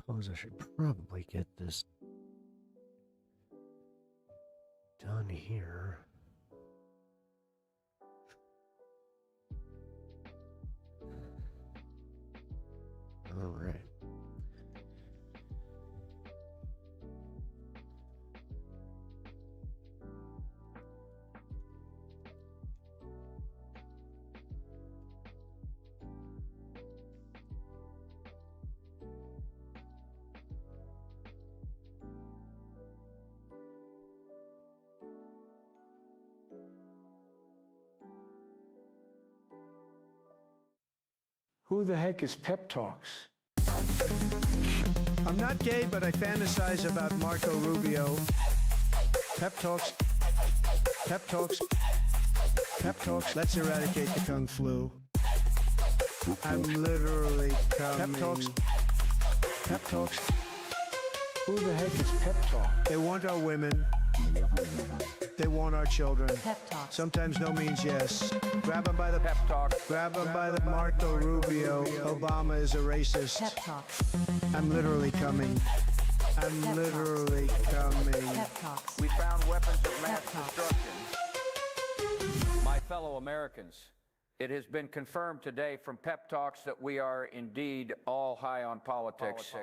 suppose I should probably get this done here. All right. Who the heck is Pep Talks? I'm not gay, but I fantasize about Marco Rubio. Pep talks. Pep talks. Pep talks. Let's eradicate the Kung flu. I'm literally coming. Pep talks. Pep talks. Who the heck is Pep Talk? They want our women. They want our children. Pep talks. Sometimes no means yes. Grab them by the pep talk. Grab them by the Marco Rubio. Obama is a racist. Pep talks. I'm literally coming. I'm Pep literally coming. Pep talks. We found weapons of mass Pep talks. destruction. My fellow Americans, it has been confirmed today from Pep Talks that we are indeed all high on politics.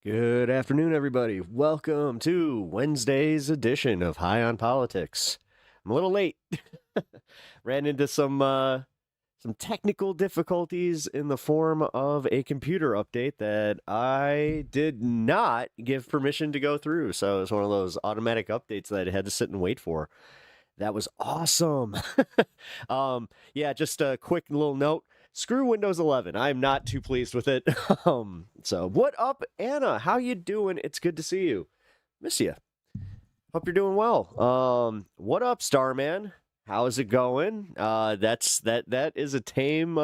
Good afternoon, everybody. Welcome to Wednesday's edition of High on Politics. I'm a little late. Ran into some technical difficulties in the form of a computer update that I did not give permission to go through. So it's one of those automatic updates that I had to sit and wait for. That was awesome. Yeah, just a quick little note. Screw Windows 11. I'm not too pleased with it. So what up, Anna? How you doing? It's good to see you. Miss you. Hope you're doing well. What up, Starman? How's it going? That is a tame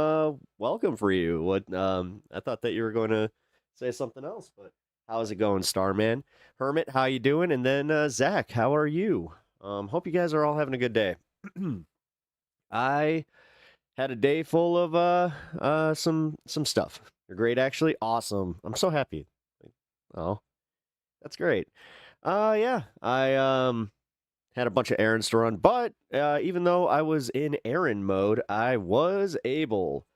welcome for you. What I thought that you were going to say something else, but how's it going, Starman? Hermit, how you doing? And then Zach, how are you? Hope you guys are all having a good day. I had a day full of some stuff. You're great, actually. Awesome. I'm so happy. Oh, that's great. Yeah, I had a bunch of errands to run, but even though I was in errand mode, I was able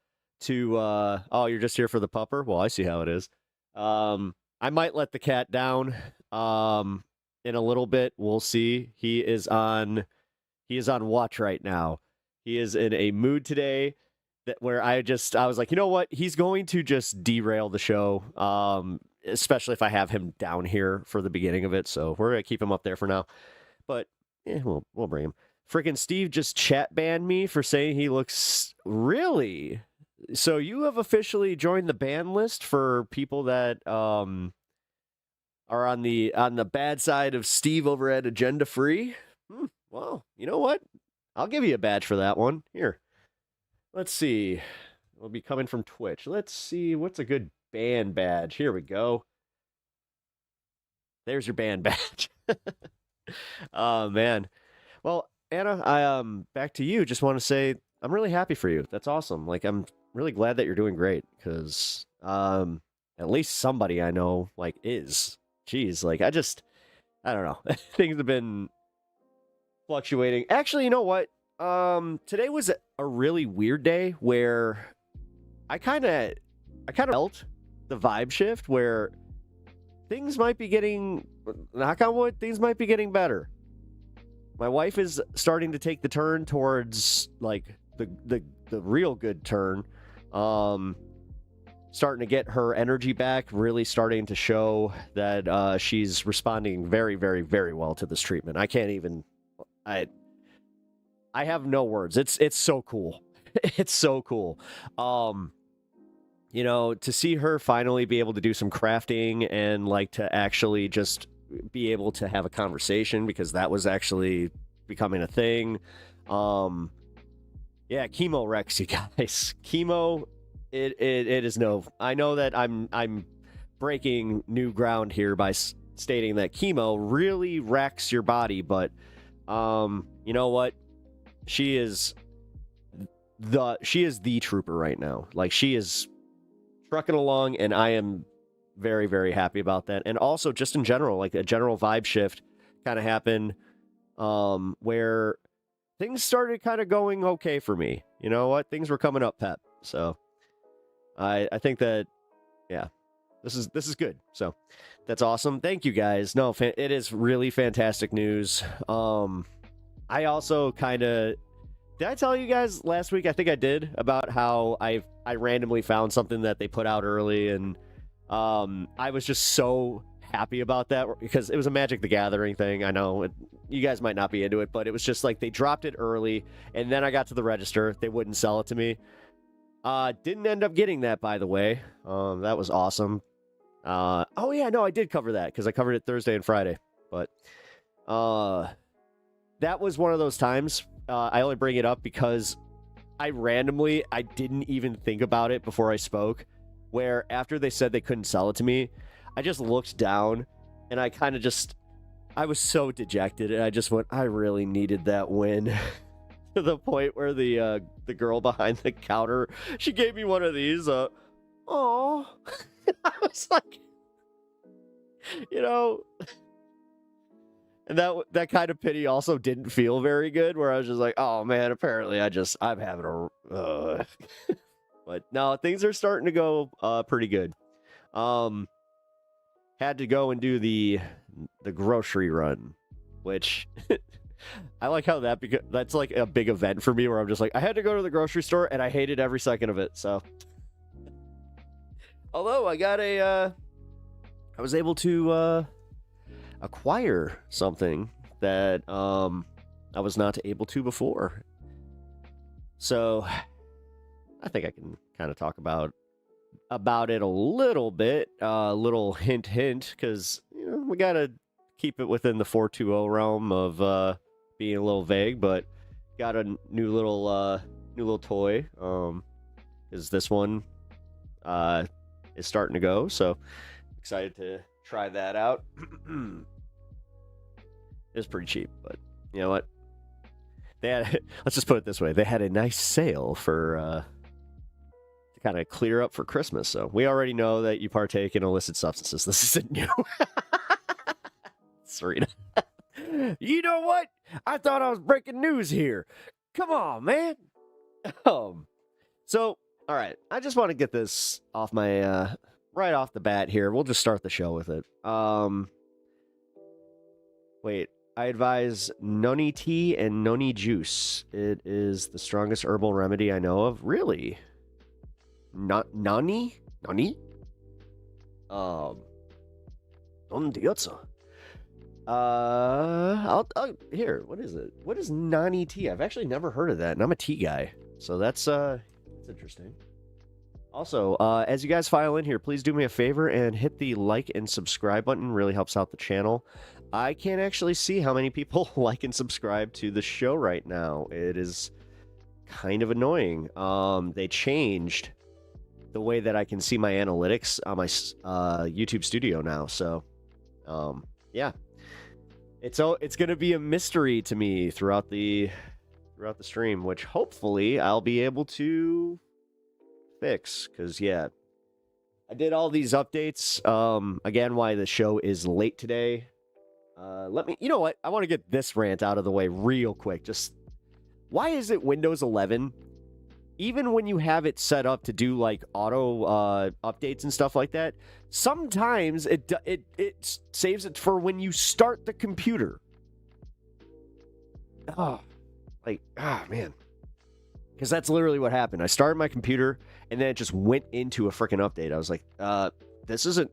to. Oh, you're just here for the pupper? Well, I see how it is. I might let the cat down. In a little bit, we'll see. He is on watch right now. He is in a mood today where I was like, you know what? He's going to just derail the show, especially if I have him down here for the beginning of it. So we're going to keep him up there for now. But yeah, we'll bring him. Freaking Steve just chat banned me for saying he looks really. So you have officially joined the ban list for people that are on the bad side of Steve over at Agenda Free. Well, you know what? I'll give you a badge for that one. Here. Let's see. It'll be coming from Twitch. Let's see. What's a good band badge? Here we go. There's your band badge. Oh, man. Well, Anna, I back to you. Just want to say I'm really happy for you. That's awesome. Like, I'm really glad that you're doing great because at least somebody I know, like, is. Jeez, like, I don't know. Things have been fluctuating. Actually, you know what? Today was a really weird day where I kind of felt the vibe shift where things might be getting, knock on wood, things might be getting better. My wife is starting to take the turn towards like the real good turn. Starting to get her energy back, really starting to show that she's responding very, very, very well to this treatment. I can't even. I have no words. It's so cool. It's so cool. You know, to see her finally be able to do some crafting and like to actually just be able to have a conversation because that was actually becoming a thing. Yeah, chemo wrecks you guys. Chemo, it is no. I know that I'm breaking new ground here by stating that chemo really wrecks your body, but you know what? She is the trooper right now. Like, she is trucking along, and I am very, very happy about that. And also, just in general, like a general vibe shift kind of happened, where things started kind of going okay for me. You know what? Things were coming up, Pep. So I think that, yeah, this is good. So that's awesome. Thank you guys. No, it is really fantastic news. I also kind of, did I tell you guys last week? I think I did, about how I randomly found something that they put out early, and I was just so happy about that because it was a Magic the Gathering thing. I know you guys might not be into it, but it was just like they dropped it early, and then I got to the register. They wouldn't sell it to me. Didn't end up getting that, by the way. That was awesome. Oh yeah, no, I did cover that because I covered it Thursday and Friday. But that was one of those times. I only bring it up because I didn't even think about it before I spoke, where after they said they couldn't sell it to me, I just looked down and I kind of I was so dejected, and I just went, I really needed that win. To the point where the girl behind the counter, she gave me one of these. Oh, I was like, you know, and that kind of pity also didn't feel very good. Where I was just like, oh man, apparently I'm having a. But no, things are starting to go pretty good. Had to go and do the grocery run, which. I like how that's like a big event for me, where I'm just like, I had to go to the grocery store and I hated every second of it. So, although I was able to acquire something that I was not able to before. So, I think I can kind of talk about it a little bit, little hint, because you know, we gotta keep it within the 420 realm of being a little vague, but got a new little toy. Is this one is starting to go, so excited to try that out. It's pretty cheap, but you know what? They had, let's just put it this way: they had a nice sale for to kind of clear up for Christmas. So we already know that you partake in illicit substances. This isn't new. Serena. You know what? I thought I was breaking news here. Come on, man. So, all right. I just want to get this off my right off the bat here. We'll just start the show with it. Wait. I advise noni tea and noni juice. It is the strongest herbal remedy I know of. Really? Nani? Nani? I'll here. What is it? What is nani tea? I've actually never heard of that, and I'm a tea guy, so that's interesting. Also, as you guys file in here, please do me a favor and hit the like and subscribe button. Really helps out the channel. I can't actually see how many people like and subscribe to the show right now. It is kind of annoying. They changed the way that I can see my analytics on my YouTube Studio now. So, yeah. It's going to be a mystery to me throughout the stream, which hopefully I'll be able to fix, because yeah, I did all these updates. Again, why the show is late today. You know what? I want to get this rant out of the way real quick. Just why is it Windows 11, even when you have it set up to do like auto updates and stuff like that, sometimes it saves it for when you start the computer. Man. Because that's literally what happened. I started my computer and then it just went into a freaking update. I was like, this isn't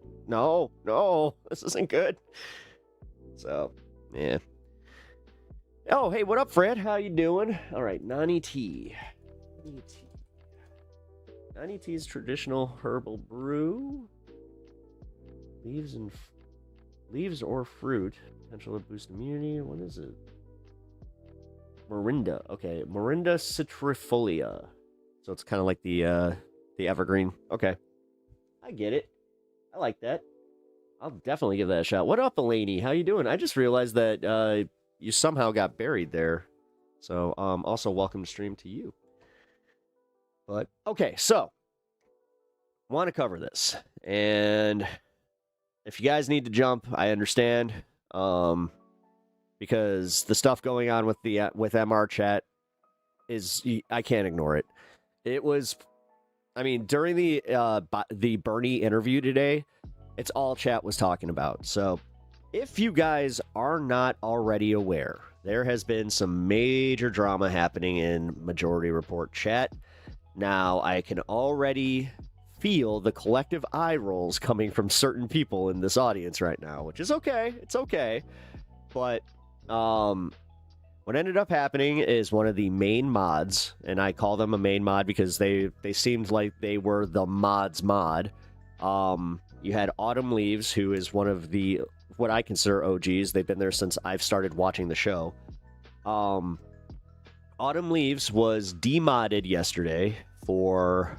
good. So, yeah. Oh, hey, what up, Fred? How you doing? All right, Nani tea. Nani tea is traditional herbal brew. Leaves or fruit. Potential to boost immunity. What is it? Morinda. Okay, Morinda citrifolia. So it's kind of like the evergreen. Okay, I get it. I like that. I'll definitely give that a shot. What up, Elaney? How you doing? I just realized that you somehow got buried there. So also welcome to stream to you. But okay, so want to cover this. And if you guys need to jump, I understand. Because the stuff going on with the with MR chat is, I can't ignore it. It was, I mean, during the Bernie interview today, it's all chat was talking about. So if you guys are not already aware, there has been some major drama happening in Majority Report chat. Now, I can already feel the collective eye rolls coming from certain people in this audience right now, which is okay. It's okay. But what ended up happening is one of the main mods, and I call them a main mod because they seemed like they were the mod's mod. You had Autumn Leaves, who is one of the, what I consider OGs. They've been there since I've started watching the show. Autumn Leaves was demodded yesterday for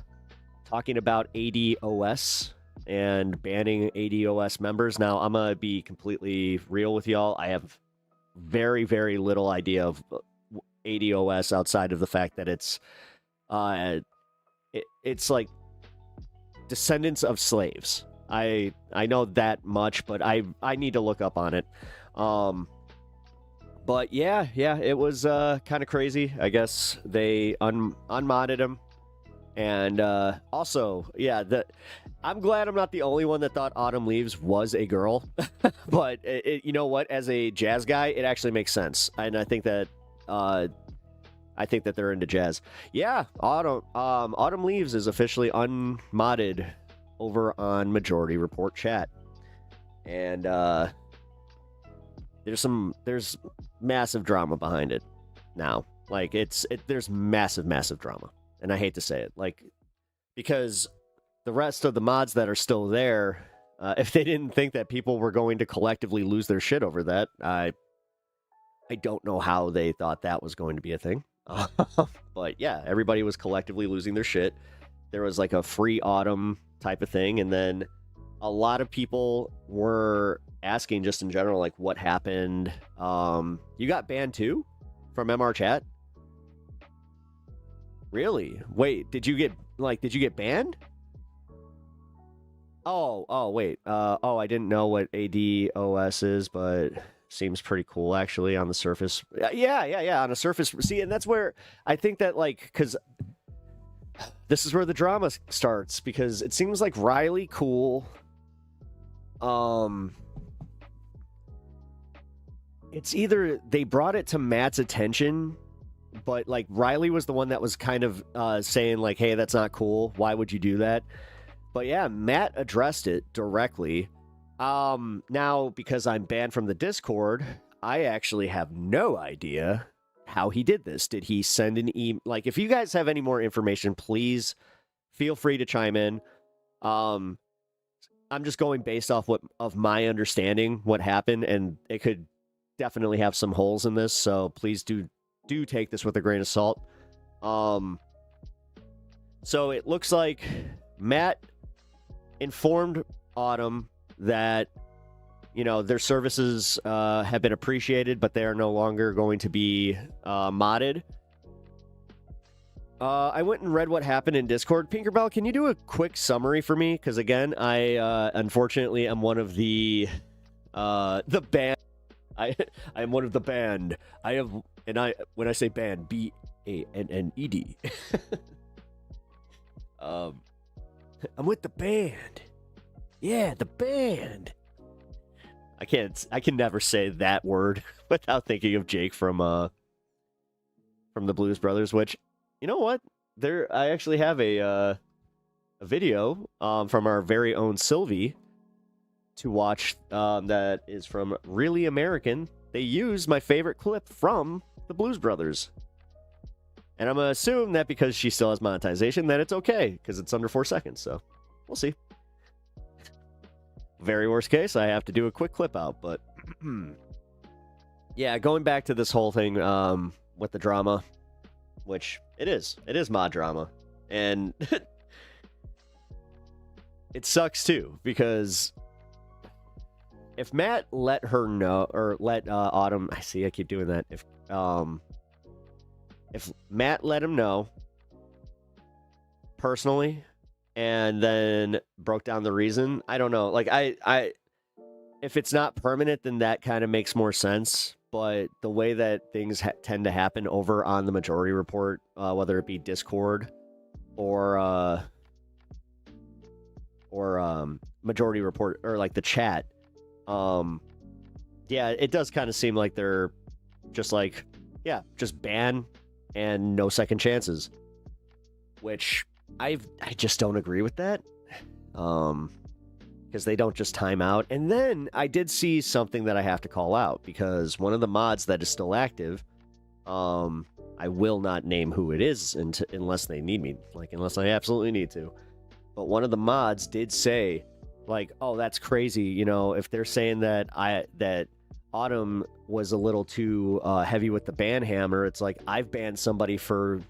talking about ADOS and banning ADOS members. Now, I'm going to be completely real with y'all. I have very, very little idea of ADOS outside of the fact that it's like descendants of slaves. I know that much, but I need to look up on it. But yeah, it was kind of crazy. I guess they unmodded him. And also, yeah, I'm glad I'm not the only one that thought Autumn Leaves was a girl. But you know what? As a jazz guy, it actually makes sense. And I think that they're into jazz. Yeah, Autumn Leaves is officially unmodded over on Majority Report chat. And there's massive drama behind it now. Like there's massive drama. And I hate to say it, like, because the rest of the mods that are still there, if they didn't think that people were going to collectively lose their shit over that, I don't know how they thought that was going to be a thing. But yeah, everybody was collectively losing their shit. There was like a free Autumn type of thing. And then a lot of people were asking just in general, like, what happened? You got banned too from MR chat? Really? Wait, did you get banned? Oh, wait. I didn't know what ADOS is, but seems pretty cool actually on the surface. Yeah, on the surface. See, and that's where I think that, like, because this is where the drama starts, because it seems like Riley Cool, it's either they brought it to Matt's attention, but like Riley was the one that was kind of saying like, hey, that's not cool. Why would you do that? But yeah, Matt addressed it directly. Now, because I'm banned from the Discord, I actually have no idea how he did this. Did he send an email? Like, if you guys have any more information, please feel free to chime in. I'm just going based off of my understanding what happened, and it could definitely have some holes in this, so please do take this with a grain of salt. So it looks like Matt informed Autumn that, you know, their services have been appreciated, but they are no longer going to be modded. I went and read what happened in Discord. Pinkerbell, can you do a quick summary for me? Because again, I unfortunately am one of the band. I am one of the band. When I say band, BANNED. I'm with the band. Yeah, the band. I can never say that word without thinking of Jake from the Blues Brothers, which, you know what? I actually have a video from our very own Sylvie to watch that is from Really American. They use my favorite clip from the Blues Brothers. And I'm going to assume that because she still has monetization, that it's okay, because it's under 4 seconds, so we'll see. Very worst case, I have to do a quick clip out, but yeah, going back to this whole thing with the drama, which it is mod drama, and it sucks too, because if Matt let her know, or let Autumn, I keep doing that, if Matt let him know personally, and then broke down the reason. I don't know. Like if it's not permanent, then that kind of makes more sense. But the way that things tend to happen over on the Majority Report, whether it be Discord or Majority Report or like the chat, yeah, it does kind of seem like they're just like, yeah, just ban and no second chances, which I just don't agree with that. Because they don't just time out. And then I did see something that I have to call out, because one of the mods that is still active, I will not name who it is unless they need me, like unless I absolutely need to. But one of the mods did say, like, oh, that's crazy, you know, if they're saying that Autumn was a little too heavy with the ban hammer, it's like I've banned somebody for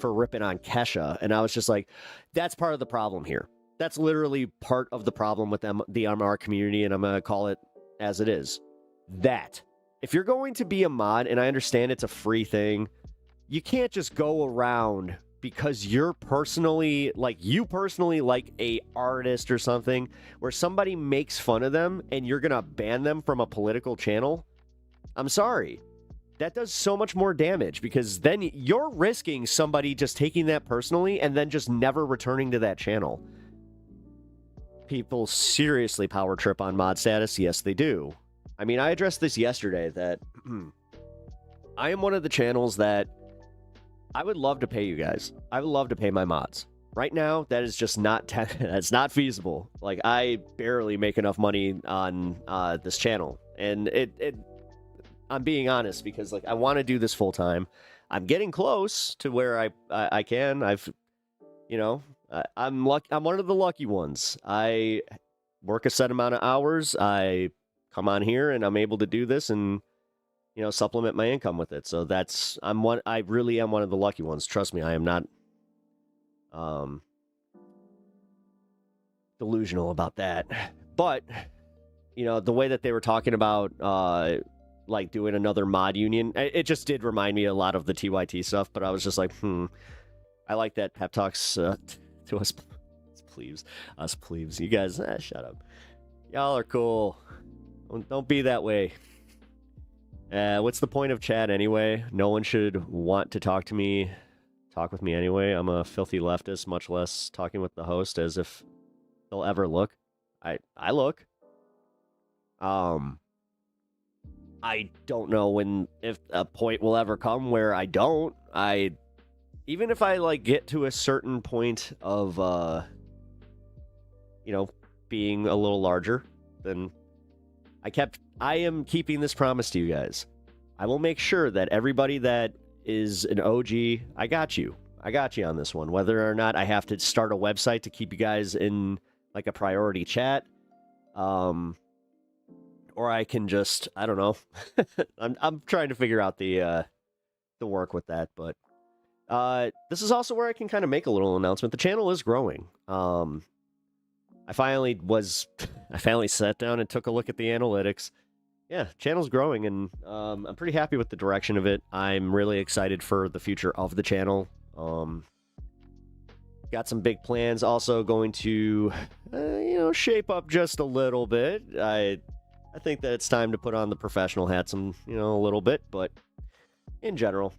ripping on Kesha, and I was just like, that's part of the problem here. That's literally part of the problem with them, the MR community, and I'm going to call it as it is. That. If you're going to be a mod, and I understand it's a free thing, you can't just go around because you personally like a artist or something, where somebody makes fun of them and you're going to ban them from a political channel. I'm sorry. That does so much more damage, because then you're risking somebody just taking that personally and then just never returning to that channel. People seriously power trip on mod status. Yes, they do. I mean, I addressed this yesterday that I am one of the channels that I would love to pay you guys. I would love to pay my mods. Right now, that is just not that's not feasible. Like, I barely make enough money on this channel, and I'm being honest, because like I want to do this full time. I'm getting close to where I can. I'm one of the lucky ones. I work a set amount of hours. I come on here and I'm able to do this and, you know, supplement my income with it. So I really am one of the lucky ones. Trust me, I am not delusional about that. But, you know, the way that they were talking about like doing another mod union, it just did remind me a lot of the TYT stuff, but I was just like, I like that pep talks to us plebes. You guys, shut up. Y'all are cool. Don't be that way. What's the point of chat anyway? No one should want to talk with me anyway. I'm a filthy leftist, much less talking with the host as if they'll ever look. I look. I don't know if a point will ever come where I don't. Even if I like get to a certain point of you know, being a little larger, then I am keeping this promise to you guys. I will make sure that everybody that is an OG, I got you on this one. Whether or not I have to start a website to keep you guys in like a priority chat, or I can just, I don't know. I'm trying to figure out the work with that, but this is also where I can kind of make a little announcement. The channel is growing. I finally sat down and took a look at the analytics. Yeah, channel's growing, and I'm pretty happy with the direction of it. I'm really excited for the future of the channel. Got some big plans. Also going to, shape up just a little bit. I think that it's time to put on the professional hat a little bit, but in general,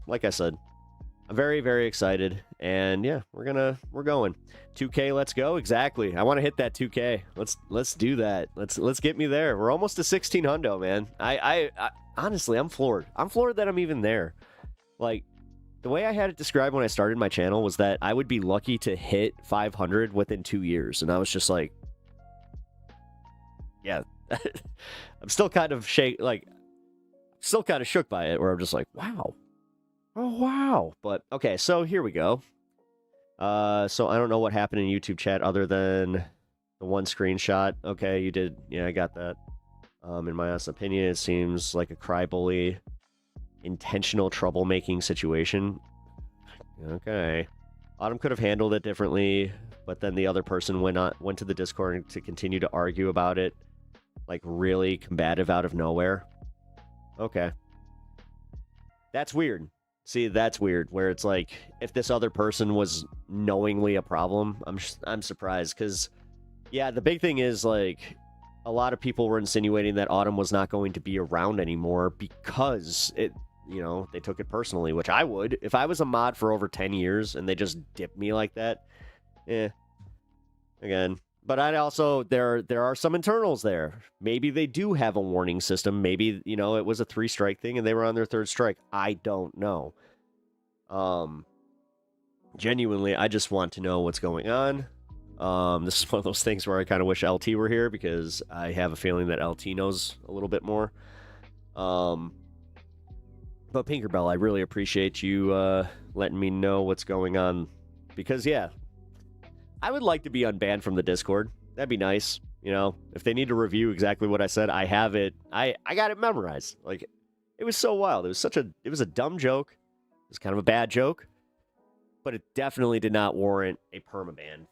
like I said, I'm very, very excited, and yeah, we're going. 2K, let's go. Exactly. I want to hit that 2K. Let's do that. Let's get me there. We're almost to 1600, man. I honestly, I'm floored. I'm floored that I'm even there. Like, the way I had it described when I started my channel was that I would be lucky to hit 500 within 2 years, and I was just like, yeah. I'm still kind of shook by it, where I'm just like, wow. Oh, wow. But, okay, so here we go. So I don't know what happened in YouTube chat other than the one screenshot. Okay, you did. Yeah, I got that. In my honest opinion, it seems like a crybaby, intentional troublemaking situation. Okay. Autumn could have handled it differently, but then the other person went to the Discord to continue to argue about it, like really combative out of nowhere. Okay. That's weird. See, that's weird. Where it's like, if this other person was knowingly a problem, I'm surprised. Because, yeah, the big thing is, like, a lot of people were insinuating that Autumn was not going to be around anymore because they took it personally, which I would. If I was a mod for over 10 years and they just dipped me like that, again. But I'd also, there are some internals there. Maybe they do have a warning system. Maybe, it was a 3-strike thing and they were on their 3rd strike. I don't know. Genuinely, I just want to know what's going on. This is one of those things where I kind of wish LT were here because I have a feeling that LT knows a little bit more. But Pinkerbell, I really appreciate you letting me know what's going on. Because, yeah, I would like to be unbanned from the Discord. That'd be nice. If they need to review exactly what I said, I have it. I got it memorized. Like, it was so wild. It was a dumb joke. It was kind of a bad joke. But it definitely did not warrant a permaban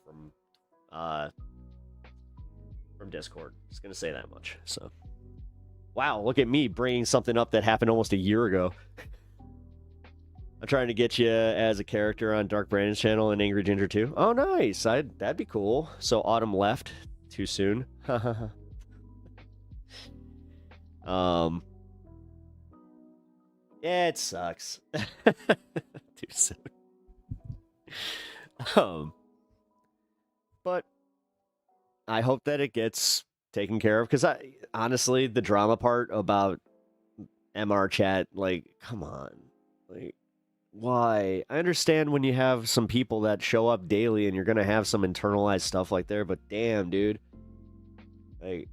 from Discord. Just going to say that much. So, wow, look at me bringing something up that happened almost a year ago. I'm trying to get you as a character on Dark Brandon's channel and Angry Ginger too. Oh, nice. That'd be cool. So Autumn left too soon. Yeah, it sucks. Too soon. But I hope that it gets taken care of because honestly, the drama part about MR chat, like, come on, like. Why? I understand when you have some people that show up daily and you're going to have some internalized stuff like there, but damn, dude. Like,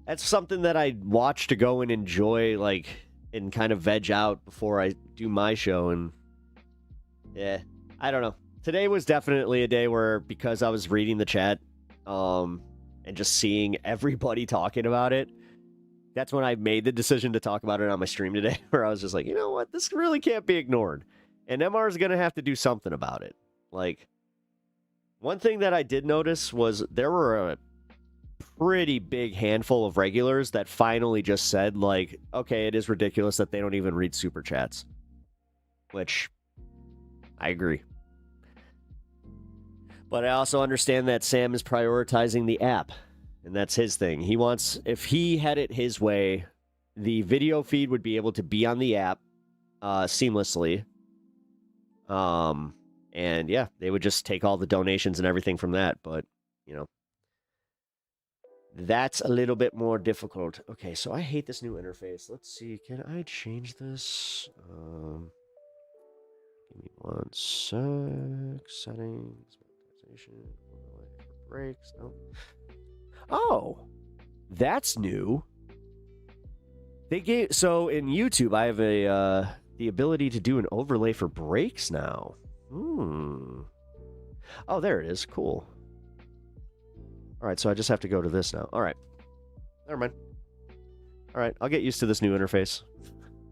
that's something that I watch to go and enjoy, like, and kind of veg out before I do my show. And, yeah, I don't know. Today was definitely a day where, because I was reading the chat and just seeing everybody talking about it, that's when I made the decision to talk about it on my stream today, where I was just like, you know what? This really can't be ignored. And MR is going to have to do something about it. Like, one thing that I did notice was there were a pretty big handful of regulars that finally just said, like, okay, it is ridiculous that they don't even read super chats. Which, I agree. But I also understand that Sam is prioritizing the app. And that's his thing. He wants, if he had it his way, the video feed would be able to be on the app seamlessly. And yeah, they would just take all the donations and everything from that. But, that's a little bit more difficult. Okay, so I hate this new interface. Let's see. Can I change this? Give me one sec. Settings. Monetization. Breaks. No. Oh, that's new. So in YouTube, I have the ability to do an overlay for breaks now. Oh, there it is. Cool. All right, so I just have to go to this now. All right. Never mind. All right, I'll get used to this new interface.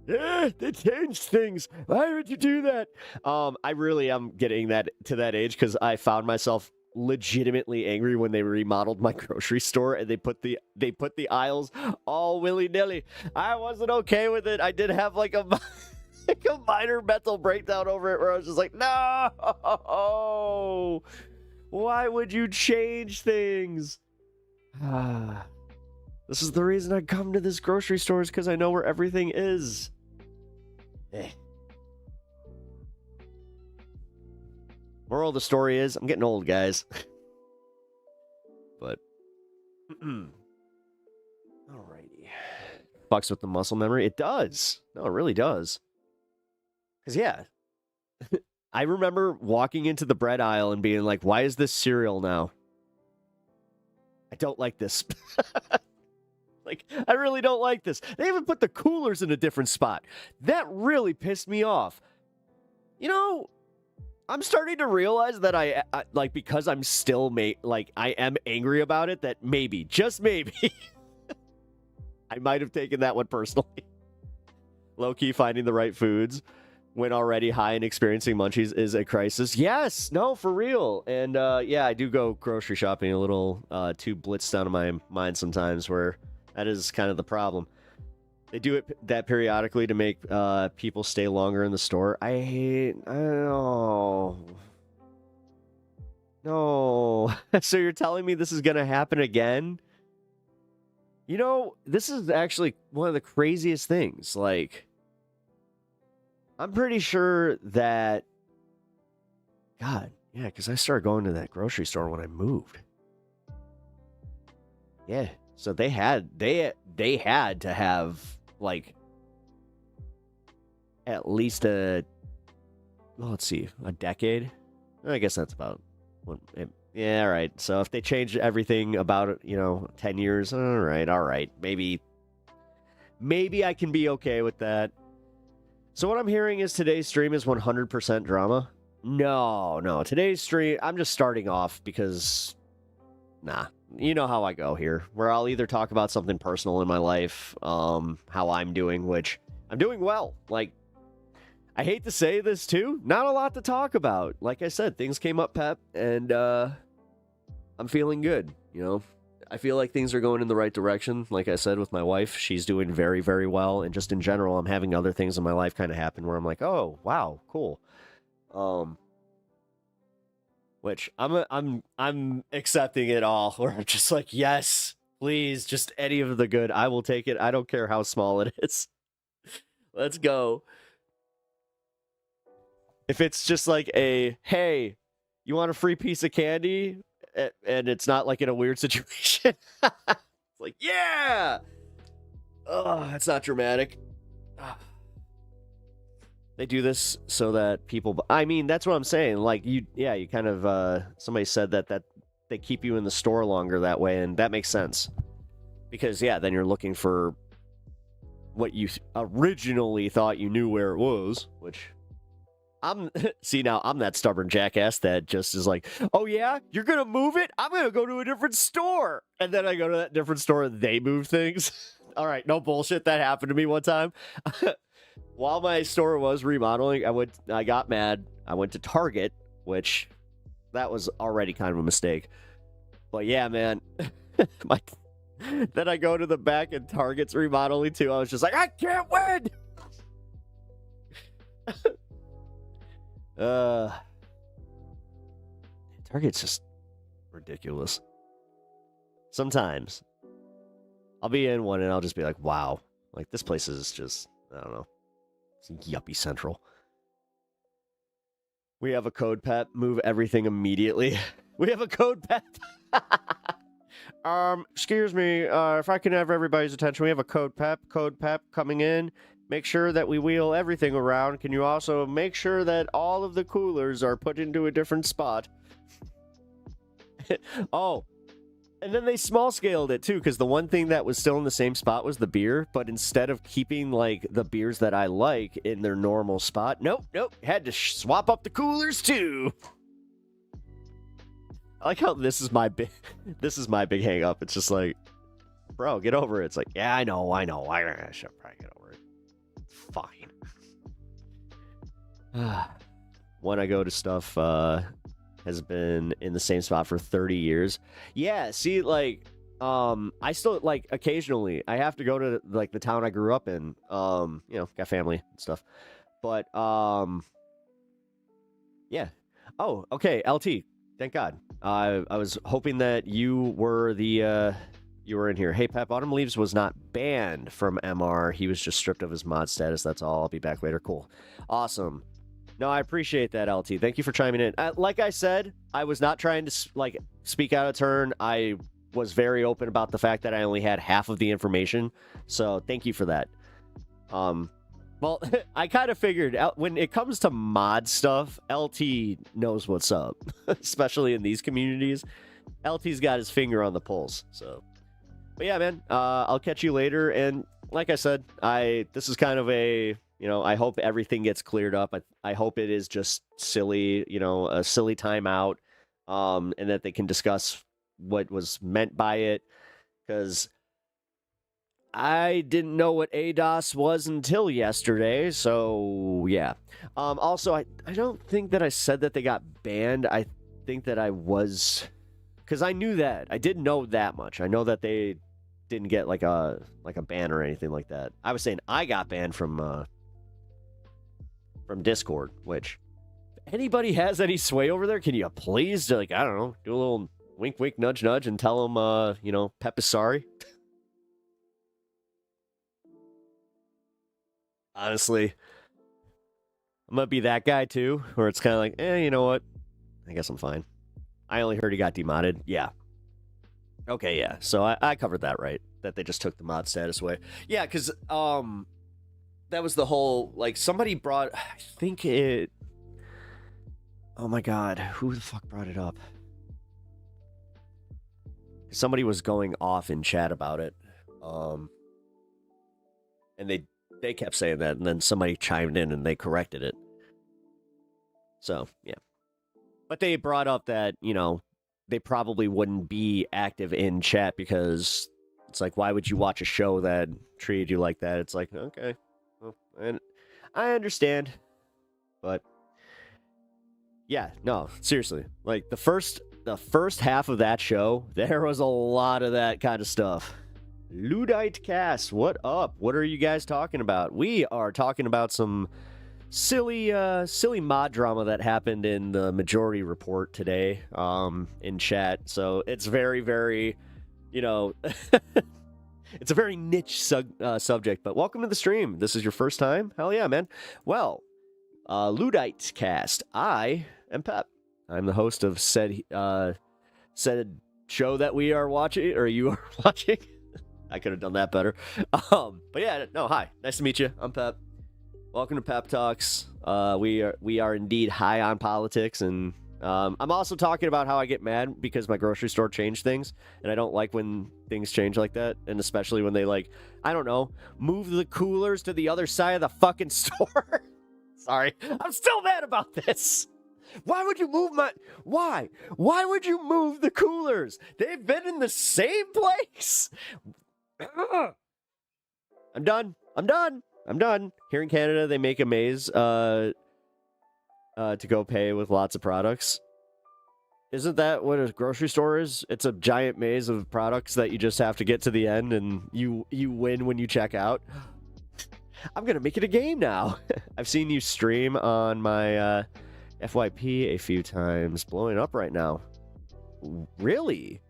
Yeah, they changed things. Why would you do that? I really am getting to that age because I found myself legitimately angry when they remodeled my grocery store and they put the aisles all willy-nilly. I wasn't okay with it. I did have like a minor mental breakdown over it where I was just like, no, why would you change things? This is the reason I come to this grocery store, is because I know where everything is. Moral of the story is, I'm getting old, guys. But, alrighty. Fucks with the muscle memory. It does. No, it really does. Because, yeah. I remember walking into the bread aisle and being like, why is this cereal now? I don't like this. Like, I really don't like this. They even put the coolers in a different spot. That really pissed me off. I'm starting to realize that I like, because I'm still I am angry about it, that maybe, just maybe, I might have taken that one personally. Low-key finding the right foods when already high and experiencing munchies is a crisis. Yes, no, for real. And yeah, I do go grocery shopping a little too blitzed out of my mind sometimes, where that is kind of the problem. They do it that periodically to make people stay longer in the store. I don't know. No. So you're telling me this is going to happen again? You know, this is actually one of the craziest things. Like, I'm pretty sure that... God, yeah, because I started going to that grocery store when I moved. Yeah, so they had to have, like, at least a... Well, let's see, a decade? I guess that's about... Yeah, all right. So if they changed everything about, 10 years, all right. Maybe I can be okay with that. So what I'm hearing is today's stream is 100% drama. No. Today's stream, I'm just starting off because, nah, you know how I go here, where I'll either talk about something personal in my life, how I'm doing, which I'm doing well. Like, I hate to say this too, not a lot to talk about. Like I said, things came up, Pep, and I'm feeling good, I feel like things are going in the right direction. Like I said, with my wife, she's doing very, very well. And just in general, I'm having other things in my life kind of happen where I'm like, oh, wow, cool. Which I'm accepting it all. Where I'm just like, yes, please, just any of the good. I will take it. I don't care how small it is. Let's go. If it's just like a, hey, you want a free piece of candy? And it's not like in a weird situation. It's like, yeah! Oh, that's not dramatic. They do this so that people... I mean, that's what I'm saying. Like, you kind of... somebody said that they keep you in the store longer that way, and that makes sense. Because, yeah, then you're looking for what you originally thought you knew where it was, which... See, now I'm that stubborn jackass that just is like, oh yeah, you're gonna move it? I'm gonna go to a different store. And then I go to that different store and they move things. All right, no bullshit. That happened to me one time. While my store was remodeling, I got mad. I went to Target, which that was already kind of a mistake. But yeah, man. Then I go to the back and Target's remodeling too. I was just like, I can't win. Target's just ridiculous. Sometimes I'll be in one and I'll just be like, wow, like this place is just, I don't know, it's yuppie central. We have a code, Pep. Move everything immediately. We have a code, Pep. Excuse me, if I can have everybody's attention, we have a code, Pep. Code, Pep, coming in. Make sure that we wheel everything around. Can you also make sure that all of the coolers are put into a different spot? Oh, and then they small scaled it too, because the one thing that was still in the same spot was the beer, but instead of keeping like the beers that I like in their normal spot, nope, had to swap up the coolers too. I like how this is my big hang up. It's just like, bro, get over it. It's like, yeah, I know. I should probably get over it. Fine. When I go to stuff has been in the same spot for 30 years. Yeah, see, like, I still, like, occasionally, I have to go to, like, the town I grew up in. Got family and stuff. But, yeah. Oh, okay, LT. Thank God. I was hoping that you were you were in here. Hey, Pep, Autumn Leaves was not banned from MR. He was just stripped of his mod status. That's all. I'll be back later. Cool. Awesome. No, I appreciate that, LT. Thank you for chiming in. Like I said, I was not trying to, like, speak out of turn. I was very open about the fact that I only had half of the information. So thank you for that. Well, I kind of figured when it comes to mod stuff, LT knows what's up, especially in these communities. LT's got his finger on the pulse. So, but yeah, man, I'll catch you later. And like I said, this is kind of a, I hope everything gets cleared up. I hope it is just silly, a silly timeout, and that they can discuss what was meant by it, because I didn't know what ADOS was until yesterday, so yeah. Also, I don't think that I said that they got banned. I think that I was, because I knew that. I didn't know that much. I know that they didn't get like a ban or anything like that. I was saying I got banned from Discord, which if anybody has any sway over there, can you please, like, I don't know, do a little wink, wink, nudge, nudge, and tell them, you know, Pep is sorry? Honestly, I'm gonna be that guy too, where it's kind of like, you know what? I guess I'm fine. I only heard he got demodded. Yeah. Okay, yeah. So I covered that right. That they just took the mod status away. Yeah, because that was the whole, like, somebody brought, I think it, oh my god, who the fuck brought it up? Somebody was going off in chat about it. And they kept saying that, and then somebody chimed in and they corrected it. So, yeah. But they brought up that, you know, they probably wouldn't be active in chat because it's like, why would you watch a show that treated you like that? It's like, okay, well, and I understand, but yeah, no, seriously, like the first half of that show, there was a lot of that kind of stuff. Luddite Cast, what up? What are you guys talking about? We are talking about some silly mod drama that happened in the Majority Report today, in chat. So it's very, very, you know, it's a very niche subject. But welcome to the stream. This is your first time? Hell yeah, man. Well, Luddite Cast. I am Pep. I'm the host of said show that we are watching, or you are watching. I could have done that better. But yeah, no, hi. Nice to meet you. I'm Pep. Welcome to Pep Talks. We are indeed high on politics, and I'm also talking about how I get mad because my grocery store changed things, and I don't like when things change like that, and especially when they, like, I don't know, move the coolers to the other side of the fucking store. Sorry. I'm still mad about this. Why would you move Why? Why would you move the coolers? They've been in the same place. I'm done. Here in Canada, they make a maze to go pay with lots of products. Isn't that what a grocery store is? It's a giant maze of products that you just have to get to the end, and you win when you check out. I'm gonna make it a game now. I've seen you stream on my FYP a few times, blowing up right now. Really?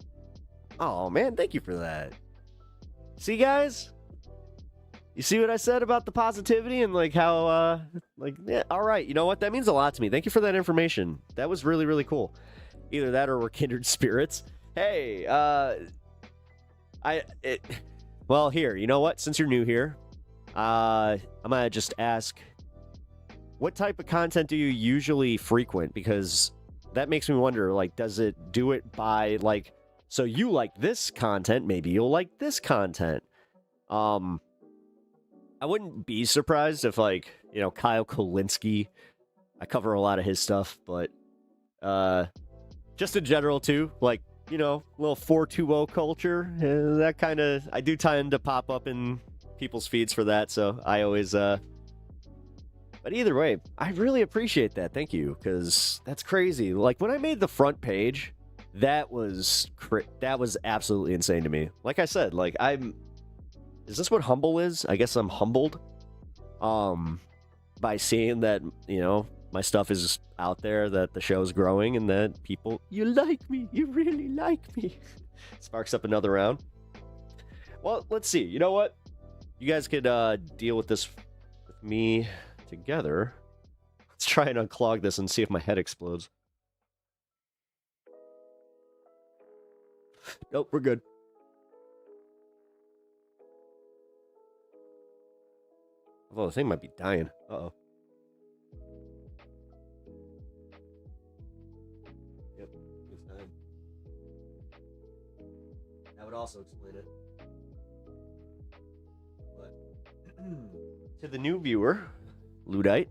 Oh man, thank you for that. See, guys? You see what I said about the positivity and, like, how, like, yeah, all right. You know what? That means a lot to me. Thank you for that information. That was really, really cool. Either that or we're kindred spirits. Hey, well, here, you know what? Since you're new here, I'm gonna just ask, what type of content do you usually frequent? Because that makes me wonder, like, does it do it by, like, so you like this content, maybe you'll like this content. I wouldn't be surprised if, like, you know, Kyle Kolinski, I cover a lot of his stuff, but just in general too, like, you know, little 420 culture, that kind of, I do tend to pop up in people's feeds for that, so I always, but either way, I really appreciate that, thank you, because that's crazy. Like, when I made the front page, that was absolutely insane to me. Like I said, like, is this what humble is? I guess I'm humbled by seeing that, you know, my stuff is out there, that the show's growing, and that people, you like me, you really like me. Sparks up another round. Well, let's see. You know what? You guys could deal with this with me together. Let's try and unclog this and see if my head explodes. Nope, we're good. Although the thing might be dying. Uh-oh. Yep, it's dying. That would also explain it. But to the new viewer, Luddite,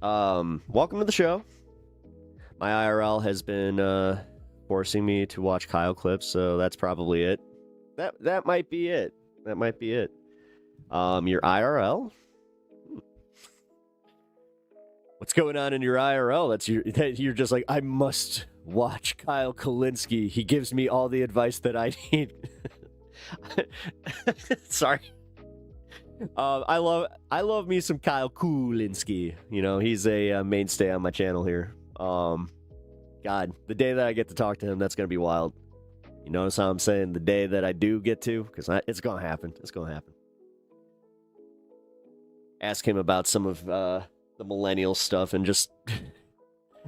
welcome to the show. My IRL has been forcing me to watch Kyle clips, so that's probably it. That might be it. That might be it. Your IRL? What's going on in your IRL? You're just like, I must watch Kyle Kolinski. He gives me all the advice that I need. Sorry. I love me some Kyle Kulinski. You know, he's a mainstay on my channel here. God, the day that I get to talk to him, that's gonna be wild. You notice how I'm saying the day that I do get to? Because it's gonna happen. It's gonna happen. Ask him about some of the millennial stuff and just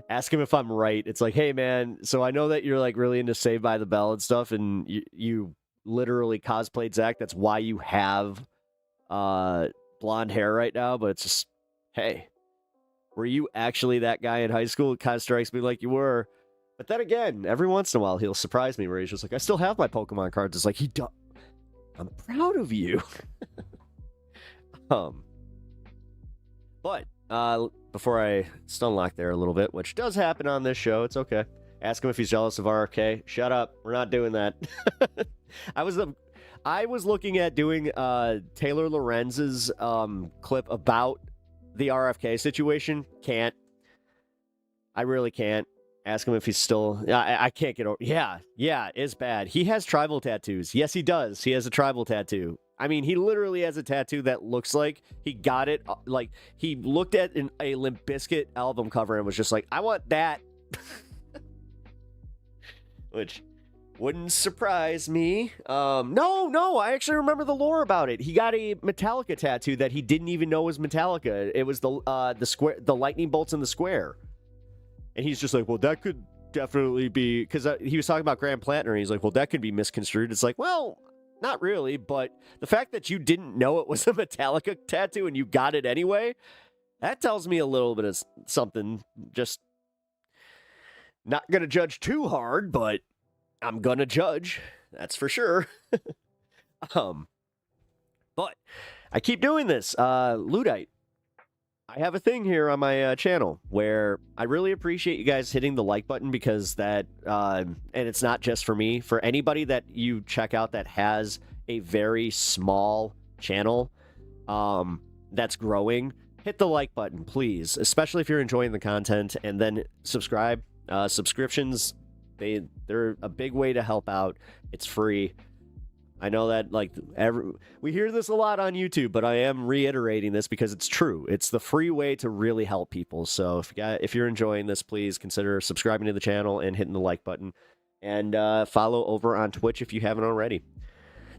ask him if I'm right. It's like, hey man, so I know that you're like really into Saved by the Bell and stuff, and you literally cosplayed Zach. That's why you have blonde hair right now. But it's just, hey, were you actually that guy in high school? It kind of strikes me like you were. But then again, every once in a while he'll surprise me where he's just like, I still have my Pokemon cards. It's like, I'm proud of you. But before I stunlock there a little bit, which does happen on this show, it's okay. Ask him if he's jealous of RFK. Shut up. We're not doing that. I was looking at doing Taylor Lorenz's clip about the RFK situation. Can't. I really can't. Ask him if he's still... I can't get over... Yeah, it's bad. He has tribal tattoos. Yes, he does. He has a tribal tattoo. I mean, he literally has a tattoo that looks like he got it... Like, he looked at a Limp Bizkit album cover and was just like, I want that. Which wouldn't surprise me. No, I actually remember the lore about it. He got a Metallica tattoo that he didn't even know was Metallica. It was the lightning bolts in the square. And he's just like, well, that could definitely be... Because he was talking about Graham Plantner, and he's like, well, that could be misconstrued. It's like, well, not really, but the fact that you didn't know it was a Metallica tattoo and you got it anyway, that tells me a little bit of something. Just not going to judge too hard, but I'm going to judge. That's for sure. But I keep doing this. Luddite. I have a thing here on my channel where I really appreciate you guys hitting the like button, because that, and it's not just for me, for anybody that you check out that has a very small channel that's growing, hit the like button, please, especially if you're enjoying the content, and then subscribe. Subscriptions, they're a big way to help out. It's free. I know that, like, we hear this a lot on YouTube, but I am reiterating this because it's true. It's the free way to really help people. So if you're enjoying this, please consider subscribing to the channel and hitting the like button. And follow over on Twitch if you haven't already.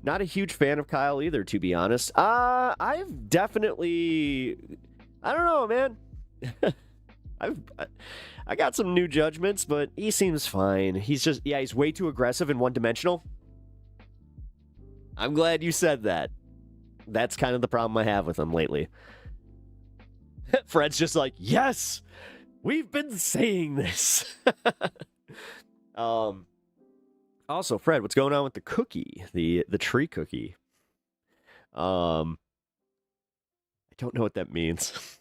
Not a huge fan of Kyle either, to be honest. I've definitely... I don't know, man. I got some new judgments, but he seems fine. He's just... Yeah, he's way too aggressive and one-dimensional. I'm glad you said that. That's kind of the problem I have with him lately. Fred's just like, yes, we've been saying this. Also, Fred, what's going on with the cookie, the tree cookie? I don't know what that means.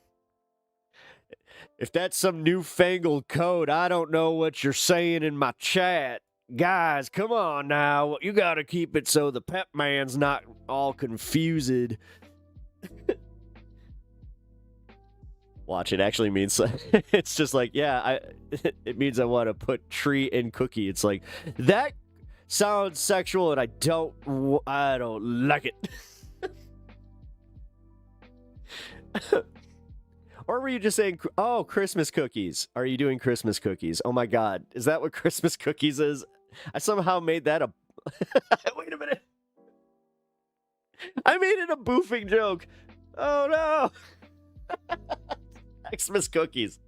If that's some newfangled code, I don't know what you're saying in my chat. Guys, come on now. You gotta keep it so the pep man's not all confused. Watch, it actually means... It's just like, yeah, it means I want to put tree in cookie. It's like, that sounds sexual and I don't like it. Or were you just saying, oh, Christmas cookies? Are you doing Christmas cookies? Oh my God. Is that what Christmas cookies is? I somehow made that a... Wait a minute. I made it a boofing joke. Oh no. Xmas cookies.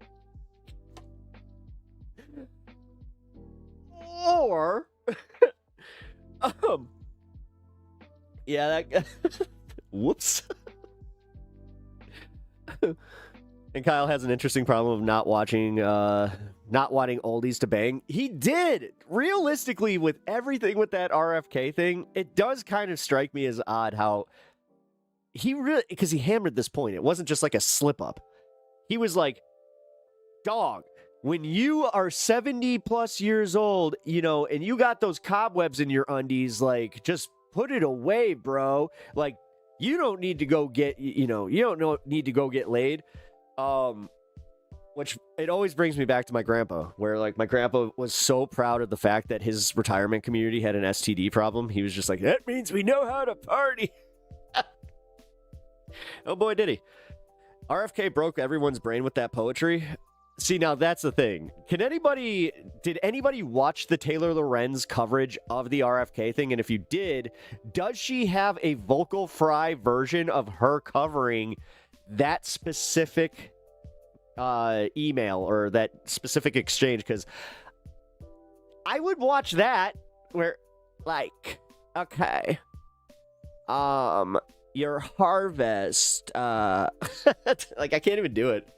Or... yeah, that... Whoops. And Kyle has an interesting problem of not wanting oldies to bang. He did! Realistically, with everything with that RFK thing, it does kind of strike me as odd how he really... Because he hammered this point. It wasn't just like a slip-up. He was like, dog, when you are 70 plus years old, you know, and you got those cobwebs in your undies, like, just put it away, bro. Like, you don't need to go get, you know, you don't need to go get laid. Which it always brings me back to my grandpa, where like my grandpa was so proud of the fact that his retirement community had an STD problem. He was just like, that means we know how to party. Oh boy, did he. RFK broke everyone's brain with that poetry. See, now that's the thing. Did anybody watch the Taylor Lorenz coverage of the RFK thing? And if you did, does she have a vocal fry version of her covering that specific email or that specific exchange? Because I would watch that where, like, okay, your harvest, like, I can't even do it.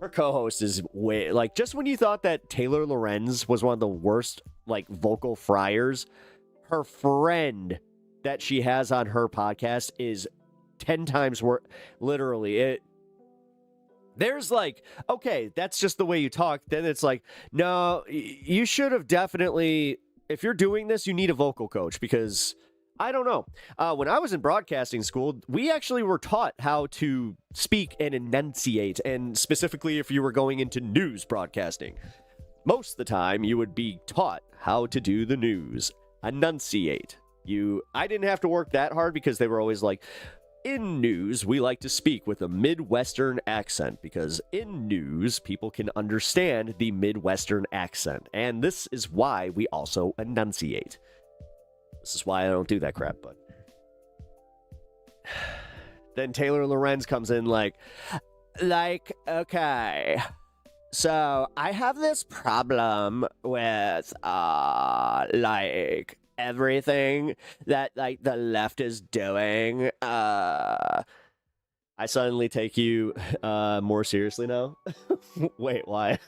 Her co-host is way, like, just when you thought that Taylor Lorenz was one of the worst, like, vocal fryers, her friend that she has on her podcast is 10 times worse. Literally, there's like, okay, that's just the way you talk. Then it's like, no, you should have definitely, if you're doing this, you need a vocal coach, because I don't know. When I was in broadcasting school, we actually were taught how to speak and enunciate, and specifically if you were going into news broadcasting. Most of the time, you would be taught how to do the news, enunciate. I didn't have to work that hard because they were always like, in news, we like to speak with a Midwestern accent because in news, people can understand the Midwestern accent. And this is why we also enunciate. This is why I don't do that crap, but then Taylor Lorenz comes in like, okay, so I have this problem with, like, everything that, like, the left is doing. I suddenly take you, more seriously now? Wait, why?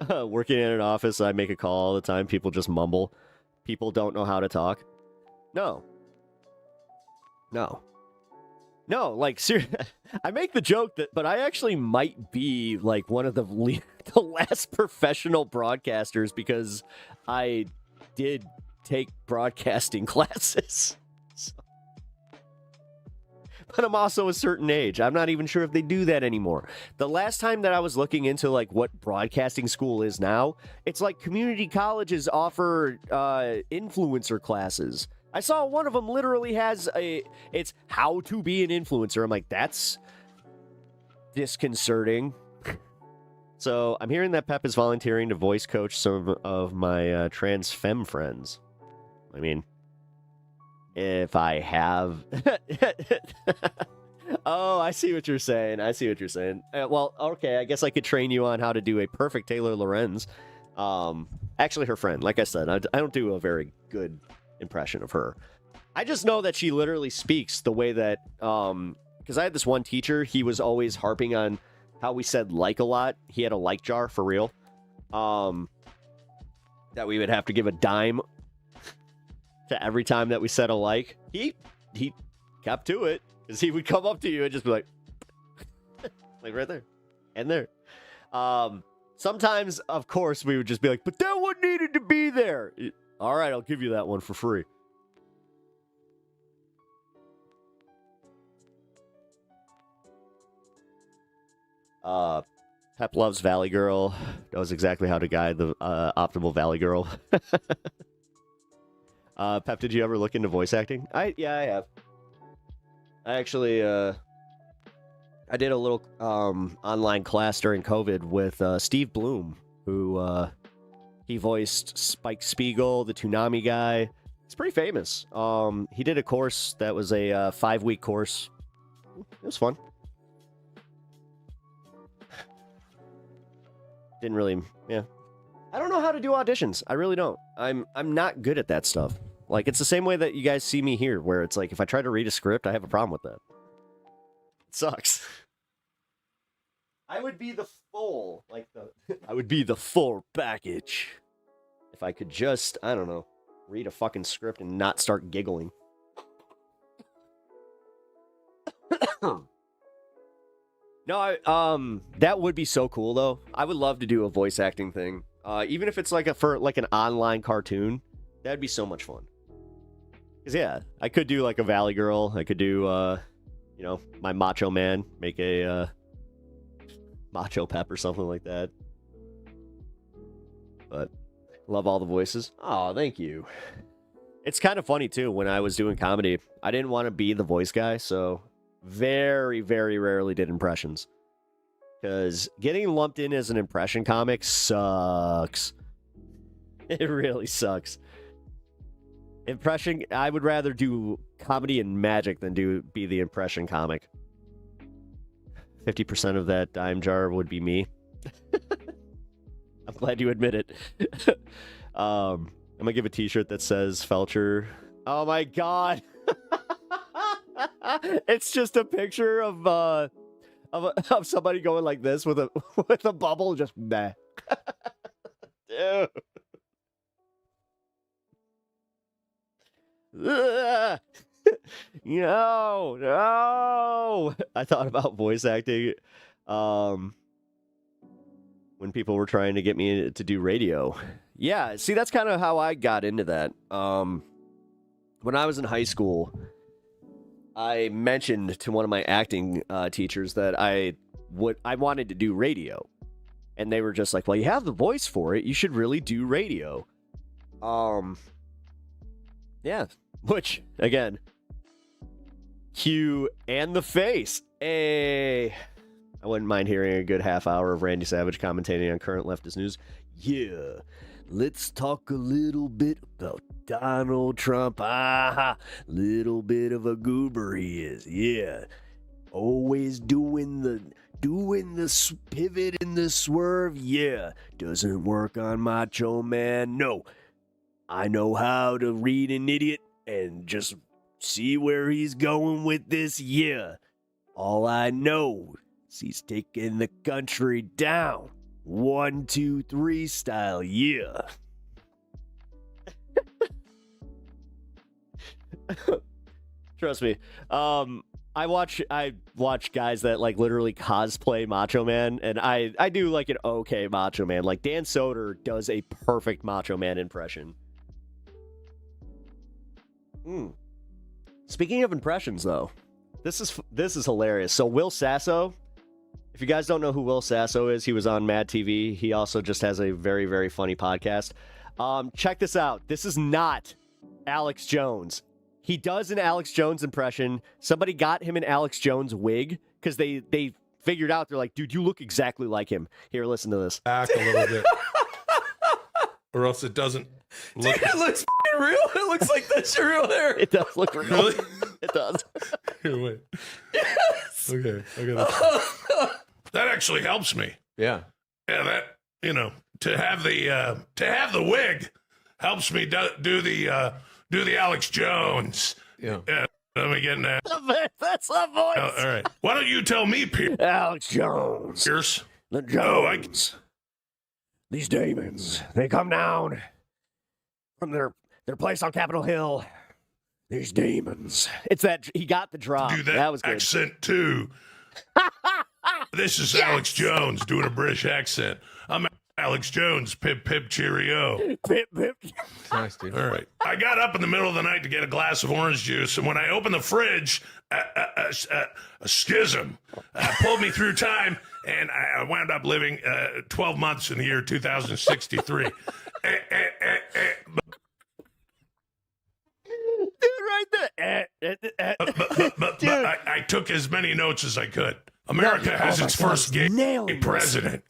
Working in an office, I make a call all the time. People just mumble. People don't know how to talk. No, like, seriously, I make the joke but I actually might be, like, one of the last professional broadcasters because I did take broadcasting classes. So. But I'm also a certain age. I'm not even sure if they do that anymore. The last time that I was looking into, like, what broadcasting school is now, it's like community colleges offer influencer classes. I saw one of them literally has it's how to be an influencer. I'm like, that's disconcerting. So I'm hearing that Pep is volunteering to voice coach some of my trans femme friends. I mean, if I have... Oh, I see what you're saying. Well, okay, I guess I could train you on how to do a perfect Taylor Lorenz. Actually, her friend. Like I said, I don't do a very good impression of her. I just know that she literally speaks the way that... Because I had this one teacher, he was always harping on how we said like a lot. He had a like jar, for real. That we would have to give a dime to every time that we said a like. He kept to it, because he would come up to you and just be like, like right there and there. Sometimes, of course, we would just be like, but that one needed to be there. All right, I'll give you that one for free. Pep loves Valley Girl. Knows exactly how to guide the optimal Valley Girl. Pep, did you ever look into voice acting? Yeah, I have. I actually, I did a little online class during COVID with Steve Bloom, who he voiced Spike Spiegel, the Toonami guy. It's pretty famous. He did a course that was a 5-week course. It was fun. Didn't really, yeah. I don't know how to do auditions. I really don't. I'm not good at that stuff. Like, it's the same way that you guys see me here, where it's like, if I try to read a script, I have a problem with that. It sucks. I would be the full, like, I would be the full package. If I could just, I don't know, read a fucking script and not start giggling. No, that would be so cool, though. I would love to do a voice acting thing. Even if it's like for an online cartoon, that'd be so much fun. Because, yeah, I could do like a Valley Girl. I could do, you know, my Macho Man. Make a Macho Pep or something like that. But love all the voices. Oh, thank you. It's kind of funny, too, when I was doing comedy. I didn't want to be the voice guy, so very, very rarely did impressions. Because getting lumped in as an impression comic sucks. It really sucks. Impression, I would rather do comedy and magic than be the impression comic. 50% of that dime jar would be me. I'm glad you admit it. I'm gonna give a t-shirt that says Felcher. Oh my god. It's just a picture of somebody going like this with a bubble, just meh. Dude. No. I thought about voice acting when people were trying to get me to do radio. Yeah, see, that's kind of how I got into that. When I was in high school, I mentioned to one of my acting teachers that I wanted to do radio. And they were just like, well, you have the voice for it. You should really do radio. Yeah, which, again, cue and the face. Hey, I wouldn't mind hearing a good half hour of Randy Savage commentating on current leftist news. Yeah, let's talk a little bit about Donald Trump. Little bit of a goober he is. Yeah, always doing the pivot and the swerve. Yeah, doesn't work on Macho Man. No. I know how to read an idiot and just see where he's going with this. Yeah. All I know is he's taking the country down. 1, 2, 3 style. Yeah. Trust me. I watch guys that like literally cosplay Macho Man, and I do like an okay Macho Man. Like Dan Soder does a perfect Macho Man impression. Speaking of impressions, though, this is hilarious. So Will Sasso, if you guys don't know who Will Sasso is, he was on Mad TV. He also just has a very, very funny podcast. Check this out. This is not Alex Jones. He does an Alex Jones impression. Somebody got him an Alex Jones wig because they figured out, they're like, dude, you look exactly like him. Here, listen to this. Back a little bit. Or else it doesn't look. Dude, it looks real. It looks like that's your real hair. It does look real. Really? It does. Here, wait. Yes. Okay. That actually helps me. Yeah. Yeah, that, to have the wig helps me do the Alex Jones. Yeah. Let me get in that. That's the voice. All right. Why don't you tell me, Alex Jones. Pierce? The Jones. These demons, they come down from their place on Capitol Hill. These demons. It's that he got the drop. Do that was good. accent too. This is Alex Jones doing a British accent. I'm Alex Jones. Pip pip cheerio. Pip pip. Nice, dude. All right. I got up in the middle of the night to get a glass of orange juice, and when I opened the fridge, a schism pulled me through time, and I wound up living 12 months in the year 2063. Dude, right there. But I took as many notes as I could. America has its first gay president.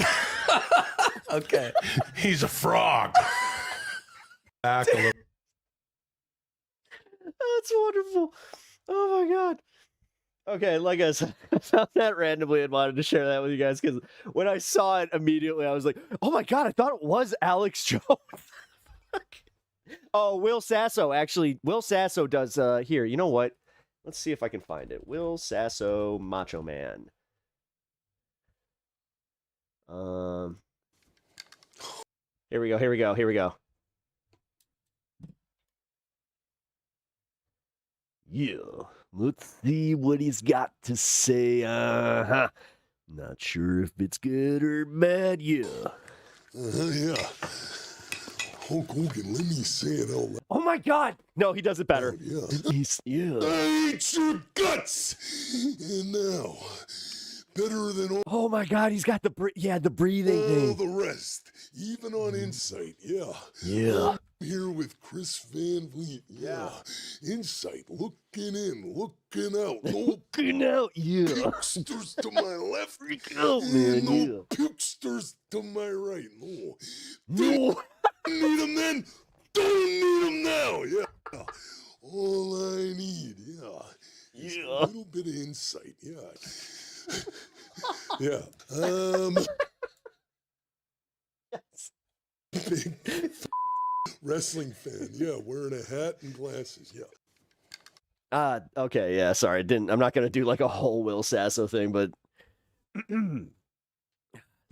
Okay. He's a frog. Back a little. That's wonderful. Oh my god. Okay, like I said, I found that randomly and wanted to share that with you guys because when I saw it immediately, I was like, oh my god, I thought it was Alex Jones. Oh, Will Sasso. Actually, Will Sasso does, here, you know what? Let's see if I can find it. Will Sasso, Macho Man. Here we go. Yeah, let's see what he's got to say. Not sure if it's good or bad, yeah. Yeah. Hulk Hogan, let me say it out loud. Oh my god! No, he does it better. Yeah. Yeah. I ate your guts! And now, better than all Oh my God, he's got the the breathing thing. the rest, even on Insight. Yeah. Yeah. I'm here with Chris Van Vliet. Yeah. Insight, looking in, looking out. No Looking out, yeah. pukesters to my left. Freak out, and man, no yeah. pukesters to my right. No. No. Need them then. Don't need them now. Yeah. All I need. Yeah. Is Yeah. a little bit of insight. Yeah. Yeah. Big wrestling fan. Yeah, wearing a hat and glasses. Yeah. Okay, yeah, sorry. I'm not gonna do like a whole Will Sasso thing, but the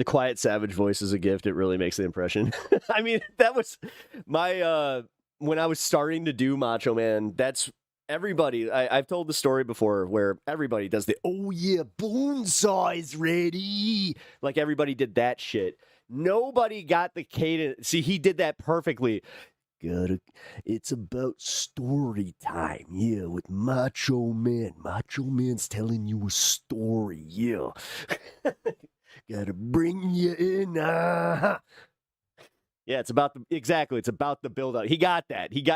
quiet savage voice is a gift. It really makes the impression. I mean, that was my when I was starting to do Macho Man, that's everybody. I've told the story before where everybody does the "oh yeah, Bonesaw's ready." Like everybody did that shit. Nobody got the cadence. See, he did that perfectly. It's about story time, yeah, with Macho Man. Macho Man's telling you a story, yeah. Gotta bring you in. Yeah, it's about the build up. He got that. He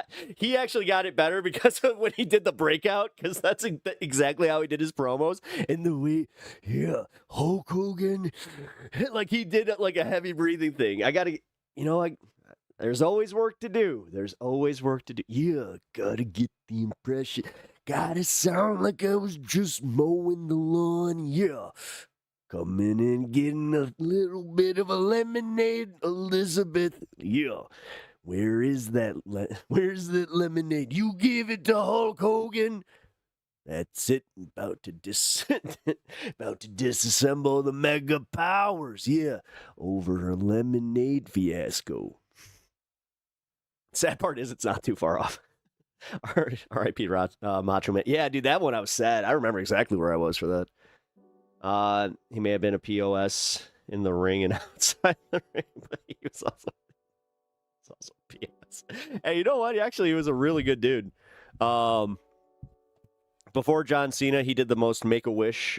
actually got it better because of when he did the breakout, because that's exactly how he did his promos. And the way, yeah, Hulk Hogan, like he did like a heavy breathing thing. There's always work to do. Yeah, gotta get the impression. Gotta sound like I was just mowing the lawn. Yeah. Coming in, getting a little bit of a lemonade, Elizabeth. Yeah. Where's that lemonade? You give it to Hulk Hogan. That's it. About to disassemble the mega powers. Yeah. Over a lemonade fiasco. Sad part is it's not too far off. R.I.P. Macho Man. Yeah, dude, that one I was sad. I remember exactly where I was for that. He may have been a POS in the ring and outside the ring, but he was also POS. Hey, you know what? He was a really good dude. Before John Cena, he did the most Make-A-Wish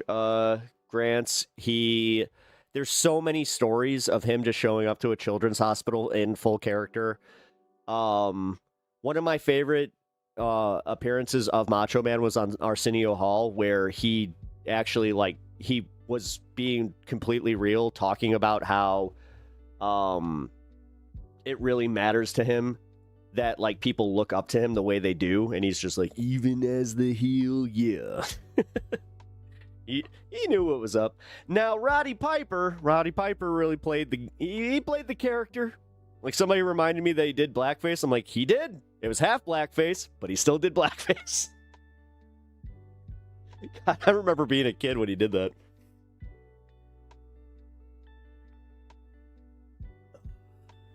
grants. There's so many stories of him just showing up to a children's hospital in full character. One of my favorite appearances of Macho Man was on Arsenio Hall, where he actually he was being completely real, talking about how it really matters to him that like people look up to him the way they do, and he's just like, even as the heel, yeah. he knew what was up. Now Roddy Piper really played the character. Like, somebody reminded me that he did blackface. I'm like, he did. It was half blackface, but he still did blackface. God, I remember being a kid when he did that.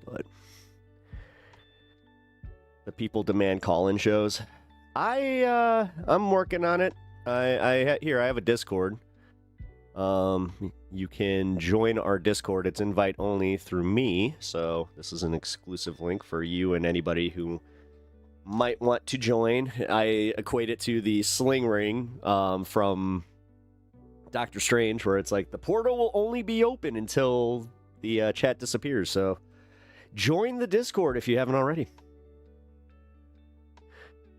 But the people demand call-in shows. I'm working on it. I have a Discord. You can join our Discord. It's invite only through me, so this is an exclusive link for you and anybody who might want to join. I equate it to the sling ring from Doctor Strange, where it's like the portal will only be open until the chat disappears. So join the Discord if you haven't already.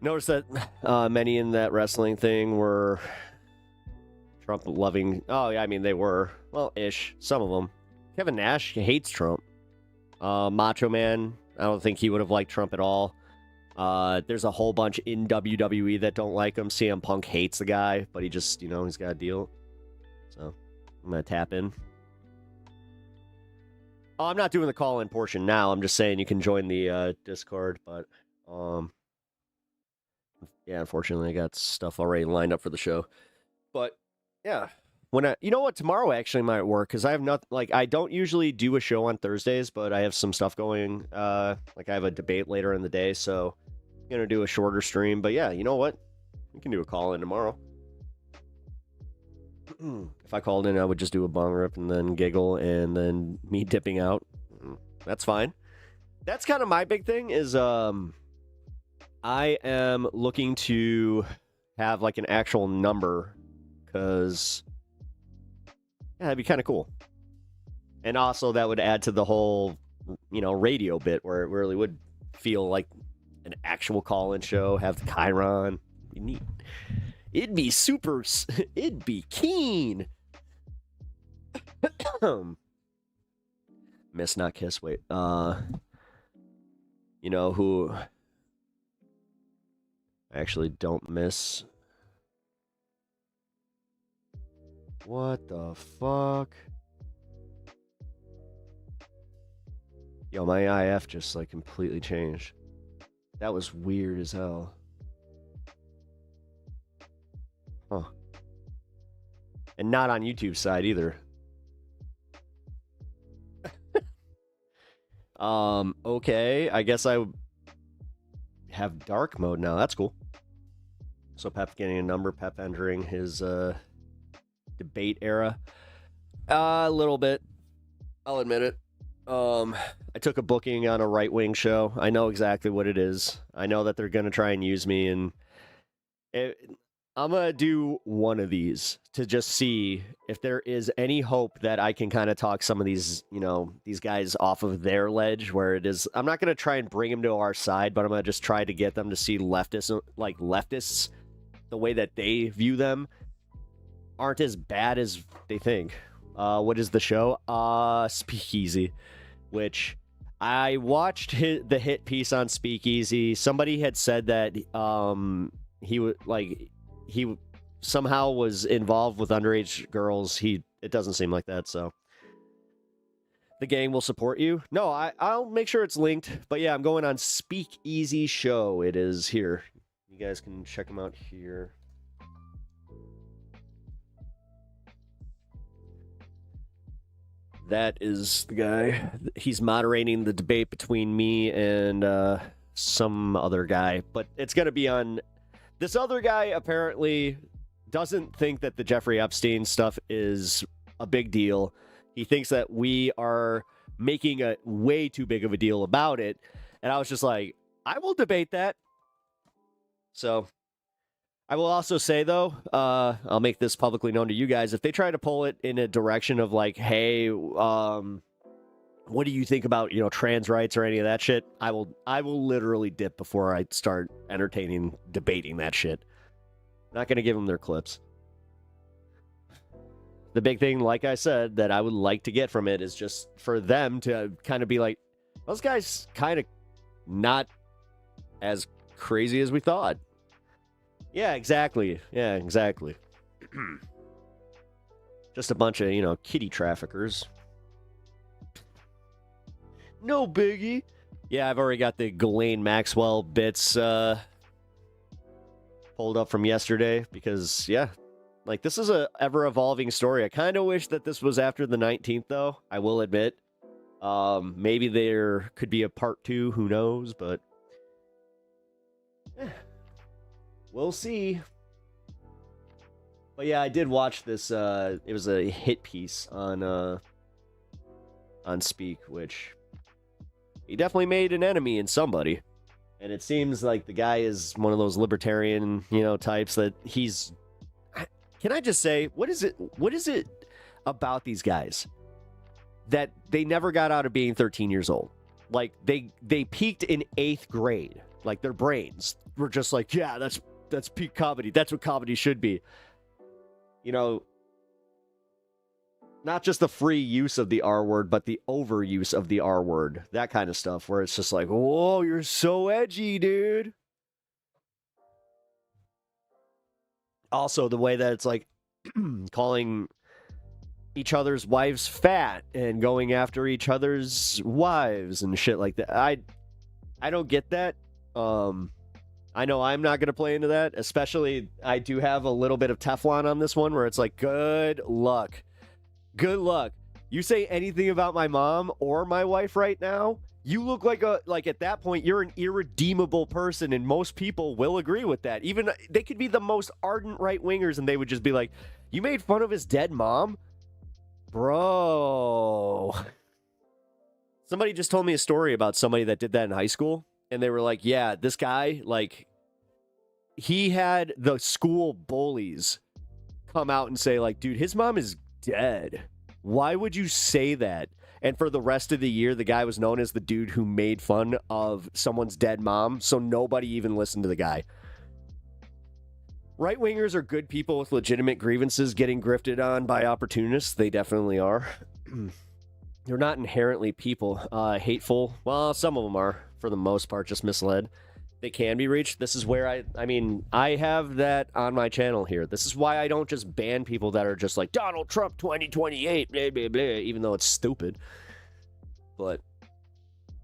Notice that many in that wrestling thing were Trump loving. Oh, yeah, I mean, they were. Well, ish. Some of them. Kevin Nash hates Trump. Macho Man, I don't think he would have liked Trump at all. There's a whole bunch in WWE that don't like him. CM Punk hates the guy, but he just, he's got a deal. So, I'm going to tap in. Oh, I'm not doing the call-in portion now. I'm just saying you can join the Discord, but, yeah, unfortunately, I got stuff already lined up for the show. But, yeah. Tomorrow actually might work, because I have I don't usually do a show on Thursdays, but I have some stuff going, I have a debate later in the day, so I'm going to do a shorter stream. But yeah, you know what? We can do a call-in tomorrow. If I called in, I would just do a bong rip and then giggle and then me dipping out. That's fine. That's kind of my big thing is, I am looking to have like an actual number, because Yeah, that'd be kind of cool. And also that would add to the whole, radio bit where it really would feel like an actual call-in show, have the Chiron. It'd be neat. It'd be super, it'd be keen. Miss, not kiss, wait. You know who I actually don't miss? What the fuck? Yo, my IF just like completely changed. That was weird as hell. Huh. And not on YouTube's side either. Okay. I guess I have dark mode now. That's cool. So Pep getting a number, Pep entering his debate era. A little bit. I'll admit it. I took a booking on a right-wing show. I know exactly what it is. I know that they're going to try and use me, and I'm going to do one of these to just see if there is any hope that I can kind of talk some of these, these guys off of their ledge where it is. I'm not going to try and bring them to our side, but I'm going to just try to get them to see leftists, the way that they view them aren't as bad as they think. What is the show? Speakeasy, which I watched the hit piece on Speakeasy. Somebody had said that he somehow was involved with underage girls. It doesn't seem like that, so the gang will support you. No, I'll make sure it's linked. But yeah, I'm going on Speakeasy show. It is here. You guys can check them out here. That is the guy. He's moderating the debate between me and some other guy. But it's going to be on... This other guy apparently doesn't think that the Jeffrey Epstein stuff is a big deal. He thinks that we are making a way too big of a deal about it. And I was just like, I will debate that. So... I will also say, though, I'll make this publicly known to you guys. If they try to pull it in a direction of like, hey, what do you think about, trans rights or any of that shit? I will literally dip before I start debating that shit. Not going to give them their clips. The big thing, like I said, that I would like to get from it is just for them to kind of be like, those guys kind of not as crazy as we thought. Yeah, exactly. Just a bunch of, kitty traffickers. No biggie. Yeah, I've already got the Ghislaine Maxwell bits pulled up from yesterday because, yeah, like this is a ever-evolving story. I kind of wish that this was after the 19th, though, I will admit. Maybe there could be a part 2, who knows, but... We'll see. But yeah, I did watch this. It was a hit piece on Speak, which he definitely made an enemy in somebody. And it seems like the guy is one of those libertarian, types that he's... Can I just say, what is it about these guys that they never got out of being 13 years old? Like, they peaked in 8th grade. Like, their brains were just like, yeah, that's peak comedy. That's what comedy should be. Not just the free use of the R word, but the overuse of the R word. That kind of stuff where it's just like, whoa, you're so edgy, dude. Also, the way that it's like calling each other's wives fat and going after each other's wives and shit like that. I don't get that. I know I'm not going to play into that, especially I do have a little bit of Teflon on this one where it's like, good luck. Good luck. You say anything about my mom or my wife right now, you look like at that point, you're an irredeemable person, and most people will agree with that. Even they could be the most ardent right-wingers, and they would just be like, you made fun of his dead mom? Bro. Somebody just told me a story about somebody that did that in high school. And they were like, yeah, this guy, like, he had the school bullies come out and say, like, dude, his mom is dead. Why would you say that? And for the rest of the year, the guy was known as the dude who made fun of someone's dead mom, so nobody even listened to the guy. Right-wingers are good people with legitimate grievances getting grifted on by opportunists. They definitely are. They're not inherently people. Hateful. Well, some of them are, for the most part, just misled. They can be reached. This is where I have that on my channel here. This is why I don't just ban people that are just like, Donald Trump 2028, blah, blah, blah, even though it's stupid. But,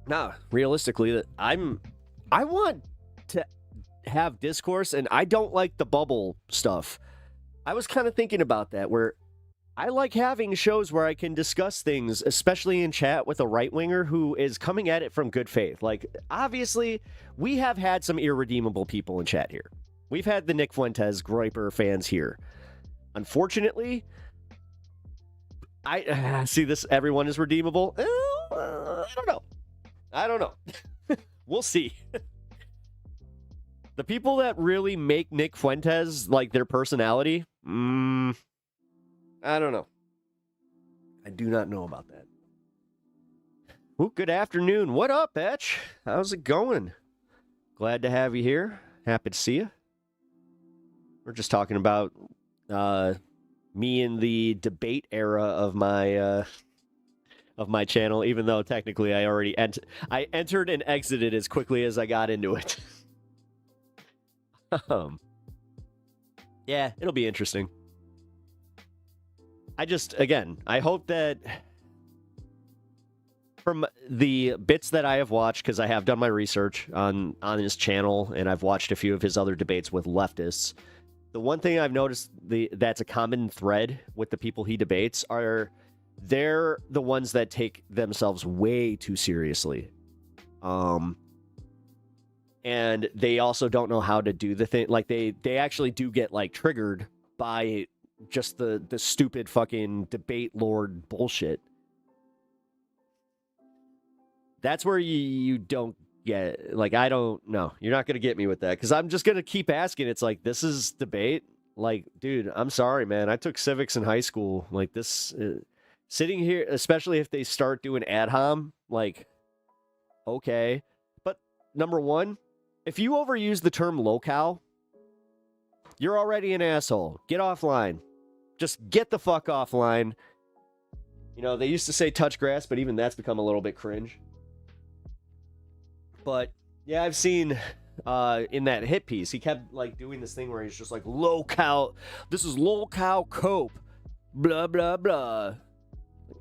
nah, realistically, I want to have discourse, and I don't like the bubble stuff. I was kind of thinking about that, where I like having shows where I can discuss things, especially in chat with a right-winger who is coming at it from good faith. Like, obviously, we have had some irredeemable people in chat here. We've had the Nick Fuentes Groiper fans here. Unfortunately, I see this, everyone is redeemable. I don't know. We'll see. The people that really make Nick Fuentes, like, their personality, I don't know. I do not know about that. Well, good afternoon. What up, Etch? How's it going? Glad to have you here. Happy to see you. We're just talking about me in the debate era of my channel, even though technically I already entered and exited as quickly as I got into it. Yeah, it'll be interesting. I hope that from the bits that I have watched, because I have done my research on his channel, and I've watched a few of his other debates with leftists, the one thing I've noticed that's a common thread with the people he debates are they're the ones that take themselves way too seriously. And they also don't know how to do the thing. Like, they actually do get, like, triggered by just the stupid fucking debate lord bullshit. That's where you don't get, like, I don't know. You're not going to get me with that, because I'm just going to keep asking. It's like, this is debate? Like, dude, I'm sorry, man. I took civics in high school. Like, this, sitting here, especially if they start doing ad hom, like, okay. But, number one, if you overuse the term locale, you're already an asshole. Get offline. Just get the fuck offline. You know, they used to say touch grass, but even that's become a little bit cringe. But, yeah, I've seen in that hit piece, he kept, like, doing this thing where he's just like, locale, this is locale cope, blah, blah, blah.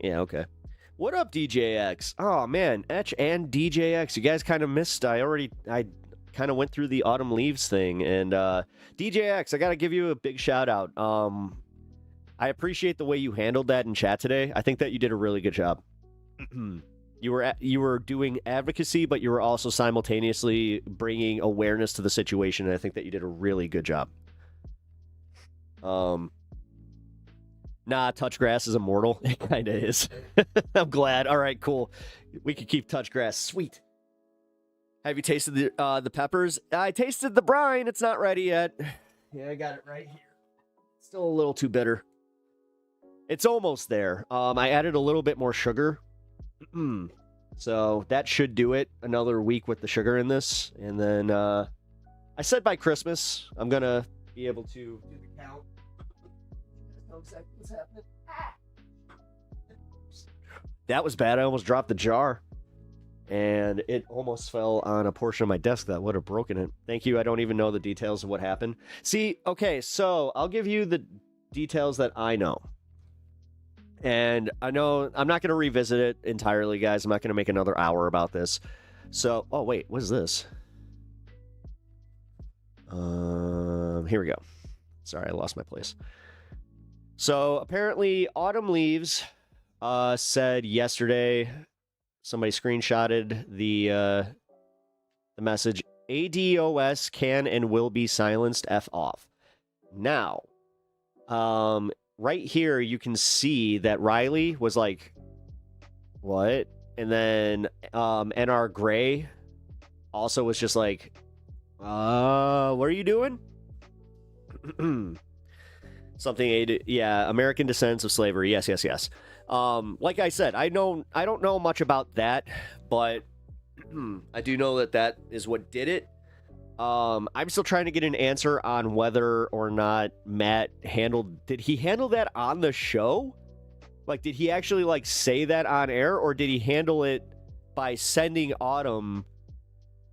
Yeah, okay. What up, DJX? Oh, man, Etch and DJX. You guys kind of missed. I kind of went through the Autumn Leaves thing, and DJX, I gotta give you a big shout out. I appreciate the way you handled that in chat today. I think that you did a really good job. You were doing advocacy, but you were also simultaneously bringing awareness to the situation, and I think that you did a really good job. Nah, touch grass is immortal. It kind of is. I'm glad. All right, cool. We can keep touch grass. Sweet. Have you tasted the peppers? I tasted the brine. It's not ready yet. Yeah, I got it right here. Still a little too bitter. It's almost there. I added a little bit more sugar. So that should do it. Another week with the sugar in this. And then I said by Christmas, I'm going to be able to do the count. Know exactly what's happening. That was bad. I almost dropped the jar. And it almost fell on a portion of my desk that would have broken it. Thank you. I don't even know the details of what happened. See, okay, so I'll give you the details that I know. And I know I'm not going to revisit it entirely, guys. I'm not going to make another hour about this. So, oh, wait, what is this? Here we go. Sorry, I lost my place. So, apparently, Autumn Leaves said yesterday, somebody screenshotted the message, ADOS can and will be silenced, F off. Now, right here, you can see that Riley was like, what? And then NR Gray also was just like, what are you doing? Yeah, American descendants of slavery. Yes, yes, yes. Like I said, I don't know much about that, but I do know that that is what did it. I'm still trying to get an answer on whether or not Matt did he handle that on the show? Like, did he actually, like, say that on air, or did he handle it by sending Autumn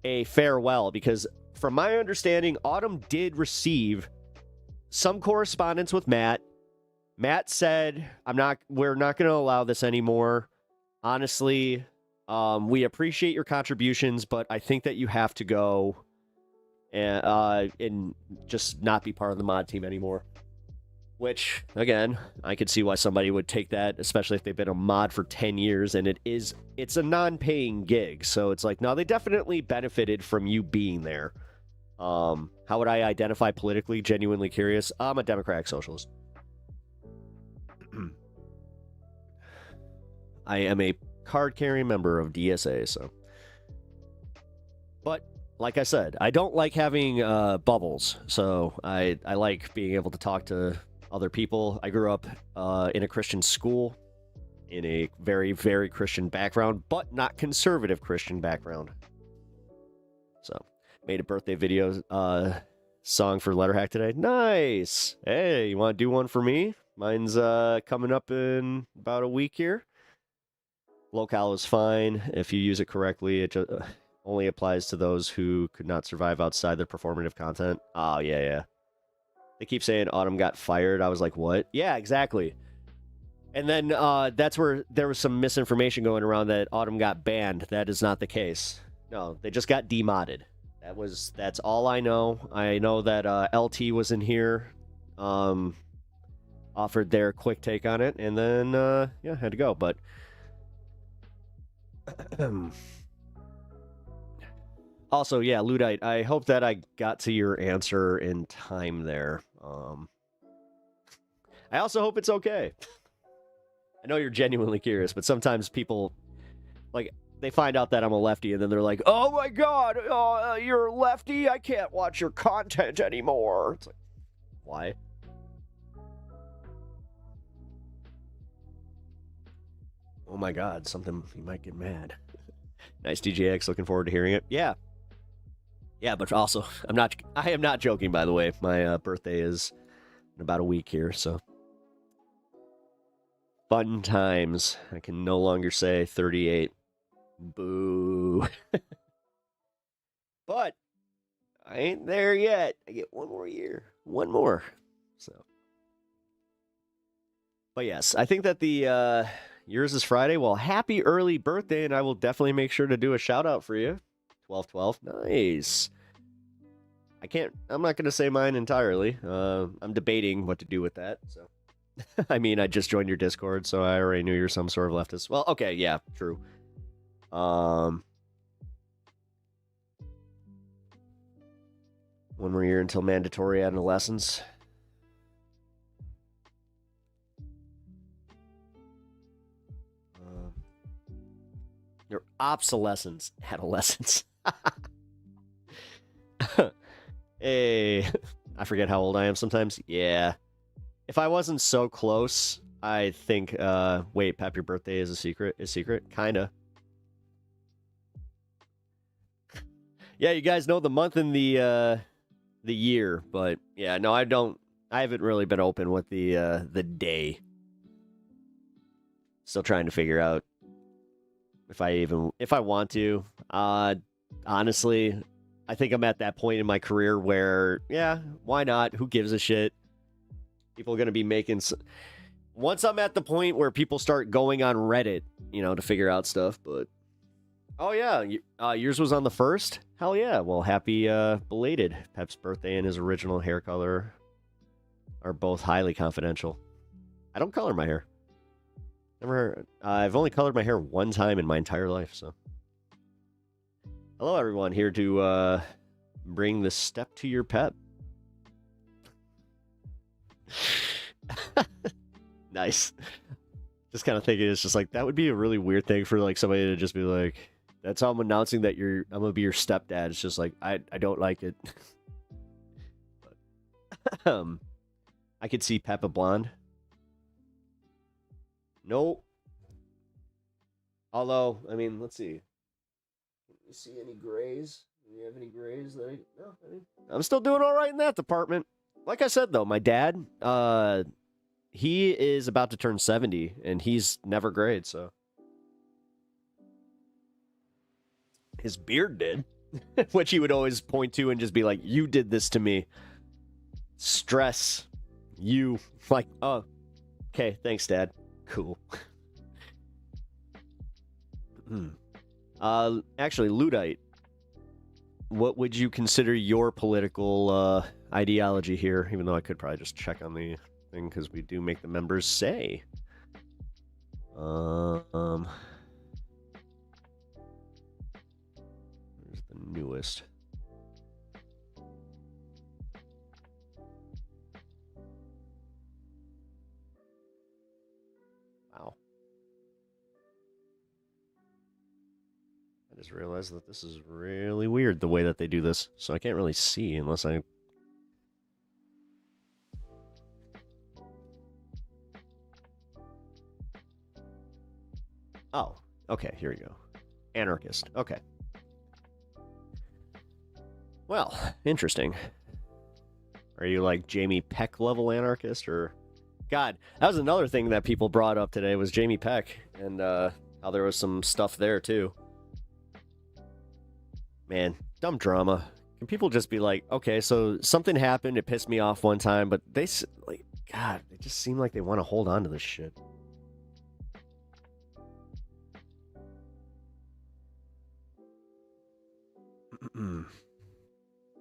a farewell? Because from my understanding, Autumn did receive some correspondence with Matt. Matt said, we're not going to allow this anymore. Honestly, we appreciate your contributions, but I think that you have to go and just not be part of the mod team anymore. Which, again, I could see why somebody would take that, especially if they've been a mod for 10 years, and it's a non-paying gig. So it's like, no, they definitely benefited from you being there. How would I identify politically? Genuinely curious. I'm a Democratic Socialist. I am a card-carrying member of DSA, so. But, like I said, I don't like having bubbles, so I like being able to talk to other people. I grew up in a Christian school, in a very, very Christian background, but not conservative Christian background. So, made a birthday video song for Letterhack today. Nice! Hey, you want to do one for me? Mine's coming up in about a week here. Locale is fine if you use it correctly. It just only applies to those who could not survive outside their performative content. Oh, yeah. They keep saying Autumn got fired. I was like, what? Yeah, exactly. And then that's where there was some misinformation going around that Autumn got banned. That is not the case. No, they just got demodded. That's all I know. I know that LT was in here, offered their quick take on it, and then yeah, had to go. But also, yeah, Ludite, I hope that I got to your answer in time there. I also hope it's okay. I know you're genuinely curious, but sometimes people, like, they find out that I'm a lefty, and then they're like, oh my god, you're a lefty? I can't watch your content anymore. It's like, why? Oh my god, something, you might get mad. Nice, DJX, looking forward to hearing it. Yeah, but also, I am not joking, by the way. My birthday is in about a week here, so. Fun times. I can no longer say 38. Boo. But I ain't there yet. I get one more year. One more. So. But yes, I think that the yours is Friday. Well, happy early birthday, and I will definitely make sure to do a shout out for you. 12/12. Nice. I'm not going to say mine entirely. I'm debating what to do with that, so. I mean, I just joined your Discord, so I already knew you're some sort of leftist. Well, okay, yeah, true. One more year until mandatory adolescence. Your obsolescence, adolescence. Hey, I forget how old I am sometimes. Yeah. If I wasn't so close, I think, wait, Pep, your birthday is a secret? Is secret? Kinda. Yeah, you guys know the month and the year, but yeah, no, I don't. I haven't really been open with the day. Still trying to figure out if I want to. Honestly, I think I'm at that point in my career where, yeah, why not? Who gives a shit? People are going to be making... Once I'm at the point where people start going on Reddit, to figure out stuff, but... Oh, yeah, yours was on the 1st? Hell yeah. Well, happy belated. Pep's birthday and his original hair color are both highly confidential. I don't color my hair. I've only colored my hair one time in my entire life, so... Hello, everyone. Here to bring the step to your pep. Nice. Just kind of thinking it's just like that would be a really weird thing for like somebody to just be like, that's how I'm announcing that I'm gonna be your stepdad. It's just like I don't like it. But, I could see Peppa Blonde. Nope. Although, I mean, let's see. Can you see any grays? Do you have any grays? No, I mean, I'm still doing all right in that department. Like I said, though, my dad, he is about to turn 70, and he's never grayed, so. His beard did, which he would always point to and just be like, you did this to me. Stress. You. Like, oh, okay, thanks, Dad. Cool. Actually, Luddite, what would you consider your political ideology here? Even though I could probably just check on the thing because we do make the members say. Where's the newest? Wow. I just realized that this is really weird the way that they do this, so I can't really see unless I... Oh, okay, here we go. Anarchist, okay. Well, interesting. Are you like Jamie Peck level anarchist, or... God, that was another thing that people brought up today was Jamie Peck, and how there was some stuff there, too. Man, dumb drama. Can people just be like, okay, so something happened, it pissed me off one time, but they, like, God, they just seem like they want to hold on to this shit.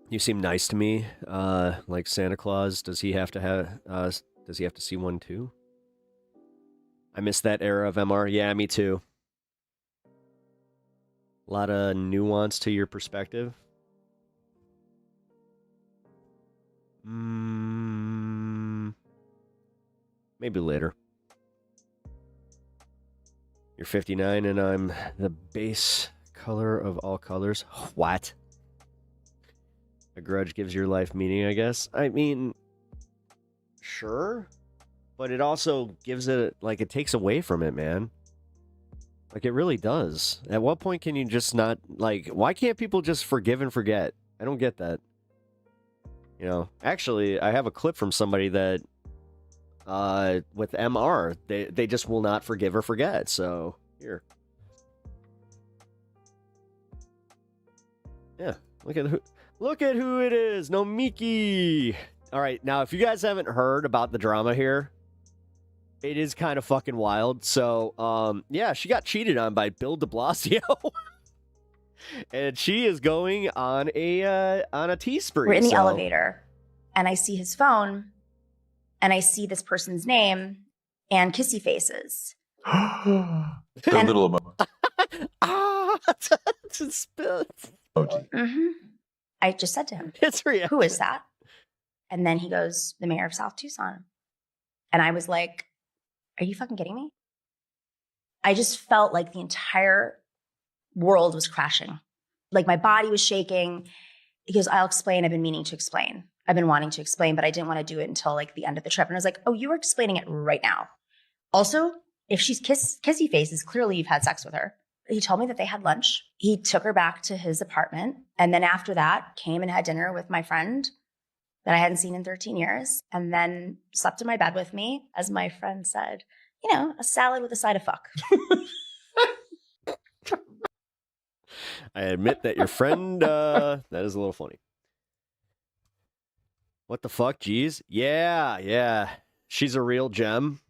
You seem nice to me, like Santa Claus. Does he have to have, does he have to see one too? I miss that era of MR. Yeah, me too. A lot of nuance to your perspective. Maybe later. You're 59 and I'm the base color of all colors. What? A grudge gives your life meaning, I guess. I mean, sure. But it also gives it, like, it takes away from it, man. Like, it really does. At what point can you just not, like, why can't people just forgive and forget? I don't get that. You know, actually, I have a clip from somebody that, with MR, they just will not forgive or forget. So, here. Yeah, look at who it is. No Miki. All right, now, if you guys haven't heard about the drama here, it is kind of fucking wild. So, yeah, she got cheated on by Bill de Blasio. And she is going on a tea spree. We're in the elevator, and I see his phone, and I see this person's name and kissy faces. A little Mm-hmm. I just said to him, it's real. Who is that? And then he goes, the mayor of South Tucson. And I was like, are you fucking kidding me? I just felt like the entire world was crashing. Like my body was shaking. He goes, I'll explain. I've been meaning to explain. I've been wanting to explain, but I didn't want to do it until like the end of the trip. And I was like, oh, you were explaining it right now. Also, if she's kissy faces, clearly you've had sex with her. He told me that they had lunch. He took her back to his apartment. And then after that, came and had dinner with my friend that I hadn't seen in 13 years. And then slept in my bed with me, as my friend said, you know, a salad with a side of fuck. I admit that your friend, that is a little funny. What the fuck, geez? Yeah. She's a real gem.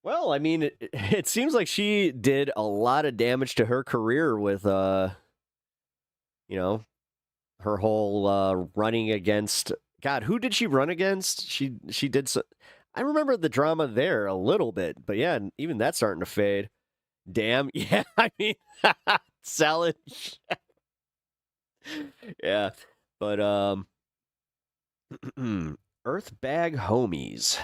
Well, I mean, it seems like she did a lot of damage to her career with, you know, her whole running against... God, who did she run against? She did so... I remember the drama there a little bit, but yeah, even that's starting to fade. Damn, yeah, I mean, salad. Yeah, but, Earthbag Homies.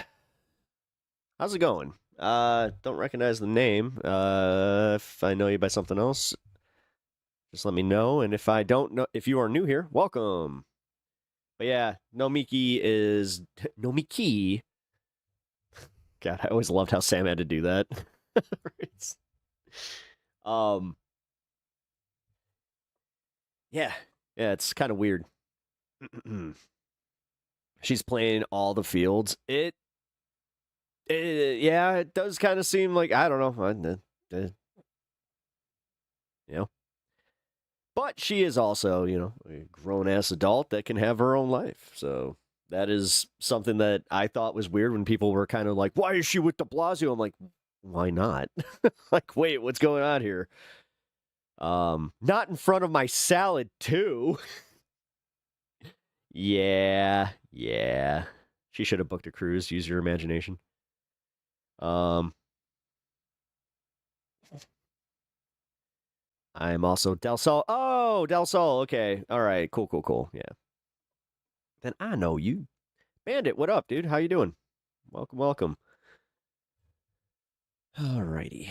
How's it going? Don't recognize the name. If I know you by something else, just let me know. And if I don't know, if you are new here, welcome. But yeah, Nomiki. God, I always loved how Sam had to do that. um, yeah, it's kind of weird. She's playing all the fields. It does kind of seem like, I don't know, but she is also, a grown-ass adult that can have her own life. So that is something that I thought was weird when people were kind of like, why is she with de Blasio? I'm like, why not? Like, wait, what's going on here? Not in front of my salad, too. Yeah. She should have booked a cruise. Use your imagination. I'm also Del Sol. Oh, Del Sol. Okay. All right. Cool. Yeah. Then I know you. Bandit, what up, dude? How you doing? Welcome. All righty.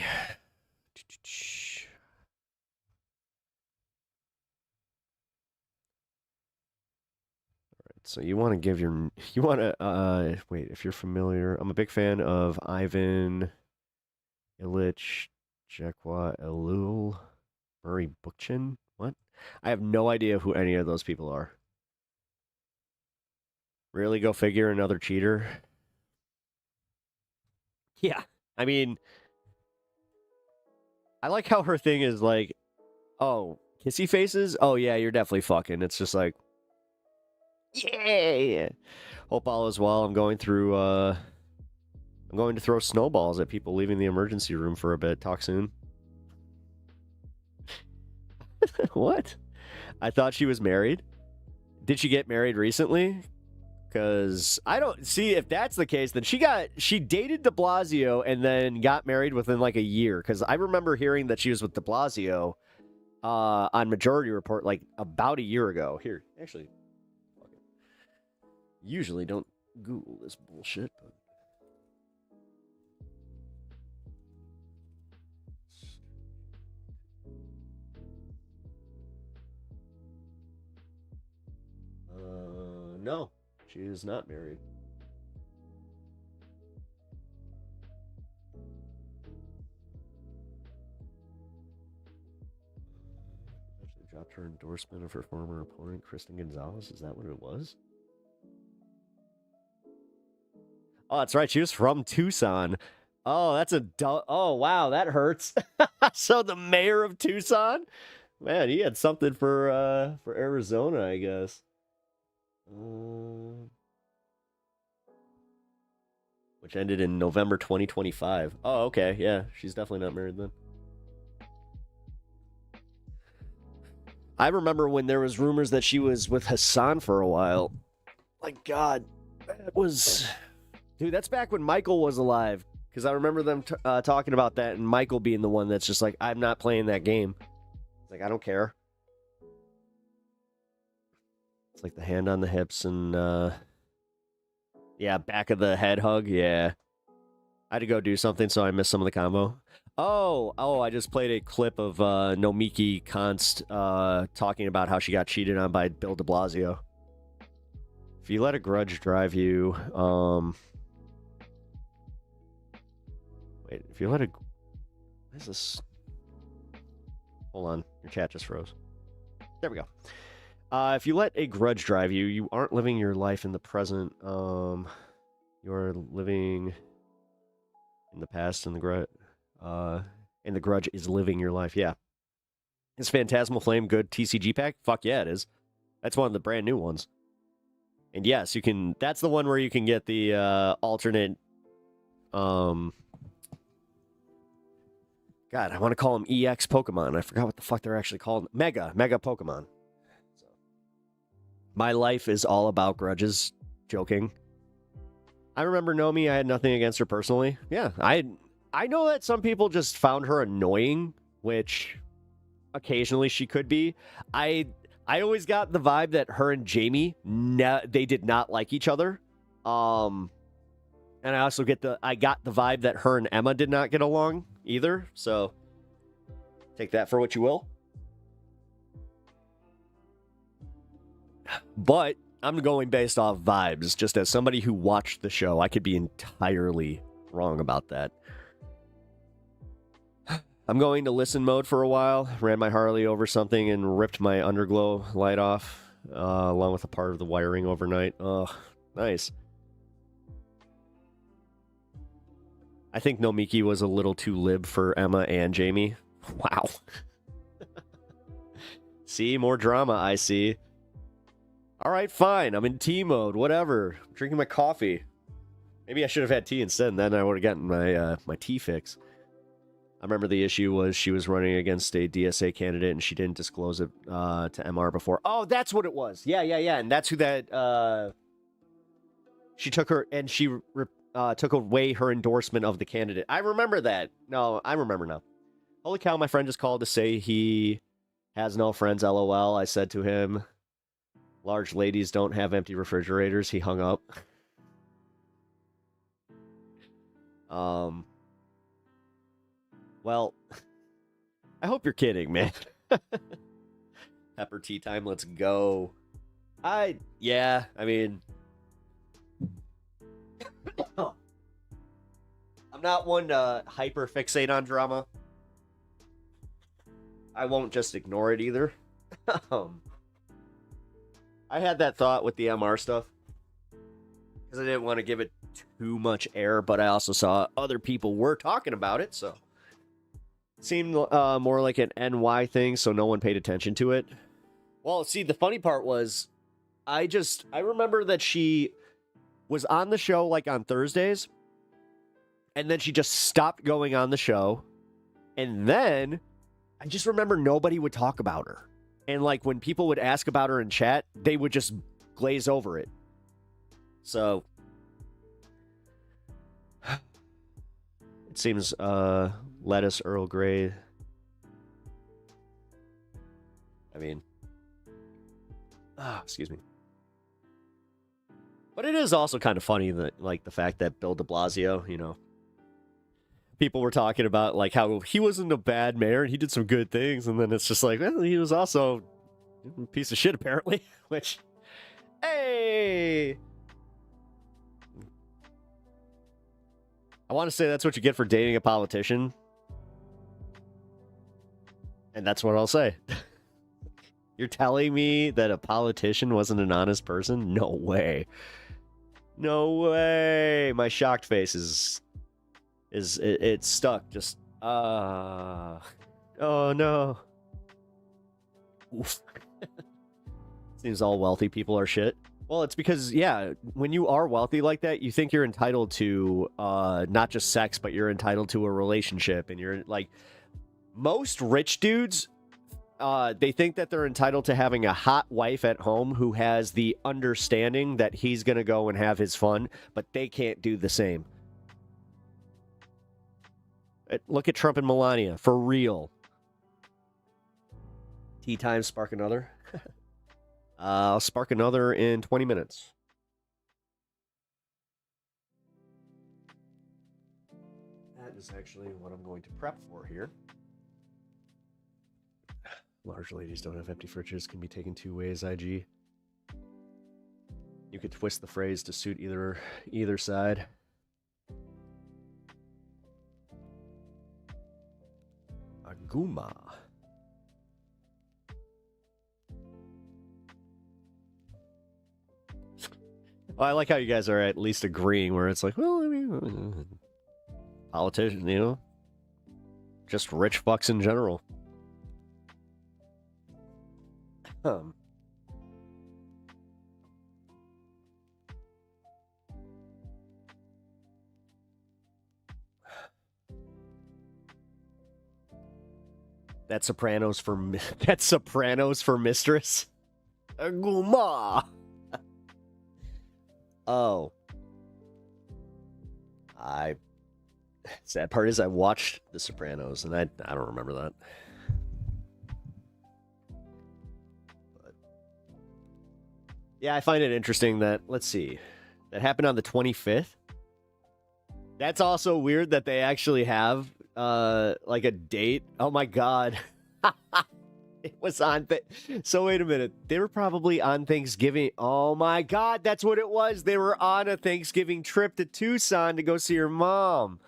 So you want to wait, if you're familiar, I'm a big fan of Ivan Illich, Jekwa Elul, Murray Bookchin. What? I have no idea who any of those people are. Really, go figure, another cheater. Yeah, I mean, I like how her thing is like, oh, kissy faces? Oh yeah, you're definitely fucking. It's just like, yeah. Hope all is well. I'm going to throw snowballs at people leaving the emergency room for a bit. Talk soon. What? I thought she was married. Did she get married recently? Because I don't see, if that's the case, then she dated de Blasio and then got married within like a year. Because I remember hearing that she was with de Blasio on Majority Report like about a year ago. Here, actually, usually don't Google this bullshit, but no, she is not married. Actually dropped her endorsement of her former opponent, Kristen Gonzalez. Is that what it was? Oh, that's right. She was from Tucson. Oh, that's oh, wow, that hurts. So the mayor of Tucson? Man, he had something for Arizona, I guess. Which ended in November 2025. Oh, okay. Yeah, she's definitely not married then. I remember when there was rumors that she was with Hassan for a while. Like, God, that was... Dude, that's back when Michael was alive. Because I remember them talking about that and Michael being the one that's just like, I'm not playing that game. Like, I don't care. It's like the hand on the hips and, yeah, back of the head hug. Yeah. I had to go do something, so I missed some of the combo. Oh, I just played a clip of Nomiki Konst talking about how she got cheated on by Bill de Blasio. If you let a grudge drive you, wait, if you let a... What is this? Hold on, your chat just froze. There we go. If you let a grudge drive you, you aren't living your life in the present. You're living in the past, and the grudge is living your life. Yeah. Is Phantasmal Flame good TCG pack? Fuck yeah, it is. That's one of the brand new ones. And yes, you can. That's the one where you can get the alternate. God, I want to call them EX Pokemon. I forgot what the fuck they're actually called. Mega Pokemon. My life is all about grudges. Joking. I remember Nomi. I had nothing against her personally. Yeah, I know that some people just found her annoying, which occasionally she could be. I always got the vibe that her and Jamie, they did not like each other. And I also got the vibe that her and Emma did not get along either. So take that for what you will. But I'm going based off vibes. Just as somebody who watched the show, I could be entirely wrong about that. I'm going to listen mode for a while. Ran my Harley over something and ripped my underglow light off, along with a part of the wiring overnight. Oh, nice. I think Nomiki was a little too lib for Emma and Jamie. Wow. See, more drama, I see. All right, fine. I'm in tea mode. Whatever. I'm drinking my coffee. Maybe I should have had tea instead, and then I would have gotten my my tea fix. I remember the issue was she was running against a DSA candidate, and she didn't disclose it to MR before. Oh, that's what it was. Yeah. And that's who that... she took her, and she took away her endorsement of the candidate. I remember that. No, I remember now. Holy cow, my friend just called to say he has no friends, LOL. I said to him, large ladies don't have empty refrigerators. He hung up. Well, I hope you're kidding, man. Pepper tea time, let's go. Yeah, I mean... I'm not one to hyper fixate on drama. I won't just ignore it either. I had that thought with the MR stuff because I didn't want to give it too much air, but I also saw other people were talking about it, so it seemed more like an NY thing, so no one paid attention to it. Well, see, the funny part was I remember that she was on the show like on Thursdays, and then she just stopped going on the show, and then I just remember nobody would talk about her. And like when people would ask about her in chat, they would just glaze over it. So it seems lettuce Earl Grey. I mean, excuse me. But it is also kind of funny that, like, the fact that Bill de Blasio, you know, people were talking about, like, how he wasn't a bad mayor and he did some good things. And then it's just like, well, he was also a piece of shit, apparently. Which, hey! I want to say that's what you get for dating a politician. And that's what I'll say. You're telling me that a politician wasn't an honest person? No way. No way. My shocked face is it's stuck. Just oh no. Oof. Seems all wealthy people are shit. Well, it's because, yeah, when you are wealthy like that, you think you're entitled to not just sex, but you're entitled to a relationship. And you're like, most rich dudes, they think that they're entitled to having a hot wife at home who has the understanding that he's going to go and have his fun, but they can't do the same. Look at Trump and Melania, for real. Tea time, spark another. I'll spark another in 20 minutes. That is actually what I'm going to prep for here. Large ladies don't have empty fridges, can be taken two ways, IG. You could twist the phrase to suit either side. Aguma. Well, I like how you guys are at least agreeing, where it's like, well, I mean, politician, you know, just rich fucks in general. That's Sopranos for Mistress. Aguma. Oh. Sad part is I watched The Sopranos, and I don't remember that. But, yeah, I find it interesting that, let's see, that happened on the 25th. That's also weird that they actually have, like, a date. Oh, my God. It was on. So wait a minute. They were probably on Thanksgiving. Oh my God, that's what it was. They were on a Thanksgiving trip to Tucson to go see her mom.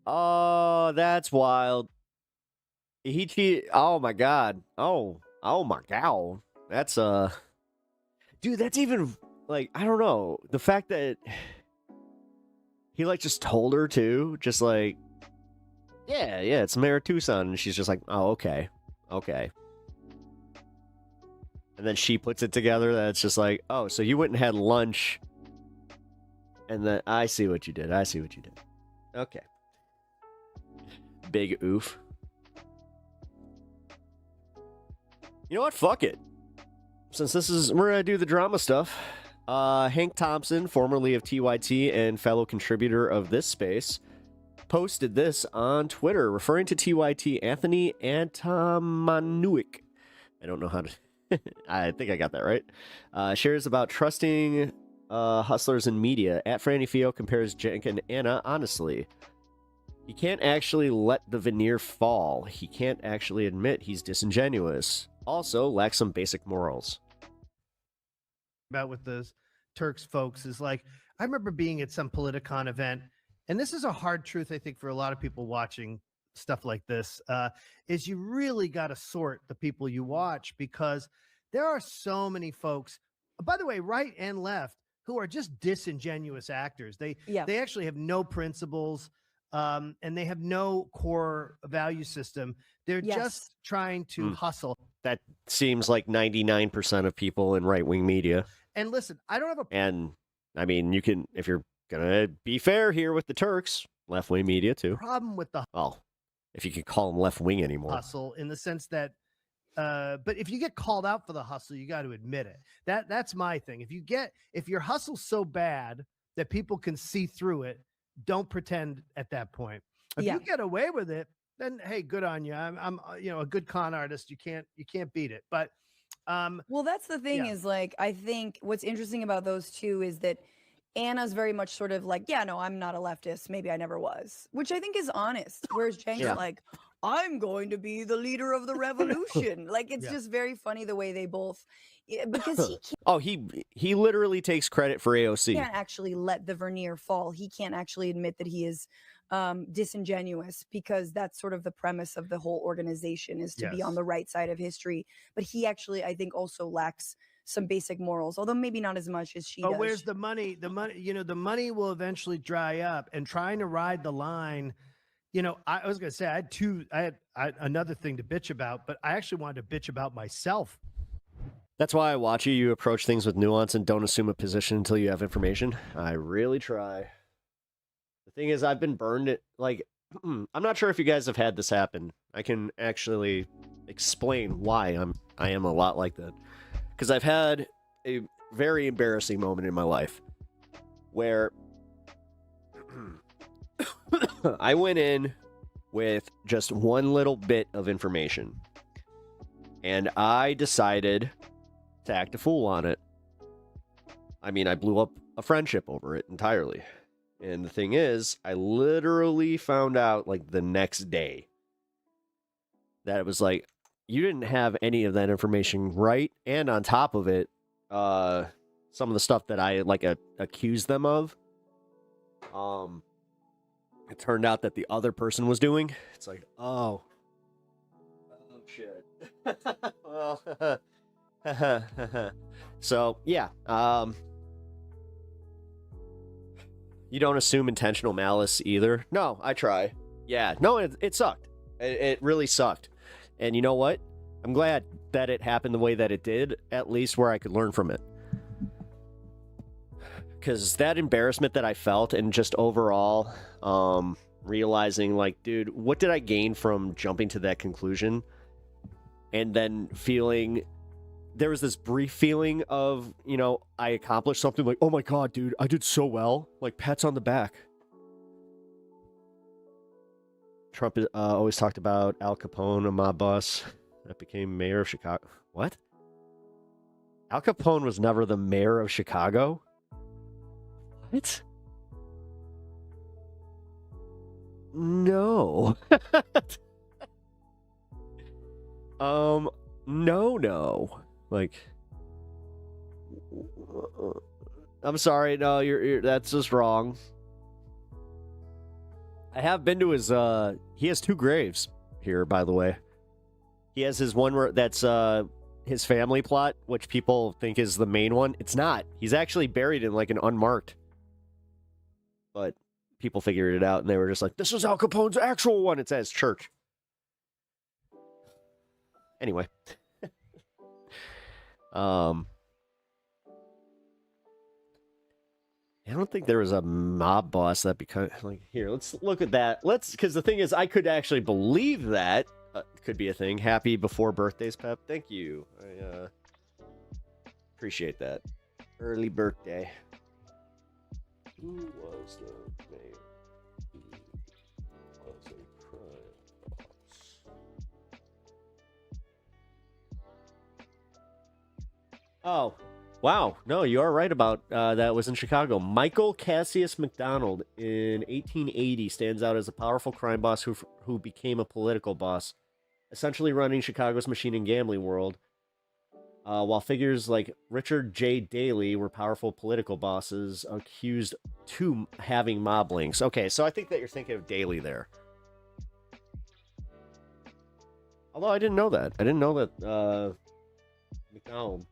Oh, that's wild. He cheated. Oh my God. Oh my God. That's dude. That's even like I don't know. The fact that he like just told her too, just like, yeah, it's Mayor of Tucson, and she's just like, oh, okay. And then she puts it together that it's just like, oh, so you went and had lunch, and then I see what you did. Okay. Big oof. You know what? Fuck it. Since we're gonna do the drama stuff. Hank Thompson, formerly of TYT and fellow contributor of this space, posted this on Twitter, referring to TYT Anthony Antamanuik. I don't know how to... I think I got that right. Shares about trusting hustlers in media. At Franny Fio compares Jenk and Anna honestly. He can't actually let the veneer fall. He can't actually admit he's disingenuous. Also, lacks some basic morals. About with those Turks folks is like, I remember being at some Politicon event, and this is a hard truth, I think, for a lot of people watching stuff like this, is you really got to sort the people you watch, because there are so many folks, by the way, right and left, who are just disingenuous actors. They actually have no principles, and they have no core value system. They're just trying to hustle. That seems like 99% of people in right-wing media. And listen, I don't have a... And, I mean, you can, if you're going to be fair here with the Turks, left-wing media too. problem with the... Well, if you can call them left-wing anymore. Hustle, in the sense that... but if you get called out for the hustle, you got to admit it. That's my thing. If your hustle's so bad that people can see through it, don't pretend at that point. If you get away with it, then hey, good on you. I'm a good con artist. You can't beat it. But well, that's the thing is, like, I think what's interesting about those two is that Anna's very much sort of like, yeah, no, I'm not a leftist. Maybe I never was, which I think is honest. Whereas Jenk's like, I'm going to be the leader of the revolution. Like, it's just very funny the way they both, because he can't. Oh, he literally takes credit for AOC. He can't actually let the veneer fall. He can't actually admit that he is disingenuous, because that's sort of the premise of the whole organization, is to be on the right side of history. But he actually, I think, also lacks some basic morals, although maybe not as much as she does. But where's the money? The money will eventually dry up, and trying to ride the line. I was going to say, I had another thing to bitch about, but I actually wanted to bitch about myself. That's why I watch you. You approach things with nuance and don't assume a position until you have information. I really try. The thing is, I've been burned. I'm not sure if you guys have had this happen. I can actually explain why I am a lot like that. Because I've had a very embarrassing moment in my life where I went in with just one little bit of information, and I decided to act a fool on it. I mean, I blew up a friendship over it entirely. And the thing is, I literally found out like the next day that it was like, you didn't have any of that information right. And on top of it, some of the stuff that I accused them of, it turned out that the other person was doing. It's like, oh shit. Well, so yeah, you don't assume intentional malice either. No, I try. Yeah, no, it sucked. It really sucked. And you know what? I'm glad that it happened the way that it did, at least where I could learn from it. Because that embarrassment that I felt, and just overall realizing, like, dude, what did I gain from jumping to that conclusion? And then feeling, there was this brief feeling of, I accomplished something, like, oh my God, dude, I did so well. Like, pats on the back. Trump always talked about Al Capone, a mob boss that became mayor of Chicago. What? Al Capone was never the mayor of Chicago? What? No. No. Like, I'm sorry. No, you're that's just wrong. I have been to his, he has 2 graves here, by the way. He has his one where that's, his family plot, which people think is the main one. It's not. He's actually buried in, like, an unmarked. But people figured it out, and they were just like, this is Al Capone's actual one. It says church. Anyway. I don't think there was a mob boss that became like here. Let's look at that. Because the thing is, I could actually believe that could be a thing. Happy before birthdays, Pep. Thank you. I appreciate that. Early birthday. Who was the mayor? Who was a crime boss? Oh. Wow, no, you are right about that was in Chicago. Michael Cassius McDonald in 1880 stands out as a powerful crime boss who became a political boss, essentially running Chicago's machine and gambling world, while figures like Richard J. Daley were powerful political bosses accused to having mob links. Okay, so I think that you're thinking of Daley there. Although I didn't know that. I didn't know that McDonald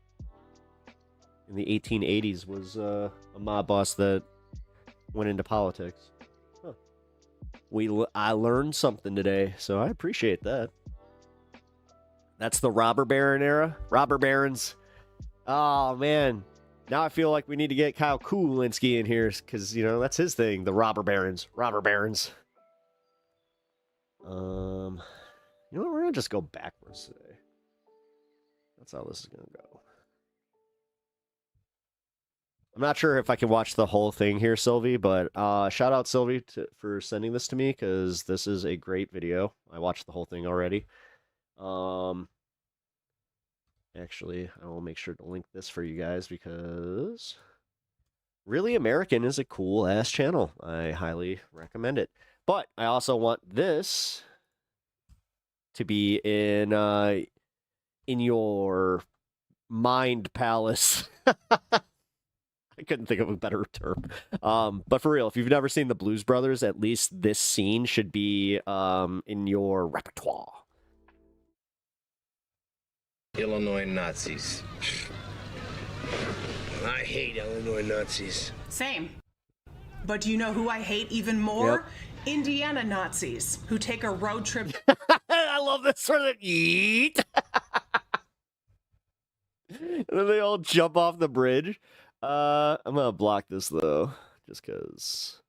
in the 1880s was a mob boss that went into politics. Huh. I learned something today, so I appreciate that. That's the robber baron era. Robber barons. Oh, man. Now I feel like we need to get Kyle Kulinski in here because, you know, that's his thing. The robber barons. Robber barons. You know what? We're going to just go backwards today. That's how this is going to go. I'm not sure if I can watch the whole thing here, Sylvie, but shout out Sylvie for sending this to me because this is a great video. I watched the whole thing already. Actually, I will make sure to link this for you guys because Really American is a cool-ass channel. I highly recommend it. But I also want this to be in your mind palace. I couldn't think of a better term. But for real, if you've never seen the Blues Brothers, at least this scene should be in your repertoire. Illinois Nazis. I hate Illinois Nazis. Same. But do you know who I hate even more? Yep. Indiana Nazis, who take a road trip. I love this sort of eat. And then they all jump off the bridge. I'm gonna block this though, just because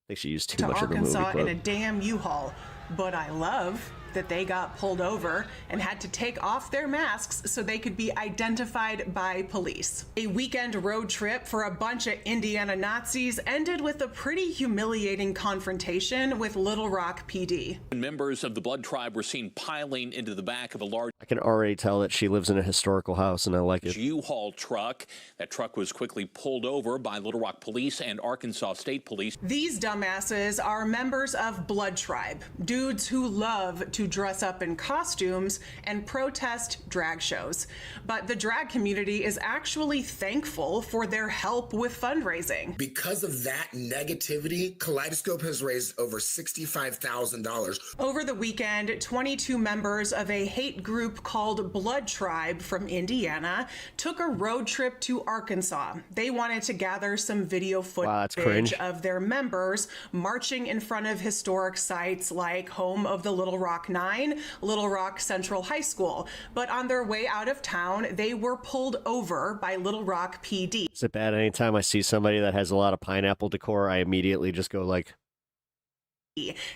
I think she used too much of the movie Arkansas clip. in a damn U-Haul. But I love that they got pulled over and had to take off their masks so they could be identified by police. A weekend road trip for a bunch of Indiana Nazis ended with a pretty humiliating confrontation with Little Rock PD. Members of the Blood Tribe were seen piling into the back of a large I can already tell that she lives in a historical house, and I like it. U-Haul truck. That truck was quickly pulled over by Little Rock Police and Arkansas State Police. These dumbasses are members of Blood Tribe, dudes who love to dress up in costumes and protest drag shows. But the drag community is actually thankful for their help with fundraising. Because of that negativity, Kaleidoscope has raised over $65,000. Over the weekend, 22 members of a hate group called Blood Tribe from Indiana took a road trip to Arkansas. They wanted to gather some video footage of their members marching in front of historic sites like home of the Little Rock Nine, Little Rock Central High School. But on their way out of town, they were pulled over by Little Rock PD. Is it bad anytime I see somebody that has a lot of pineapple decor, I immediately just go like...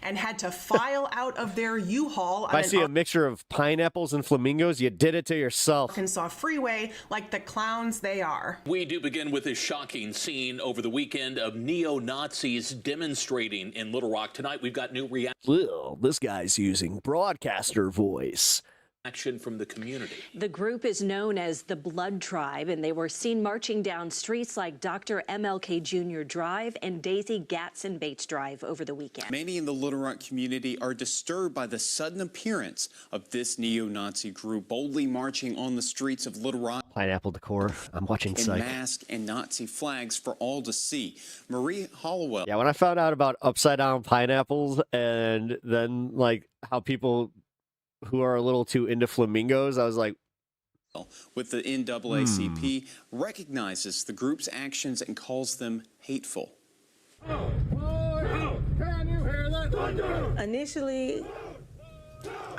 and had to file out of their U-Haul. If I see a mixture of pineapples and flamingos, you did it to yourself. Arkansas freeway like the clowns they are. We do begin with this shocking scene over the weekend of neo-Nazis demonstrating in Little Rock. Tonight we've got new reaction. Well, this guy's using broadcaster voice. action from the community. The group is known as the Blood Tribe, and they were seen marching down streets like Dr. MLK Jr. Drive and Daisy Gatson Bates Drive over the weekend. Many in the Little Rock community are disturbed by the sudden appearance of this neo-Nazi group boldly marching on the streets of Little Rock. Pineapple decor. I'm watching in Psych. mask and Nazi flags for all to see. Marie Hollowell. Yeah, when I found out about upside down pineapples and then like how people who are a little too into flamingos, I was like, with the NAACP recognizes the group's actions and calls them hateful. Initially,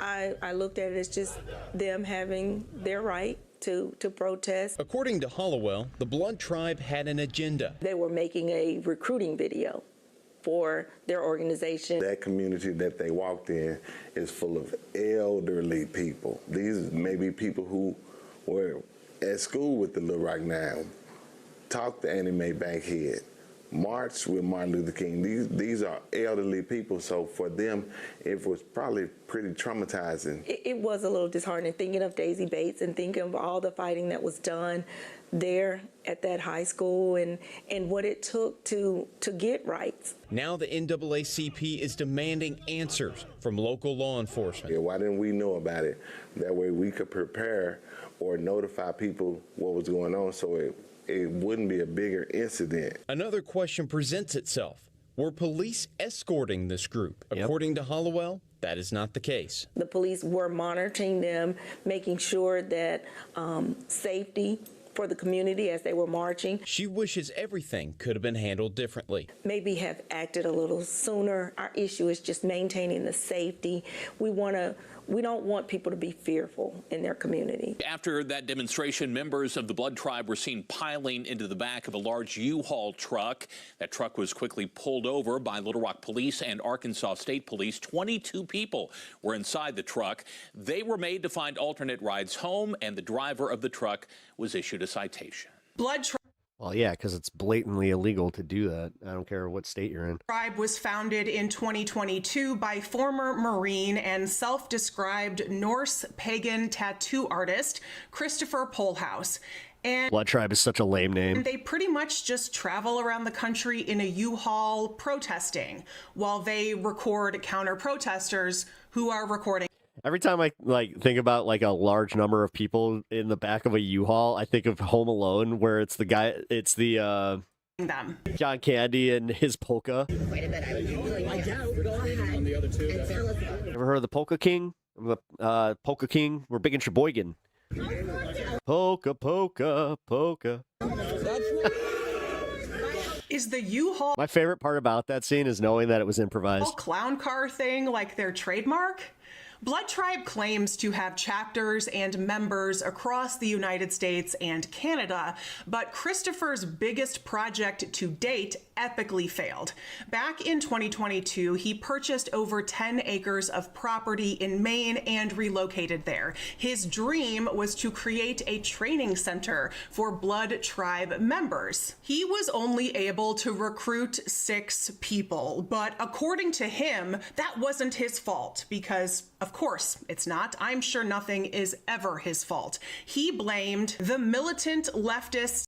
I looked at it as just them having their right to protest. According to Hollowell, the Blood Tribe had an agenda. They were making a recruiting video for their organization. That community that they walked in is full of elderly people. These may be people who were at school with the Little Rock Now, talked to Annie Mae Bankhead, marched with Martin Luther King. These are elderly people, so for them, it was probably pretty traumatizing. It was a little disheartening thinking of Daisy Bates and thinking of all the fighting that was done there at that high school and what it took to get rights. Now the NAACP is demanding answers from local law enforcement. Yeah, why didn't we know about it? That way we could prepare or notify people what was going on so it wouldn't be a bigger incident. Another question presents itself. Were police escorting this group? According to Hollowell, that is not the case. The police were monitoring them, making sure that safety for the community as they were marching. She wishes everything could have been handled differently. Maybe have acted a little sooner. Our issue is just maintaining the safety. We don't want people to be fearful in their community. After that demonstration, members of the Blood Tribe were seen piling into the back of a large U-Haul truck. That truck was quickly pulled over by Little Rock Police and Arkansas State Police. 22 people were inside the truck. They were made to find alternate rides home, and the driver of the truck was issued a citation. well, yeah, because it's blatantly illegal to do that. I don't care what state you're in. Tribe was founded in 2022 by former Marine and self-described Norse pagan tattoo artist Christopher Polhouse. And Blood Tribe is such a lame name. they pretty much just travel around the country in a U-Haul protesting while they record counter-protesters who are recording. Every time I think about a large number of people in the back of a U-Haul, I think of Home Alone, where it's the them. John Candy and his polka. Ever heard of the Polka King? The Polka King. We're big in Sheboygan. Polka, polka, polka. Is the U-Haul My favorite part about that scene is knowing that it was improvised. clown car thing like their trademark? Blood Tribe claims to have chapters and members across the United States and Canada, but Christopher's biggest project to date epically failed. Back in 2022, he purchased over 10 acres of property in Maine and relocated there. His dream was to create a training center for Blood Tribe members. He was only able to recruit 6 people, but according to him, that wasn't his fault because, of course, it's not. I'm sure nothing is ever his fault. He blamed the militant leftists.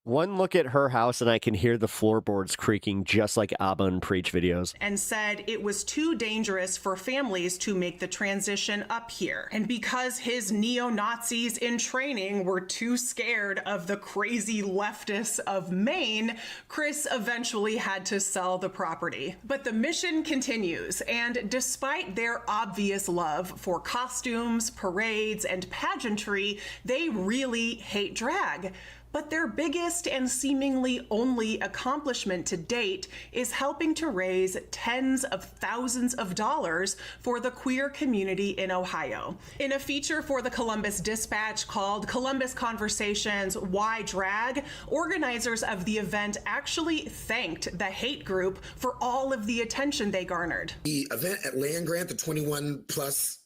One look at her house and I can hear the floorboards creaking just like Abba and Preach videos. And said it was too dangerous for families to make the transition up here. And because his neo-Nazis in training were too scared of the crazy leftists of Maine, Chris eventually had to sell the property. But the mission continues, and despite their obvious love for costumes, parades, and pageantry, they really hate drag. But their biggest and seemingly only accomplishment to date is helping to raise tens of thousands of dollars for the queer community in Ohio. In a feature for the Columbus Dispatch called Columbus Conversations, Why Drag?, organizers of the event actually thanked the hate group for all of the attention they garnered. The event at Land Grant, the 21 plus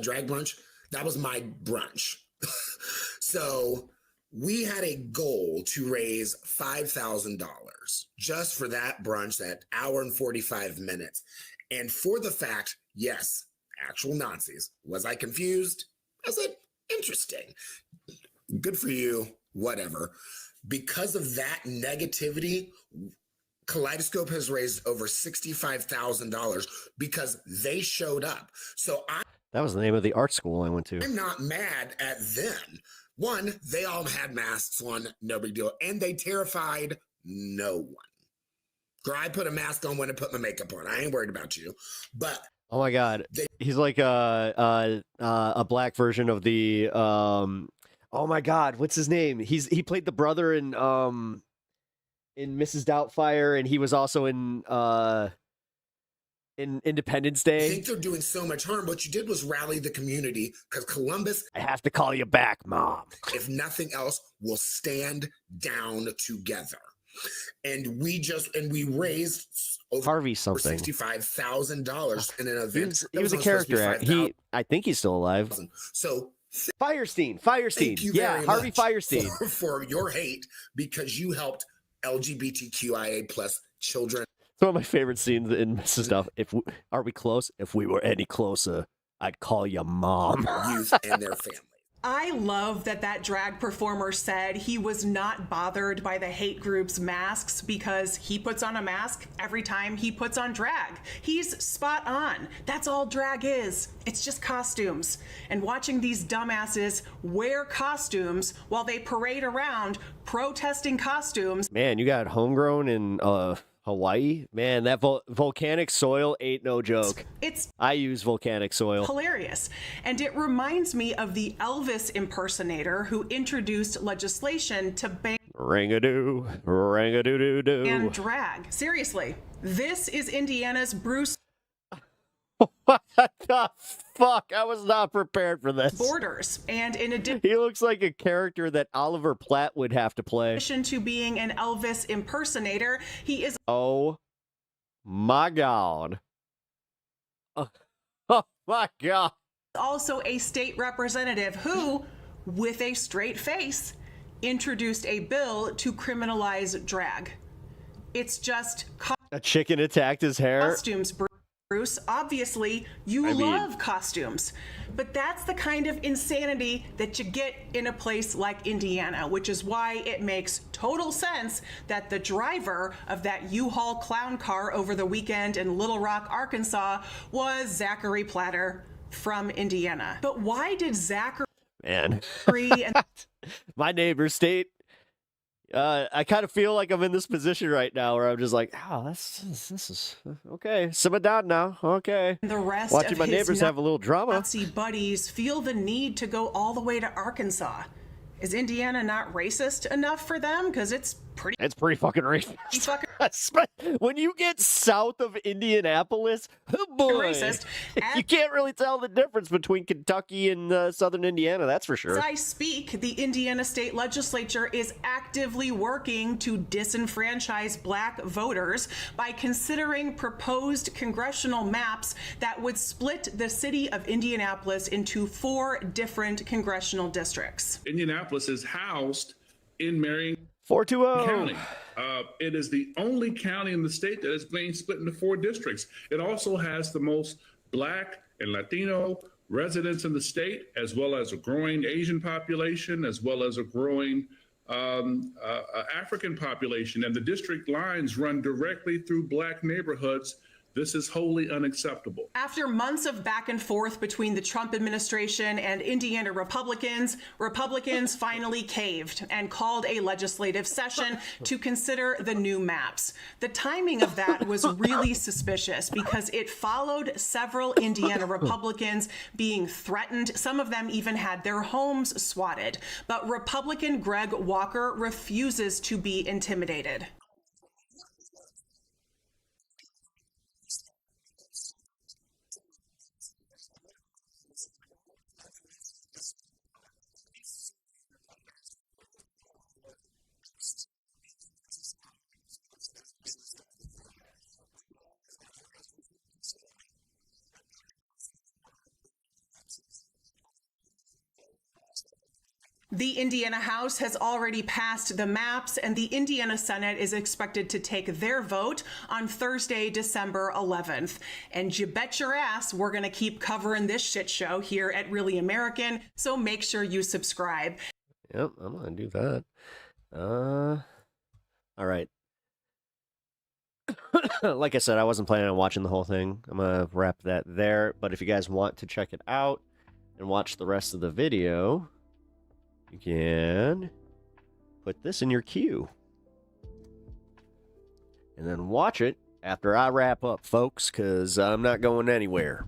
drag brunch, that was my brunch. So we had a goal to raise $5,000 just for that brunch, that hour and 45 minutes. And for the fact, yes, actual Nazis. Was I confused? I said, interesting. Good for you, whatever. Because of that negativity, Kaleidoscope has raised over $65,000 because they showed up. So That was the name of the art school I went to. I'm not mad at them. One, they all had masks on, no big deal. And they terrified no one. Girl, I put a mask on when I put my makeup on. I ain't worried about you. But oh my god, he's like a black version of the oh my god, what's his name? He played the brother in Mrs. Doubtfire, and he was also in Independence Day. I think they're doing so much harm. What you did was rally the community because Columbus, I have to call you back, Mom. if nothing else, will stand down together. And we raised over Harvey something. $65,000 in an event. He was a character actor. I think he's still alive. So Firestein. thank you Yeah, very Harvey much Firestein. for your hate because you helped LGBTQIA plus children. It's one of my favorite scenes in Mrs. Stuff. Are we close? If we were any closer, I'd call you Mom. Youth and their family. I love that drag performer said he was not bothered by the hate group's masks because he puts on a mask every time he puts on drag. He's spot on. That's all drag is. It's just costumes. And watching these dumbasses wear costumes while they parade around protesting costumes. Man, you got homegrown in Hawaii? Man, that volcanic soil ain't no joke. I use volcanic soil. Hilarious. And it reminds me of the Elvis impersonator who introduced legislation to ban ring-a-doo, and drag. Seriously, this is Indiana's Bruce. What the fuck? I was not prepared for this. Borders. And in addition, he looks like a character that Oliver Platt would have to play. In addition to being an Elvis impersonator, he is. Oh my god. Oh my god. Also a state representative who, with a straight face, introduced a bill to criminalize drag. It's just a chicken attacked his hair. Costumes, Bruce. Obviously, you love costumes, but that's the kind of insanity that you get in a place like Indiana, which is why it makes total sense that the driver of that U-Haul clown car over the weekend in Little Rock, Arkansas, was Zachary Platter from Indiana. But why did Zachary and and my neighbor state? I kind of feel like I'm in this position right now where I'm just like, oh, this is okay. Simmer down now. Okay. The rest watching of my his neighbors have a little drama. Nazi buddies feel the need to go all the way to Arkansas. Is Indiana not racist enough for them? Because it's pretty fucking racist. When you get south of Indianapolis, oh boy, racist. You can't really tell the difference between Kentucky and southern Indiana, that's for sure. As I speak, the Indiana state legislature is actively working to disenfranchise black voters by considering proposed congressional maps that would split the city of Indianapolis into 4 different congressional districts. Indianapolis is housed in Marion 420 County. It is the only county in the state that is being split into 4 districts. It also has the most black and Latino residents in the state, as well as a growing Asian population, as well as a growing African population. And the district lines run directly through black neighborhoods. This is wholly unacceptable. After months of back and forth between the Trump administration and Indiana Republicans finally caved and called a legislative session to consider the new maps. The timing of that was really suspicious because it followed several Indiana Republicans being threatened. Some of them even had their homes swatted. But Republican Greg Walker refuses to be intimidated. The Indiana House has already passed the maps, and the Indiana Senate is expected to take their vote on Thursday, December 11th. And you bet your ass we're going to keep covering this shit show here at Really American, so make sure you subscribe. Yep, I'm going to do that. All right. Like I said, I wasn't planning on watching the whole thing. I'm going to wrap that there. But if you guys want to check it out and watch the rest of the video, you can put this in your queue. And then watch it after I wrap up, folks, because I'm not going anywhere.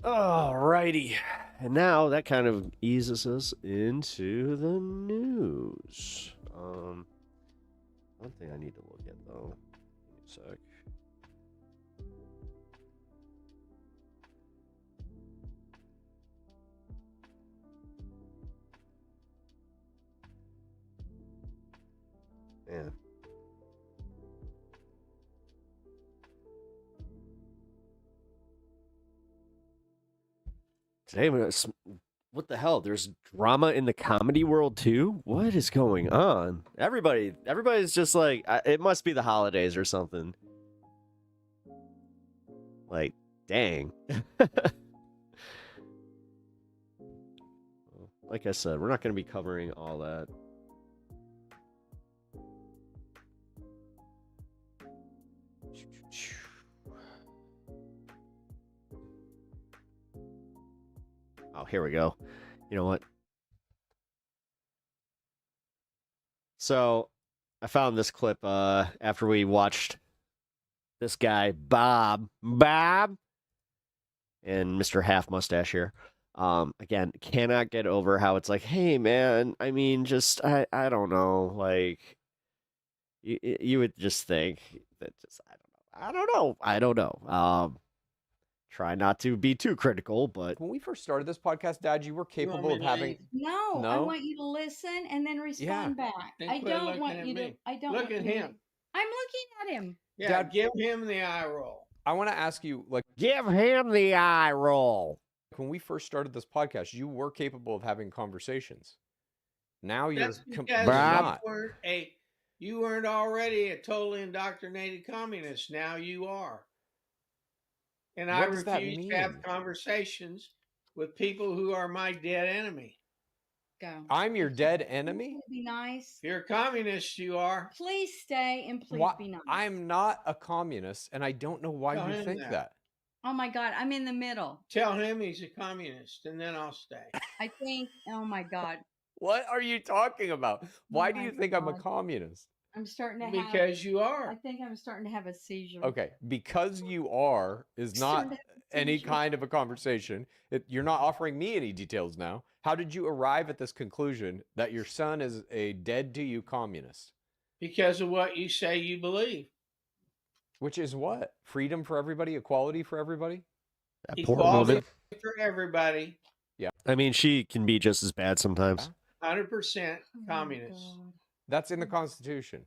Alrighty. And now that kind of eases us into the news. One thing I need to look at, though. Give me a sec. Man. Today, what the hell? There's drama in the comedy world too? What is going on? Everybody's just like, it must be the holidays or something. Like, dang. Like I said, we're not going to be covering all that. Oh, here we go. You know what? So, I found this clip after we watched this guy, Bob, and Mr. Half Mustache here. Again, cannot get over how it's like, hey, man, I mean, just, I don't know, like, you would just think that just, I don't know. Try not to be too critical, but when we first started this podcast, Dad, you were capable of having. No, I want you to listen and then respond back. I don't want you to. I don't look at him. I'm looking at him. Yeah, Dad, give him the eye roll. I want to ask you, like, give him the eye roll. When we first started this podcast, you were capable of having conversations. Now you're not. You weren't already a totally indoctrinated communist. Now you are. And I refuse to have conversations with people who are my dead enemy. Go. I'm your dead enemy? Be nice. If you're a communist, you are. Please stay and please be nice. I'm not a communist, and I don't know why you think that. Oh my God, I'm in the middle. Tell him he's a communist, and then I'll stay. I think, oh my God. What are you talking about? Why do you think I'm a communist? I'm starting to have... Because you are. I think I'm starting to have a seizure. Okay, because you are is not any kind of a conversation. You're not offering me any details now. How did you arrive at this conclusion that your son is a dead-to-you communist? Because of what you say you believe. Which is what? Freedom for everybody? Equality for everybody? That poor woman. For everybody. Yeah. I mean, she can be just as bad sometimes. 100% communist. That's in the Constitution.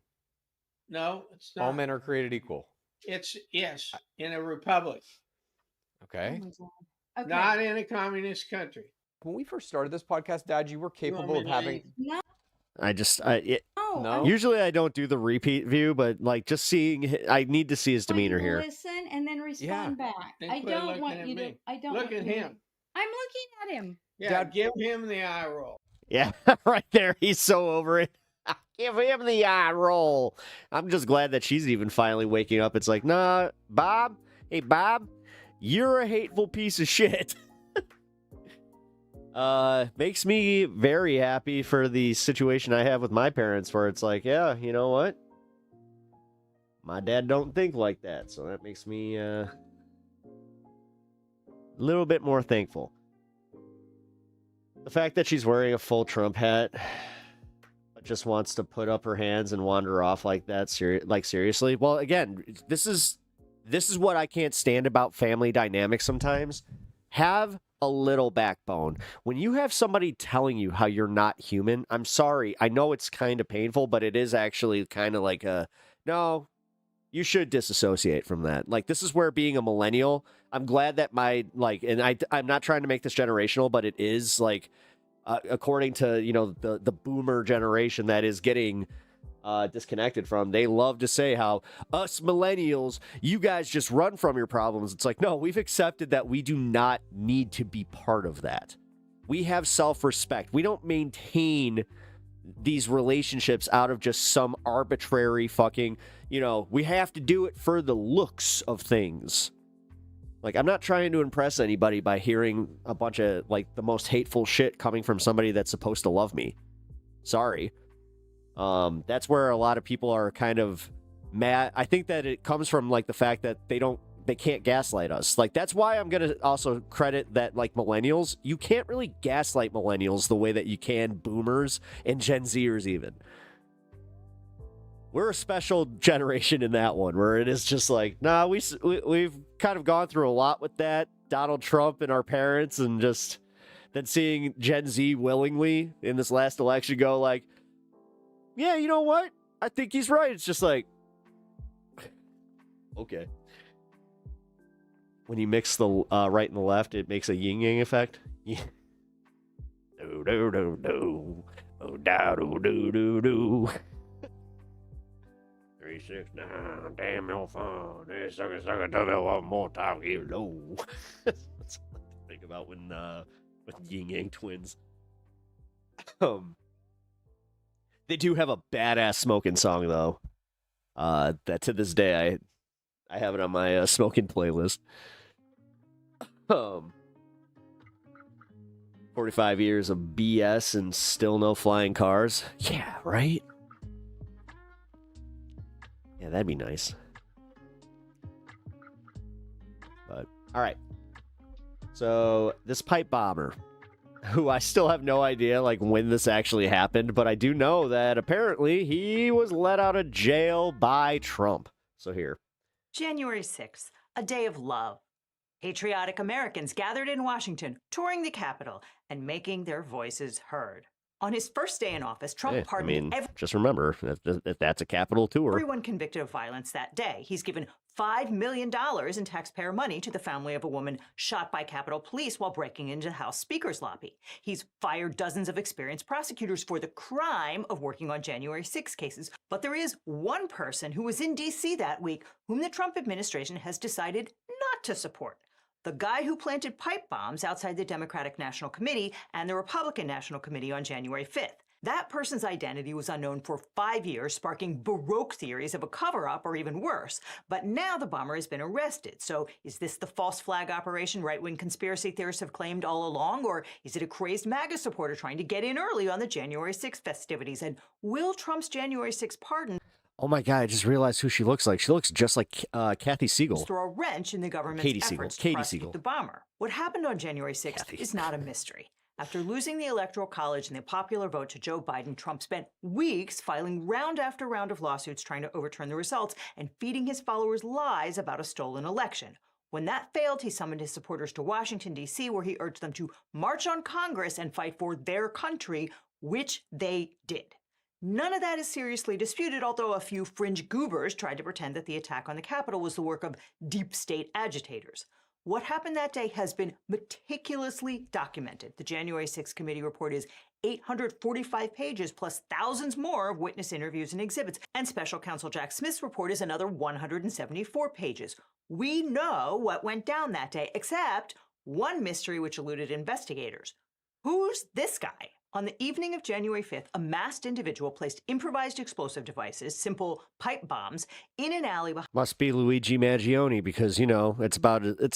No, it's not. All men are created equal. It's, yes, in a republic. Okay. Okay. Not in a communist country. When we first started this podcast, Dad, you were capable of having... No. No. Usually I don't do the repeat view, but like just seeing, I need to see his demeanor here. Listen and then respond back. I don't want you to. I don't look at him. I'm looking at him. Yeah, Dad, give him the eye roll. Yeah, right there. He's so over it. Give him the eye roll. I'm just glad that she's even finally waking up. It's like, nah, Bob. Hey, Bob, you're a hateful piece of shit. Makes me very happy for the situation I have with my parents, where it's like, yeah, you know what? My dad don't think like that, so that makes me a little bit more thankful. The fact that she's wearing a full Trump hat, just wants to put up her hands and wander off like that, seriously. Well, again, this is what I can't stand about family dynamics sometimes. Have a little backbone. When you have somebody telling you how you're not human, I'm sorry. I know it's kind of painful, but it is actually kind of like no, you should disassociate from that. Like, this is where being a millennial, I'm glad that I'm not trying to make this generational, but it is, like, according to, the boomer generation that is getting disconnected from, they love to say how us millennials, you guys just run from your problems. It's like, no, we've accepted that we do not need to be part of that. We have self-respect. We don't maintain these relationships out of just some arbitrary fucking, we have to do it for the looks of things. Like, I'm not trying to impress anybody by hearing a bunch of, like, the most hateful shit coming from somebody that's supposed to love me. Sorry. That's where a lot of people are kind of mad. I think that it comes from, like, the fact that they can't gaslight us. Like, that's why I'm going to also credit that, like, millennials, you can't really gaslight millennials the way that you can boomers and Gen Zers even. We're a special generation in that one, where it is just like, nah, we've kind of gone through a lot with that. Donald Trump and our parents, and just then seeing Gen Z willingly in this last election go like, yeah, you know what? I think he's right. It's just like, okay. When you mix the right and the left, it makes a yin-yang effect. Yeah. Do do do do. Oh da do do do do. 3, 6, 9. Damn your phone. Hey, sucker, tell me one more time. You know. That's what I think about when yin-yang twins. They do have a badass smoking song though. That to this day I have it on my smoking playlist. 45 years of BS and still no flying cars. Yeah, right? Yeah, that'd be nice. But, all right. So, this pipe bomber, who I still have no idea, like, when this actually happened, but I do know that apparently he was let out of jail by Trump. So here. January 6th, a day of love. Patriotic Americans gathered in Washington, touring the Capitol and making their voices heard. On his first day in office, Trump pardoned just remember that that's a Capitol tour. Everyone convicted of violence that day. He's given $5 million in taxpayer money to the family of a woman shot by Capitol Police while breaking into the House Speaker's lobby. He's fired dozens of experienced prosecutors for the crime of working on January 6 cases. But there is one person who was in D.C. that week whom the Trump administration has decided not to support. The guy who planted pipe bombs outside the Democratic National Committee and the Republican National Committee on January 5th. That person's identity was unknown for 5 years, sparking Baroque theories of a cover-up or even worse. But now the bomber has been arrested. So is this the false flag operation right-wing conspiracy theorists have claimed all along? Or is it a crazed MAGA supporter trying to get in early on the January 6th festivities? And will Trump's January 6th pardon... Oh my God, I just realized who she looks like. She looks just like Kathy Siegel. ...throw a wrench in the government's efforts to prosecute the bomber. What happened on January 6th is not a mystery. After losing the Electoral College and the popular vote to Joe Biden, Trump spent weeks filing round after round of lawsuits trying to overturn the results and feeding his followers lies about a stolen election. When that failed, he summoned his supporters to Washington, D.C., where he urged them to march on Congress and fight for their country, which they did. None of that is seriously disputed, although a few fringe goobers tried to pretend that the attack on the Capitol was the work of deep state agitators. What happened that day has been meticulously documented. The January 6th committee report is 845 pages plus thousands more of witness interviews and exhibits. And Special Counsel Jack Smith's report is another 174 pages. We know what went down that day, except one mystery which eluded investigators. Who's this guy? On the evening of January 5th, a masked individual placed improvised explosive devices, simple pipe bombs, in an alley behind Must be Luigi Mangione because, it's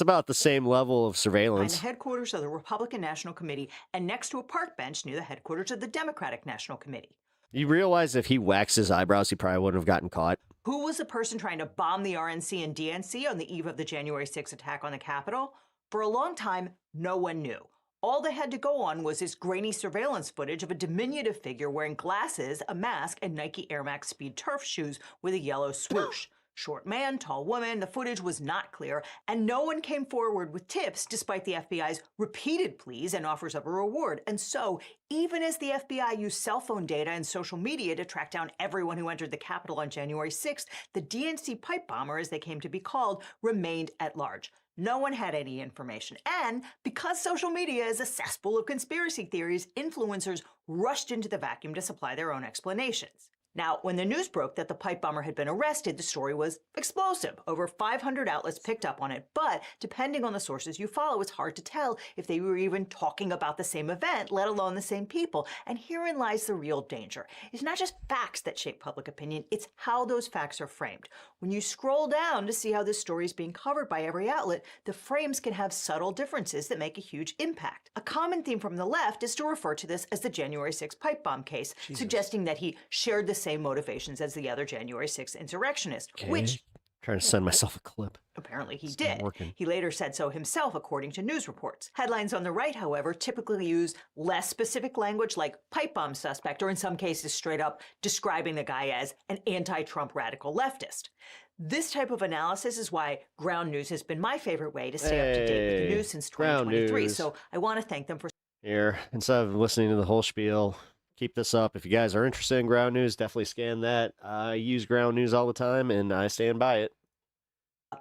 about the same level of surveillance. the headquarters of the Republican National Committee and next to a park bench near the headquarters of the Democratic National Committee. You realize if he waxed his eyebrows, he probably wouldn't have gotten caught. Who was the person trying to bomb the RNC and DNC on the eve of the January 6th attack on the Capitol? For a long time, no one knew. All they had to go on was this grainy surveillance footage of a diminutive figure wearing glasses, a mask, and Nike Air Max Speed turf shoes with a yellow swoosh. Short man, tall woman, the footage was not clear, and no one came forward with tips despite the FBI's repeated pleas and offers of a reward. And so, even as the FBI used cell phone data and social media to track down everyone who entered the Capitol on January 6th, the DNC pipe bomber, as they came to be called, remained at large. No one had any information. And because social media is a cesspool of conspiracy theories, influencers rushed into the vacuum to supply their own explanations. Now, when the news broke that the pipe bomber had been arrested, the story was explosive. Over 500 outlets picked up on it, but depending on the sources you follow, it's hard to tell if they were even talking about the same event, let alone the same people. And herein lies the real danger. It's not just facts that shape public opinion, it's how those facts are framed. When you scroll down to see how this story is being covered by every outlet, the frames can have subtle differences that make a huge impact. A common theme from the left is to refer to this as the January 6th pipe bomb case, suggesting that he shared the same motivations as the other January 6th insurrectionist, which trying to send myself a clip. Apparently he did. He later said so himself, according to news reports. Headlines on the right, however, typically use less specific language like pipe bomb suspect, or in some cases straight up describing the guy as an anti-Trump radical leftist. This type of analysis is why Ground News has been my favorite way to stay up to date with the news since 2023. So I want to thank them for here. Instead of listening to the whole spiel, keep this up. If you guys are interested in Ground News, definitely scan that. I use Ground News all the time, and I stand by it.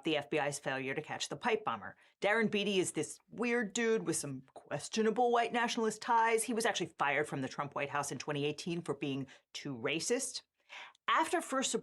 The FBI's failure to catch the pipe bomber. Darren Beattie is this weird dude with some questionable white nationalist ties. He was actually fired from the Trump White House in 2018 for being too racist. After first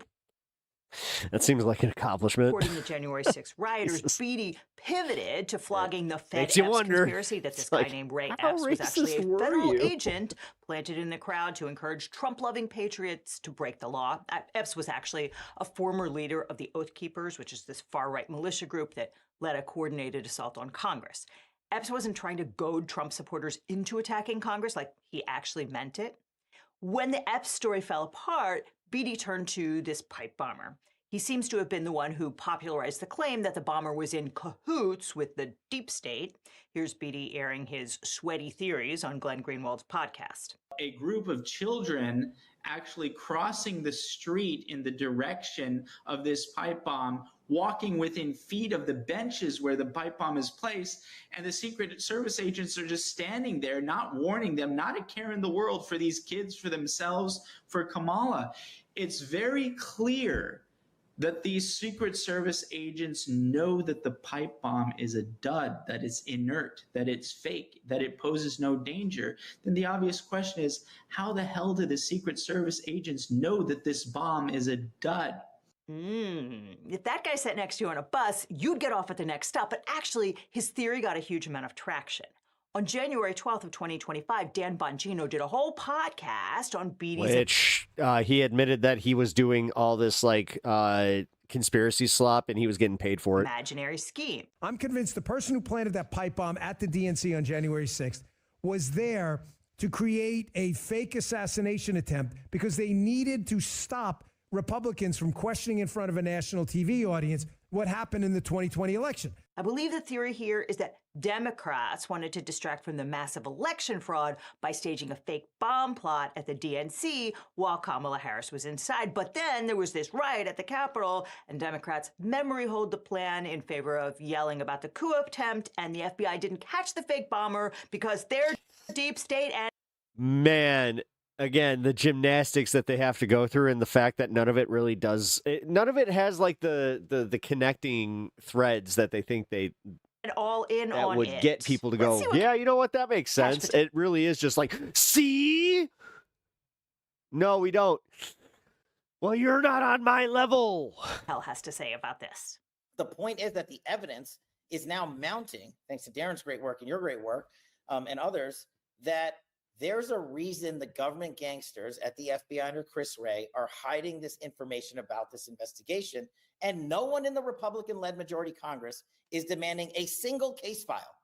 that seems like an accomplishment. Reporting the January 6th rioters, Beattie pivoted to flogging the Fed Epps conspiracy that this guy named Ray Epps was actually a federal agent planted in the crowd to encourage Trump-loving patriots to break the law. Epps was actually a former leader of the Oath Keepers, which is this far-right militia group that led a coordinated assault on Congress. Epps wasn't trying to goad Trump supporters into attacking Congress like he actually meant it. When the Epps story fell apart, Beattie turned to this pipe bomber. He seems to have been the one who popularized the claim that the bomber was in cahoots with the deep state. Here's Beattie airing his sweaty theories on Glenn Greenwald's podcast. A group of children actually crossing the street in the direction of this pipe bomb, walking within feet of the benches where the pipe bomb is placed, and the Secret Service agents are just standing there, not warning them, not a care in the world for these kids, for themselves, for Kamala. It's very clear that these Secret Service agents know that the pipe bomb is a dud, that it's inert, that it's fake, that it poses no danger. Then the obvious question is, how the hell do the Secret Service agents know that this bomb is a dud? If that guy sat next to you on a bus, you'd get off at the next stop. But actually, his theory got a huge amount of traction. On January 12th of 2025, Dan Bongino did a whole podcast on Beattie's... Which he admitted that he was doing all this, conspiracy slop, and he was getting paid for it. Imaginary scheme. I'm convinced the person who planted that pipe bomb at the DNC on January 6th was there to create a fake assassination attempt because they needed to stop Republicans from questioning in front of a national TV audience what happened in the 2020 election. I believe the theory here is that Democrats wanted to distract from the massive election fraud by staging a fake bomb plot at the DNC while Kamala Harris was inside. But then there was this riot at the Capitol, and Democrats memory hold the plan in favor of yelling about the coup attempt, and the FBI didn't catch the fake bomber because they're deep state and... Man, again, the gymnastics that they have to go through, and the fact that none of it really does... none of it has, the connecting threads that they think they... And all in that on would it. get people to go, yeah, you know what, that makes sense. It really is just see? No, we don't. Well, you're not on my level. Hell has to say about this. The point is that the evidence is now mounting, thanks to Darren's great work and your great work, and others, that there's a reason the government gangsters at the FBI under Chris Wray are hiding this information about this investigation, and no one in the Republican-led majority Congress is demanding a single case file,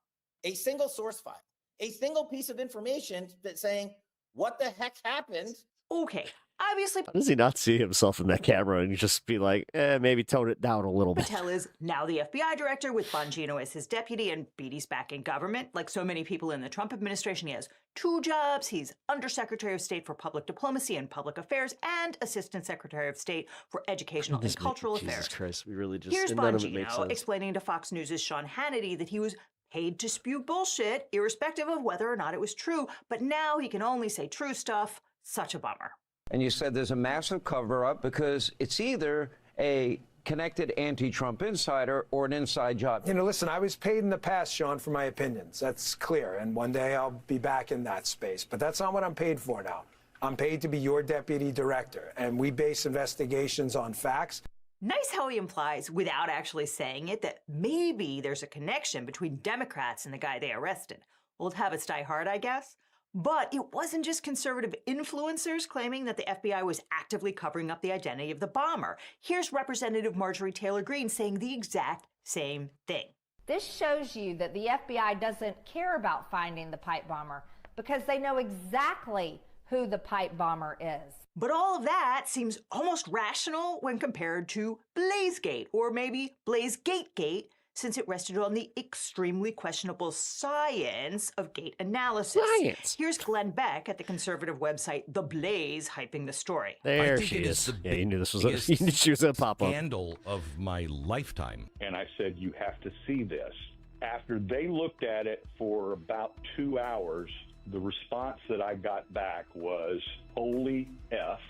a single source file, a single piece of information that's saying what the heck happened. Okay, Obviously, How does he not see himself in that camera and just be like, maybe tone it down a little bit? Patel is now the FBI director with Bongino as his deputy, and Beatty's back in government. Like so many people in the Trump administration, he has 2 jobs. He's Undersecretary of State for Public Diplomacy and Public Affairs and Assistant Secretary of State for Educational and Cultural Affairs. Jesus Christ, we really just... Here's none of it makes Bongino sense. explaining to Fox News' Sean Hannity that he was paid to spew bullshit, irrespective of whether or not it was true, but now he can only say true stuff. Such a bummer. And you said there's a massive cover-up because it's either a connected anti-Trump insider or an inside job. You know, listen, I was paid in the past, Sean, for my opinions. That's clear. And one day I'll be back in that space. But that's not what I'm paid for now. I'm paid to be your deputy director. And we base investigations on facts. Nice how he implies, without actually saying it, that maybe there's a connection between Democrats and the guy they arrested. Old habits die hard, I guess. But it wasn't just conservative influencers claiming that the FBI was actively covering up the identity of the bomber. Here's Representative Marjorie Taylor Greene saying the exact same thing. This shows you that the FBI doesn't care about finding the pipe bomber because they know exactly who the pipe bomber is. But all of that seems almost rational when compared to Blazegate, or maybe Blazegate, since it rested on the extremely questionable science of gate analysis. Science. Here's Glenn Beck at the conservative website The Blaze hyping the story. There she is. Yeah, you knew this was you knew she was a pop-up. Scandal of my lifetime. And I said, you have to see this. After they looked at it for about 2 hours, the response that I got back was, holy F,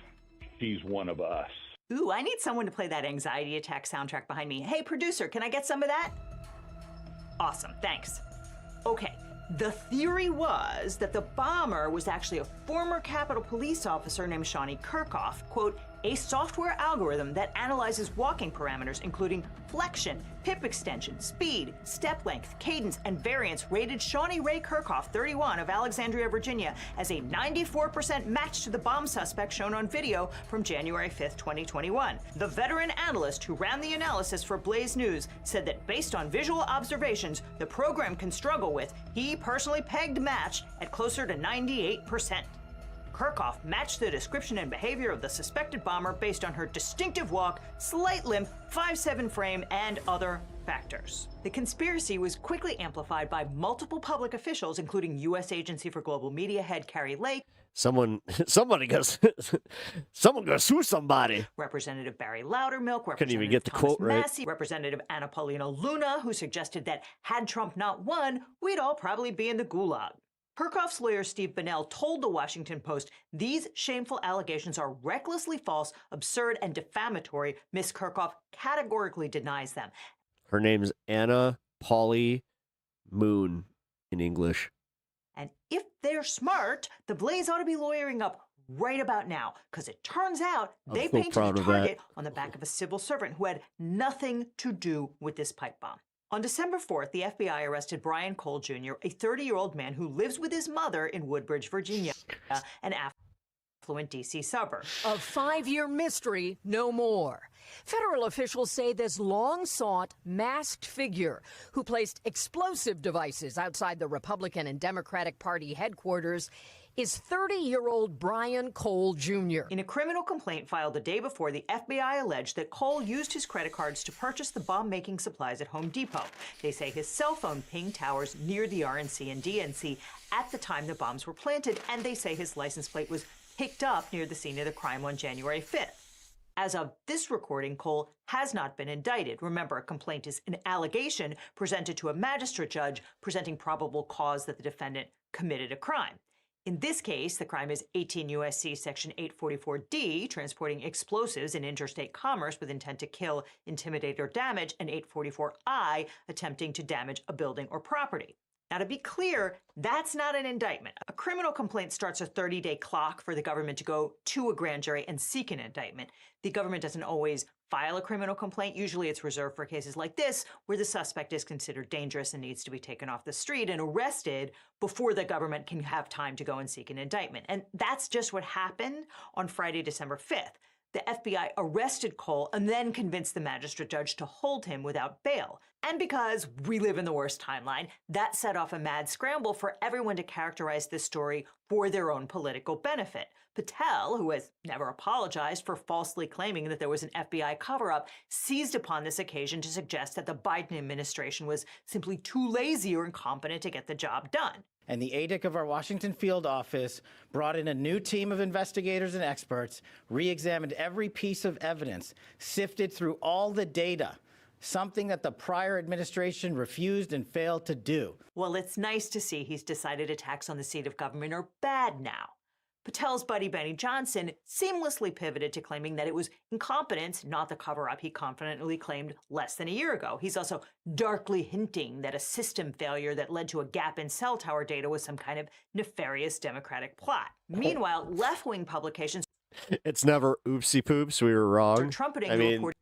she's one of us. Ooh, I need someone to play that anxiety attack soundtrack behind me. Hey, producer, can I get some of that? Awesome, thanks. Okay, the theory was that the bomber was actually a former Capitol Police officer named Shawnee Kirchhoff, quote, a software algorithm that analyzes walking parameters, including flexion, hip extension, speed, step length, cadence, and variance, rated Shawnee Ray Kirchhoff, 31, of Alexandria, Virginia, as a 94% match to the bomb suspect shown on video from January 5th, 2021. The veteran analyst who ran the analysis for Blaze News said that based on visual observations the program can struggle with, he personally pegged match at closer to 98%. Kirchhoff matched the description and behavior of the suspected bomber based on her distinctive walk, slight limp, 5'7" frame, and other factors. The conspiracy was quickly amplified by multiple public officials, including U.S. Agency for Global Media head Carrie Lake, Someone gonna sue somebody. Representative Barry Loudermilk, Couldn't even get the Thomas quote right. Massie, Representative Anna Paulina Luna, who suggested that had Trump not won, we'd all probably be in the gulag. Kirchhoff's lawyer Steve Bennell told the Washington Post these shameful allegations are recklessly false, absurd, and defamatory. Ms. Kirchhoff categorically denies them. Her name's Anna Polly Moon in English. And if they're smart, the Blaze ought to be lawyering up right about now, because it turns out they so painted proud a of that. target on the back of a civil servant who had nothing to do with this pipe bomb. On December 4th, the FBI arrested Brian Cole Jr., a 30-year-old man who lives with his mother in Woodbridge, Virginia, an affluent D.C. suburb. A 5-year mystery, no more. Federal officials say this long-sought masked figure who placed explosive devices outside the Republican and Democratic Party headquarters is 30-year-old Brian Cole Jr. In a criminal complaint filed the day before, the FBI alleged that Cole used his credit cards to purchase the bomb-making supplies at Home Depot. They say his cell phone pinged towers near the RNC and DNC at the time the bombs were planted, and they say his license plate was picked up near the scene of the crime on January 5th. As of this recording, Cole has not been indicted. Remember, a complaint is an allegation presented to a magistrate judge presenting probable cause that the defendant committed a crime. In this case, the crime is 18 U.S.C. Section 844D, transporting explosives in interstate commerce with intent to kill, intimidate, or damage, and 844I, attempting to damage a building or property. Now, to be clear, that's not an indictment. A criminal complaint starts a 30-day clock for the government to go to a grand jury and seek an indictment. The government doesn't always file a criminal complaint. Usually it's reserved for cases like this, where the suspect is considered dangerous and needs to be taken off the street and arrested before the government can have time to go and seek an indictment. And that's just what happened on Friday, December 5th. The FBI arrested Cole and then convinced the magistrate judge to hold him without bail. And because we live in the worst timeline, that set off a mad scramble for everyone to characterize this story for their own political benefit. Patel, who has never apologized for falsely claiming that there was an FBI cover-up, seized upon this occasion to suggest that the Biden administration was simply too lazy or incompetent to get the job done. And the ADIC of our Washington field office brought in a new team of investigators and experts, re-examined every piece of evidence, sifted through all the data, something that the prior administration refused and failed to do. Well, it's nice to see he's decided attacks on the seat of government are bad now. Patel's buddy Benny Johnson seamlessly pivoted to claiming that it was incompetence, not the cover-up he confidently claimed less than a year ago. He's also darkly hinting that a system failure that led to a gap in cell tower data was some kind of nefarious Democratic plot. Meanwhile, left-wing publications... It's never oopsie poops, we were wrong. Trumpeting reporting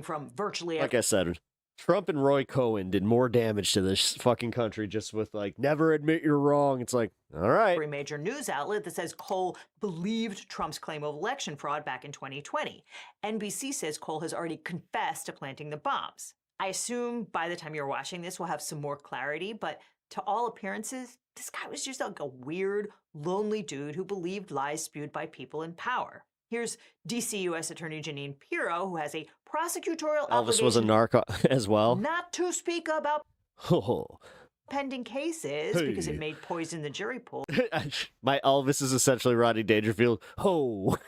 from virtually like I said, Trump and Roy Cohen did more damage to this fucking country just with, like, never admit you're wrong. It's like, all right. Every major news outlet that says Cole believed Trump's claim of election fraud back in 2020. NBC says Cole has already confessed to planting the bombs. I assume by the time you're watching this, we'll have some more clarity, but to all appearances, this guy was just like a weird, lonely dude who believed lies spewed by people in power. Here's D.C. U.S. Attorney Jeanine Pirro, who has a prosecutorial Elvis was a narc as well. Not to speak about pending cases because it may poison the jury pool. My Elvis is essentially Rodney Dangerfield. Ho!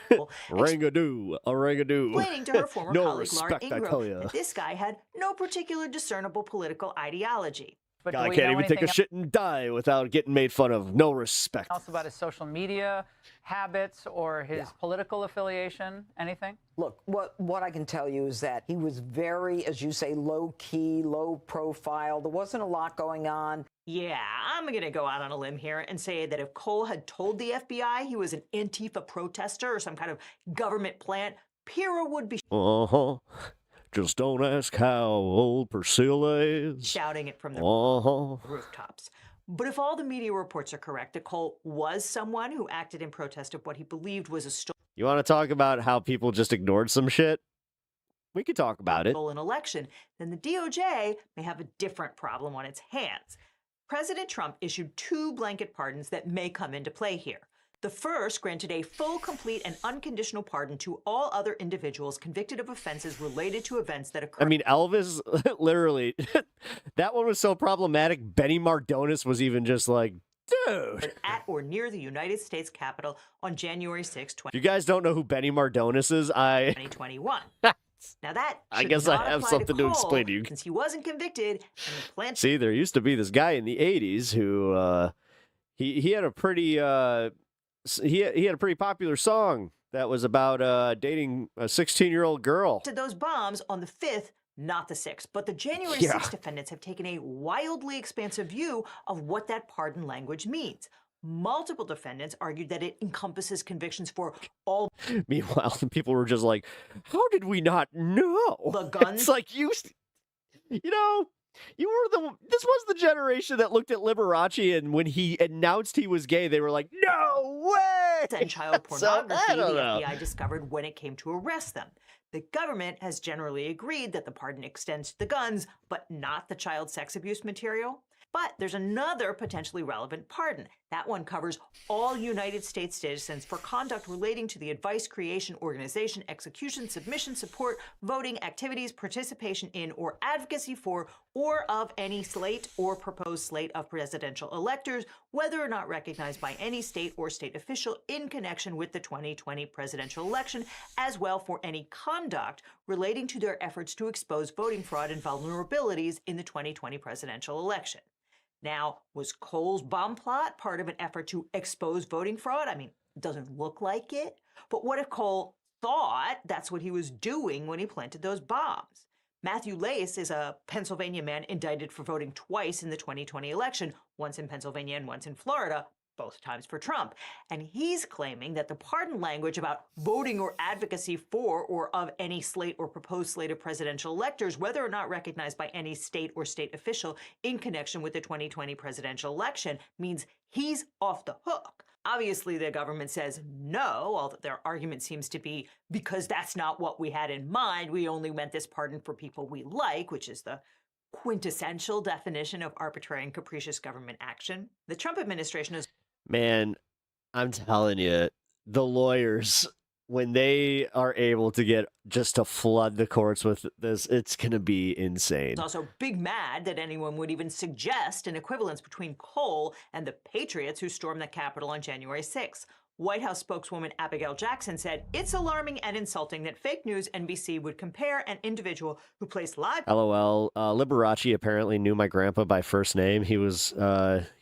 Rangadoo, a rangadoo. Explaining to her former no colleague Laura respect, I tell Ingraham that this guy had no particular discernible political ideology. Guy can't even take a shit and die without getting made fun of. No respect. Else about his social media habits or his political affiliation? Anything? Look, what I can tell you is that he was very, as you say, low-key, low-profile. There wasn't a lot going on. Yeah, I'm going to go out on a limb here and say that if Cole had told the FBI he was an Antifa protester or some kind of government plant, Pirro would be... Just don't ask how old Priscilla is. Shouting it from the rooftops. But if all the media reports are correct, that Cole was someone who acted in protest of what he believed was a You want to talk about how people just ignored some shit? We could talk about it. Stolen election, then the DOJ may have a different problem on its hands. President Trump issued 2 blanket pardons that may come into play here. The first granted a full, complete, and unconditional pardon to all other individuals convicted of offenses related to events that occurred. I mean, Elvis, literally, that one was so problematic. Benny Mardones was even just like, dude. At or near the United States Capitol on January 6, If you guys don't know who Benny Mardones is, 2021. Now that I guess I have something to explain to you. Since he wasn't convicted and he planted... See, there used to be this guy in the 80s who, he had a pretty... He had a pretty popular song that was about dating a 16-year-old girl. To those bombs on the 5th, not the 6th. But the January 6th defendants have taken a wildly expansive view of what that pardon language means. Multiple defendants argued that it encompasses convictions for all... Meanwhile, people were just like, how did we not know? The guns... It's like, you know... This was the generation that looked at Liberace, and when he announced he was gay, they were like, no way! And child pornography, the FBI discovered when it came to arrest them. The government has generally agreed that the pardon extends to the guns, but not the child sex abuse material. But there's another potentially relevant pardon. That one covers all United States citizens for conduct relating to the advice, creation, organization, execution, submission, support, voting, activities, participation in, or advocacy for, or of any slate or proposed slate of presidential electors, whether or not recognized by any state or state official in connection with the 2020 presidential election, as well for any conduct relating to their efforts to expose voting fraud and vulnerabilities in the 2020 presidential election. Now, was Cole's bomb plot part of an effort to expose voting fraud? I mean, it doesn't look like it. But what if Cole thought that's what he was doing when he planted those bombs? Matthew Lace is a Pennsylvania man indicted for voting twice in the 2020 election, once in Pennsylvania and once in Florida, both times for Trump. And he's claiming that the pardon language about voting or advocacy for or of any slate or proposed slate of presidential electors, whether or not recognized by any state or state official in connection with the 2020 presidential election, means he's off the hook. Obviously, the government says no, although their argument seems to be because that's not what we had in mind. We only meant this pardon for people we like, which is the quintessential definition of arbitrary and capricious government action. The Trump administration is... Man, I'm telling you, the lawyers, when they are able to get just to flood the courts with this, it's going to be insane. He's also big mad that anyone would even suggest an equivalence between Cole and the Patriots who stormed the Capitol on January 6th. White House spokeswoman Abigail Jackson said, "It's alarming and insulting that fake news NBC would compare an individual who placed live..." LOL. Liberace apparently knew my grandpa by first name. He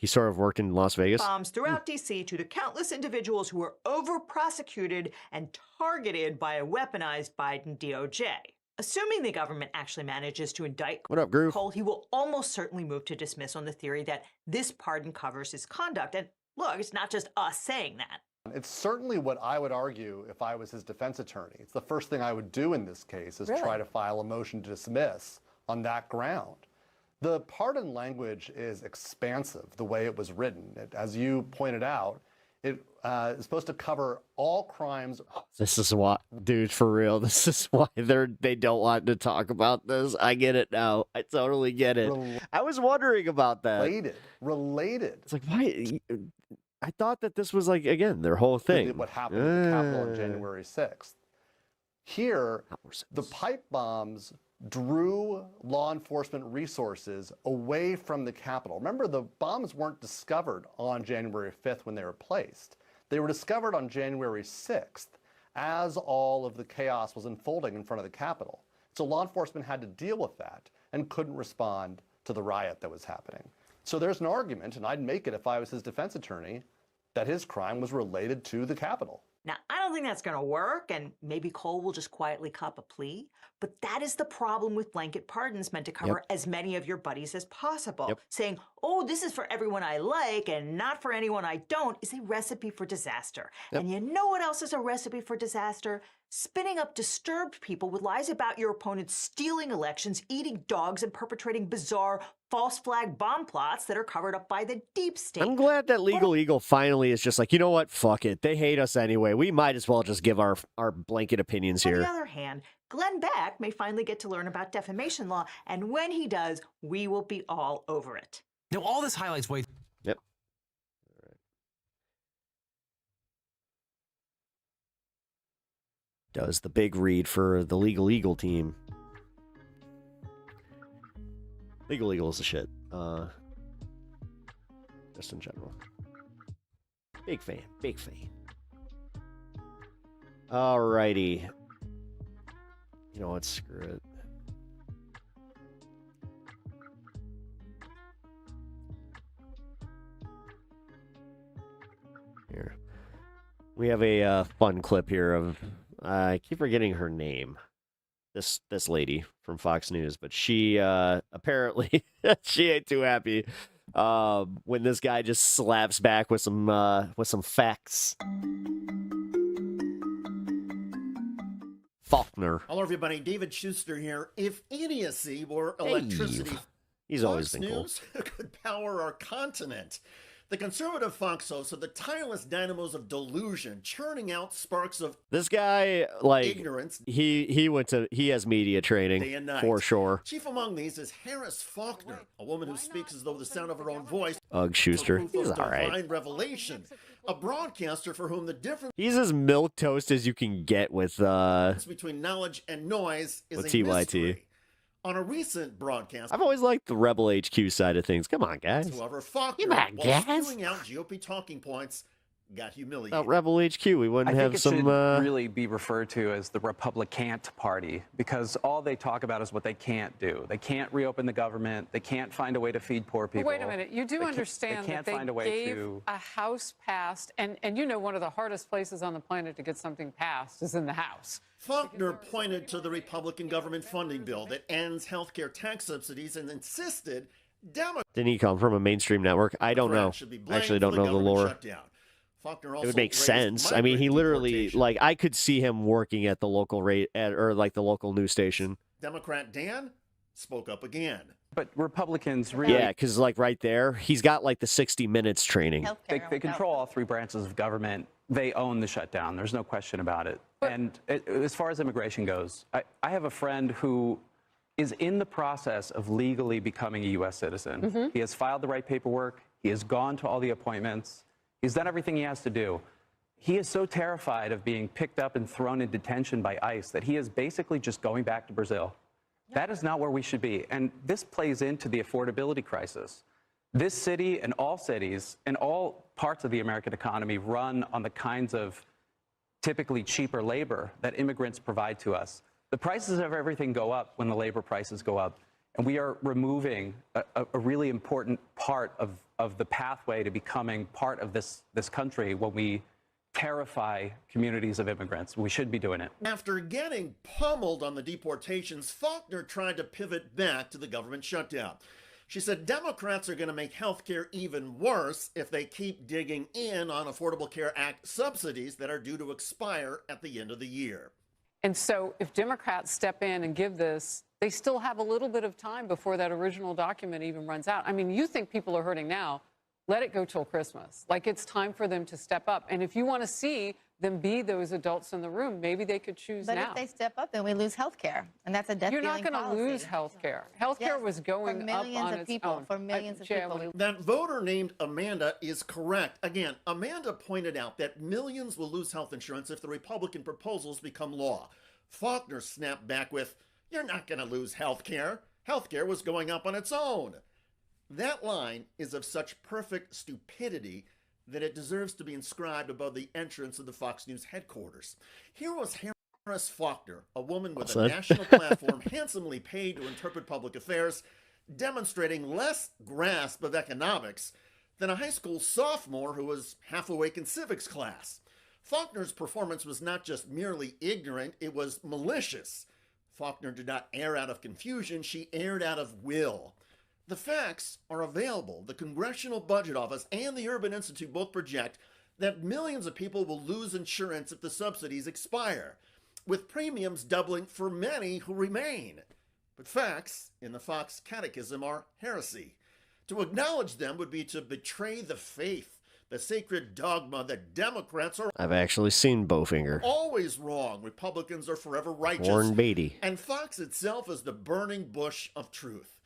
sort of worked in Las Vegas. Bombs throughout D.C. to the countless individuals who were over-prosecuted and targeted by a weaponized Biden DOJ. Assuming the government actually manages to indict What up, Groove? Cole, he will almost certainly move to dismiss on the theory that this pardon covers his conduct. And look, it's not just us saying that. It's certainly what I would argue if I was his defense attorney. It's the first thing I would do in this case is try to file a motion to dismiss on that ground. The pardon language is expansive, the way it was written. As you pointed out, it is supposed to cover all crimes. This is why, dude, for real, this is why they don't want to talk about this. I get it now. I totally get it. I was wondering about that. Related. It's like, why? I thought that this was like, again, their whole thing. What happened at the Capitol on January 6th. Here, the pipe bombs drew law enforcement resources away from the Capitol. Remember, the bombs weren't discovered on January 5th when they were placed. They were discovered on January 6th as all of the chaos was unfolding in front of the Capitol. So law enforcement had to deal with that and couldn't respond to the riot that was happening. So there's an argument, and I'd make it if I was his defense attorney, that his crime was related to the Capitol. Now, I don't think that's going to work, and maybe Cole will just quietly cop a plea. But that is the problem with blanket pardons meant to cover as many of your buddies as possible. Saying, oh, this is for everyone I like and not for anyone I don't is a recipe for disaster. And you know what else is a recipe for disaster? Spinning up disturbed people with lies about your opponents stealing elections, eating dogs, and perpetrating bizarre false flag bomb plots that are covered up by the deep state. I'm glad that Legal Eagle finally is just like, you know what? Fuck it. They hate us anyway. We might as well just give our blanket opinions here. On the other hand, Glenn Beck may finally get to learn about defamation law, and when he does, we will be all over it. Now, all this highlights ways. Yep. All right. Does the big read for the Legal Eagle team. Legal Eagle is the shit. Just in general. Big fan. Big fan. Alrighty. You know what? Screw it. Here. We have a fun clip here of... I keep forgetting her name. This lady from Fox News, but she apparently she ain't too happy when this guy just slaps back with some facts. Faulkner. Hello, everybody. David Schuster here. If idiocy were electricity, he's always been cool. News could power our continent. The conservative Fox hosts are the tireless dynamos of delusion, churning out sparks of this guy, like ignorance. He has media training day and night. For sure. Chief among these is Harris Faulkner, a woman who speaks as though the sound of her own voice. Ugh, Schuster. He's all right. Revelation, a broadcaster for whom the difference. He's as milquetoast as you can get with between knowledge and noise is a TYT. Mystery. On a recent broadcast, I've always liked the Rebel HQ side of things. Come on, guys. Whoever Faulkner, Come on, guys. while spewing out GOP talking points, got humiliated. Without Rebel HQ, we wouldn't have some. I think it should really be referred to as the Republicant Party, because all they talk about is what they can't do. They can't reopen the government. They can't find a way to feed poor people. Wait a minute. You do understand that they gave a House passed, and you know one of the hardest places on the planet to get something passed is in the House. Faulkner pointed to the Republican government funding bill that ends health care tax subsidies and insisted Democrats. Didn't he come from a mainstream network? I don't know. I actually don't know the lore. Faulkner it would make sense. I mean, he literally, like, I could see him working at the local or like the local news station. Democrat Dan spoke up again. But Republicans really... Yeah, because, like, right there, he's got, like, the 60 Minutes training. They control all three branches of government. They own the shutdown. There's no question about it. And as far as immigration goes, I have a friend who is in the process of legally becoming a U.S. citizen. Mm-hmm. He has filed the right paperwork. He has gone to all the appointments. He's done everything he has to do. he is so terrified of being picked up and thrown in detention by ICE that he is basically just going back to Brazil. That is not where we should be. And this plays into the affordability crisis. This city and all cities and all parts of the American economy run on the kinds of typically cheaper labor that immigrants provide to us. The prices of everything go up when the labor prices go up. And we are removing a really important part of the pathway to becoming part of this country when we terrify communities of immigrants. We should be doing it. After getting pummeled on the deportations, Faulkner tried to pivot back to the government shutdown. She said Democrats are going to make health care even worse if they keep digging in on Affordable Care Act subsidies that are due to expire at the end of the year. And so if Democrats step in and give this, they still have a little bit of time before that original document even runs out. I mean, you think people are hurting now. Let it go till Christmas. Like, it's time for them to step up. And if you want to see them be those adults in the room, maybe they could choose now. But if they step up, then we lose health care. And that's a death-dealing policy. You're not going to lose health care. Health care was going up on its own. For millions of people. That voter named Amanda is correct. Again, Amanda pointed out that millions will lose health insurance if the Republican proposals become law. Faulkner snapped back with, "You're not going to lose health care. Health care was going up on its own." That line is of such perfect stupidity that it deserves to be inscribed above the entrance of the Fox News headquarters. Here was Harris Faulkner, a woman with a national platform, handsomely paid to interpret public affairs, demonstrating less grasp of economics than a high school sophomore who was half awake in civics class. Faulkner's performance was not just merely ignorant, it was malicious. Faulkner did not err out of confusion, she erred out of will. The facts are available. The Congressional Budget Office and the Urban Institute both project that millions of people will lose insurance if the subsidies expire, with premiums doubling for many who remain. But facts in the Fox Catechism are heresy. To acknowledge them would be to betray the faith, the sacred dogma that Democrats are I've actually seen Bowfinger. always wrong, Republicans are forever righteous, Warren Beatty. and Fox itself is the burning bush of truth.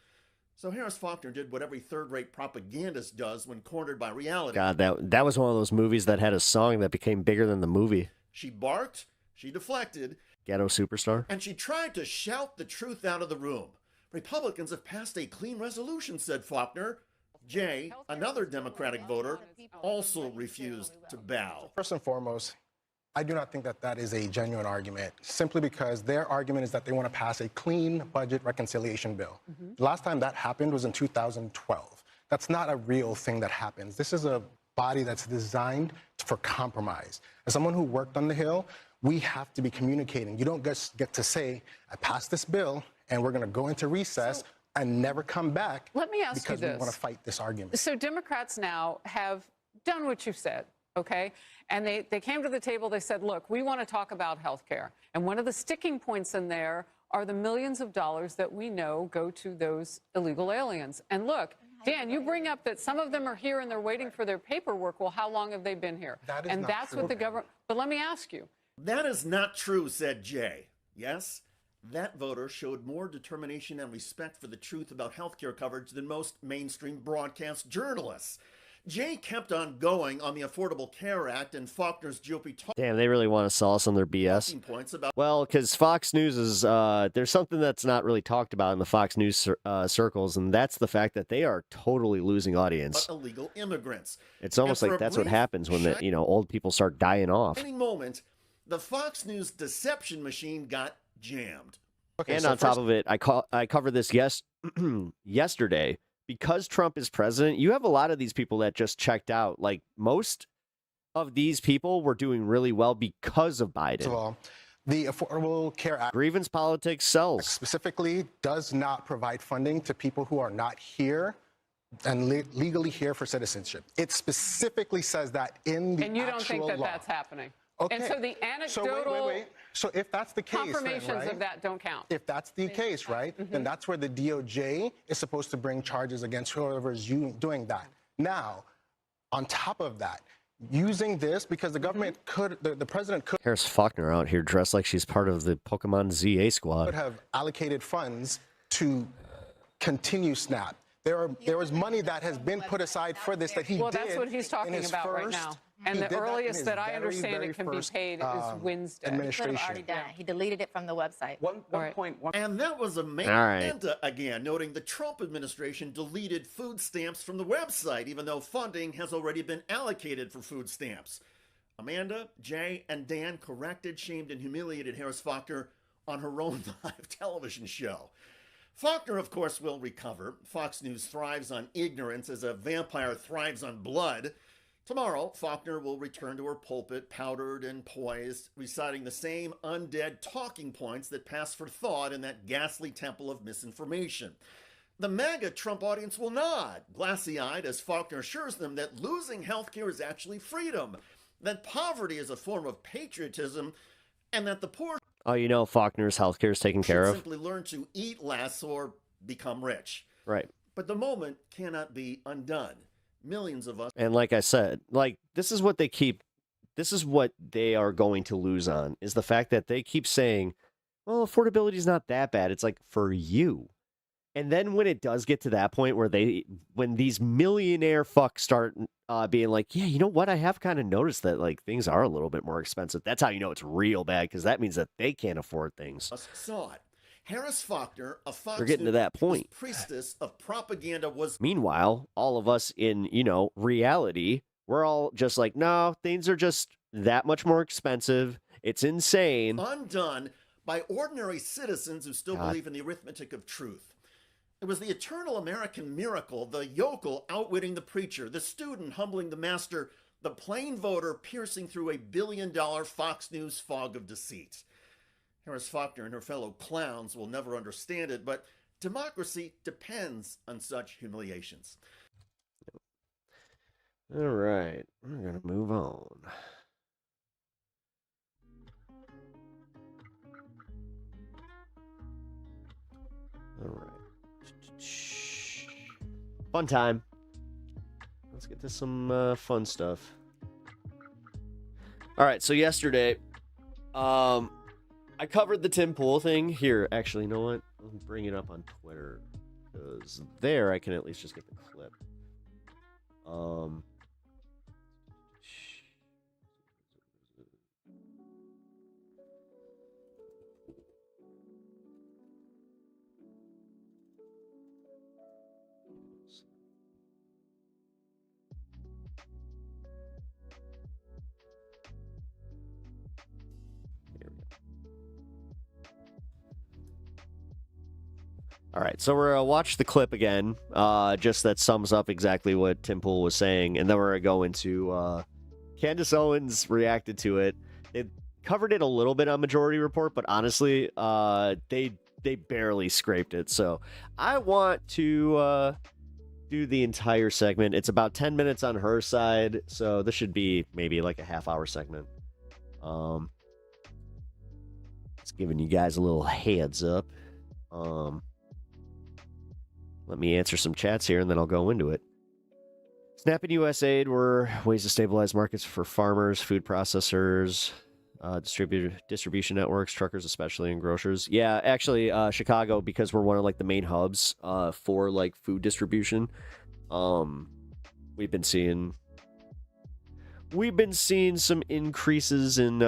So Harris Faulkner did what every third-rate propagandist does when cornered by reality. God, that was one of those movies that had a song that became bigger than the movie. She barked, she deflected, Ghetto Superstar. and she tried to shout the truth out of the room. Republicans have passed a clean resolution, said Faulkner. Jay, another Democratic voter, also refused to bow. First and foremost, I do not think that that is a genuine argument, simply because their argument is that they want to pass a clean budget reconciliation bill. The last time that happened was in 2012. That's not a real thing that happens. This is a body that's designed for compromise. As someone who worked on the Hill, we have to be communicating. You don't just get to say, I passed this bill, and we're going to go into recess and never come back. Let me ask you because this. we want to fight this argument. So Democrats now have done what you said, okay? And they came to the table, they said, look, we want to talk about health care. And one of the sticking points in there are the millions of dollars that we know go to those illegal aliens. And look, Dan, you bring up that some of them are here and they're waiting for their paperwork. Well, how long have they been here? And that's what the government, but let me ask you. That is not true, said Jay. Yes, that voter showed more determination and respect for the truth about health care coverage than most mainstream broadcast journalists. Jay kept on going on the Affordable Care Act and Faulkner's GOP talk. Damn, they really want to sell us on their BS. Well, because Fox News is, there's something that's not really talked about in the Fox News circles, and that's the fact that they are totally losing audience. Illegal immigrants. It's almost like that's what happens when the old people start dying off. At any moment, the Fox News deception machine got jammed. Okay, and on top of it, I covered this yesterday. Because Trump is president, you have a lot of these people that just checked out. Like, most of these people were doing really well because of Biden. First of all, the Affordable Care Act grievance politics sells. Specifically does not provide funding to people who are not here and legally here for citizenship. It specifically says that in the And you don't think that law. that's happening? Okay. And so the anecdotal wait. So if that's the case, confirmations then, right? of that don't count. If that's the case, right, then that's where the DOJ is supposed to bring charges against whoever is doing that. Now, on top of that, using this, because the government could, the president could. Harris Faulkner out here dressed like she's part of the Pokemon ZA squad. Could have allocated funds to continue SNAP. There was money that has been put aside for this that he did. Well, that's what he's talking in his about right first now. And the earliest that I understand it can be paid is Wednesday. He could have already done it. He deleted it from the website. One point. And that was Amanda again, noting the Trump administration deleted food stamps from the website, even though funding has already been allocated for food stamps. Amanda, Jay, and Dan corrected, shamed, and humiliated Harris Faulkner on her own live television show. Faulkner, of course, will recover. Fox News thrives on ignorance as a vampire thrives on blood. Tomorrow, Faulkner will return to her pulpit, powdered and poised, reciting the same undead talking points that passed for thought in that ghastly temple of misinformation. The MAGA Trump audience will nod, glassy-eyed, as Faulkner assures them that losing health care is actually freedom, that poverty is a form of patriotism, and that the poor Oh, you know Faulkner's healthcare is taken care should of? simply learn to eat less or become rich. Right. But the moment cannot be undone. Millions of us. And like I said, like this is what they are going to lose on, is the fact that they keep saying, well, affordability is not that bad. It's like, for you. And then when it does get to that point where when these millionaire fucks start being like, yeah, you know what? I have kind of noticed that like things are a little bit more expensive. That's how you know it's real bad, because that means that they can't afford things. Saw it. Harris Faulkner, a Fox We're getting to that point. priestess of propaganda, was. Meanwhile, all of us in, reality, we're all just like, no, things are just that much more expensive. It's insane. Undone by ordinary citizens who still believe in the arithmetic of truth. It was the eternal American miracle, the yokel outwitting the preacher, the student humbling the master, the plain voter piercing through a billion-dollar Fox News fog of deceit. Harris Faulkner and her fellow clowns will never understand it, but democracy depends on such humiliations. All right, we're going to move on. All right. Fun time. Let's get to some fun stuff. All right, so yesterday, I covered the Tim Pool thing here. Actually, you know what? I'll bring it up on Twitter, because there I can at least just get the clip. All right, so we're going to watch the clip again, just that sums up exactly what Tim Pool was saying, and then we're going to go into Candace Owens reacted to it. It covered it a little bit on Majority Report, but honestly, they barely scraped it. So I want to do the entire segment. It's about 10 minutes on her side, so this should be maybe like a half-hour segment. Just giving you guys a little heads up. Let me answer some chats here, and then I'll go into it. SNAP and USAID were ways to stabilize markets for farmers, food processors, distribution networks, truckers especially, and grocers. Yeah, actually, Chicago, because we're one of like the main hubs for like food distribution. We've been seeing some increases in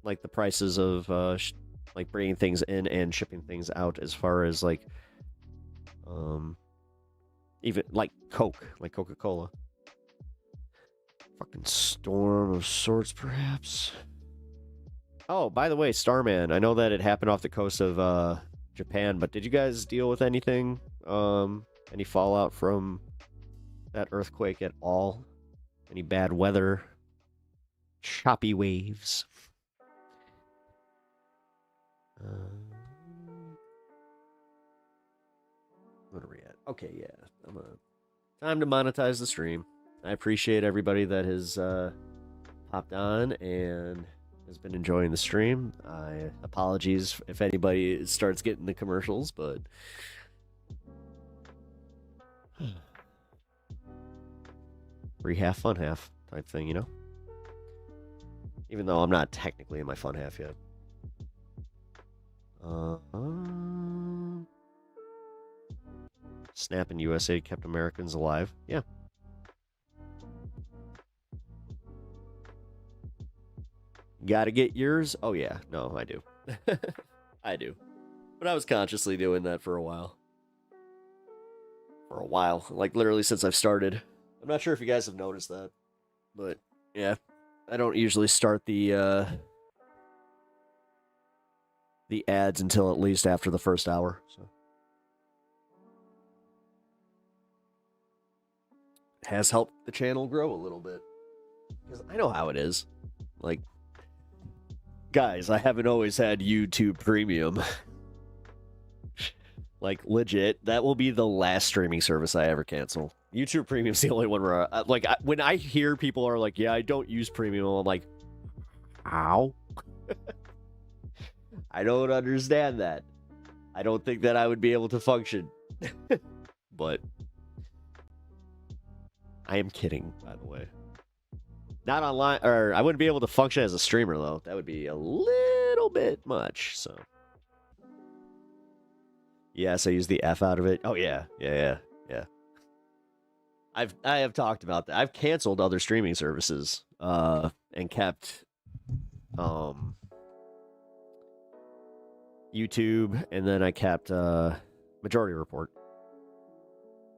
like the prices of like bringing things in and shipping things out, as far as like even like Coke, like Coca-Cola. Fucking storm of sorts, perhaps. Oh, by the way, Starman, I know that it happened off the coast of Japan, but did you guys deal with anything? Any fallout from that earthquake at all? Any bad weather? Choppy waves? What are we at? Okay, yeah. Time to monetize the stream. I appreciate everybody that has hopped on and has been enjoying the stream. Apologies if anybody starts getting the commercials, but free half, fun half type thing, you know? Even though I'm not technically in my fun half yet. SNAP and USA kept Americans alive. Yeah. Gotta get yours? Oh, yeah. No, I do. I do. But I was consciously doing that for a while. Like, literally since I've started. I'm not sure if you guys have noticed that. But, yeah. I don't usually start the ads until at least after the first hour. So. Has helped the channel grow a little bit. Because I know how it is. Like, guys, I haven't always had YouTube Premium. Like, legit, that will be the last streaming service I ever cancel. YouTube Premium's the only one where, when I hear people are like, yeah, I don't use Premium, I'm like, how? I don't understand that. I don't think that I would be able to function. But I am kidding, by the way. Not online, or I wouldn't be able to function as a streamer, though. That would be a little bit much, so. Yes, I use the F out of it. Oh, yeah. I have talked about that. I've canceled other streaming services, and kept, YouTube, and then I kept, Majority Report.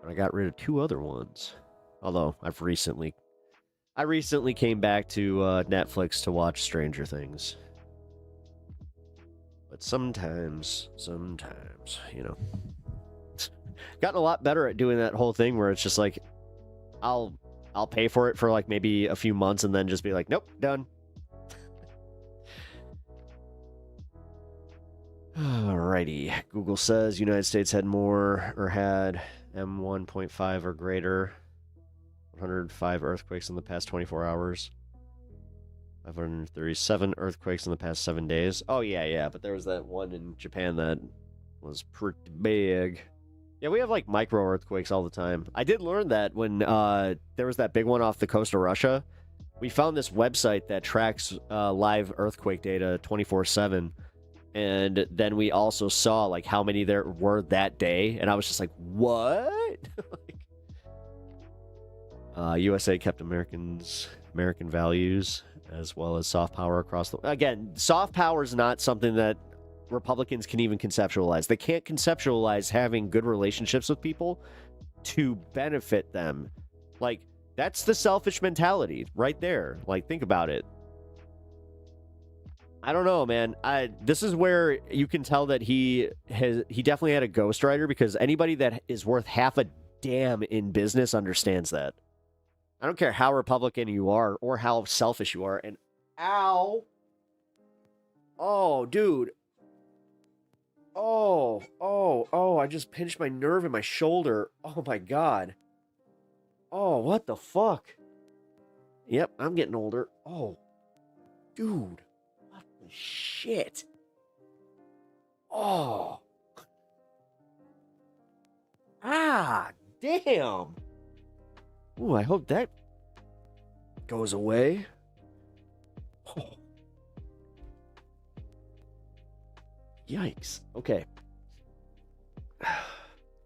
And I got rid of 2 other ones. Although, I recently came back to Netflix to watch Stranger Things. But sometimes, you know. Gotten a lot better at doing that whole thing where it's just like, I'll pay for it for like maybe a few months and then just be like, nope, done. Alrighty. Google says United States had M1.5 or greater. 105 earthquakes in the past 24 hours. 537 earthquakes in the past 7 days. Oh, yeah, but there was that one in Japan that was pretty big. Yeah, we have, like, micro earthquakes all the time. I did learn that when there was that big one off the coast of Russia. We found this website that tracks live earthquake data 24/7. And then we also saw, like, how many there were that day. And I was just like, what? USA kept American values as well as soft power across the... Again, soft power is not something that Republicans can even conceptualize. They can't conceptualize having good relationships with people to benefit them. Like, that's the selfish mentality right there. Like, think about it. I don't know, man. This is where you can tell that he definitely had a ghostwriter, because anybody that is worth half a damn in business understands that. I don't care how Republican you are or how selfish you are. And ow. Oh, dude. Oh, I just pinched my nerve in my shoulder. Oh my God. Oh, what the fuck? Yep, I'm getting older. Oh, dude. What the shit? Oh. Ah, damn. Ooh, I hope that goes away. Oh. Yikes. Okay.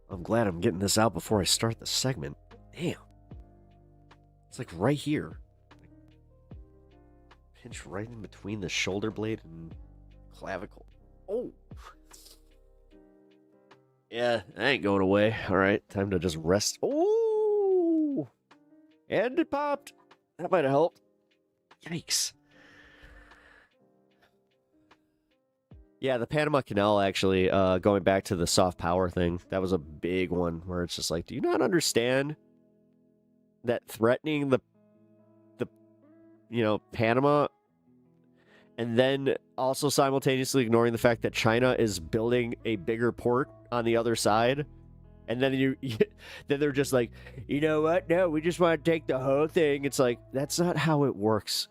I'm glad I'm getting this out before I start the segment. Damn. It's like right here. Pinch right in between the shoulder blade and clavicle. Oh. Yeah, that ain't going away. All right, time to just rest. Oh. And it popped. That might have helped. Yikes. Yeah, the Panama Canal, actually, going back to the soft power thing, that was a big one where it's just like, do you not understand that threatening the Panama, and then also simultaneously ignoring the fact that China is building a bigger port on the other side? And then then they're just like, you know what? No, we just want to take the whole thing. It's like, that's not how it works,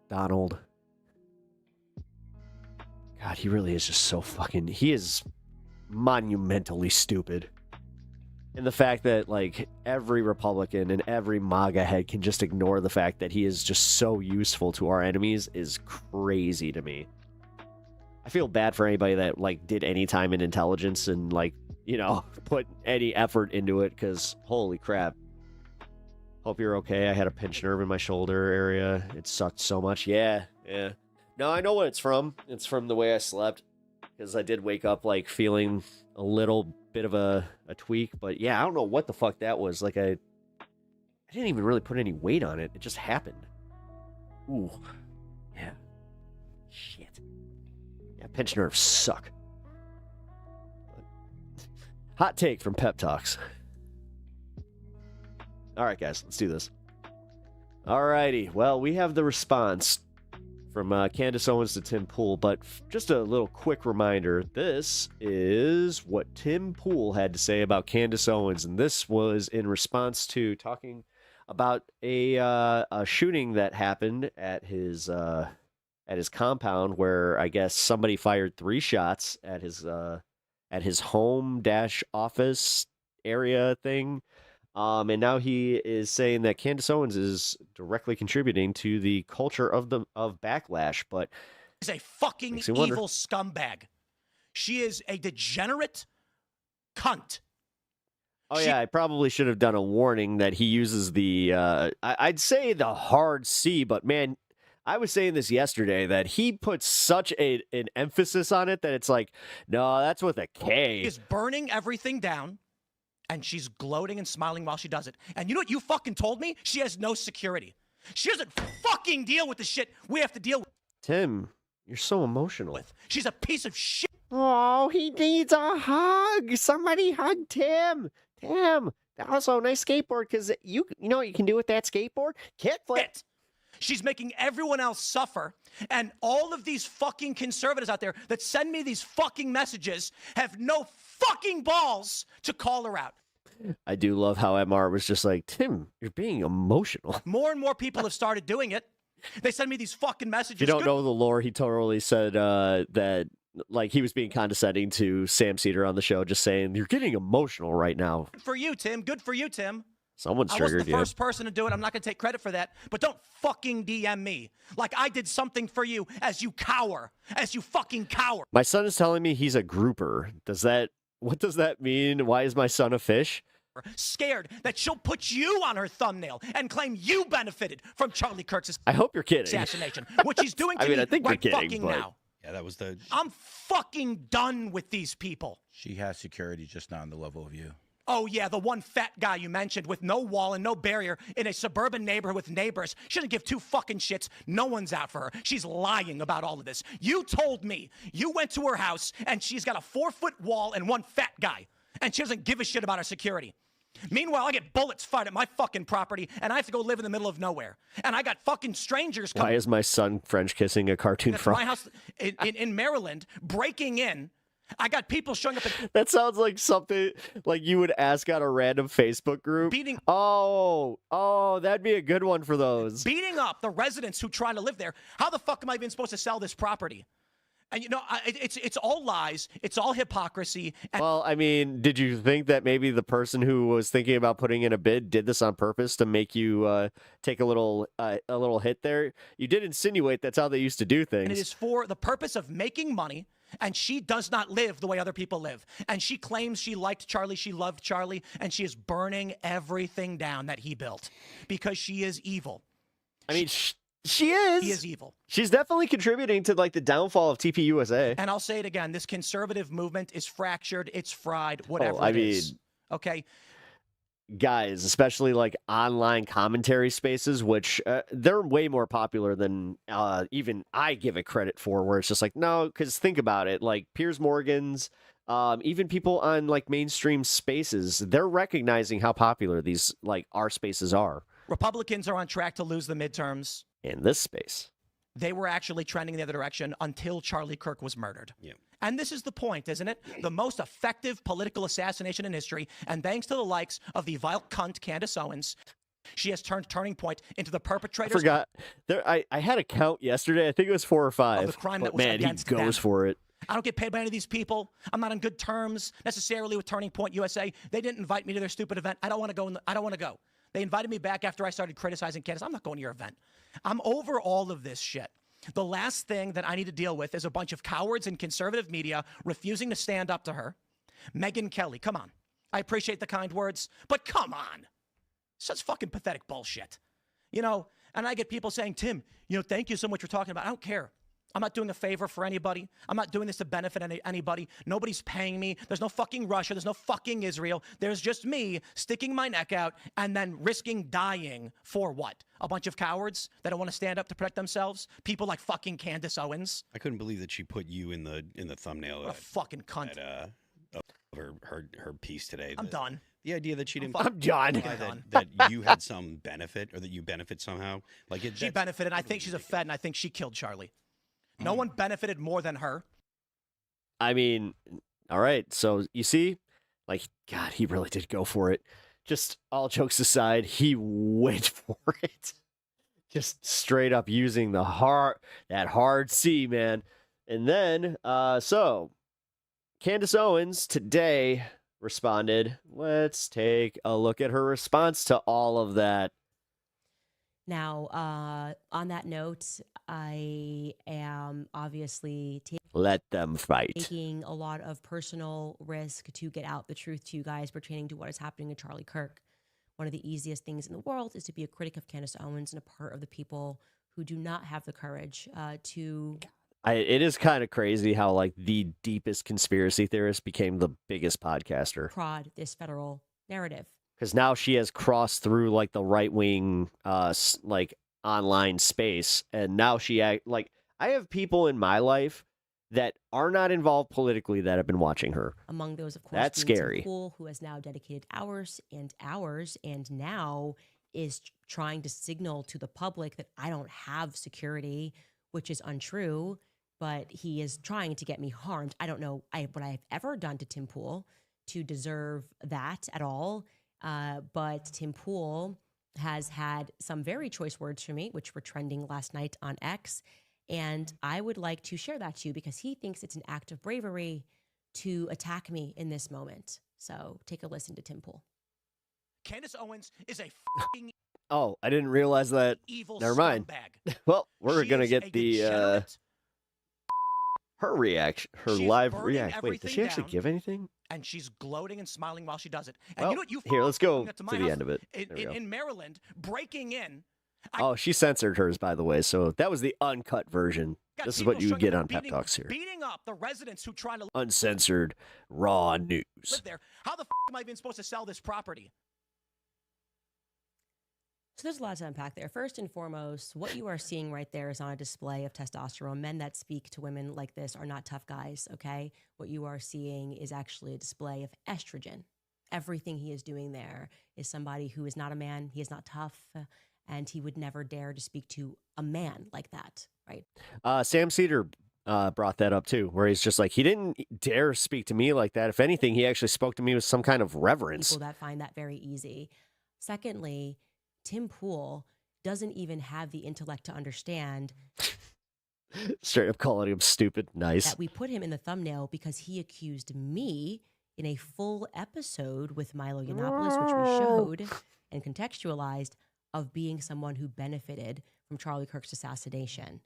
Donald. God, he really is just so fucking... He is monumentally stupid. And the fact that, like, every Republican and every MAGA head can just ignore the fact that he is just so useful to our enemies is crazy to me. I feel bad for anybody that, like, did any time in intelligence and, like, put any effort into it, because holy crap. Hope you're okay. I had a pinched nerve in my shoulder area. It sucked so much. Yeah. No, I know what it's from. It's from the way I slept. Because I did wake up, like, feeling a little bit of a tweak. But, yeah, I don't know what the fuck that was. Like, I didn't even really put any weight on it. It just happened. Ooh. Yeah. Shit. Yeah, pinched nerves suck. Hot take from Pep Talks. All right, guys, let's do this. All righty. Well, we have the response from Candace Owens to Tim Pool, but just a little quick reminder, this is what Tim Pool had to say about Candace Owens, and this was in response to talking about a shooting that happened at his compound, where I guess somebody fired 3 shots at his home-office area thing. And now he is saying that Candace Owens is directly contributing to the culture of backlash, but is a fucking evil scumbag. She is a degenerate cunt. Oh, yeah, I probably should have done a warning that he uses the, I'd say the hard C, but man, I was saying this yesterday, that he puts such an emphasis on it that it's like, no, that's with a K. Is burning everything down. And she's gloating and smiling while she does it. And you know what you fucking told me? She has no security. She doesn't fucking deal with the shit we have to deal with. Tim, you're so emotional. She's a piece of shit. Oh, he needs a hug. Somebody hug Tim. Tim, also a nice skateboard, because you know what you can do with that skateboard? Kickflip. She's making everyone else suffer. And all of these fucking conservatives out there that send me these fucking messages have no fucking balls to call her out. I do love how MR was just like, Tim, you're being emotional. More and more people have started doing it. They send me these fucking messages. If you don't know the lore, he totally said that, like, he was being condescending to Sam Cedar on the show, just saying, you're getting emotional right now. Good for you, Tim. Good for you, Tim. Someone's triggered you. I was the first person to do it. I'm not going to take credit for that. But don't fucking DM me like I did something for you as you cower, as you fucking cower. My son is telling me he's a grouper. What does that mean? Why is my son a fish? Scared that she'll put you on her thumbnail and claim you benefited from Charlie Kirk's I hope you're kidding. assassination, which he's doing to me I think right you're kidding, fucking but... now. Yeah, that was the... I'm fucking done with these people. She has security, just not on the level of you. Oh, yeah, the one fat guy you mentioned with no wall and no barrier in a suburban neighborhood with neighbors. She doesn't give 2 fucking shits. No one's out for her. She's lying about all of this. You told me you went to her house and she's got a 4-foot wall and 1 fat guy. And she doesn't give a shit about her security. Meanwhile, I get bullets fired at my fucking property and I have to go live in the middle of nowhere. And I got fucking strangers coming. Why is my son French kissing a cartoon frog? My house in Maryland, breaking in. I got people showing up. That sounds like something like you would ask on a random Facebook group. Oh, that'd be a good one for those. Beating up the residents who try to live there. How the fuck am I even supposed to sell this property? And you know, it's all lies. It's all hypocrisy. Well, I mean, did you think that maybe the person who was thinking about putting in a bid did this on purpose to make you take a little hit there? You did insinuate that's how they used to do things. And it is for the purpose of making money. And she does not live the way other people live. And she claims she liked Charlie, she loved Charlie, and she is burning everything down that he built because she is evil. I mean, she is. He is evil. She's definitely contributing to like the downfall of TPUSA. And I'll say it again, this conservative movement is fractured, it's fried, whatever it is. Okay? Guys, especially like online commentary spaces, which they're way more popular than even I give it credit for, where it's just like, no, because think about it, like Piers Morgan's, even people on like mainstream spaces, they're recognizing how popular these like our spaces are. Republicans are on track to lose the midterms. In this space. They were actually trending in the other direction until Charlie Kirk was murdered. Yeah. And this is the point, isn't it? The most effective political assassination in history, and thanks to the likes of the vile cunt Candace Owens, she has turned Turning Point into the perpetrators. I forgot. I had a count yesterday. I think it was 4 or 5. Of the crime that was man, against he goes them. for it. I don't get paid by any of these people. I'm not on good terms necessarily with Turning Point USA. They didn't invite me to their stupid event. I don't want to go. I don't want to go. They invited me back after I started criticizing Candace. I'm not going to your event. I'm over all of this shit. The last thing that I need to deal with is a bunch of cowards in conservative media refusing to stand up to her. Megyn Kelly, come on. I appreciate the kind words, but come on. Such fucking pathetic bullshit. You know, and I get people saying, Tim, you know, thank you so much for talking about it. I don't care. I'm not doing a favor for anybody. I'm not doing this to benefit anybody. Nobody's paying me. There's no fucking Russia. There's no fucking Israel. There's just me sticking my neck out and then risking dying for what? A bunch of cowards that don't want to stand up to protect themselves? People like fucking Candace Owens? I couldn't believe that she put you in the thumbnail. What a fucking cunt. Of her piece today. I'm done. The idea that she didn't. I'm done. That you had some benefit, or that you benefit somehow. Like she benefited. I think she's a Fed, and I think she killed Charlie. No one benefited more than her. I mean, all right. So you see, like, God, he really did go for it. Just all jokes aside, he went for it. Just straight up using that hard C, man. And then, so Candace Owens today responded. Let's take a look at her response to all of that. Now, on that note, I am obviously let them fight. Taking a lot of personal risk to get out the truth to you guys pertaining to what is happening to Charlie Kirk. One of the easiest things in the world is to be a critic of Candace Owens and a part of the people who do not have the courage to... It is kind of crazy how, like, the deepest conspiracy theorist became the biggest podcaster. ...prod this federal narrative. Because now she has crossed through, like, the right-wing, like, online space. And now I have people in my life that are not involved politically that have been watching her. Among those, of course, that's being scary. Tim Pool, who has now dedicated hours and hours and now is trying to signal to the public that I don't have security, which is untrue, but he is trying to get me harmed. I don't know what I've ever done to Tim Pool to deserve that at all. But Tim Pool has had some very choice words for me, which were trending last night on X. And I would like to share that to you because he thinks it's an act of bravery to attack me in this moment. So take a listen to Tim Pool. Candace Owens is a fucking Oh, I didn't realize that. Evil Never mind. scumbag. Well, we're She going to is get a the her reaction, her She's live burning react. Wait, does she actually everything give anything? And she's gloating and smiling while she does it. And Well, you know what? You here, let's go that to my the house end of it. In, There we go. in Maryland, breaking in. Oh, she censored hers, by the way. So that was the uncut version. Got This is people what you showing get up on Pep beating- Talks here. Beating up the residents who try to Uncensored, raw news. live there. How the am I even supposed to sell this property? So there's a lot to unpack there. First and foremost, what you are seeing right there is on a display of testosterone. Men that speak to women like this are not tough guys, okay? What you are seeing is actually a display of estrogen. Everything he is doing there is somebody who is not a man, he is not tough, and he would never dare to speak to a man like that, right? Sam Cedar brought that up too, where he's just like, he didn't dare speak to me like that. If anything, he actually spoke to me with some kind of reverence. People that find that very easy. Secondly, Tim Pool doesn't even have the intellect to understand Straight up calling him stupid. Nice. that we put him in the thumbnail because he accused me in a full episode with Milo Yiannopoulos, which we showed and contextualized, of being someone who benefited from Charlie Kirk's assassination.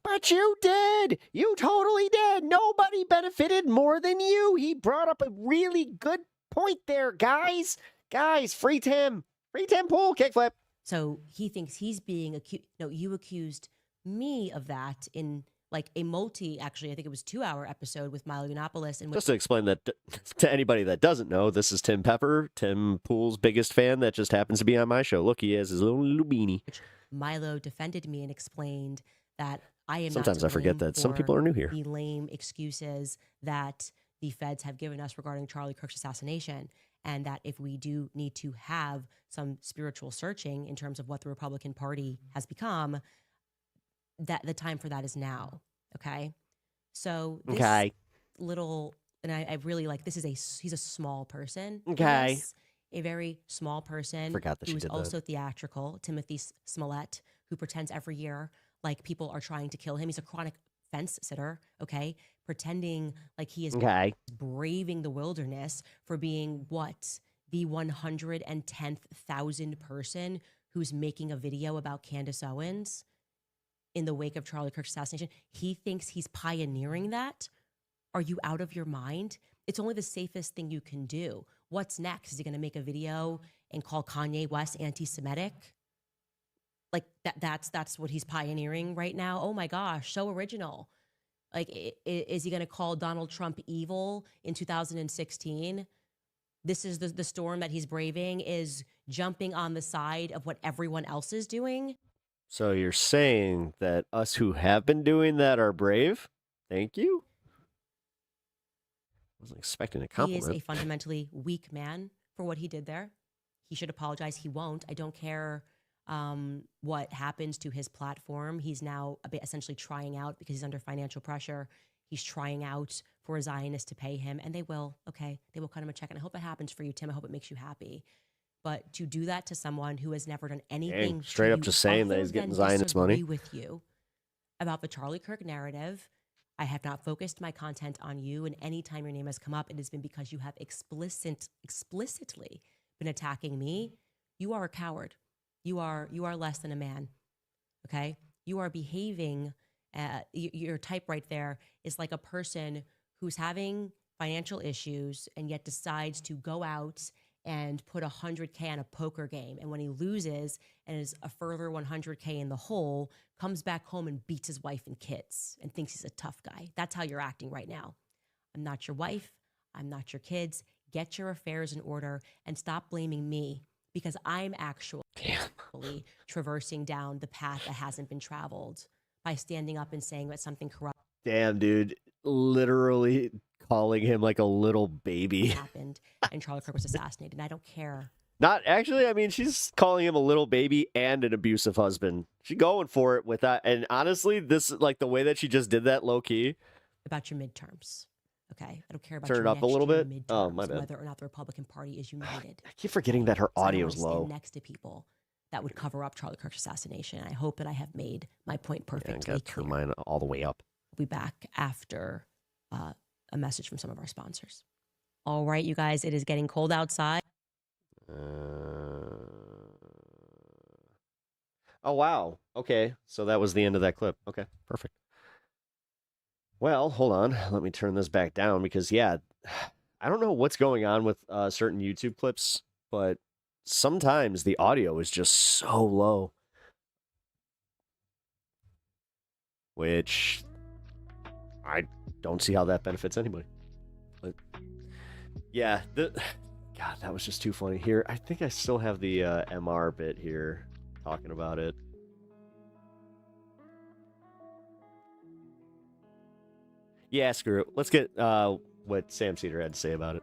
But you did. You totally did. Nobody benefited more than you. He brought up a really good point there, guys. Guys, free Tim. Free Tim Pool, kickflip. So he thinks he's being accused. No, you accused me of that in like a actually, I think it was 2-hour episode with Milo Yiannopoulos. And Just to explain that to anybody that doesn't know, this is Tim Pepper, Tim Pool's biggest fan that just happens to be on my show. Look, he has his little beanie. Milo defended me and explained that I am Sometimes not I forget to that some blame people are new for here. The lame excuses that the feds have given us regarding Charlie Kirk's assassination, and that if we do need to have some spiritual searching in terms of what the Republican Party has become, that the time for that is now. Okay. So this little, and I really like, he's a small person. Okay. Yes, a very small person. Forgot that she who's did that. also theatrical. Timothy Smollett, who pretends every year like people are trying to kill him. He's a chronic fence sitter. Okay. Pretending like he is braving the wilderness for being what? The 110,000th person who's making a video about Candace Owens in the wake of Charlie Kirk's assassination. He thinks he's pioneering that. Are you out of your mind? It's only the safest thing you can do. What's next? Is he going to make a video and call Kanye West anti-Semitic? Like that's what he's pioneering right now. Oh my gosh, so original. Like, is he going to call Donald Trump evil in 2016? This is the storm that he's braving, is jumping on the side of what everyone else is doing. So you're saying that us who have been doing that are brave? Thank you. Wasn't expecting a compliment. He is a fundamentally weak man for what he did there. He should apologize. He won't. I don't care what happens to his platform. He's now essentially trying out because he's under financial pressure. He's trying out for a Zionist to pay him, and they will. Okay, they will cut him a check, and I hope it happens for you, Tim. I hope it makes you happy. But to do that to someone who has never done anything, straight up just saying that he's getting Zionist money with you about the Charlie Kirk narrative. I have not focused my content on you, and any time your name has come up, it has been because you have explicitly been attacking me. You are a coward. You are less than a man. Okay, you are behaving. Your type right there is like a person who's having financial issues and yet decides to go out and put $100K on a poker game. And when he loses and is a further $100K in the hole, comes back home and beats his wife and kids and thinks he's a tough guy. That's how you're acting right now. I'm not your wife. I'm not your kids. Get your affairs in order and stop blaming me, because I'm actually traversing down the path that hasn't been traveled by standing up and saying that something corrupt. Damn, dude. Literally calling him like a little baby. Happened and Charlie Kirk was assassinated. And I don't care. Not actually. I mean, she's calling him a little baby and an abusive husband. She's going for it with that. And honestly, this, like the way that she just did that low key. About your midterms. Okay. I don't care about Turn your it up a little bit. Midterms, oh, my bad. Whether or not the Republican Party is united. I keep forgetting that her audio is I low. stand next to people that would cover up Charlie Kirk's assassination. And I hope that I have made my point perfectly clear. Turn mine all the way up. We'll be back after a message from some of our sponsors. All right, you guys, it is getting cold outside. Oh, wow. Okay, so that was the end of that clip. Okay, perfect. Well, hold on. Let me turn this back down because, yeah, I don't know what's going on with certain YouTube clips, but sometimes the audio is just so low. Which I don't see how that benefits anybody. But yeah, God, that was just too funny. Here, I think I still have the MR bit here talking about it. Yeah, screw it. Let's get what Sam Cedar had to say about it.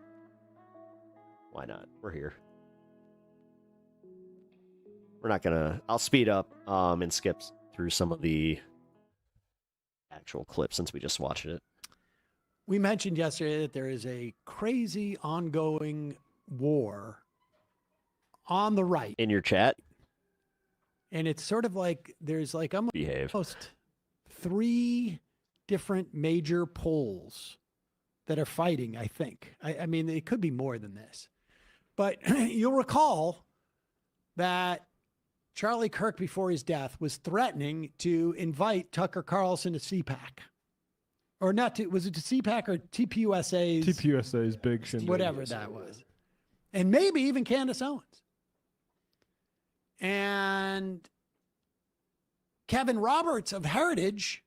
Why not? We're here. We're not gonna... I'll speed up and skip through some of the actual clips since we just watched it. We mentioned yesterday that there is a crazy ongoing war on the right. In your chat? And it's sort of like there's like almost 3 different major poles that are fighting, I think. I mean, it could be more than this. But you'll recall that Charlie Kirk, before his death, was threatening to invite Tucker Carlson to CPAC. Or not to, was it to CPAC or TPUSA's? TPUSA's big shindig. Whatever that was. And maybe even Candace Owens. And Kevin Roberts of Heritage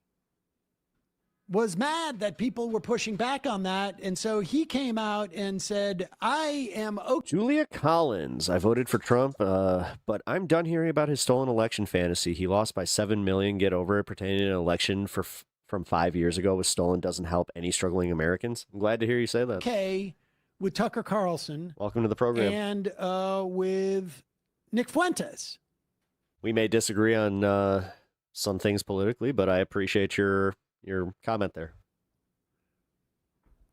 was mad that people were pushing back on that. And so he came out and said, I am okay. Julia Collins, I voted for Trump, but I'm done hearing about his stolen election fantasy. He lost by 7 million. Get over it. Pertaining to an election from 5 years ago was stolen doesn't help any struggling Americans. I'm glad to hear you say that. Okay, with Tucker Carlson. Welcome to the program. And with Nick Fuentes. We may disagree on some things politically, but I appreciate your comment there.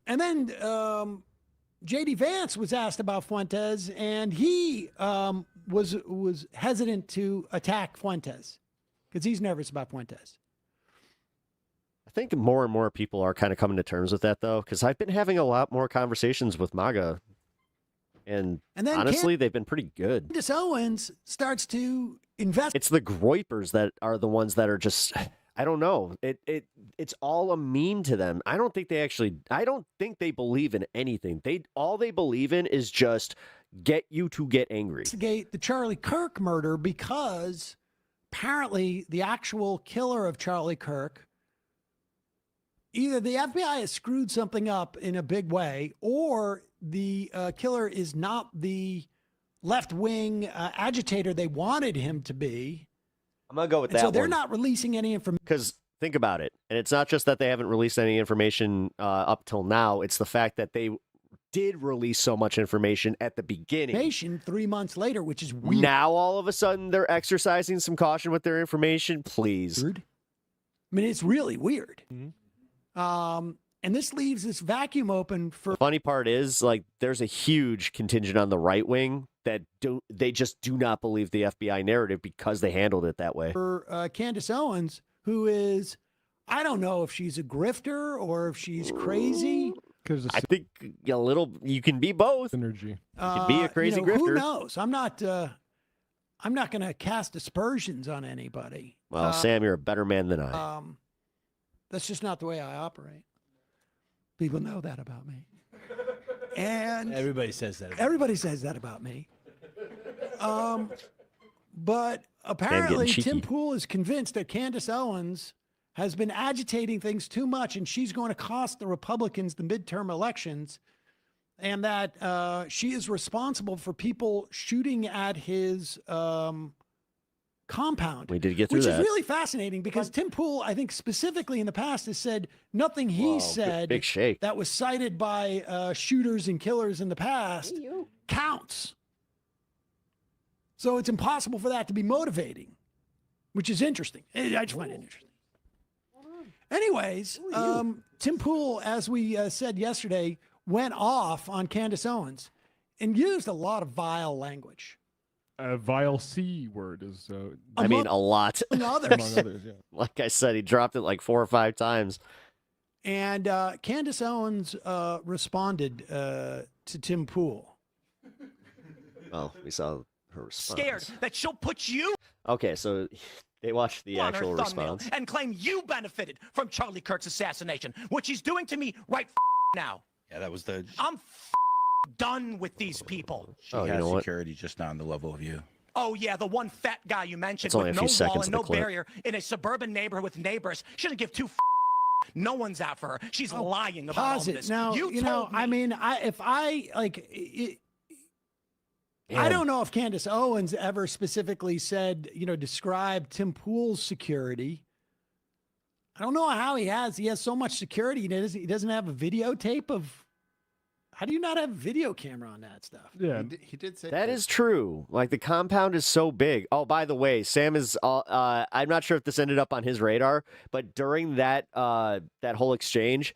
And then J.D. Vance was asked about Fuentes, and he was hesitant to attack Fuentes because he's nervous about Fuentes. I think more and more people are kind of coming to terms with that, though, because I've been having a lot more conversations with MAGA, and then honestly, they've been pretty good. Candace Owens starts to invest. It's the groypers that are the ones that are just... I don't know. It's all a meme to them. I don't think they believe in anything. All they believe in is just get you to get angry. Investigate the Charlie Kirk murder because apparently the actual killer of Charlie Kirk, either the FBI has screwed something up in a big way, or the killer is not the left-wing agitator they wanted him to be. I'm going to go with that So they're one. not releasing any information. Because think about it. And it's not just that they haven't released any information up till now. It's the fact that they did release so much information at the beginning. 3 months later, which is weird. Now, all of a sudden, they're exercising some caution with their information. Please. I mean, it's really weird. And this leaves this vacuum open for. The funny part is, like, there's a huge contingent on the right wing that they just do not believe the FBI narrative because they handled it that way. For Candace Owens, who is, I don't know if she's a grifter or if she's crazy. I think a little. You can be both. Energy. You can be a crazy grifter. Who knows? I'm not going to cast aspersions on anybody. Well, Sam, you're a better man than I. That's just not the way I operate. People know that about me. And everybody says that. Everybody says that about me. But apparently Tim Pool is convinced that Candace Owens has been agitating things too much, and she's going to cost the Republicans the midterm elections, and that she is responsible for people shooting at his compound. We did get through which that. Is really fascinating because Tim Pool, I think specifically in the past, has said nothing he said big shake. that was cited by shooters and killers in the past counts. So it's impossible for that to be motivating, which is interesting. I just find it interesting. Anyways, Tim Pool, as we said yesterday, went off on Candace Owens and used a lot of vile language. A vile C word is. I mean, a lot. Among others. Yeah. Like I said, he dropped it like 4 or 5 times. And Candace Owens responded to Tim Pool. Well, we saw her response. Scared that she'll put you Okay, so they watched the on her actual thumbnail response. and claim you benefited from Charlie Kirk's assassination, which he's doing to me right now. Yeah, that was the. I'm done with these people. She Oh, you has know what? security just not on the level of you. Oh, yeah, the one fat guy you mentioned It's only with a no few wall seconds and of no the clip. barrier in a suburban neighborhood with neighbors. She doesn't give two No one's out for her. She's lying about all Pause it. this. Now, you you know, told me. I mean, I don't know if Candace Owens ever specifically said, described Tim Pool's security. I don't know how he has so much security. He doesn't have a videotape of. How do you not have a video camera on that stuff? Yeah, he did say That is true. Like, the compound is so big. Oh, by the way, Sam is. I'm not sure if this ended up on his radar, but during that whole exchange,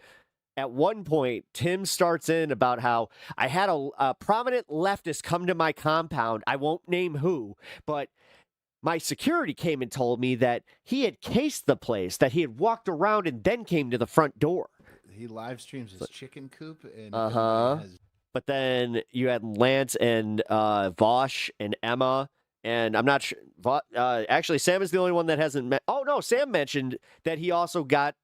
at one point, Tim starts in about how I had a prominent leftist come to my compound. I won't name who, but my security came and told me that he had cased the place, that he had walked around and then came to the front door. He live streams his chicken coop. And But then you had Lance and Vosh and Emma, and I'm not sure. Actually, Sam is the only one that hasn't met. Oh no, Sam mentioned that he also got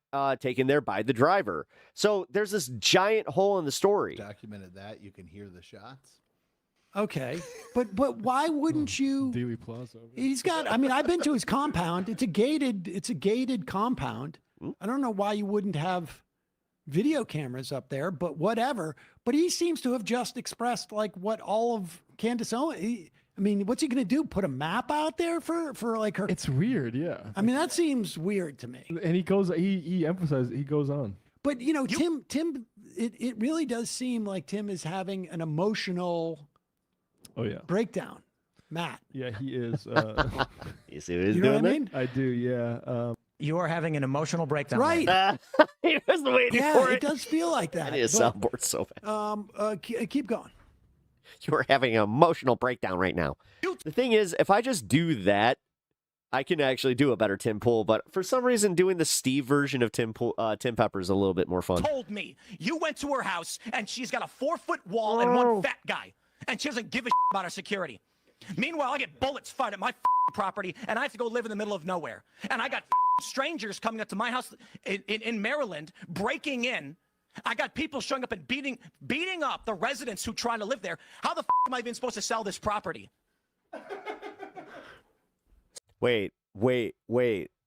taken there by the driver. So there's this giant hole in the story. Documented that. You can hear the shots. Okay, but why wouldn't you? Dealey Plaza. He's got. I mean, I've been to his compound. It's a gated compound. I don't know why you wouldn't have video cameras up there, but whatever. But he seems to have just expressed like what all of Candace Owens. I mean, what's he going to do? Put a map out there for like her? It's weird, yeah. I mean, that seems weird to me. And he emphasizes, he goes on. But Tim, it really does seem like Tim is having an emotional. Oh yeah. Breakdown, Matt. Yeah, he is. You see what he's You know doing what I there? mean? I do, yeah. You are having an emotional breakdown. Right. He was waiting Yeah, for it it. does feel like that. I need a But, soundboard so bad. keep going. You are having an emotional breakdown right now. The thing is, if I just do that, I can actually do a better Tim Pool. But for some reason, doing the Steve version of Tim Pepper is a little bit more fun. Told me you went to her house and she's got a 4-foot wall and one fat guy, and she doesn't give a about her security. Meanwhile, I get bullets fired at my property, and I have to go live in the middle of nowhere. And I got strangers coming up to my house in Maryland, breaking in. I got people showing up and beating up the residents who trying to live there. How the am I even supposed to sell this property? Wait, Wait.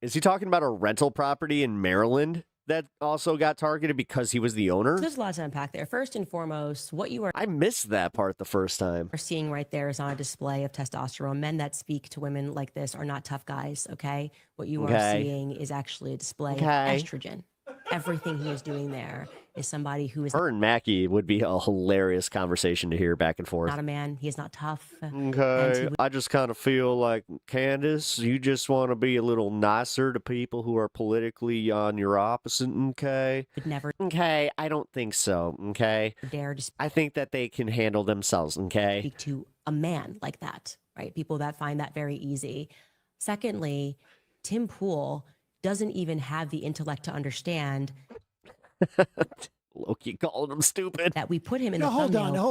Is he talking about a rental property in Maryland that also got targeted because he was the owner? There's a lot to unpack there. First and foremost, what you are I missed that part the first time. seeing right there is on a display of testosterone. Men that speak to women like this are not tough guys, okay? What you are seeing is actually a display of estrogen. Everything he is doing there is somebody who is Her and Mackie would be a hilarious conversation to hear back and forth. not a man. He is not tough. Okay, I just kind of feel like, Candace, you just want to be a little nicer to people who are politically on your opposite, okay? Would never. Okay, I don't think so, okay? Dare to I think that they can handle themselves, okay? speak to a man like that, right? People that find that very easy. Secondly, Tim Pool doesn't even have the intellect to understand Loki calling him stupid. that we put him in the hold on, thumbnail.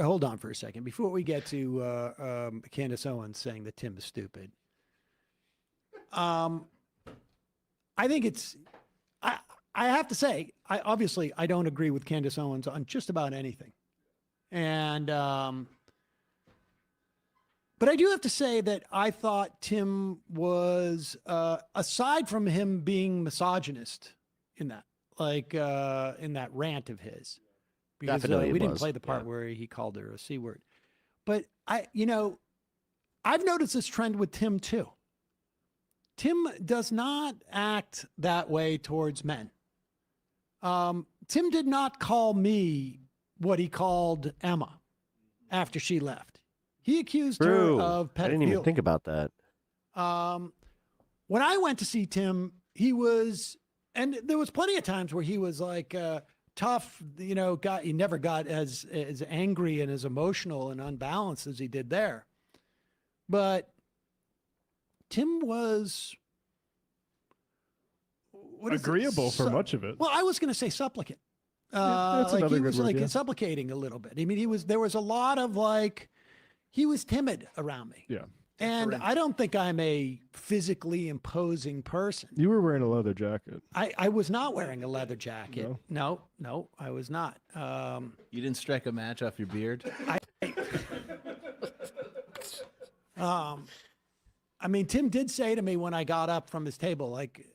hold on for a second. Before we get to Candace Owens saying that Tim is stupid, I think it's. I have to say, I don't agree with Candace Owens on just about anything, and but I do have to say that I thought Tim was, aside from him being misogynist in that, in that rant of his, because Definitely we didn't was. play the part where he called her a C word. But I've noticed this trend with Tim too. Tim does not act that way towards men. Tim did not call me what he called Emma after she left. He accused True. her of pedophilia. I didn't even think about that. When I went to see Tim, he was, and there was plenty of times where he was like tough, he never got as angry and as emotional and unbalanced as he did there. But Tim was agreeable for much of it. Well, I was going to say supplicant. That's like another he good was word, like yeah. supplicating a little bit. I mean, there was a lot of he was timid around me. Yeah. And I don't think I'm a physically imposing person. You were wearing a leather jacket. I was not wearing a leather jacket. No, I was not. You didn't strike a match off your beard? I mean, Tim did say to me when I got up from his table, like,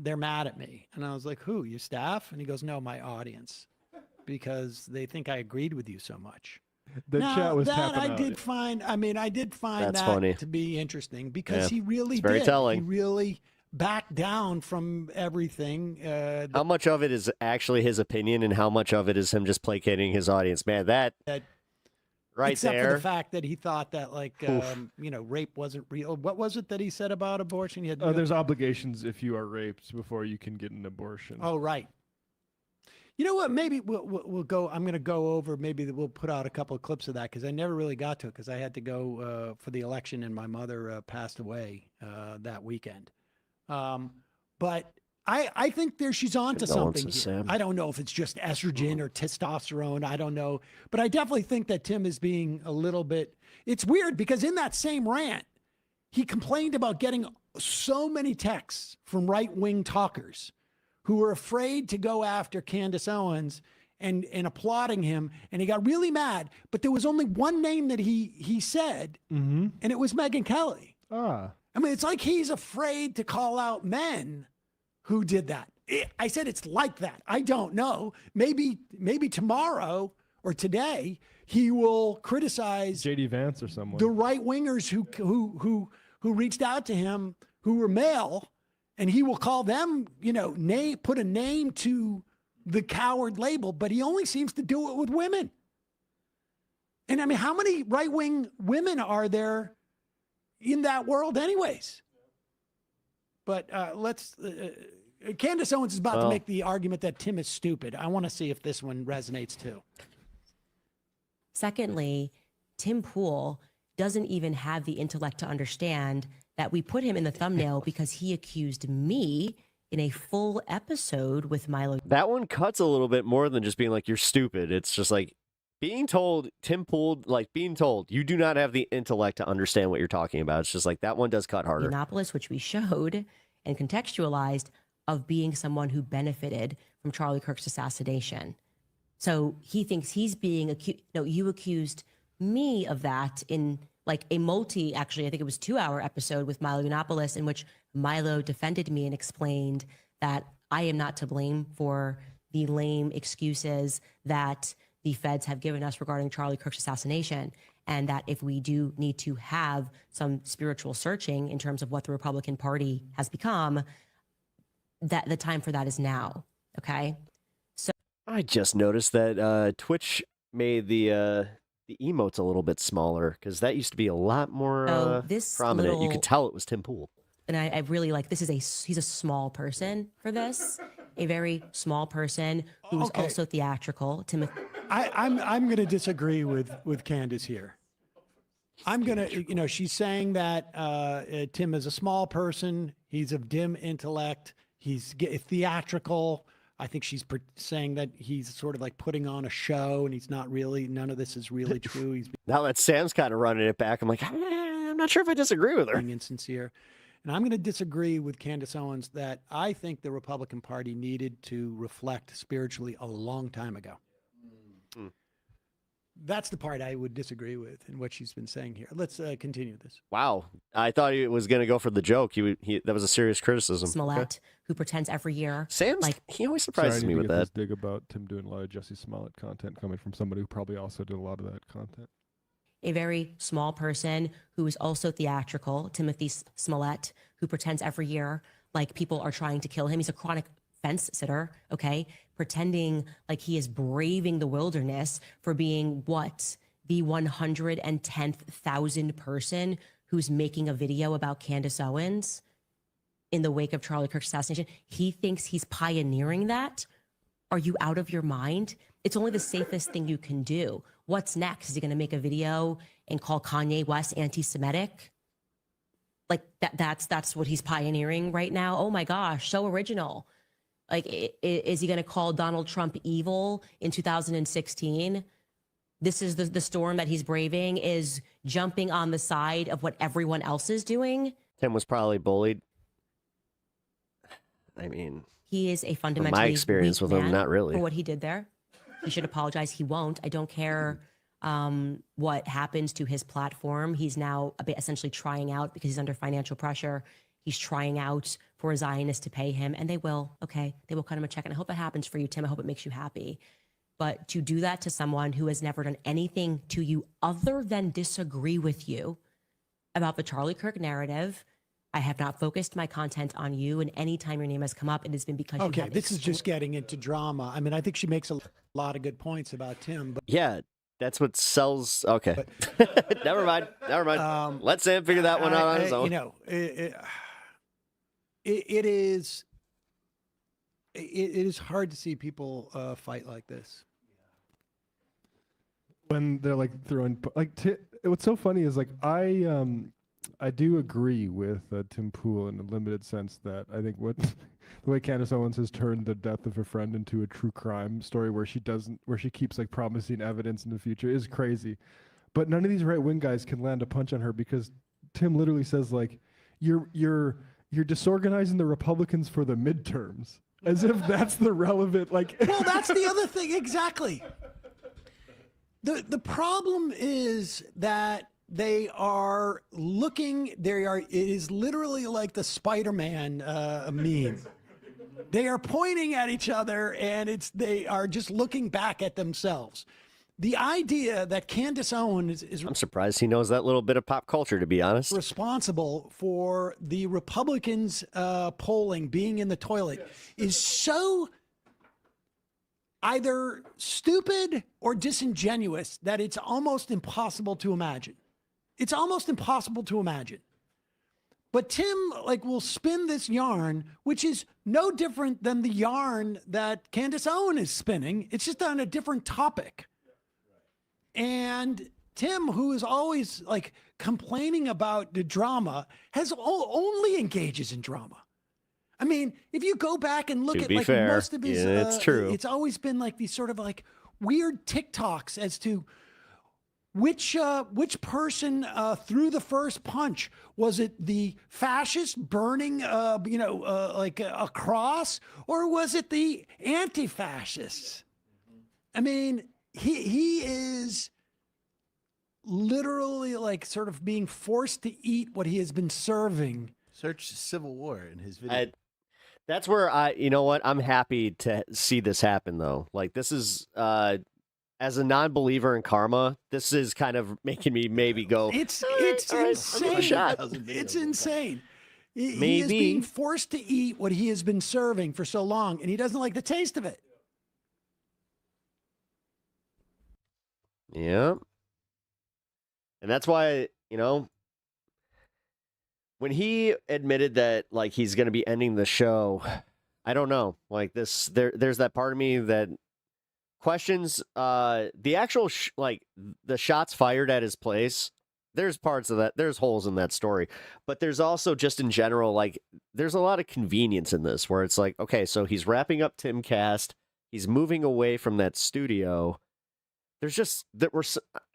they're mad at me. And I was like, who, your staff? And he goes, no, my audience, because they think I agreed with you so much. The chat was that tapping I out. did find, That's that funny. to be interesting because Yeah, he really it's very did. telling. He really backed down from everything. How much of it is actually his opinion and how much of it is him just placating his audience? Man, that right except there. for the fact that he thought that rape wasn't real. What was it that he said about abortion? He had There's obligations if you are raped before you can get an abortion. Oh, right. You know what? Maybe we'll go. I'm going to go over. Maybe we'll put out a couple of clips of that because I never really got to it because I had to go for the election and my mother passed away that weekend. But I think she's on to something here. Sam. I don't know if it's just estrogen or testosterone. I don't know. But I definitely think that Tim is being a little bit. It's weird because in that same rant, he complained about getting so many texts from right-wing talkers who were afraid to go after Candace Owens and applauding him. And he got really mad. But there was only one name that he said, and it was Megyn Kelly. I mean, it's like he's afraid to call out men who did that. I said it's like that. I don't know. Maybe tomorrow or today he will criticize JD Vance or someone. the right-wingers who reached out to him who were male. And he will call them, put a name to the coward label, but he only seems to do it with women. And I mean, how many right-wing women are there in that world anyways? But Candace Owens is about to make the argument that Tim is stupid. I want to see if this one resonates too. Secondly, Tim Pool doesn't even have the intellect to understand that we put him in the thumbnail because he accused me in a full episode with Milo. That one cuts a little bit more than just being like, you're stupid. It's just like being told, Tim Pool, being told, you do not have the intellect to understand what you're talking about. It's just like that one does cut harder. Indianapolis, which we showed and contextualized of being someone who benefited from Charlie Kirk's assassination. So he thinks he's being accused. No, you accused me of that in like actually, I think it was 2-hour episode with Milo Yiannopoulos, in which Milo defended me and explained that I am not to blame for the lame excuses that the feds have given us regarding Charlie Kirk's assassination, and that if we do need to have some spiritual searching in terms of what the Republican Party has become, that the time for that is now. Okay. So I just noticed that Twitch made the emotes a little bit smaller, because that used to be a lot more this prominent. You little- could tell it was Tim Pool. And I really like, he's a small person for this, a very small person who's Okay. also theatrical. Timothy. I'm going to disagree with Candace here. I'm going to, she's saying that Tim is a small person. He's of dim intellect. He's theatrical. I think she's saying that he's sort of like putting on a show, and he's not really, none of this is really true. He's Now that Sam's kind of running it back, I'm like, I'm not sure if I disagree with her. being insincere. And I'm going to disagree with Candace Owens that I think the Republican Party needed to reflect spiritually a long time ago. That's the part I would disagree with in what she's been saying here. Let's continue this. Wow. I thought he was going to go for the joke. That was a serious criticism. Smollett, who pretends every year. Sam's, he always surprises me with that. This dig about Tim doing a lot of Jussie Smollett content coming from somebody who probably also did a lot of that content. A very small person who is also theatrical, Timothy Smollett, who pretends every year like people are trying to kill him. He's a chronic fence sitter, okay? Pretending like he is braving the wilderness for being what? The 110,000th person who's making a video about Candace Owens in the wake of Charlie Kirk's assassination. He thinks he's pioneering that. Are you out of your mind? It's only the safest thing you can do. What's next? Is he going to make a video and call Kanye West anti-Semitic? Like that's what he's pioneering right now. Oh my gosh, so original. Like, is he going to call Donald Trump evil in 2016? This is the storm that he's braving, is jumping on the side of what everyone else is doing. Tim was probably bullied. I mean, he is a fundamentally my experience weak with him, man not really. for what he did there. He should apologize. He won't. I don't care what happens to his platform. He's now essentially trying out, because he's under financial pressure. He's trying out for a Zionist to pay him, and they will. Okay, they will cut him a check, and I hope it happens for you, Tim. I hope it makes you happy. But to do that to someone who has never done anything to you other than disagree with you about the Charlie Kirk narrative, I have not focused my content on you, and anytime your name has come up, it has been because you Okay, have this is just getting into drama. I mean, I think she makes a lot of good points about Tim, but yeah, that's what sells. Okay, never mind. Let Sam figure that one out on his own. It is hard to see people fight like this. When they're like throwing what's so funny is like I do agree with Tim Pool in a limited sense that I think the way Candace Owens has turned the death of a friend into a true crime story where she keeps like promising evidence in the future is crazy. But none of these right wing guys can land a punch on her, because Tim literally says like you're disorganizing the Republicans for the midterms, as if that's the relevant like. Well, that's the other thing exactly. The problem is that it is literally like the Spider-Man meme. They are pointing at each other, and they are just looking back at themselves. The idea that Candace Owens is I'm surprised he knows that little bit of pop culture, to be honest. responsible for the Republicans polling being in the toilet is so either stupid or disingenuous that it's almost impossible to imagine. It's almost impossible to imagine. But Tim will spin this yarn, which is no different than the yarn that Candace Owens is spinning. It's just on a different topic. And Tim, who is always complaining about the drama, only engages in drama. I mean, if you go back and look at most of his, it's true. It's always been these sort of weird TikToks as to which person threw the first punch. Was it the fascist burning, a cross, or was it the anti-fascists? I mean, he is literally like sort of being forced to eat what he has been serving. Search Civil War in his video. That's where you know what? I'm happy to see this happen, though. Like, this is, as a non-believer in karma, this is kind of making me maybe go, It's all right, insane. It's insane. He is being forced to eat what he has been serving for so long, and he doesn't like the taste of it. Yeah. And that's why, when he admitted that, like, he's going to be ending the show, I don't know. Like, there's that part of me that questions the actual, the shots fired at his place. There's parts of that. There's holes in that story. But there's also just in general, like, there's a lot of convenience in this where it's like, okay, so he's wrapping up Timcast. He's moving away from that studio. There's just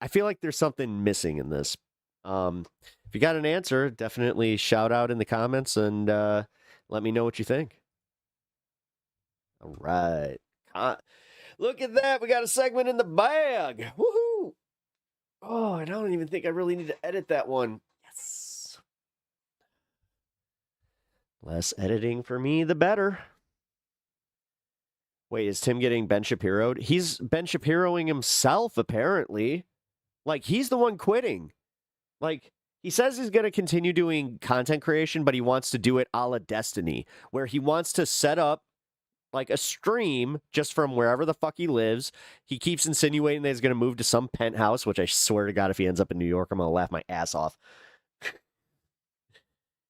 I feel like there's something missing in this. If you got an answer, definitely shout out in the comments and let me know what you think. All right. Look at that. We got a segment in the bag. Woohoo. Oh, I don't even think I really need to edit that one. Yes. Less editing for me, the better. Wait, is Tim getting Ben Shapiro'd? He's Ben Shapiroing himself, apparently. Like, he's the one quitting. Like, he says he's going to continue doing content creation, but he wants to do it a la Destiny, where he wants to set up, like, a stream just from wherever the fuck he lives. He keeps insinuating that he's going to move to some penthouse, which I swear to God, if he ends up in New York, I'm going to laugh my ass off.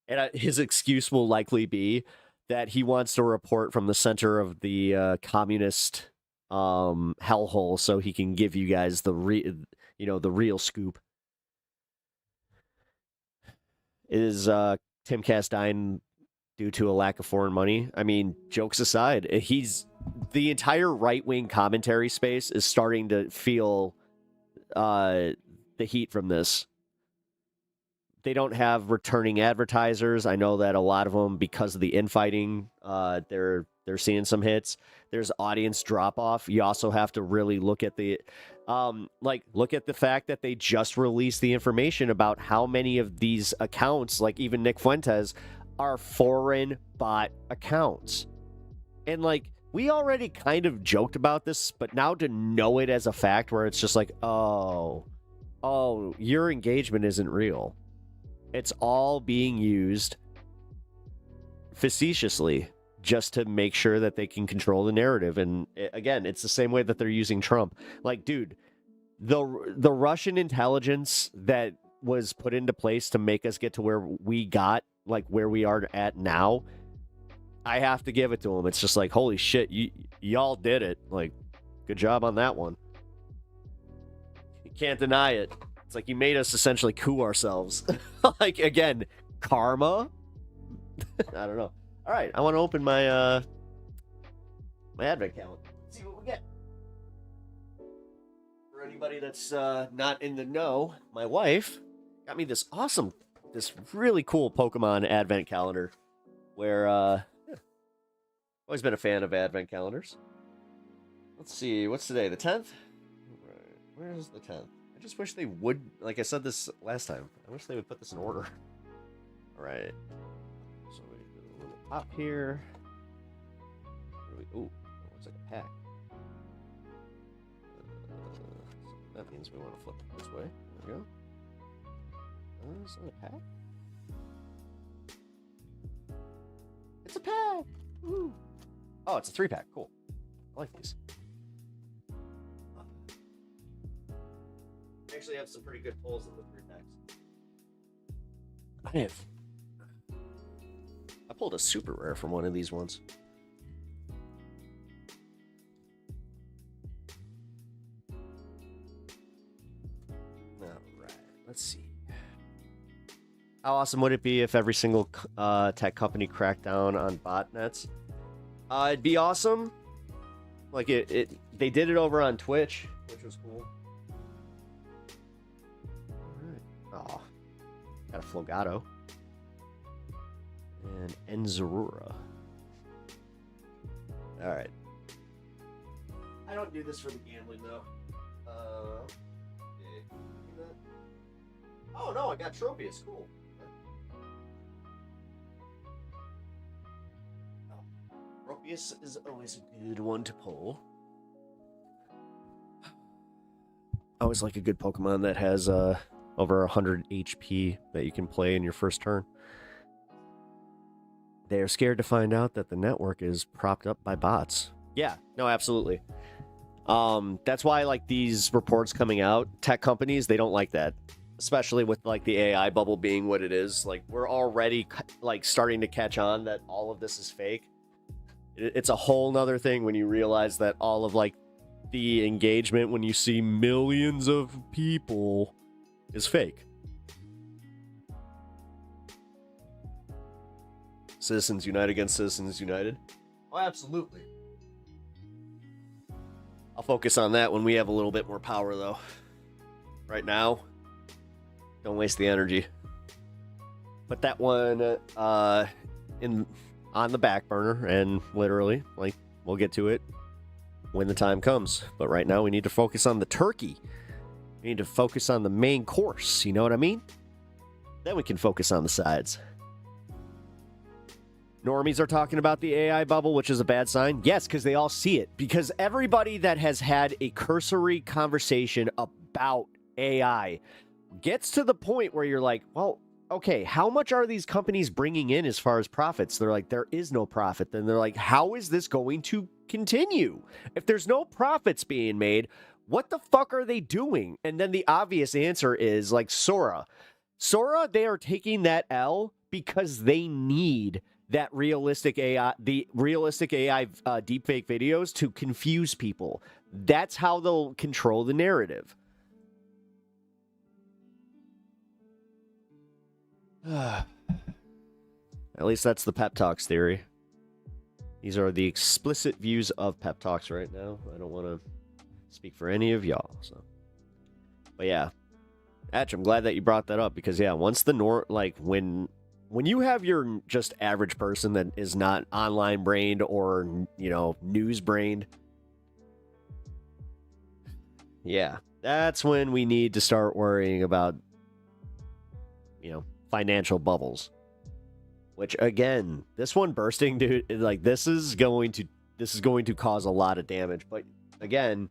And his excuse will likely be that he wants to report from the center of the communist hellhole so he can give you guys the real scoop. Is Timcast dying due to a lack of foreign money? I mean, jokes aside, the entire right-wing commentary space is starting to feel the heat from this. They don't have returning advertisers. I know that a lot of them, because of the infighting, they're seeing some hits. There's audience drop off. You also have to really look at the fact that they just released the information about how many of these accounts, like even Nick Fuentes, are foreign bot accounts. And like, we already kind of joked about this, but now to know it as a fact where it's just like, oh, your engagement isn't real. It's all being used facetiously just to make sure that they can control the narrative. And again, it's the same way that they're using Trump. Like, dude, the Russian intelligence that was put into place to make us get to where we got, like where we are at now, I have to give it to them. It's just like, holy shit, y'all did it. Like, good job on that one. You can't deny it. It's like you made us essentially coup ourselves. Like, again, karma? I don't know. All right, I want to open my my advent calendar. Let's see what we get. For anybody that's not in the know, my wife got me this really cool Pokemon advent calendar where, always been a fan of advent calendars. Let's see, what's today, the 10th? Where's the 10th? I just wish they would, like I said this last time, I wish they would put this in order. All right. So we do a little pop here. Ooh, looks like a pack. So that means we want to flip it this way. There we go. Is that a pack? It's a pack! Ooh. Oh, it's a 3-pack. Cool. I like these. I actually have some pretty good pulls in the 3-packs. I pulled a super rare from one of these ones. Alright, let's see. How awesome would it be if every single tech company cracked down on botnets? It'd be awesome. Like they did it over on Twitch, which was cool. Oh, got a Flogato. And Enzarura. Alright. I don't do this for the gambling, though. Oh, no, I got Tropius. Cool. Tropius is always a good one to pull. I always like a good Pokemon that has over 100 HP that you can play in your first turn. They are scared to find out that the network is propped up by bots. Yeah, no, absolutely. That's why, like, these reports coming out, tech companies, they don't like that. Especially with, like, the AI bubble being what it is. Like, we're already, like, starting to catch on that all of this is fake. It's a whole nother thing when you realize that all of, like, the engagement when you see millions of people is fake. Citizens Unite against Citizens United? Oh, absolutely. I'll focus on that when we have a little bit more power, though. Right now, don't waste the energy. Put that one on the back burner, and literally, like, we'll get to it when the time comes. But right now, we need to focus on the turkey. We need to focus on the main course. You know what I mean? Then we can focus on the sides. Normies are talking about the AI bubble, which is a bad sign. Yes, because they all see it. Because everybody that has had a cursory conversation about AI gets to the point where you're like, well, okay, how much are these companies bringing in as far as profits? They're like, there is no profit. Then they're like, how is this going to continue? If there's no profits being made, what the fuck are they doing? And then the obvious answer is like Sora. Sora, they are taking that L because they need that realistic AI, the realistic AI deepfake videos to confuse people. That's how they'll control the narrative. At least that's the Pep Talks theory. These are the explicit views of Pep Talks right now. I don't want to speak for any of y'all. So, but yeah, Atch, I'm glad that you brought that up because yeah, once the when you have your just average person that is not online brained or, you know, news brained, yeah, that's when we need to start worrying about, you know, financial bubbles. Which again, this one bursting, dude, like this is going to cause a lot of damage. But again,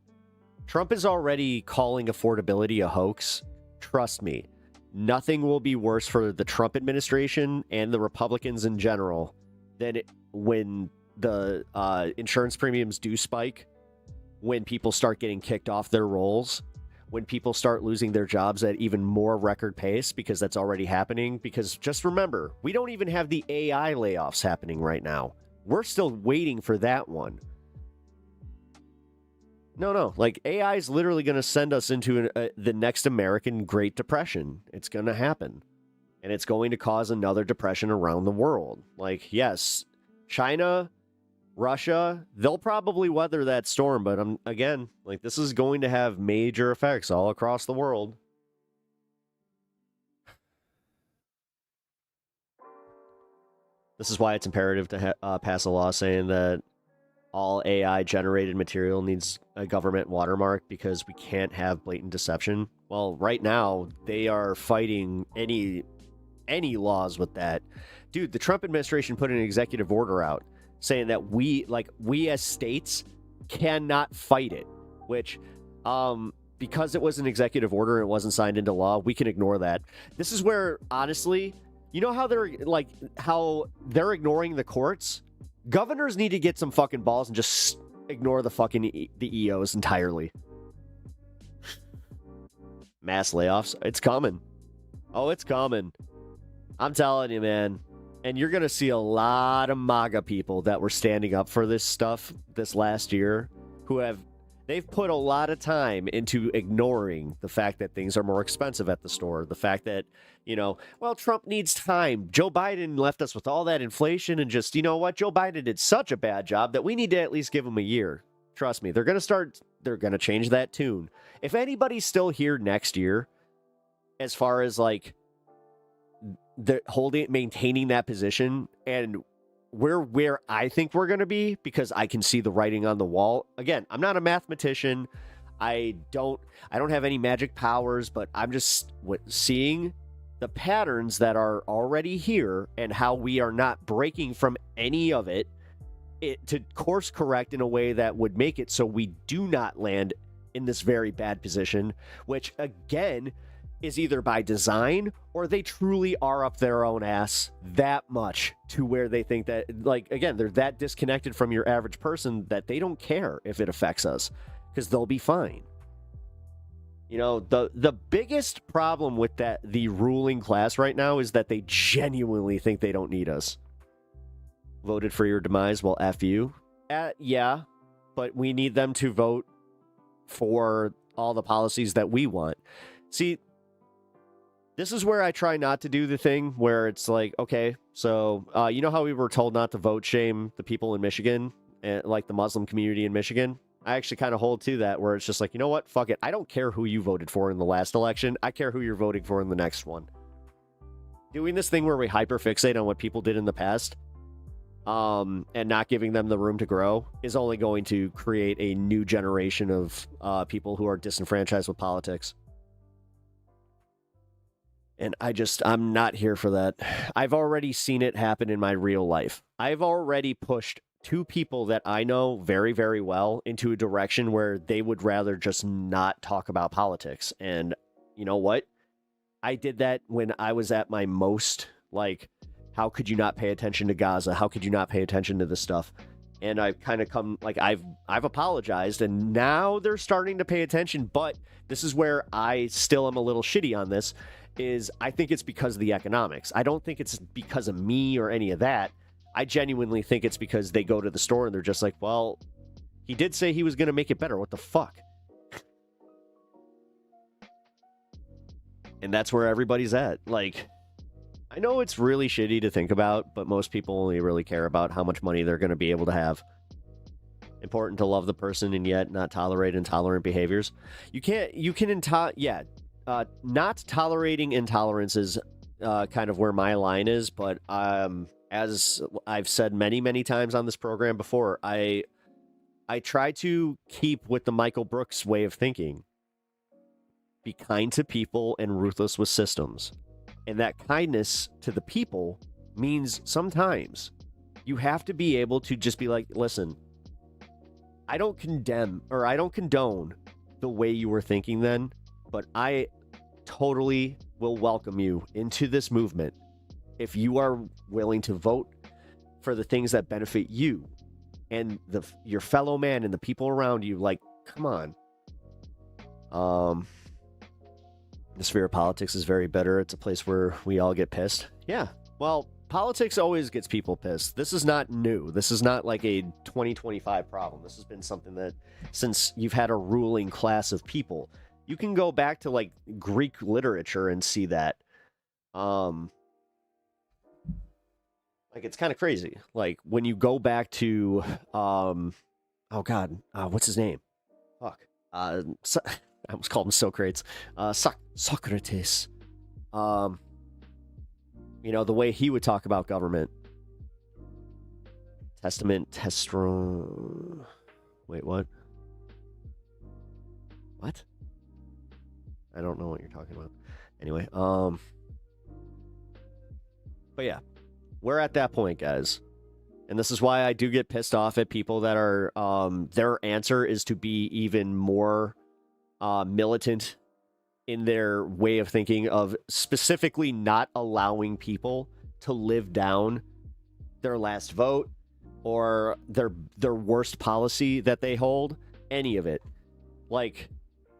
Trump is already calling affordability a hoax. Trust me. Nothing will be worse for the Trump administration and the Republicans in general than when the insurance premiums do spike, when people start getting kicked off their rolls, when people start losing their jobs at even more record pace, because that's already happening. Because just remember, we don't even have the AI layoffs happening right now. We're still waiting for that one. No. Like, AI is literally going to send us into the next American Great Depression. It's going to happen. And it's going to cause another depression around the world. Like, yes, China, Russia, they'll probably weather that storm. But again, like, this is going to have major effects all across the world. This is why it's imperative to pass a law saying that all AI-generated material needs a government watermark because we can't have blatant deception. Well, right now, they are fighting any laws with that. Dude, the Trump administration put an executive order out saying that we as states cannot fight it, which, because it was an executive order and it wasn't signed into law, we can ignore that. This is where, honestly, you know how they're ignoring the courts? Governors need to get some fucking balls and just ignore the fucking the EOs entirely. Mass layoffs. It's coming. Oh, it's coming. I'm telling you, man. And you're going to see a lot of MAGA people that were standing up for this stuff this last year they've put a lot of time into ignoring the fact that things are more expensive at the store. The fact that, you know, well, Trump needs time. Joe Biden left us with all that inflation and just, you know what? Joe Biden did such a bad job that we need to at least give him a year. Trust me, they're going to change that tune. If anybody's still here next year, as far as like maintaining that position, and we're where I think we're going to be, because I can see the writing on the wall. Again, I'm not a mathematician. I don't have any magic powers, but I'm just seeing the patterns that are already here and how we are not breaking from any of it, to course correct in a way that would make it so we do not land in this very bad position, which again is either by design or they truly are up their own ass that much to where they think that, like, again, they're that disconnected from your average person that they don't care if it affects us because they'll be fine. You know, the biggest problem with the ruling class right now is that they genuinely think they don't need us. Voted for your demise? Well, F you. Yeah, but we need them to vote for all the policies that we want. See, this is where I try not to do the thing where it's like, okay, so you know how we were told not to vote shame the people in Michigan, and like the Muslim community in Michigan? I actually kind of hold to that, where it's just like, you know what? Fuck it. I don't care who you voted for in the last election. I care who you're voting for in the next one. Doing this thing where we hyperfixate on what people did in the past, and not giving them the room to grow, is only going to create a new generation of people who are disenfranchised with politics. And I'm not here for that. I've already seen it happen in my real life. I've already pushed two people that I know very, very well into a direction where they would rather just not talk about politics. And you know what? I did that when I was at my most, like, how could you not pay attention to Gaza? How could you not pay attention to this stuff? And I've kind of come, like, I've apologized, and now they're starting to pay attention. But this is where I still am a little shitty on this, is I think it's because of the economics. I don't think it's because of me or any of that. I genuinely think it's because they go to the store and they're just like, well, he did say he was going to make it better. What the fuck? And that's where everybody's at. Like, I know it's really shitty to think about, but most people only really care about how much money they're going to be able to have. Important to love the person and yet not tolerate intolerant behaviors. Not tolerating intolerance is kind of where my line is, but as I've said many, many times on this program before, I try to keep with the Michael Brooks way of thinking. Be kind to people and ruthless with systems. And that kindness to the people means sometimes you have to be able to just be like, listen, I don't condemn or I don't condone the way you were thinking then, but I totally will welcome you into this movement if you are willing to vote for the things that benefit you and your fellow man and the people around you. Like, come on. The sphere of politics is very bitter. It's a place where we all get pissed. Yeah, well, politics always gets people pissed. This is not new. This is not like a 2025 problem. This has been something that since you've had a ruling class of people. You can go back to like Greek literature and see that. Like, it's kind of crazy. Like when you go back to, what's his name? Fuck. I almost called him Socrates. Socrates. You know, the way he would talk about government. Wait, what? What? I don't know what you're talking about. Anyway, but yeah, we're at that point, guys. And this is why I do get pissed off at people that are, their answer is to be even more militant in their way of thinking of specifically not allowing people to live down their last vote or their worst policy that they hold, any of it. Like,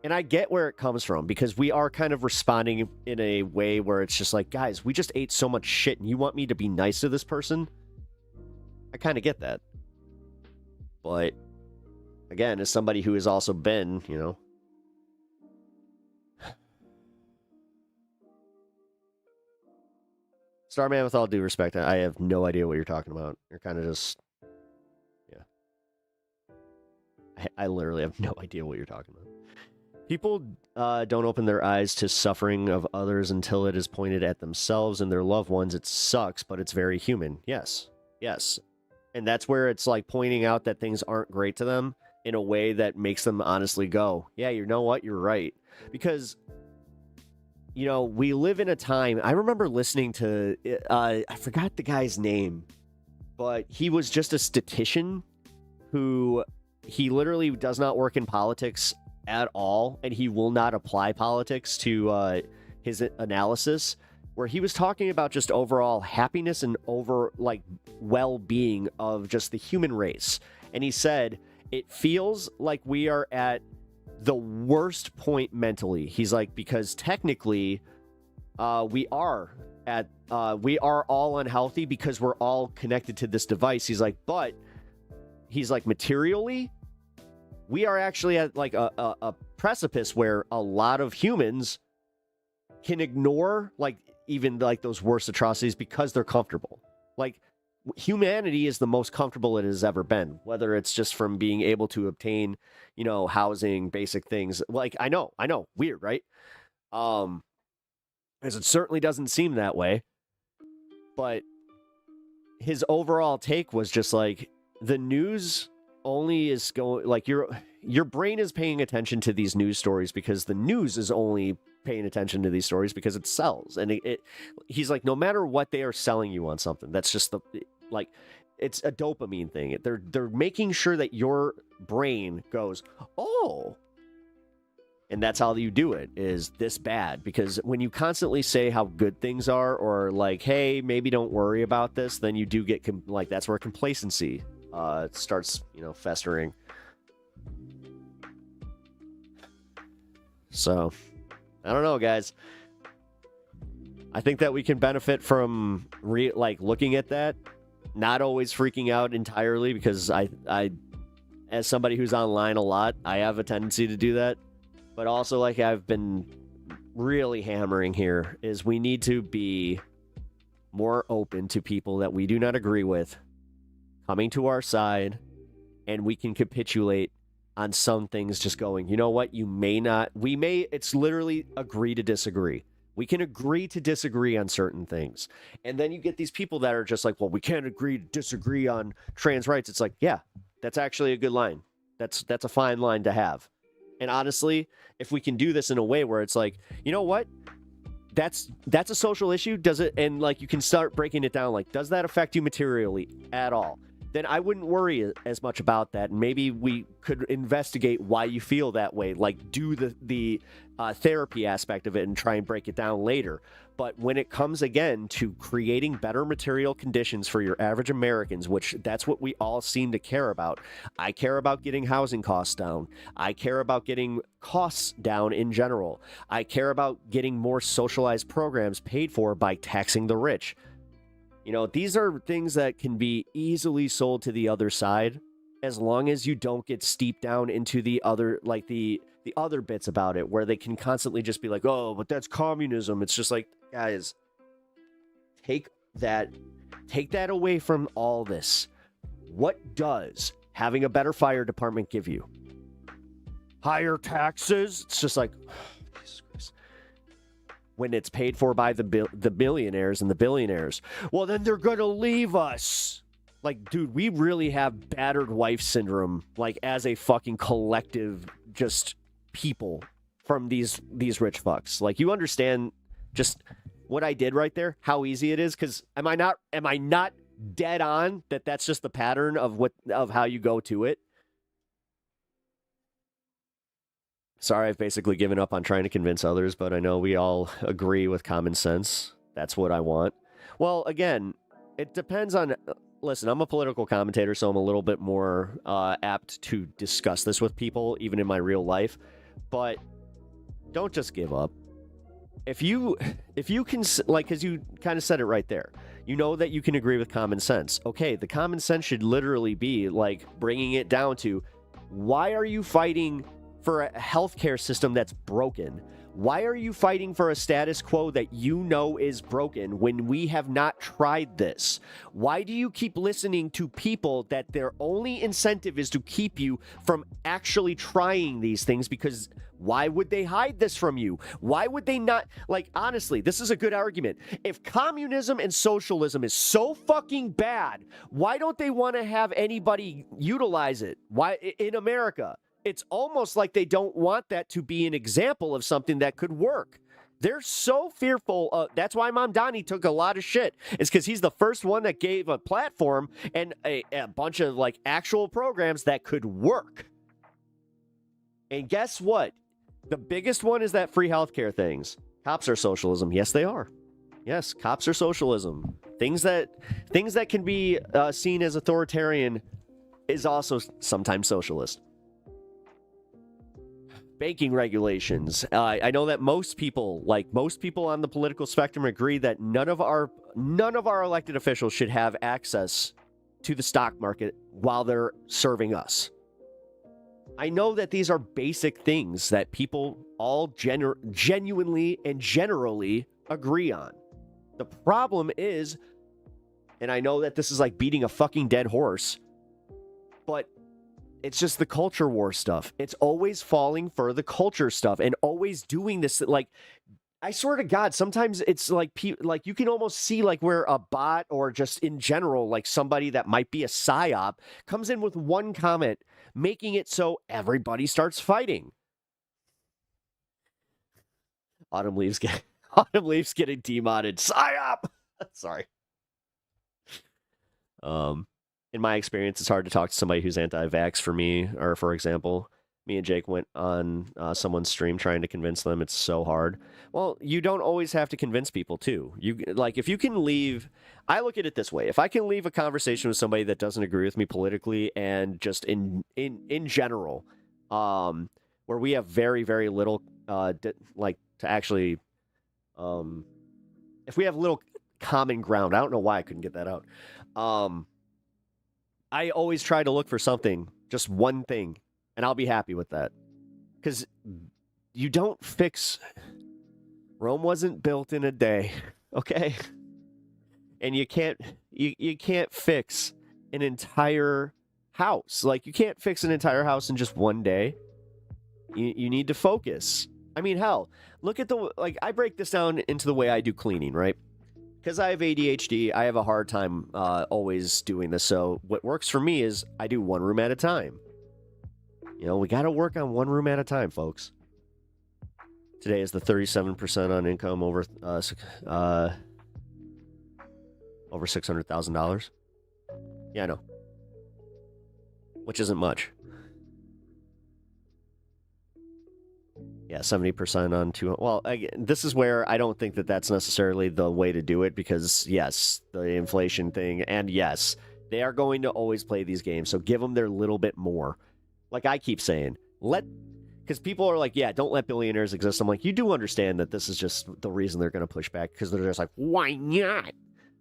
and I get where it comes from because we are kind of responding in a way where it's just like, guys, we just ate so much shit and you want me to be nice to this person? I kind of get that. But again, as somebody who has also been, you know, Starman, with all due respect, I have no idea what you're talking about. You're kind of just, yeah. I literally have no idea what you're talking about. People don't open their eyes to suffering of others until it is pointed at themselves and their loved ones. It sucks, but it's very human. Yes. Yes. And that's where it's like pointing out that things aren't great to them in a way that makes them honestly go, yeah, you know what? You're right. Because, you know, we live in a time, I remember listening to, I forgot the guy's name, but he was just a statistician who, he literally does not work in politics at all, and he will not apply politics to his analysis, where he was talking about just overall happiness and well-being of just the human race. And he said, it feels like we are at the worst point mentally. He's like, because technically we are all unhealthy because we're all connected to this device. He's like, but he's like, materially, we are actually at like a precipice where a lot of humans can ignore like even like those worst atrocities because they're comfortable. Like, humanity is the most comfortable it has ever been, whether it's just from being able to obtain, you know, housing, basic things. Like, I know, weird, right? As it certainly doesn't seem that way. But his overall take was just like, the news only is going, like, your brain is paying attention to these news stories because the news is only paying attention to these stories because it sells. And he's like, no matter what they are selling you on something, that's just like, it's a dopamine thing. They're making sure that your brain goes, oh, and that's how you do it, is this bad. Because when you constantly say how good things are, or like, hey, maybe don't worry about this, then you do get like, that's where complacency starts, you know, festering. So I don't know, guys. I think that we can benefit from looking at that, not always freaking out entirely, because I as somebody who's online a lot, I have a tendency to do that. But also, like I've been really hammering here, is we need to be more open to people that we do not agree with coming to our side, and we can capitulate on some things, just going, you know what, it's literally agree to disagree. We can agree to disagree on certain things. And then you get these people that are just like, well, we can't agree to disagree on trans rights. It's like, yeah, that's actually a good line. That's a fine line to have. And honestly, if we can do this in a way where it's like, you know what, that's a social issue, does it? And like, you can start breaking it down, like, does that affect you materially at all? Then I wouldn't worry as much about that. And maybe we could investigate why you feel that way, like do the therapy aspect of it and try and break it down later. But when it comes again to creating better material conditions for your average Americans, which that's what we all seem to care about. I care about getting housing costs down. I care about getting costs down in general. I care about getting more socialized programs paid for by taxing the rich. You know, these are things that can be easily sold to the other side, as long as you don't get steeped down into the other, like the other bits about it, where they can constantly just be like, oh, but that's communism. It's just like, guys, take that away from all this. What does having a better fire department give you? Higher taxes? It's just like, Jesus Christ. When it's paid for by the billionaires and the billionaires, well, then they're going to leave us. Like, dude, we really have battered wife syndrome, like, as a fucking collective, just people from these rich fucks. Like, you understand just what I did right there, how easy it is? Because am I not dead on that that's just the pattern of how you go to it? Sorry, I've basically given up on trying to convince others, but I know we all agree with common sense. That's what I want. Well, again, it depends on... Listen, I'm a political commentator, so I'm a little bit more apt to discuss this with people, even in my real life. But don't just give up. If you can, like, because you kind of said it right there. You know that you can agree with common sense. Okay, the common sense should literally be, like, bringing it down to, why are you fighting for a healthcare system that's broken? Why are you fighting for a status quo that you know is broken when we have not tried this? Why do you keep listening to people that their only incentive is to keep you from actually trying these things? Because Why would they hide this from you? Why would they not? Like, honestly, this is a good argument. If communism and socialism is so fucking bad, why don't they want to have anybody utilize it? Why in America? It's almost like they don't want that to be an example of something that could work. They're so fearful. That's why Mamdani took a lot of shit. It's because he's the first one that gave a platform and a bunch of like actual programs that could work. And guess what? The biggest one is that free healthcare things. Cops are socialism. Yes, they are. Yes, cops are socialism. Things that can be seen as authoritarian is also sometimes socialist. Banking regulations. I know that most people on the political spectrum agree that none of our elected officials should have access to the stock market while they're serving us. I know that these are basic things that people all genuinely and generally agree on. The problem is, and I know that this is like beating a fucking dead horse, but it's just the culture war stuff. It's always falling for the culture stuff and always doing this. Like, I swear to God, sometimes it's like you can almost see like where a bot or just in general, like somebody that might be a psyop comes in with one comment, making it so everybody starts fighting. Autumn Leaves getting demodded. Psyop. Sorry. In my experience, it's hard to talk to somebody who's anti-vax for me, or for example, me and Jake went on someone's stream trying to convince them. It's so hard. Well, you don't always have to convince people too. If you can leave, I look at it this way. If I can leave a conversation with somebody that doesn't agree with me politically and just in general, where we have very, very little, to actually, if we have little common ground, I don't know why I couldn't get that out. I always try to look for something, just one thing, and I'll be happy with that. Because you don't fix... Rome wasn't built in a day, okay? And you can't fix an entire house. Like, you can't fix an entire house in just one day. You need to focus. I mean, hell, look at I break this down into the way I do cleaning, right? Because I have ADHD, I have a hard time always doing this. So what works for me is I do one room at a time. You know, we got to work on one room at a time, folks. Today is the 37% on income over $600,000. Yeah, I know. Which isn't much. Yeah, 70% on 200. Well, this is where I don't think that that's necessarily the way to do it because, yes, the inflation thing, and yes, they are going to always play these games, so give them their little bit more. Like I keep saying, because people are like, yeah, don't let billionaires exist. I'm like, you do understand that this is just the reason they're going to push back because they're just like, why not?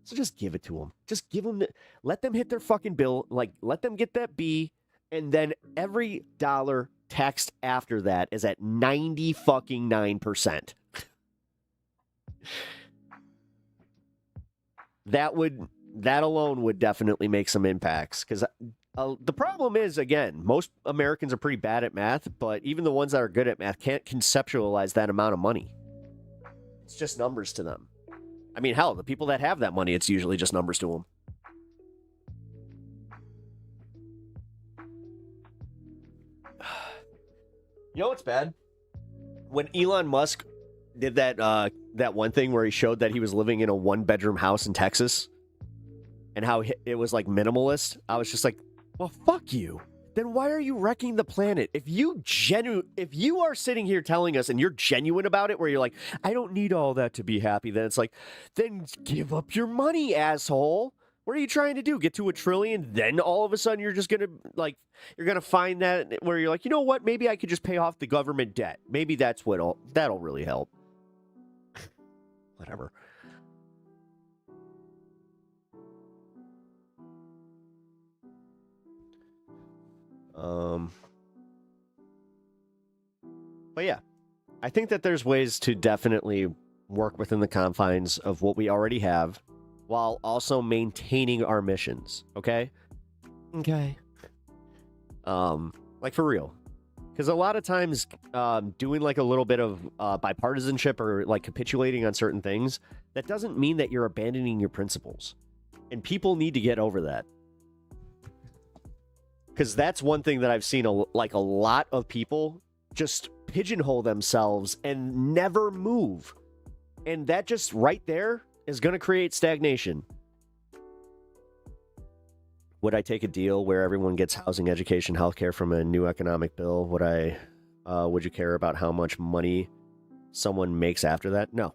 So just give it to them. Just give them, let them hit their fucking bill, like let them get that B, and then every dollar taxed after that is at 99%. That alone would definitely make some impacts because the problem is, again, most Americans are pretty bad at math, but even the ones that are good at math can't conceptualize that amount of money. It's just numbers to them. I mean, hell, the people that have that money, it's usually just numbers to them. You know what's bad? When Elon Musk did that one thing where he showed that he was living in a one-bedroom house in Texas and how it was like minimalist, I was just like, well, fuck you. Then why are you wrecking the planet? If you are sitting here telling us and you're genuine about it, where you're like, I don't need all that to be happy, then it's like, then give up your money, asshole. What are you trying to do? Get to $1 trillion? Then all of a sudden you're just going to you're going to find that where you're like, you know what? Maybe I could just pay off the government debt. Maybe that'll really help. Whatever. But yeah, I think that there's ways to definitely work within the confines of what we already have while also maintaining our missions. Okay. Like for real. Because a lot of times doing like a little bit of bipartisanship or like capitulating on certain things, that doesn't mean that you're abandoning your principles. And people need to get over that. Because that's one thing that I've seen a lot of people just pigeonhole themselves and never move. And that just right there is going to create stagnation. Would I take a deal where everyone gets housing, education, healthcare from a new economic bill? Would you care about how much money someone makes after that? No.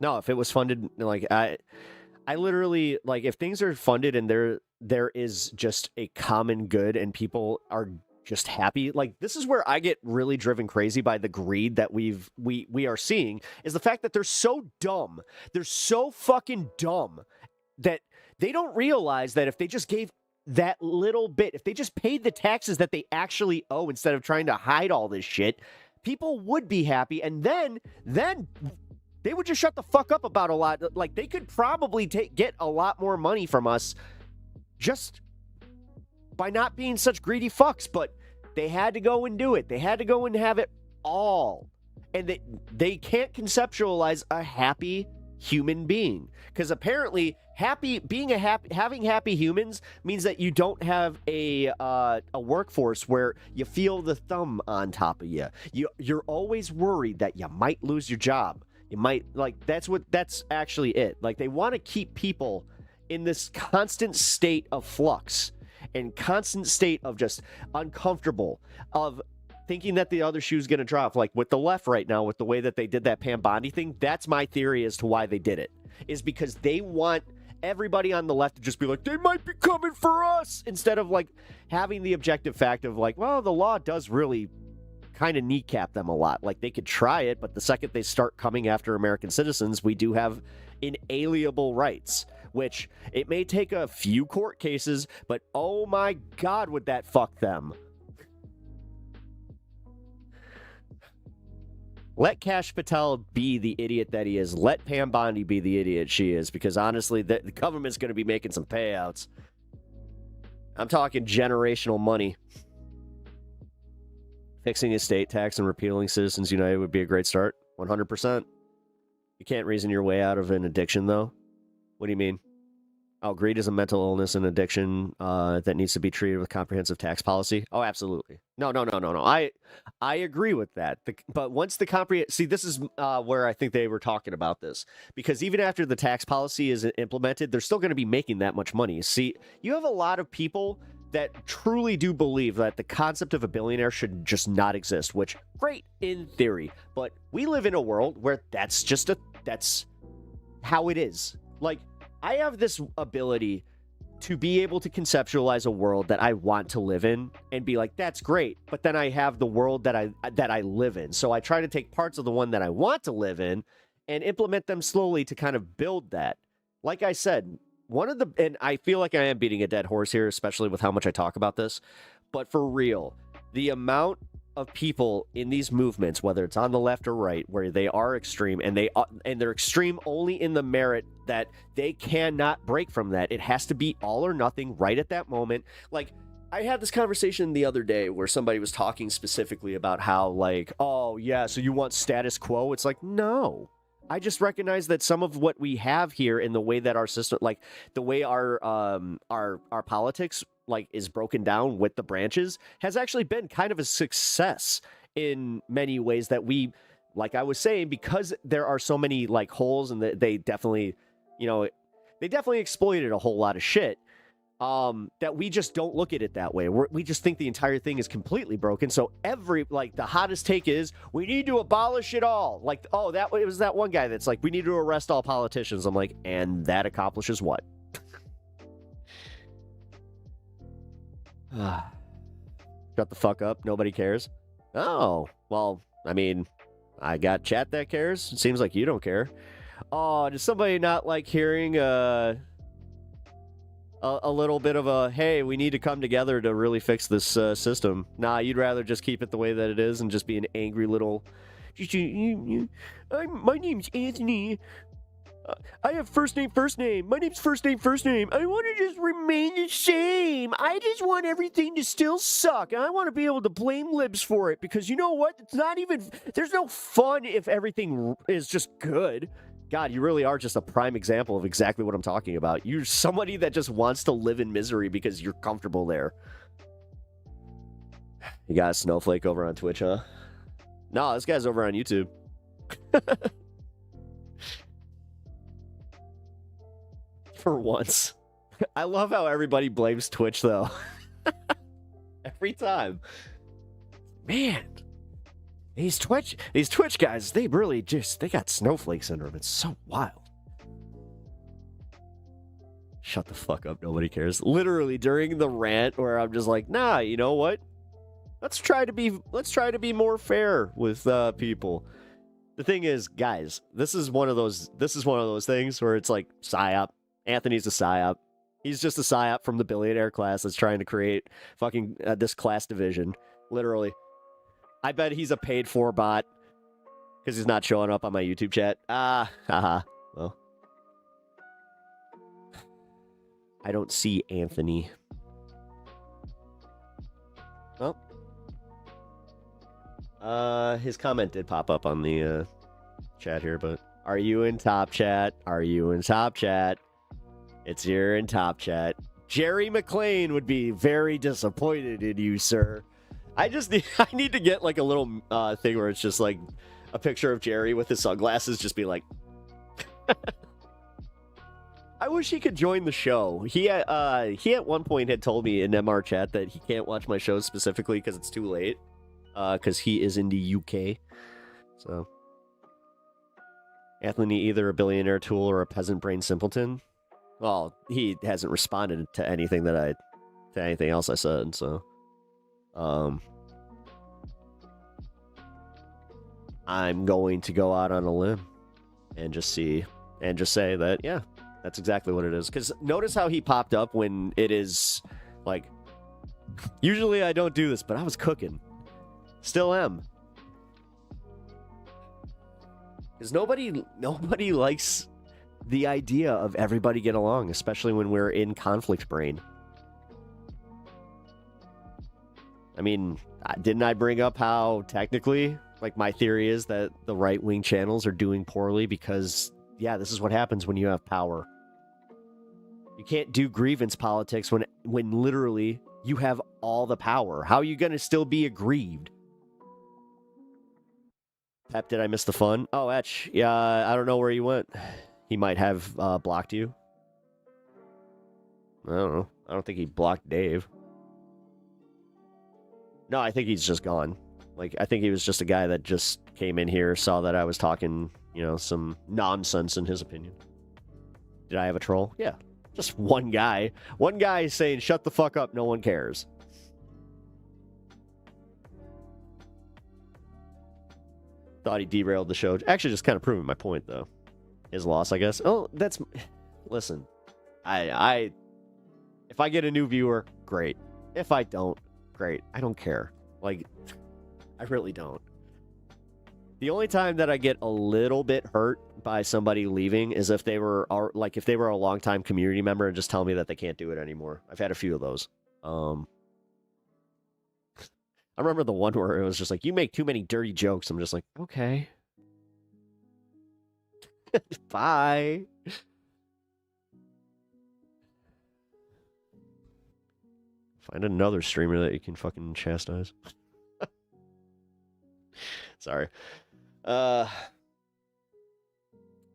If it was funded, like I literally, like, if things are funded and there is just a common good and people are just happy, like, this is where I get really driven crazy by the greed that we are seeing, is the fact that they're so dumb. They're so fucking dumb that they don't realize that if they just gave that little bit, if they just paid the taxes that they actually owe instead of trying to hide all this shit, people would be happy. And then they would just shut the fuck up about a lot. Like, they could probably get a lot more money from us just by not being such greedy fucks. But they had to go and do it. They had to go and have it all. And they can't conceptualize a happy human being, because apparently having happy humans means that you don't have a workforce where you feel the thumb on top of you. You're always worried that you might lose your job. You might, like, that's actually it. Like, they want to keep people in this constant state of flux and constant state of just uncomfortable, of thinking that the other shoe's going to drop. Like with the left right now, with the way that they did that Pam Bondi thing, that's my theory as to why they did it, is because they want everybody on the left to just be like, they might be coming for us, instead of like having the objective fact of like, well, the law does really kind of kneecap them a lot. Like, they could try it, but the second they start coming after American citizens, we do have inalienable rights, which it may take a few court cases, but oh my God, would that fuck them. Let Kash Patel be the idiot that he is. Let Pam Bondi be the idiot she is, because honestly, the government's going to be making some payouts. I'm talking generational money. Fixing estate tax and repealing Citizens United would be a great start. 100%. You can't reason your way out of an addiction, though. What do you mean? Oh, greed is a mental illness and addiction that needs to be treated with comprehensive tax policy. Oh, absolutely. No. I agree with that. But once the see, this is where I think they were talking about this, because even after the tax policy is implemented, they're still going to be making that much money. See, you have a lot of people that truly do believe that the concept of a billionaire should just not exist, which, great in theory, but we live in a world where that's how it is. Like, I have this ability to be able to conceptualize a world that I want to live in and be like, that's great. But then I have the world that I live in. So I try to take parts of the one that I want to live in and implement them slowly to kind of build that. Like I said, and I feel like I am beating a dead horse here, especially with how much I talk about this, but for real, the amount of people in these movements, whether it's on the left or right, where they are extreme, and they're extreme only in the merit that they cannot break from that. It has to be all or nothing right at that moment. Like, I had this conversation the other day where somebody was talking specifically about how, like, oh yeah, so you want status quo? It's like, no. I just recognize that some of what we have here in the way that our system, like the way our politics like is broken down with the branches, has actually been kind of a success in many ways that we, like I was saying, because there are so many like holes, and they definitely exploited a whole lot of shit. That we just don't look at it that way. We just think the entire thing is completely broken. So the hottest take is, we need to abolish it all. Like, oh, it was that one guy that's like, we need to arrest all politicians. I'm like, and that accomplishes what? Shut the fuck up. Nobody cares. Oh, well, I mean, I got chat that cares. It seems like you don't care. Oh, does somebody not like hearing a little bit of a, hey, we need to come together to really fix this system? Nah, you'd rather just keep it the way that it is and just be an angry little, my name's Anthony. I have first name. My name's first name. I want to just remain the same. I just want everything to still suck. And I want to be able to blame libs for it because you know what? It's not even, there's no fun if everything is just good. God, you really are just a prime example of exactly what I'm talking about. You're somebody that just wants to live in misery because you're comfortable there. You got a snowflake over on Twitch, huh? No, this guy's over on YouTube. For once. I love how everybody blames Twitch, though. Every time. Man. These Twitch guys, they really they got snowflake syndrome. It's so wild. Shut the fuck up. Nobody cares. Literally, during the rant where I'm just like, nah, you know what? Let's try to be more fair with people. The thing is, guys, this is one of those things where it's like psyop. Anthony's a psyop. He's just a psyop from the billionaire class that's trying to create fucking this class division. Literally. I bet he's a paid for bot because he's not showing up on my YouTube chat. Well. I don't see Anthony. Well. His comment did pop up on the chat here, but are you in top chat? Are you in top chat? You're in top chat. Jerry McLean would be very disappointed in you, sir. I need to get like a little thing where it's just like a picture of Jerry with his sunglasses, just be like. I wish he could join the show. He at one point had told me in MR chat that he can't watch my shows specifically because it's too late. Because he is in the UK. So Anthony, either a billionaire tool or a peasant brain simpleton. Well, he hasn't responded to anything anything else I said, so I'm going to go out on a limb and just say that, yeah, that's exactly what it is. Because notice how he popped up when it is like, usually I don't do this, but I was cooking. Still am. Because nobody likes the idea of everybody get along, especially when we're in conflict brain. I mean, didn't I bring up how technically, like, my theory is that the right-wing channels are doing poorly because, yeah, this is what happens when you have power. You can't do grievance politics when literally you have all the power. How are you going to still be aggrieved? Pep, did I miss the fun? Oh, Etch. Yeah, I don't know where you went. He might have blocked you. I don't know. I don't think he blocked Dave. No, I think he's just gone. Like, I think he was just a guy that just came in here, saw that I was talking, some nonsense in his opinion. Did I have a troll? Yeah. Just one guy. One guy saying, shut the fuck up, no one cares. Thought he derailed the show. Actually, just kind of proving my point, though. His loss, I guess. Oh, listen. If I get a new viewer, great. If I don't, great. I don't care. Like, I really don't. The only time that I get a little bit hurt by somebody leaving is if they were a longtime community member and just tell me that they can't do it anymore. I've had a few of those. I remember the one where it was just like, you make too many dirty jokes. I'm just like, okay. Bye. Find another streamer that you can fucking chastise. Sorry.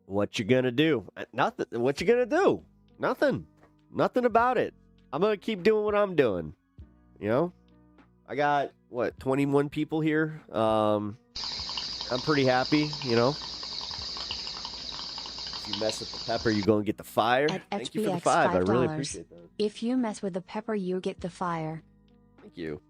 What you gonna do? Nothing. What you gonna do? Nothing. Nothing about it. I'm gonna keep doing what I'm doing. I got, 21 people here. I'm pretty happy, If you mess with the pepper, you go and get the fire. Thank you for the $5. I really appreciate that. If you mess with the pepper, you get the fire. Thank you.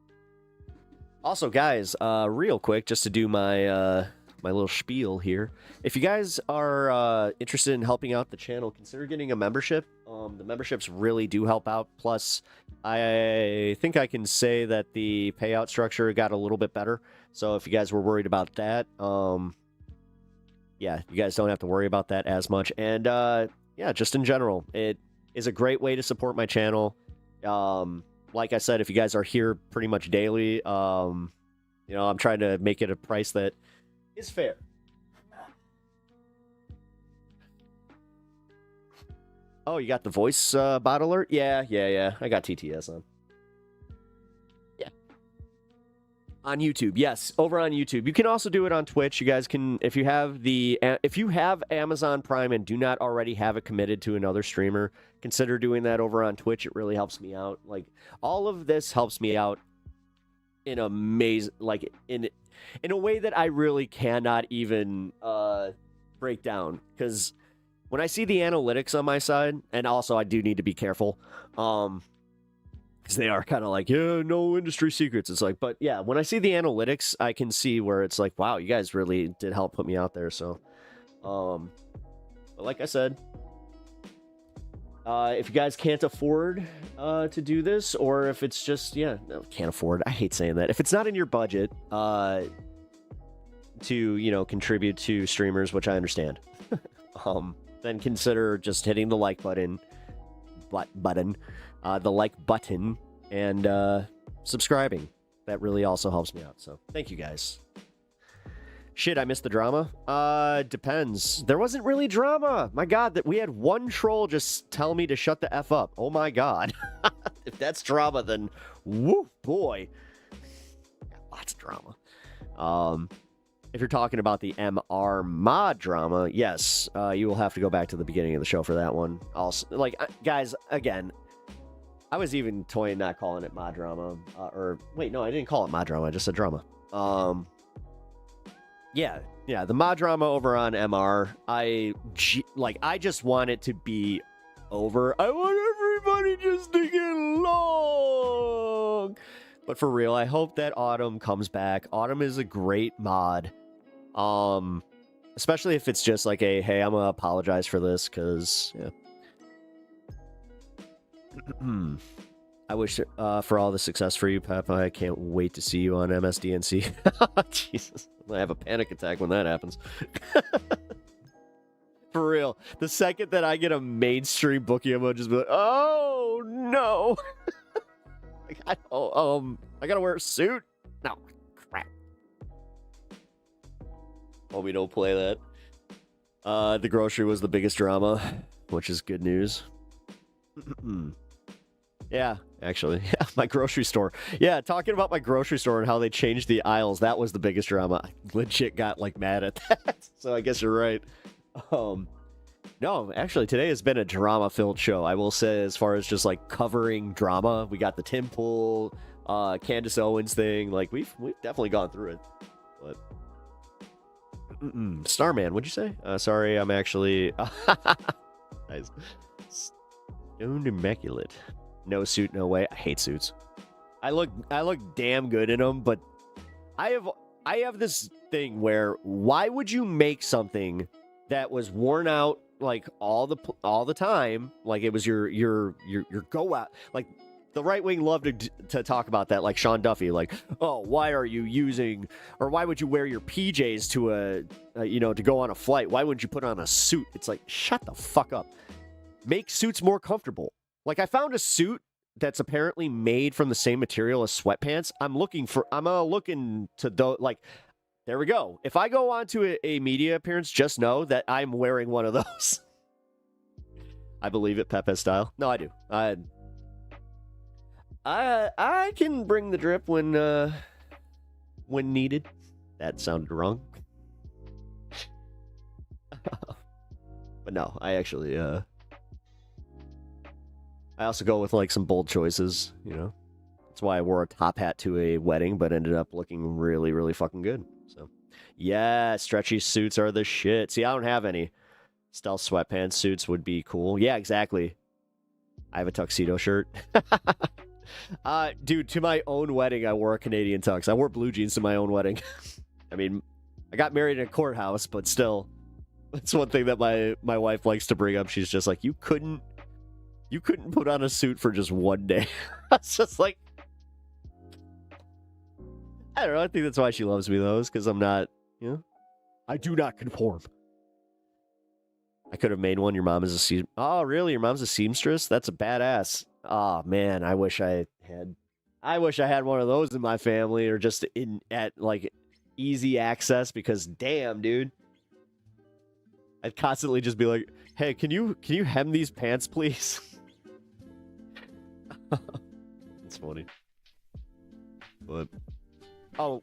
Also, guys, real quick, just to do my my little spiel here. If you guys are interested in helping out the channel, consider getting a membership. The memberships really do help out. Plus, I think I can say that the payout structure got a little bit better. So if you guys were worried about that, yeah, you guys don't have to worry about that as much. And yeah, just in general, it is a great way to support my channel. Like I said, if you guys are here pretty much daily, you know, I'm trying to make it a price that is fair. Oh, you got the voice bot alert? Yeah. I got TTS on. Yeah. On YouTube, yes, over on YouTube. You can also do it on Twitch. You guys can, if you have Amazon Prime and do not already have it committed to another streamer, consider doing that over on Twitch. It really helps me out. Like, all of this helps me out in in a way that I really cannot even break down, because when I see the analytics on my side, and also I do need to be careful, because they are kind of like, yeah, no industry secrets. It's like, but yeah, when I see the analytics, I can see where it's like, wow, you guys really did help put me out there. So, but like I said, if you guys can't afford to do this, or if it's just, no, can't afford, I hate saying that. If it's not in your budget to, you know, contribute to streamers, which I understand, then consider just hitting the like button, and subscribing. That really also helps me out. So thank you guys. Shit, I missed the drama. Depends. There wasn't really drama. My God, that we had one troll just tell me to shut the F up. Oh my God. If that's drama, then woo boy. Lots of drama. If you're talking about the MR mod drama, yes, you will have to go back to the beginning of the show for that one. Also, like, guys, again, I was even toying not calling it mod drama, or wait, no, I didn't call it mod drama. I just said drama. Yeah, the mod drama over on MR. I just want it to be over. I want everybody just to get along. But for real, I hope that Autumn comes back. Autumn is a great mod. Especially if it's just like a, hey, I'm gonna apologize for this, because, yeah. I wish for all the success for you, Pep. I can't wait to see you on MSDNC. Jesus, I have a panic attack when that happens. For real, the second that I get a mainstream booking, I'm gonna just be like, oh no. I gotta wear a suit. No, crap. Oh, we don't play that. The grocery was the biggest drama, which is good news. Yeah, actually. Yeah, my grocery store. Yeah, talking about my grocery store and how they changed the aisles, that was the biggest drama. I legit got, like, mad at that. So I guess you're right. No, actually, today has been a drama-filled show. I will say, as far as just, like, covering drama, we got the Tim Pool, Candace Owens thing. Like, we've definitely gone through it. But Starman, what'd you say? Sorry, I'm actually... Nice. Stoned Immaculate. No suit, no way. I hate suits. I look damn good in them, but I have this thing where, why would you make something that was worn out, like, all the time, like it was your go out, like, the right wing love to talk about that, like Sean Duffy, like, oh, why are you using, or why would you wear your PJs to go on a flight? Why wouldn't you put on a suit? It's like, shut the fuck up. Make suits more comfortable. Like, I found a suit that's apparently made from the same material as sweatpants. I'm looking to like, there we go. If I go on to a media appearance, just know that I'm wearing one of those. I believe it, Pepe style. No, I do. I can bring the drip when needed. That sounded wrong. But no, I actually I also go with, like, some bold choices, you know. That's why I wore a top hat to a wedding, but ended up looking really, really fucking good. So, yeah, stretchy suits are the shit. See, I don't have any. Stealth sweatpants suits would be cool. Yeah, exactly. I have a tuxedo shirt. Dude, to my own wedding, I wore a Canadian tux. I wore blue jeans to my own wedding. I mean, I got married in a courthouse, but still, that's one thing that my wife likes to bring up. She's just like, you couldn't put on a suit for just one day. It's just like, I don't know. I think that's why she loves me, though, is because I'm not, I do not conform. I could have made one. Your mom is a Oh, really? Your mom's a seamstress? That's a badass. Oh man, I wish I had one of those in my family, or just at like easy access, because damn, dude. I'd constantly just be like, "Hey, can you hem these pants, please?" It's funny. But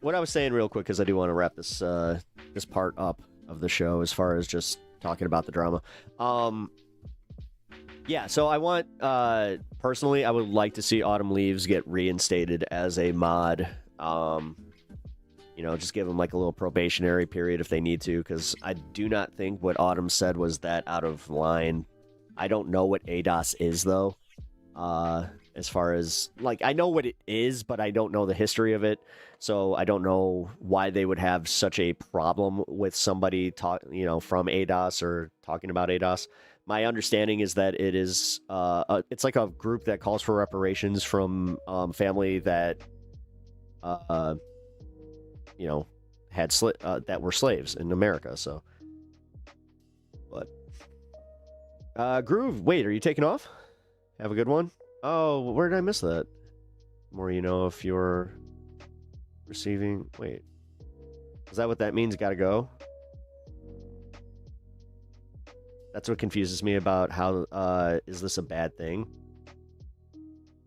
what I was saying real quick, because I do want to wrap this this part up of the show as far as just talking about the drama. Yeah, so I want, personally, I would like to see Autumn Leaves get reinstated as a mod. You know, just give them like a little probationary period if they need to, because I do not think what Autumn said was that out of line. I don't know what ADOS is, though. As far as, like, I know what it is, but I don't know the history of it. So I don't know why they would have such a problem with somebody from ADOS or talking about ADOS. My understanding is that it is, it's like a group that calls for reparations from family that, had that were slaves in America. So, but Groove, wait, are you taking off? Have a good one. Oh, where did I miss that? More, if you're receiving. Wait, is that what that means? Gotta go. That's what confuses me about how is this a bad thing?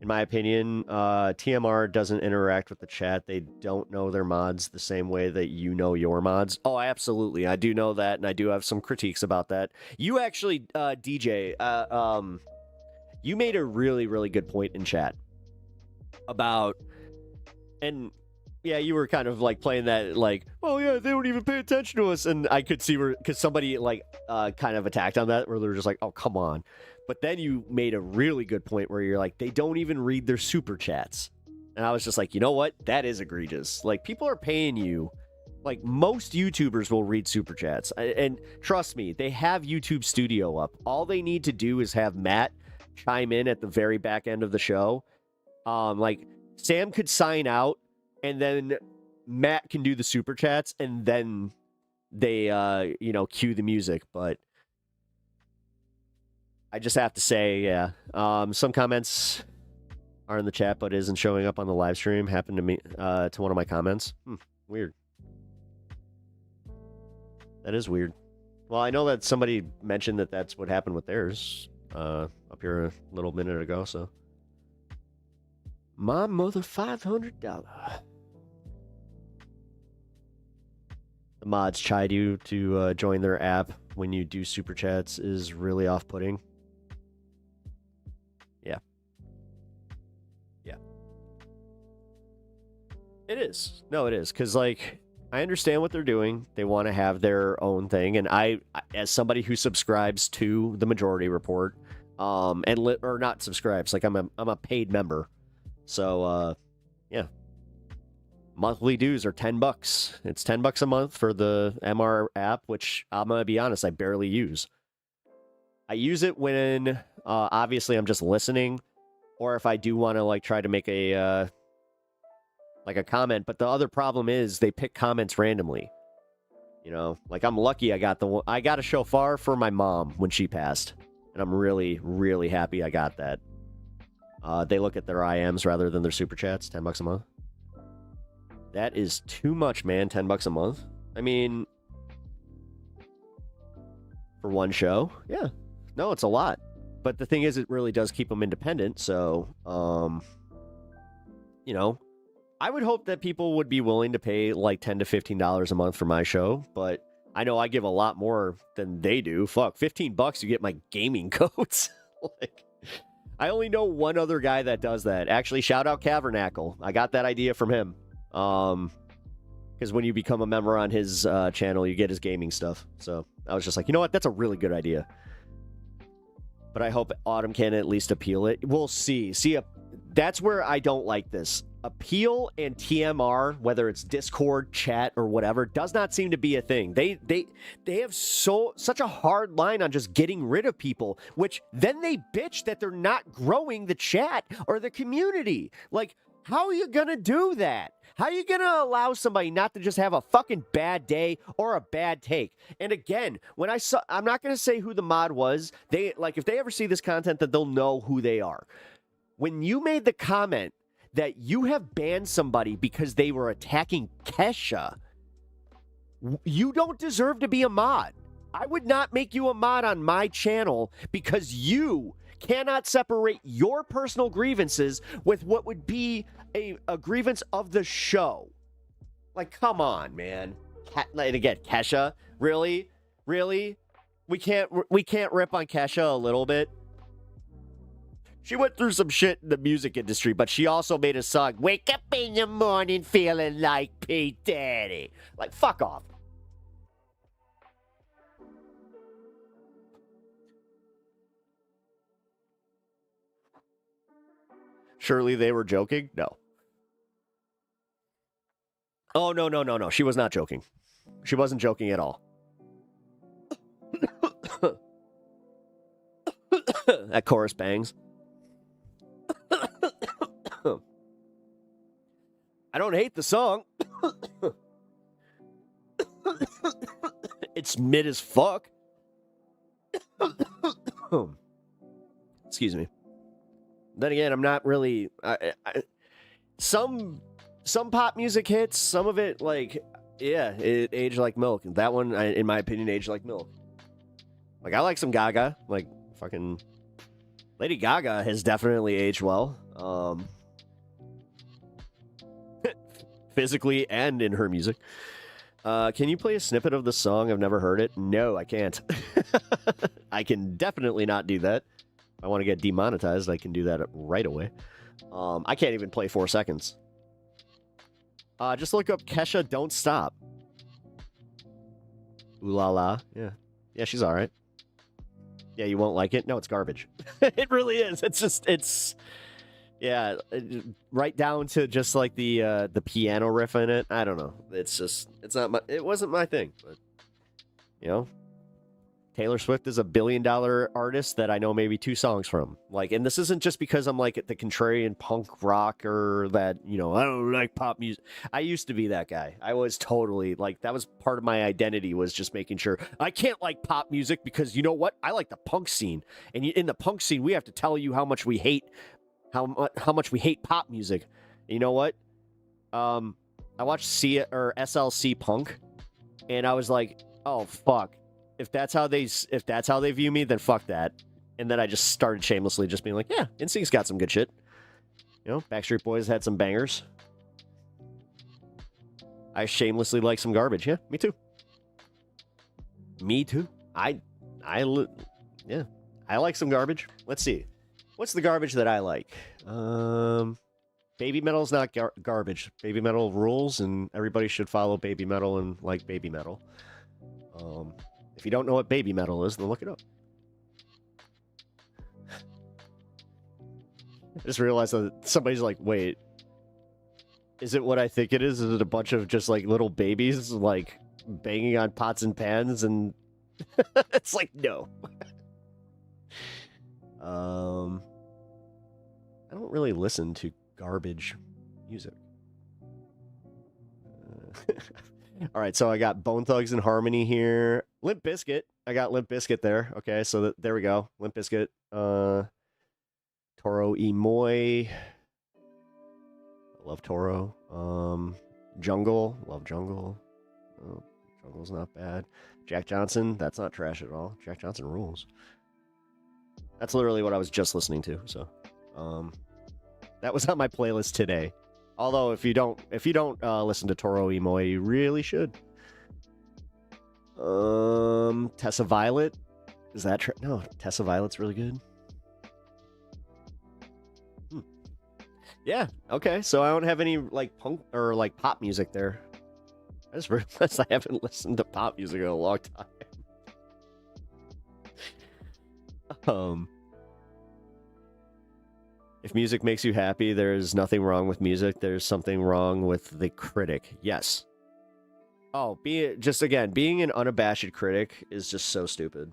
In my opinion, TMR doesn't interact with the chat. They don't know their mods the same way that you know your mods. Oh, absolutely. I do know that, and I do have some critiques about that. You actually, DJ, you made a really, really good point in chat about, and yeah, you were kind of like playing that like, oh yeah, they don't even pay attention to us. And I could see because somebody like kind of attacked on that, where they were just like, oh, come on. But then you made a really good point where you're like, they don't even read their super chats. And I was just like, you know what? That is egregious. Like, people are paying you. Like, most YouTubers will read super chats. And trust me, they have YouTube Studio up. All they need to do is have Matt chime in at the very back end of the show. Like, Sam could sign out, and then Matt can do the super chats, and then they, cue the music. But I just have to say, yeah, some comments are in the chat, but isn't showing up on the live stream. Happened to me, to one of my comments. Weird. That is weird. Well, I know that somebody mentioned that that's what happened with theirs up here a little minute ago, so. My mother, $500. The mods chide you to join their app when you do super chats is really off-putting. Yeah. Yeah. It is. No, it is. Because, like, I understand what they're doing. They want to have their own thing. And I, as somebody who subscribes to the Majority Report, or not subscribes, like I'm a paid member. So, yeah. Monthly dues are $10. It's $10 a month for the MR app, which I'm going to be honest, I barely use. I use it when, obviously, I'm just listening, or if I do want to, like, try to make a comment. But the other problem is they pick comments randomly. Like, I'm lucky I got a shofar for my mom when she passed, and I'm really, really happy I got that. They look at their IMs rather than their super chats. $10 a month. That is too much, man. $10 a month. I mean, for one show, yeah. No, it's a lot. But the thing is, it really does keep them independent. So, I would hope that people would be willing to pay like $10 to $15 a month for my show. But I know I give a lot more than they do. Fuck, $15, you get my gaming coats. Like, I only know one other guy that does that. Actually, shout out Cavernacle. I got that idea from him. Because when you become a member on his channel, you get his gaming stuff. So I was just like, you know what? That's a really good idea. But I hope Autumn can at least appeal it. We'll see. That's where I don't like this. Appeal and TMR, whether it's Discord, chat, or whatever, does not seem to be a thing. They have such a hard line on just getting rid of people, which then they bitch that they're not growing the chat or the community. Like, How are you going to do that? How are you going to allow somebody not to just have a fucking bad day or a bad take? And again, when I'm not going to say who the mod was. If they ever see this content, that they'll know who they are. When you made the comment that you have banned somebody because they were attacking Kesha, you don't deserve to be a mod. I would not make you a mod on my channel because you cannot separate your personal grievances with what would be a grievance of the show. Like, come on, man. And again, Kesha, really? We can't rip on Kesha a little bit? She went through some shit in the music industry, but she also made a song, Wake Up in the Morning Feeling Like P. Daddy. Like, fuck off. Surely they were joking? No. Oh, no. She was not joking. She wasn't joking at all. That chorus bangs. I don't hate the song. It's mid as fuck. Excuse me. Then again, I'm not really. Some pop music hits. Some of it, it aged like milk. That one, in my opinion, aged like milk. Like, I like some Gaga. Like, fucking Lady Gaga has definitely aged well. Physically and in her music. Can you play a snippet of the song? I've never heard it. No, I can't. I can definitely not do that. If I want to get demonetized, I can do that right away. I can't even play 4 seconds. Just look up Kesha Don't Stop. Ooh la la. Yeah. Yeah, she's all right. Yeah, you won't like it? No, it's garbage. It really is. Yeah, right down to just like the piano riff in it. I don't know. It wasn't my thing. But, you know, Taylor Swift is a $1 billion artist that I know maybe 2 songs from. Like, and this isn't just because I'm like the contrarian punk rock or that, I don't like pop music. I used to be that guy. I was totally like, that was part of my identity, was just making sure I can't like pop music because you know what? I like the punk scene. And in the punk scene, we have to tell you how much we hate how much we hate pop music. And you know what? I watched SLC Punk, and I was like, "Oh fuck! If that's how they view me, then fuck that." And then I just started shamelessly just being like, "Yeah, NSYNC's got some good shit. Backstreet Boys had some bangers. I shamelessly like some garbage. Yeah, me too. Me too. I like some garbage. Let's see." What's the garbage that I like? Baby metal's not garbage. Baby metal rules, and everybody should follow baby metal and like baby metal. If you don't know what baby metal is, then look it up. I just realized that somebody's like, wait, is it what I think it is? Is it a bunch of just like little babies like banging on pots and pans? And it's like, no. I don't really listen to garbage music. All right, so I got Bone Thugs and Harmony here. Limp Bizkit. I got Limp Bizkit there. Okay, so there we go. Limp Bizkit. Toro y Moi. I love Toro. Jungle. Love Jungle. Oh, Jungle's not bad. Jack Johnson. That's not trash at all. Jack Johnson rules. That's literally what I was just listening to. So, that was on my playlist today. Although if you don't listen to Toro y Moi, you really should. Tessa Violet. Is that no? Tessa Violet's really good. Yeah. Okay. So I don't have any like punk or like pop music there. I just realized I haven't listened to pop music in a long time. If music makes you happy, there's nothing wrong with music. There's something wrong with the critic. Yes. Oh, being an unabashed critic is just so stupid.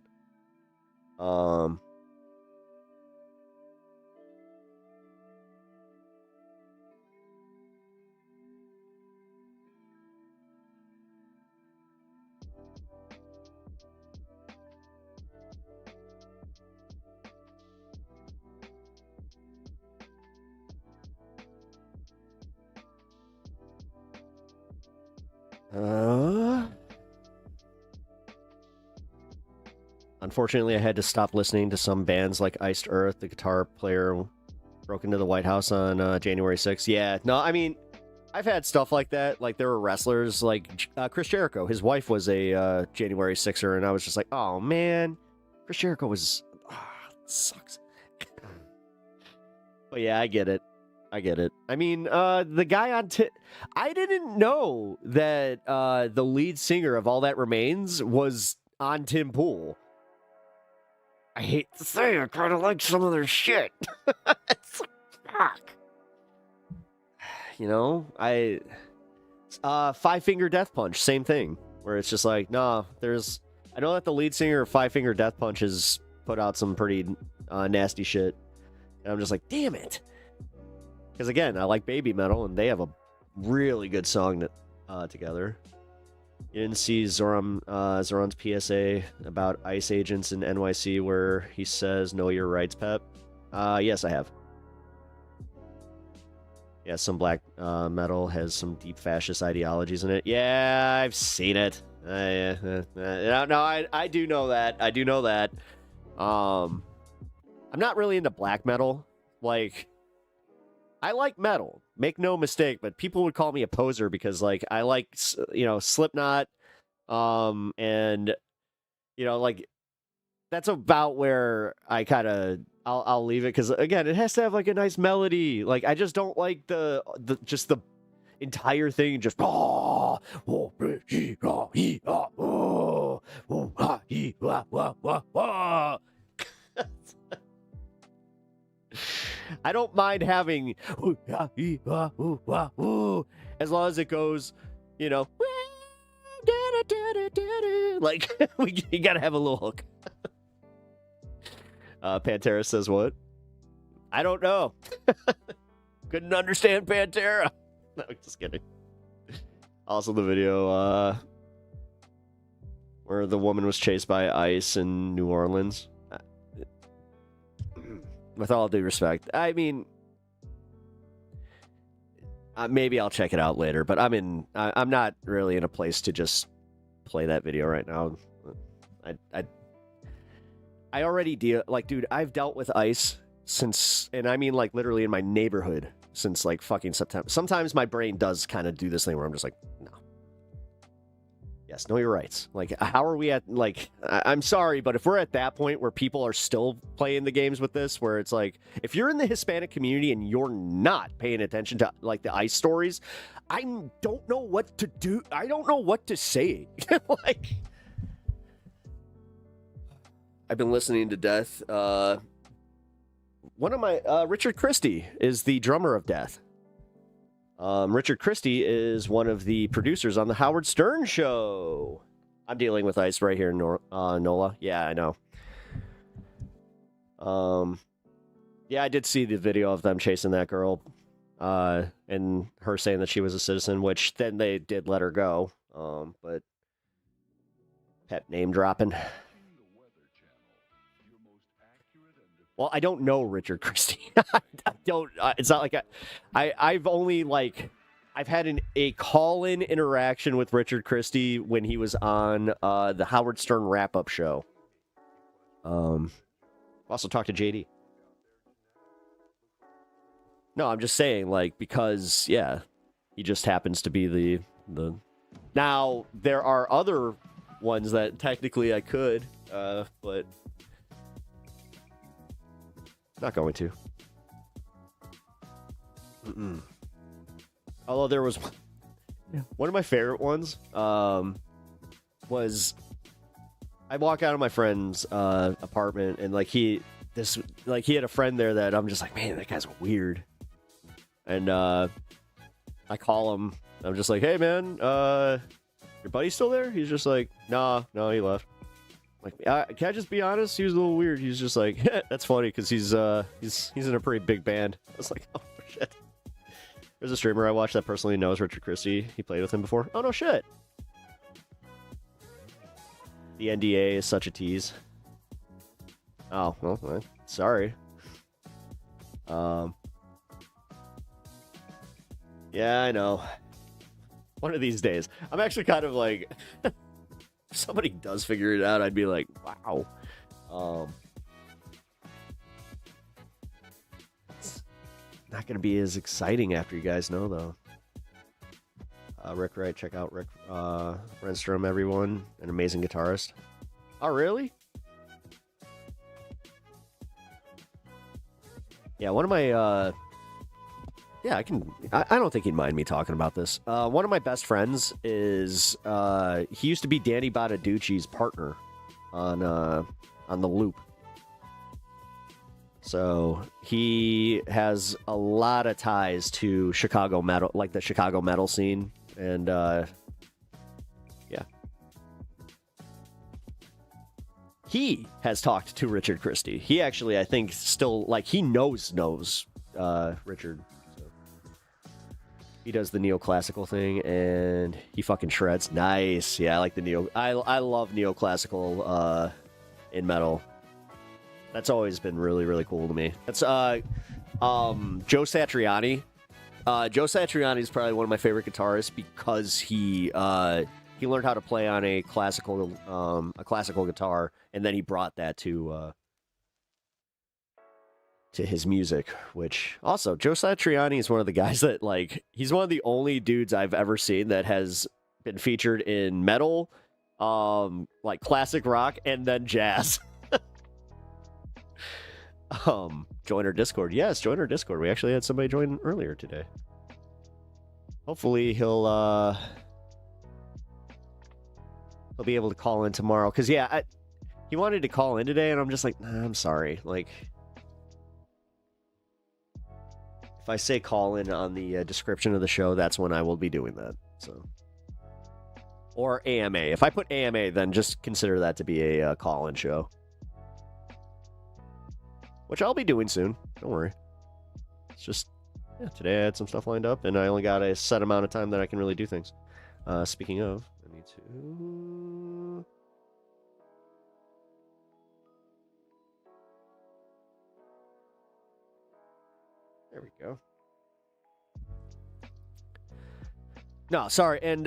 Unfortunately, I had to stop listening to some bands like Iced Earth. The guitar player broke into the White House on January 6th. Yeah, no, I mean, I've had stuff like that. Like, there were wrestlers like Chris Jericho. His wife was a January 6er, and I was just like, oh, man. Chris Jericho was... sucks. But yeah, I get it. I mean, the guy on... I didn't know that the lead singer of All That Remains was on Tim Pool. I hate to say, I kind of like some of their shit. It's like, fuck. You know, Five Finger Death Punch, same thing. Where it's just like, nah, I know that the lead singer of Five Finger Death Punch has put out some pretty nasty shit. And I'm just like, damn it. Because again, I like Baby Metal, and they have a really good song together. You didn't see Zoran's PSA about ICE agents in NYC where he says, know your rights, Pep? Yes, I have. Yeah, some black metal has some deep fascist ideologies in it. Yeah, I've seen it. I do know that. I do know that. I'm not really into black metal. Like, I like metal. Make no mistake, but people would call me a poser because, like, I like, Slipknot, and, like, that's about where I kind of, I'll leave it, because, again, it has to have, like, a nice melody. Like, I just don't like the entire thing just, I don't mind having as long as it goes, like, you gotta have a little hook. Pantera says what? I don't know. Couldn't understand Pantera. No, just kidding. Also the video where the woman was chased by ICE in New Orleans. With all due respect, I mean, maybe I'll check it out later, but I'm not really in a place to just play that video right now. I already deal, like, dude, I've dealt with ICE since, and I mean, like, literally in my neighborhood since, like, fucking September. Sometimes my brain does kind of do this thing where I'm just like, no. Yes, know your rights. Like, how are we at, like, I'm sorry, but if we're at that point where people are still playing the games with this, where it's like, if you're in the Hispanic community and you're not paying attention to, like, the ICE stories, I don't know what to do. I don't know what to say. Like, I've been listening to Death. One of my, Richard Christie is the drummer of Death. Richard Christie is one of the producers on the Howard Stern Show. I'm dealing with ICE right here in NOLA. Yeah, I know. Yeah, I did see the video of them chasing that girl, and her saying that she was a citizen, which then they did let her go. But pet name dropping. Well, I don't know Richard Christie. I don't. It's not like I've only, like, I've had a call-in interaction with Richard Christie when he was on the Howard Stern wrap-up show. Also talked to JD. No, I'm just saying, like, because, yeah, he just happens to be the. Now there are other ones that technically I could, but. Not going to. Although there was one of my favorite ones was I walk out of my friend's apartment, and like he had a friend there that I'm just like, man, that guy's weird. And I call him. I'm just like, hey man, your buddy still there? He's just like, no, he left. Like, can I just be honest? He was a little weird. He's just like, that's funny because he's in a pretty big band. I was like, oh shit. There's a streamer I watch that personally knows Richard Christie. He played with him before. Oh no shit. The NDA is such a tease. Oh well, sorry. Yeah, I know. One of these days. I'm actually kind of like, if somebody does figure it out, I'd be like, wow. It's not going to be as exciting after you guys know, though. Rick Wright, check out Rick Renstrom, everyone. An amazing guitarist. Oh, really? Yeah, one of my, I don't think he'd mind me talking about this. One of my best friends is, he used to be Danny Bottaducci's partner on The Loop. So he has a lot of ties to Chicago metal, like the Chicago metal scene. And, yeah. He has talked to Richard Christie. He actually, I think, still, like, he knows Richard. So. He does the neoclassical thing, and he fucking shreds. Nice. Yeah, I like the I love neoclassical in metal. That's always been really, really cool to me. That's Joe Satriani. Joe Satriani is probably one of my favorite guitarists because he learned how to play on a classical guitar, and then he brought that to his music. Which also, Joe Satriani is one of the guys that, like, he's one of the only dudes I've ever seen that has been featured in metal, like classic rock, and then jazz. Join our Discord. Yes, join our Discord. We actually had somebody join earlier today. Hopefully he'll be able to call in tomorrow. Because, yeah, he wanted to call in today, and I'm just like, nah, I'm sorry. Like, if I say call in on the description of the show, that's when I will be doing that. So, or AMA. If I put AMA, then just consider that to be a call-in show. Which I'll be doing soon. Don't worry. It's just, yeah, today I had some stuff lined up, and I only got a set amount of time that I can really do things. Speaking of, I need to... There we go. No, sorry, and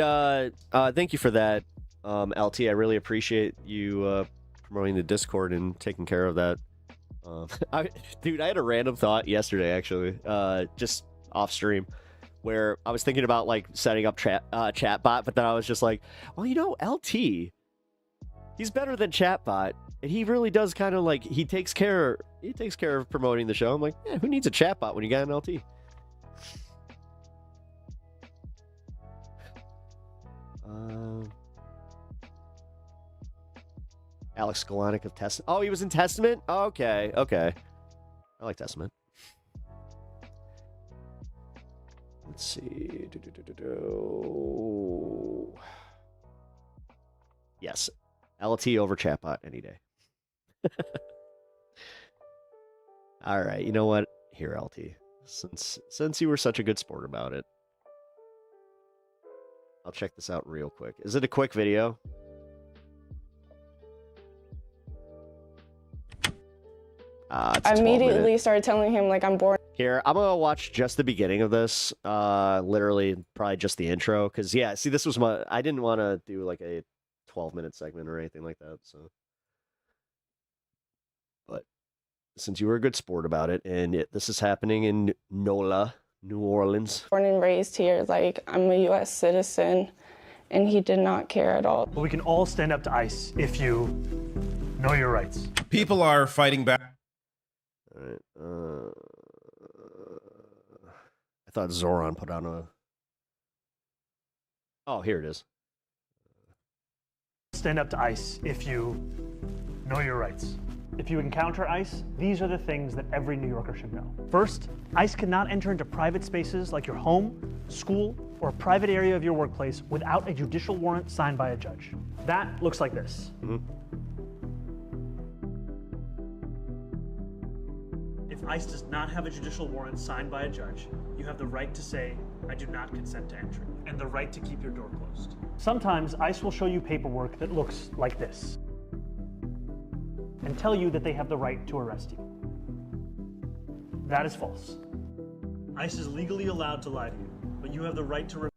thank you for that, LT. I really appreciate you promoting the Discord and taking care of that. Dude, I had a random thought yesterday, actually, just off stream, where I was thinking about, like, setting up chatbot, but then I was just like, well, you know, LT, he's better than chatbot, and he really does kind of, like, he takes care of promoting the show. I'm like, yeah, who needs a chatbot when you got an LT? Alex Galonic of Testament. Oh, he was in Testament? Okay. I like Testament. Let's see. Yes. LT over chatbot any day. All right. You know what? Here, LT. Since you were such a good sport about it, I'll check this out real quick. Is it a quick video? I immediately started telling him, like, I'm bored. Here, I'm gonna watch just the beginning of this. Literally, probably just the intro. Because, yeah, see, this was I didn't want to do, like, a 12-minute segment or anything like that, so. But since you were a good sport about it, and this is happening in NOLA, New Orleans. Born and raised here, like, I'm a U.S. citizen, and he did not care at all. But we can all stand up to ICE if you know your rights. People are fighting back. All right. I thought Zoran put on a... Oh, here it is. Stand up to ICE if you know your rights. If you encounter ICE, these are the things that every New Yorker should know. First, ICE cannot enter into private spaces like your home, school, or a private area of your workplace without a judicial warrant signed by a judge. That looks like this. Mm-hmm. If ICE does not have a judicial warrant signed by a judge, you have the right to say, I do not consent to entry, and the right to keep your door closed. Sometimes ICE will show you paperwork that looks like this and tell you that they have the right to arrest you. That is false. ICE is legally allowed to lie to you, but you have the right to...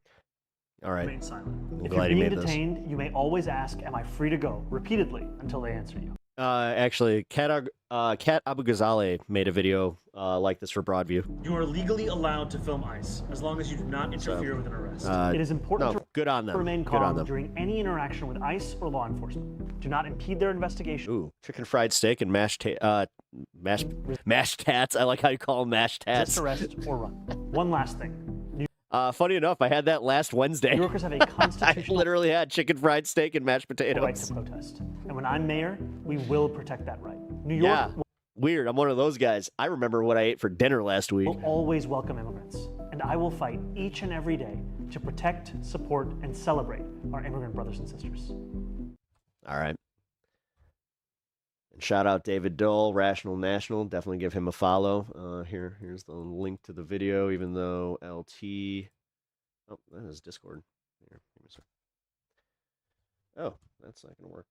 All right. Remain silent. I'm If glad you're he being made this. detained, you may always ask, "Am I free to go?" repeatedly until they answer you. Actually, Kat Abu Ghazaleh made a video like this for Broadview. You are legally allowed to film ICE as long as you do not interfere with an arrest. It is important good on to them. remain Good on calm them. during any interaction with ICE or law enforcement. Do not impede their investigation. Ooh, chicken fried steak and mashed tats. I like how you call them mashed tats. Resist arrest or run. One last thing. Funny enough, I had that last Wednesday. New Yorkers have a constitutional I literally had chicken fried steak and mashed potatoes. right to protest. And when I'm mayor, we will protect that right. New York Yeah. Weird. I'm one of those guys. I remember what I ate for dinner last week. will always welcome immigrants. And I will fight each and every day to protect, support, and celebrate our immigrant brothers and sisters. All right. And shout out David Dole, Rational National. Definitely give him a follow. Here's the link to the video, even though LT. Oh, that is Discord. Here, give me a sec. Oh, that's not going to work.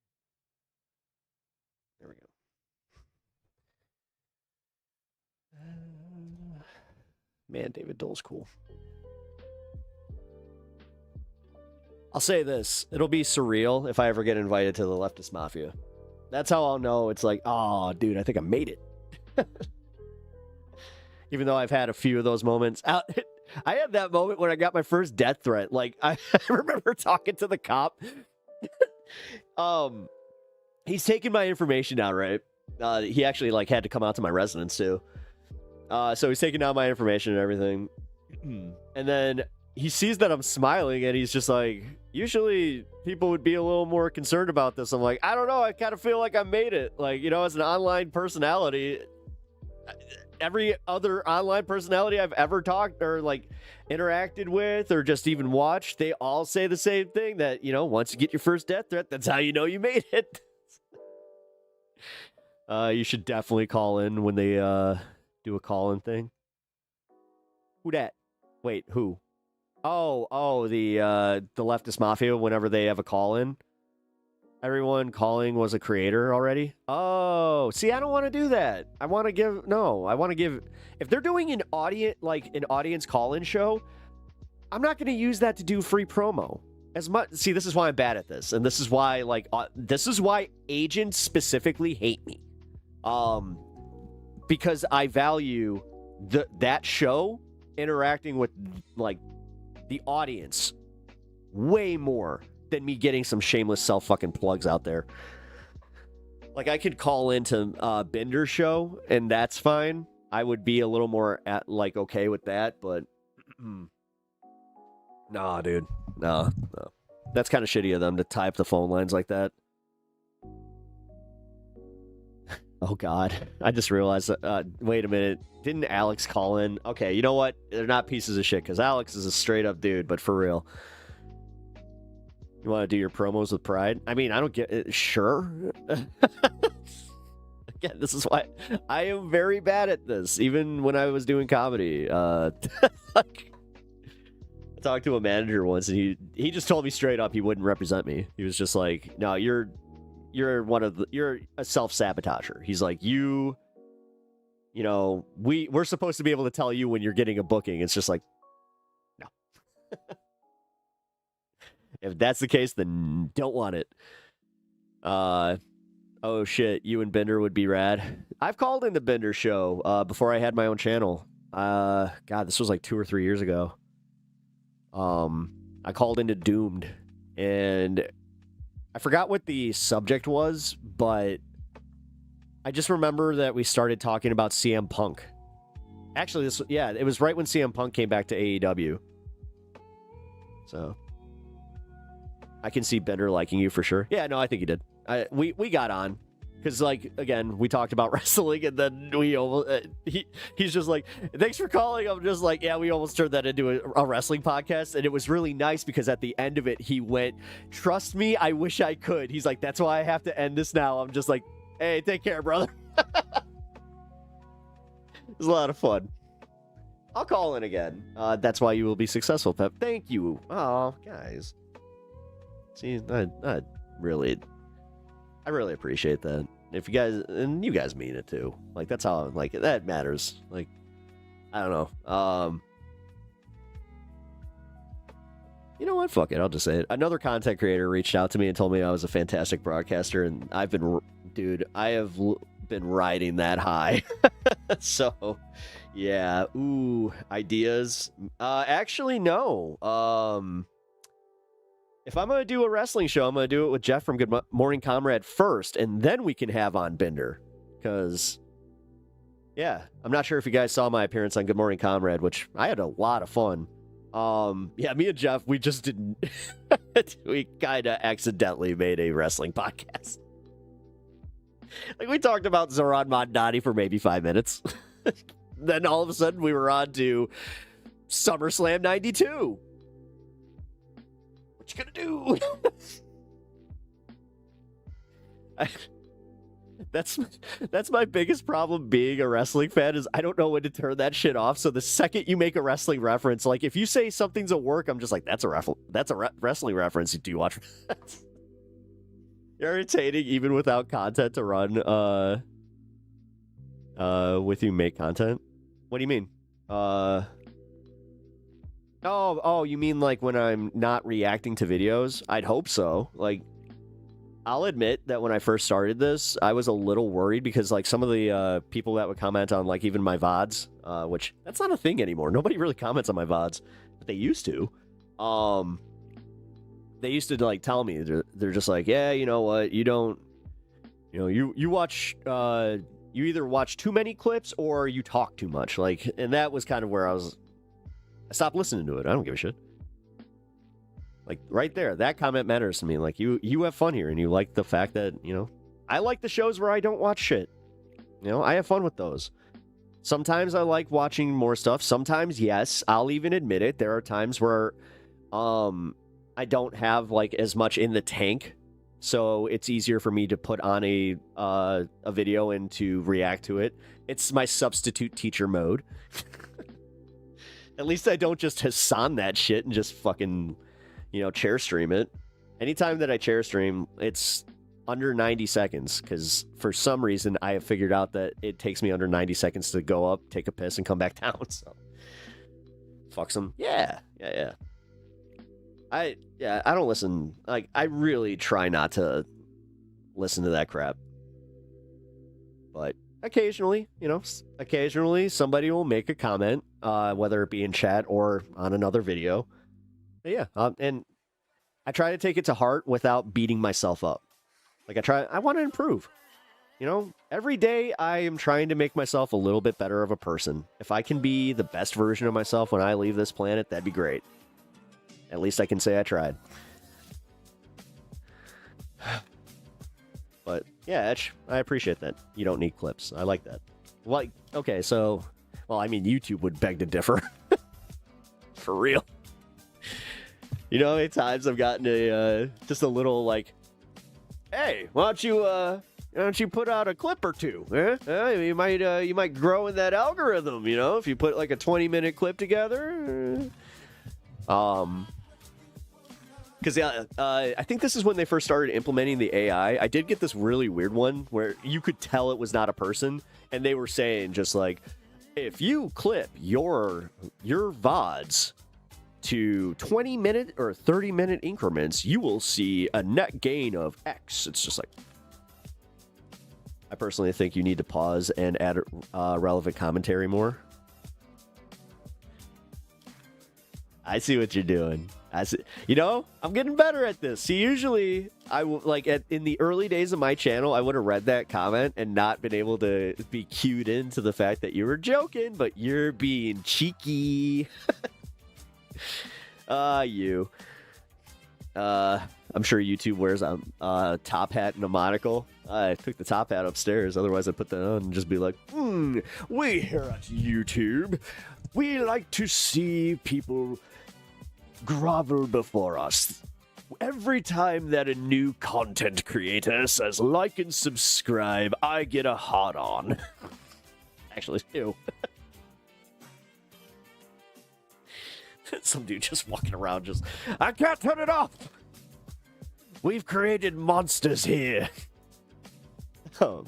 There we go. Man, David Dole's cool. I'll say this. It'll be surreal if I ever get invited to the Leftist Mafia. That's how I'll know it's like, oh, dude, I think I made it. Even though I've had a few of those moments. I had that moment when I got my first death threat. Like, I remember talking to the cop. He's taking my information down, right? He actually, like, had to come out to my residence, too. So he's taking down my information and everything. And then he sees that I'm smiling, and he's just like, usually people would be a little more concerned about this. I'm like, I don't know. I kind of feel like I made it. Like, you know, as an online personality, every other online personality I've ever talked or, like, interacted with or just even watched, they all say the same thing, that, you know, once you get your first death threat, that's how you know you made it. You should definitely call in when they do a call-in thing. Who dat? Wait, who? Oh, the Leftist Mafia, whenever they have a call-in. Everyone calling was a creator already? Oh, see, I don't want to do that. I want to give, if they're doing an audience call-in show, I'm not going to use that to do free promo. See, this is why I'm bad at this. And this is why, this is why agents specifically hate me. Because I value that show interacting with, like, the audience way more than me getting some shameless self-fucking plugs out there. Like, I could call into Bender's show, and that's fine. I would be a little more okay with that, but nah, dude. No. That's kind of shitty of them to tie up the phone lines like that. Oh, God. I just realized, wait a minute. Didn't Alex call in? Okay, you know what? They're not pieces of shit, because Alex is a straight-up dude, but for real. You want to do your promos with pride? I mean, I don't get it. Sure. Again, this is why I am very bad at this, even when I was doing comedy. I talked to a manager once, and he just told me straight up he wouldn't represent me. He was just like, no, you're a self-sabotager. He's like, you know, we're supposed to be able to tell you when you're getting a booking. It's just like, no. If that's the case, then don't want it. Oh shit, you and Bender would be rad. I've called in the Bender show before I had my own channel. God, this was like 2 or 3 years ago. I called into Doomed, and I forgot what the subject was, but I just remember that we started talking about CM Punk. Actually, it was right when CM Punk came back to AEW. So I can see Bender liking you for sure. Yeah, no, I think he did. We got on because, like, again, we talked about wrestling, and then we almost he's just like, thanks for calling. I'm just like, yeah, we almost turned that into a wrestling podcast, and it was really nice because at the end of it, he went, trust me, I wish I could. He's like, that's why I have to end this now. I'm just like, hey, take care, brother. It was a lot of fun. I'll call in again. That's why you will be successful, Pep. Thank you. Oh, guys. See, I really appreciate that. If you guys, and you guys mean it too. Like, that's how, like, that matters. Like, I don't know. You know what? Fuck it. I'll just say it. Another content creator reached out to me and told me I was a fantastic broadcaster, and I have been riding that high. So, yeah. Ooh, ideas. Actually, no. If I'm gonna do a wrestling show, I'm gonna do it with Jeff from Good Morning Comrade first, and then we can have on Binder. Because, yeah, I'm not sure if you guys saw my appearance on Good Morning Comrade, which I had a lot of fun. Yeah, me and Jeff, we just didn't. We kind of accidentally made a wrestling podcast. Like, we talked about Zoran Mondani for maybe 5 minutes. Then all of a sudden, we were on to SummerSlam 92. What you gonna do? That's my biggest problem being a wrestling fan is I don't know when to turn that shit off. So the second you make a wrestling reference, like if you say something's a work, I'm just like, that's a wrestling reference. Do you watch? Irritating even without content to run with you make content. What do you mean? Oh, you mean like when I'm not reacting to videos? I'd hope so. Like, I'll admit that when I first started this, I was a little worried because like some of the people that would comment on like even my VODs, which that's not a thing anymore. Nobody really comments on my VODs, but they used to. They used to like tell me, they're just like, yeah, you know what, you don't, you know, you watch, you either watch too many clips or you talk too much. Like, and that was kind of where I stopped listening to it. I don't give a shit. Like, right there, that comment matters to me. Like, you have fun here, and you like the fact that, you know, I like the shows where I don't watch shit. You know, I have fun with those. Sometimes I like watching more stuff. Sometimes, yes, I'll even admit it. There are times where I don't have, like, as much in the tank, so it's easier for me to put on a video and to react to it. It's my substitute teacher mode. At least I don't just Hassan that shit and just fucking, you know, chair stream it. Anytime that I chair stream, it's under 90 seconds because for some reason I have figured out that it takes me under 90 seconds to go up, take a piss, and come back down. So, fuck some. Yeah. I don't listen. Like, I really try not to listen to that crap. But occasionally, you know, somebody will make a comment, whether it be in chat or on another video. But yeah, and I try to take it to heart without beating myself up. Like, I want to improve. You know, every day I am trying to make myself a little bit better of a person. If I can be the best version of myself when I leave this planet, that'd be great. At least I can say I tried. But yeah, Etch, I appreciate that. You don't need clips. I like that. Like, okay, so, well, I mean, YouTube would beg to differ. For real. You know how many times I've gotten just a little like, hey, why don't you put out a clip or two? You might grow in that algorithm, you know, if you put like a 20-minute clip together. Because I think this is when they first started implementing the AI. I did get this really weird one where you could tell it was not a person, and they were saying just like, if you clip your VODs to 20-minute or 30-minute increments, you will see a net gain of X. It's just like, I personally think you need to pause and add relevant commentary more. I see what you're doing. You know, I'm getting better at this. See, usually I like in the early days of my channel, I would have read that comment and not been able to be cued into the fact that you were joking, but you're being cheeky. I'm sure YouTube wears a top hat and a monocle. I took the top hat upstairs. Otherwise, I'd put that on and just be like, we here at YouTube, we like to see people grovel before us. Every time that a new content creator says like and subscribe, I get a hot on. Actually, ew. Some dude just walking around just, I can't turn it off. We've created monsters here. All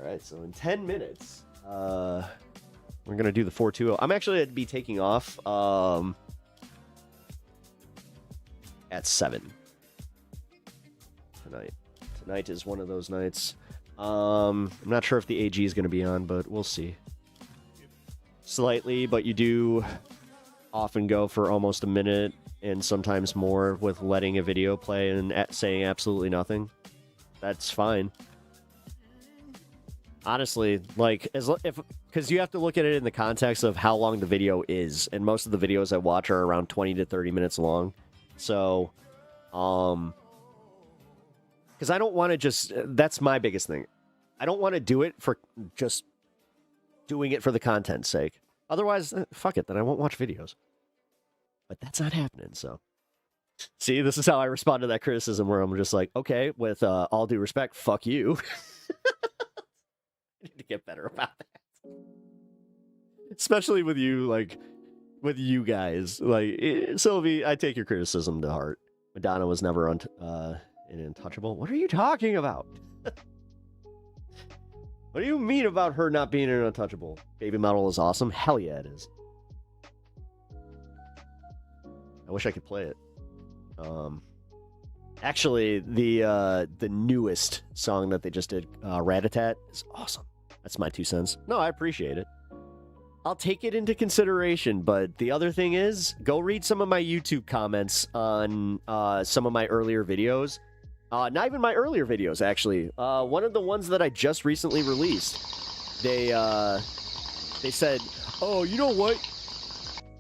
right, so in 10 minutes, we're going to do the 420. I'm actually going to be taking off. at 7 tonight. Tonight is one of those nights. I'm not sure if the AG is going to be on, but we'll see. Slightly, but you do often go for almost a minute and sometimes more with letting a video play and saying absolutely nothing. That's fine. Honestly, like, because you have to look at it in the context of how long the video is, and most of the videos I watch are around 20 to 30 minutes long. So, because I don't want to just, that's my biggest thing. I don't want to do it for just doing it for the content's sake. Otherwise, fuck it, then I won't watch videos. But that's not happening, so. See, this is how I respond to that criticism, where I'm just like, okay, with all due respect, fuck you. I need to get better about that. Especially with you, like, with you guys. Like, Sylvie, I take your criticism to heart. Madonna was never an untouchable. What are you talking about? What do you mean about her not being an untouchable? Baby Metal is awesome. Hell yeah, it is. I wish I could play it. Actually, the newest song that they just did, Rat-a-tat, is awesome. That's my 2 cents. No, I appreciate it. I'll take it into consideration, but the other thing is, go read some of my YouTube comments on some of my earlier videos. Not even my earlier videos, actually. One of the ones that I just recently released, they said, "Oh, you know what?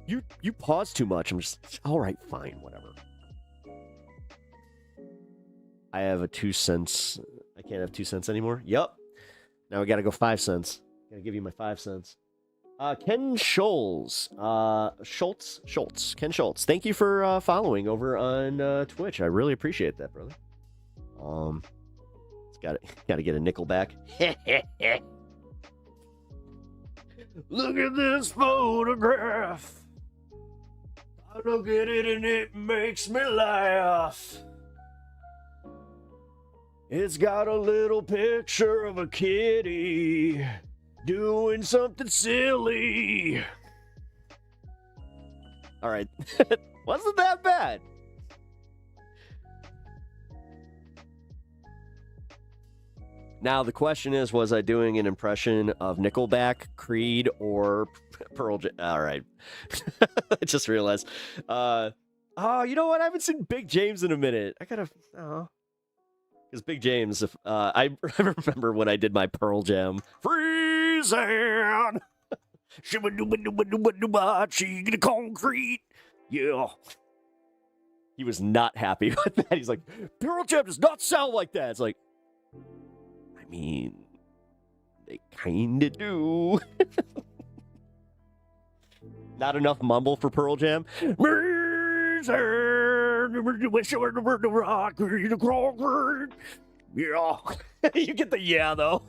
You pause too much." I'm just, all right, fine, whatever. I have a 2 cents. I can't have 2 cents anymore. Yup. Now we got to go 5 cents. Got to give you my 5 cents. Ken Schultz. Schultz. Ken Schultz. Thank you for following over on Twitch. I really appreciate that, brother. Got to get a nickel back. Look at this photograph. I look at it and it makes me laugh. It's got a little picture of a kitty doing something silly. All right. Wasn't that bad? Now, the question is, was I doing an impression of Nickelback, Creed, or Pearl Jam? All right. I just realized. Oh, you know what? I haven't seen Big James in a minute. I gotta... Oh. Because Big James, I remember when I did my Pearl Jam. Freezing! Shibba-dooba-dooba-dooba-dooba, concrete! Yeah. He was not happy with that. He's like, Pearl Jam does not sound like that. It's like, I mean, they kinda do. Not enough mumble for Pearl Jam. Yeah. You get the yeah, though.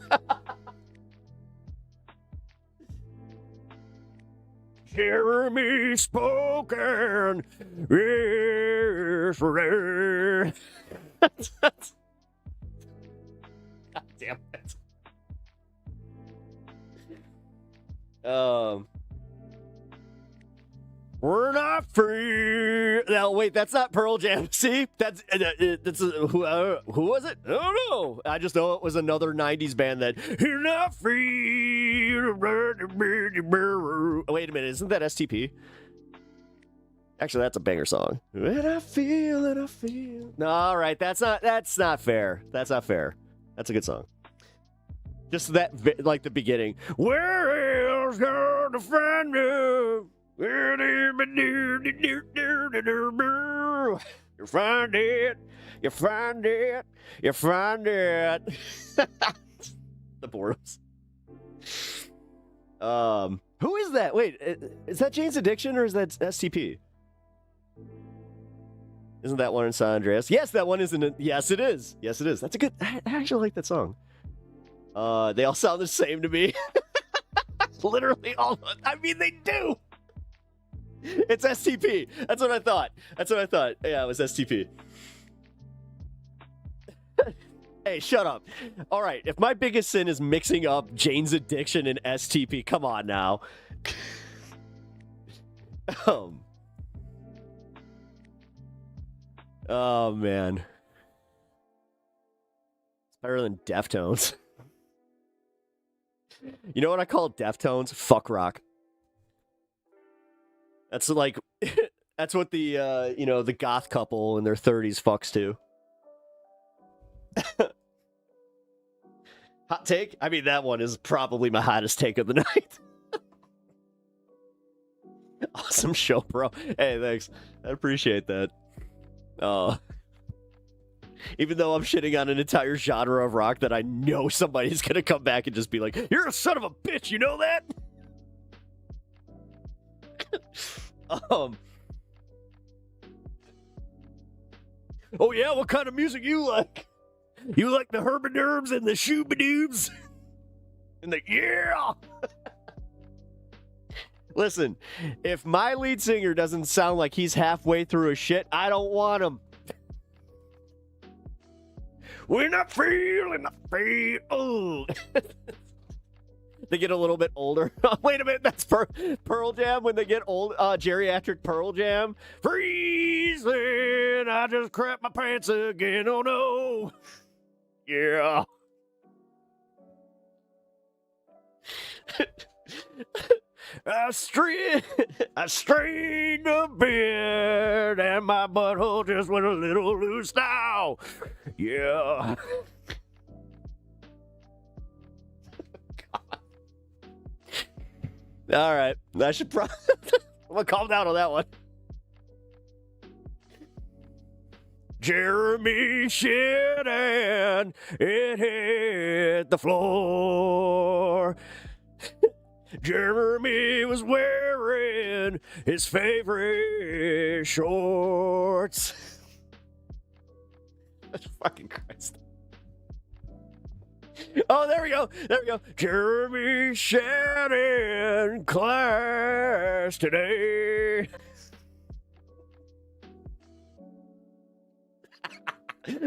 Jeremy spoken. Yes, God damn it. We're not free. Now, wait, that's not Pearl Jam. See? That's who was it? I don't know. I just know it was another 90s band that, you're not free. Wait a minute, isn't that STP? Actually, that's a banger song. And I feel, and I feel. No, all right, that's not fair. That's not fair. That's a good song. Just that, like the beginning. Where else gonna find you? You find it. You find it. You find it. The Boredoms. Who is that? Wait, is that Jane's Addiction or is that STP? Isn't that one in San Andreas? Yes, that one is in it. Yes, it is. Yes, it is. That's a good. I actually like that song. They all sound the same to me. Literally all. I mean, they do. It's STP. That's what I thought. Yeah, it was STP. Hey, shut up. All right, if my biggest sin is mixing up Jane's Addiction and STP, come on now. Oh man, it's better than Deftones. You know what I call Deftones? Fuck rock. That's like, that's what the the goth couple in their 30s fucks to. Hot take? I mean, that one is probably my hottest take of the night. Awesome show, bro. Hey, thanks. I appreciate that. Even though I'm shitting on an entire genre of rock that I know somebody's gonna come back and just be like, "You're a son of a bitch," you know that? Oh yeah, what kind of music you like? You like the herbaderbs and the shoobadoobs? And the yeah! Listen, if my lead singer doesn't sound like he's halfway through a shit, I don't want him. We're not feeling the feel. Oh. They get a little bit older. Wait a minute, that's Pearl Jam when they get old. Geriatric Pearl Jam. Freezing, I just crap my pants again. Oh no. Yeah. I strained a bit, and my butthole just went a little loose now. Yeah. All right, I should probably. I'm gonna calm down on that one. Jeremy shit and it hit the floor. Jeremy was wearing his favorite shorts. Fucking Christ. Oh, there we go. There we go. Jeremy shat in class today.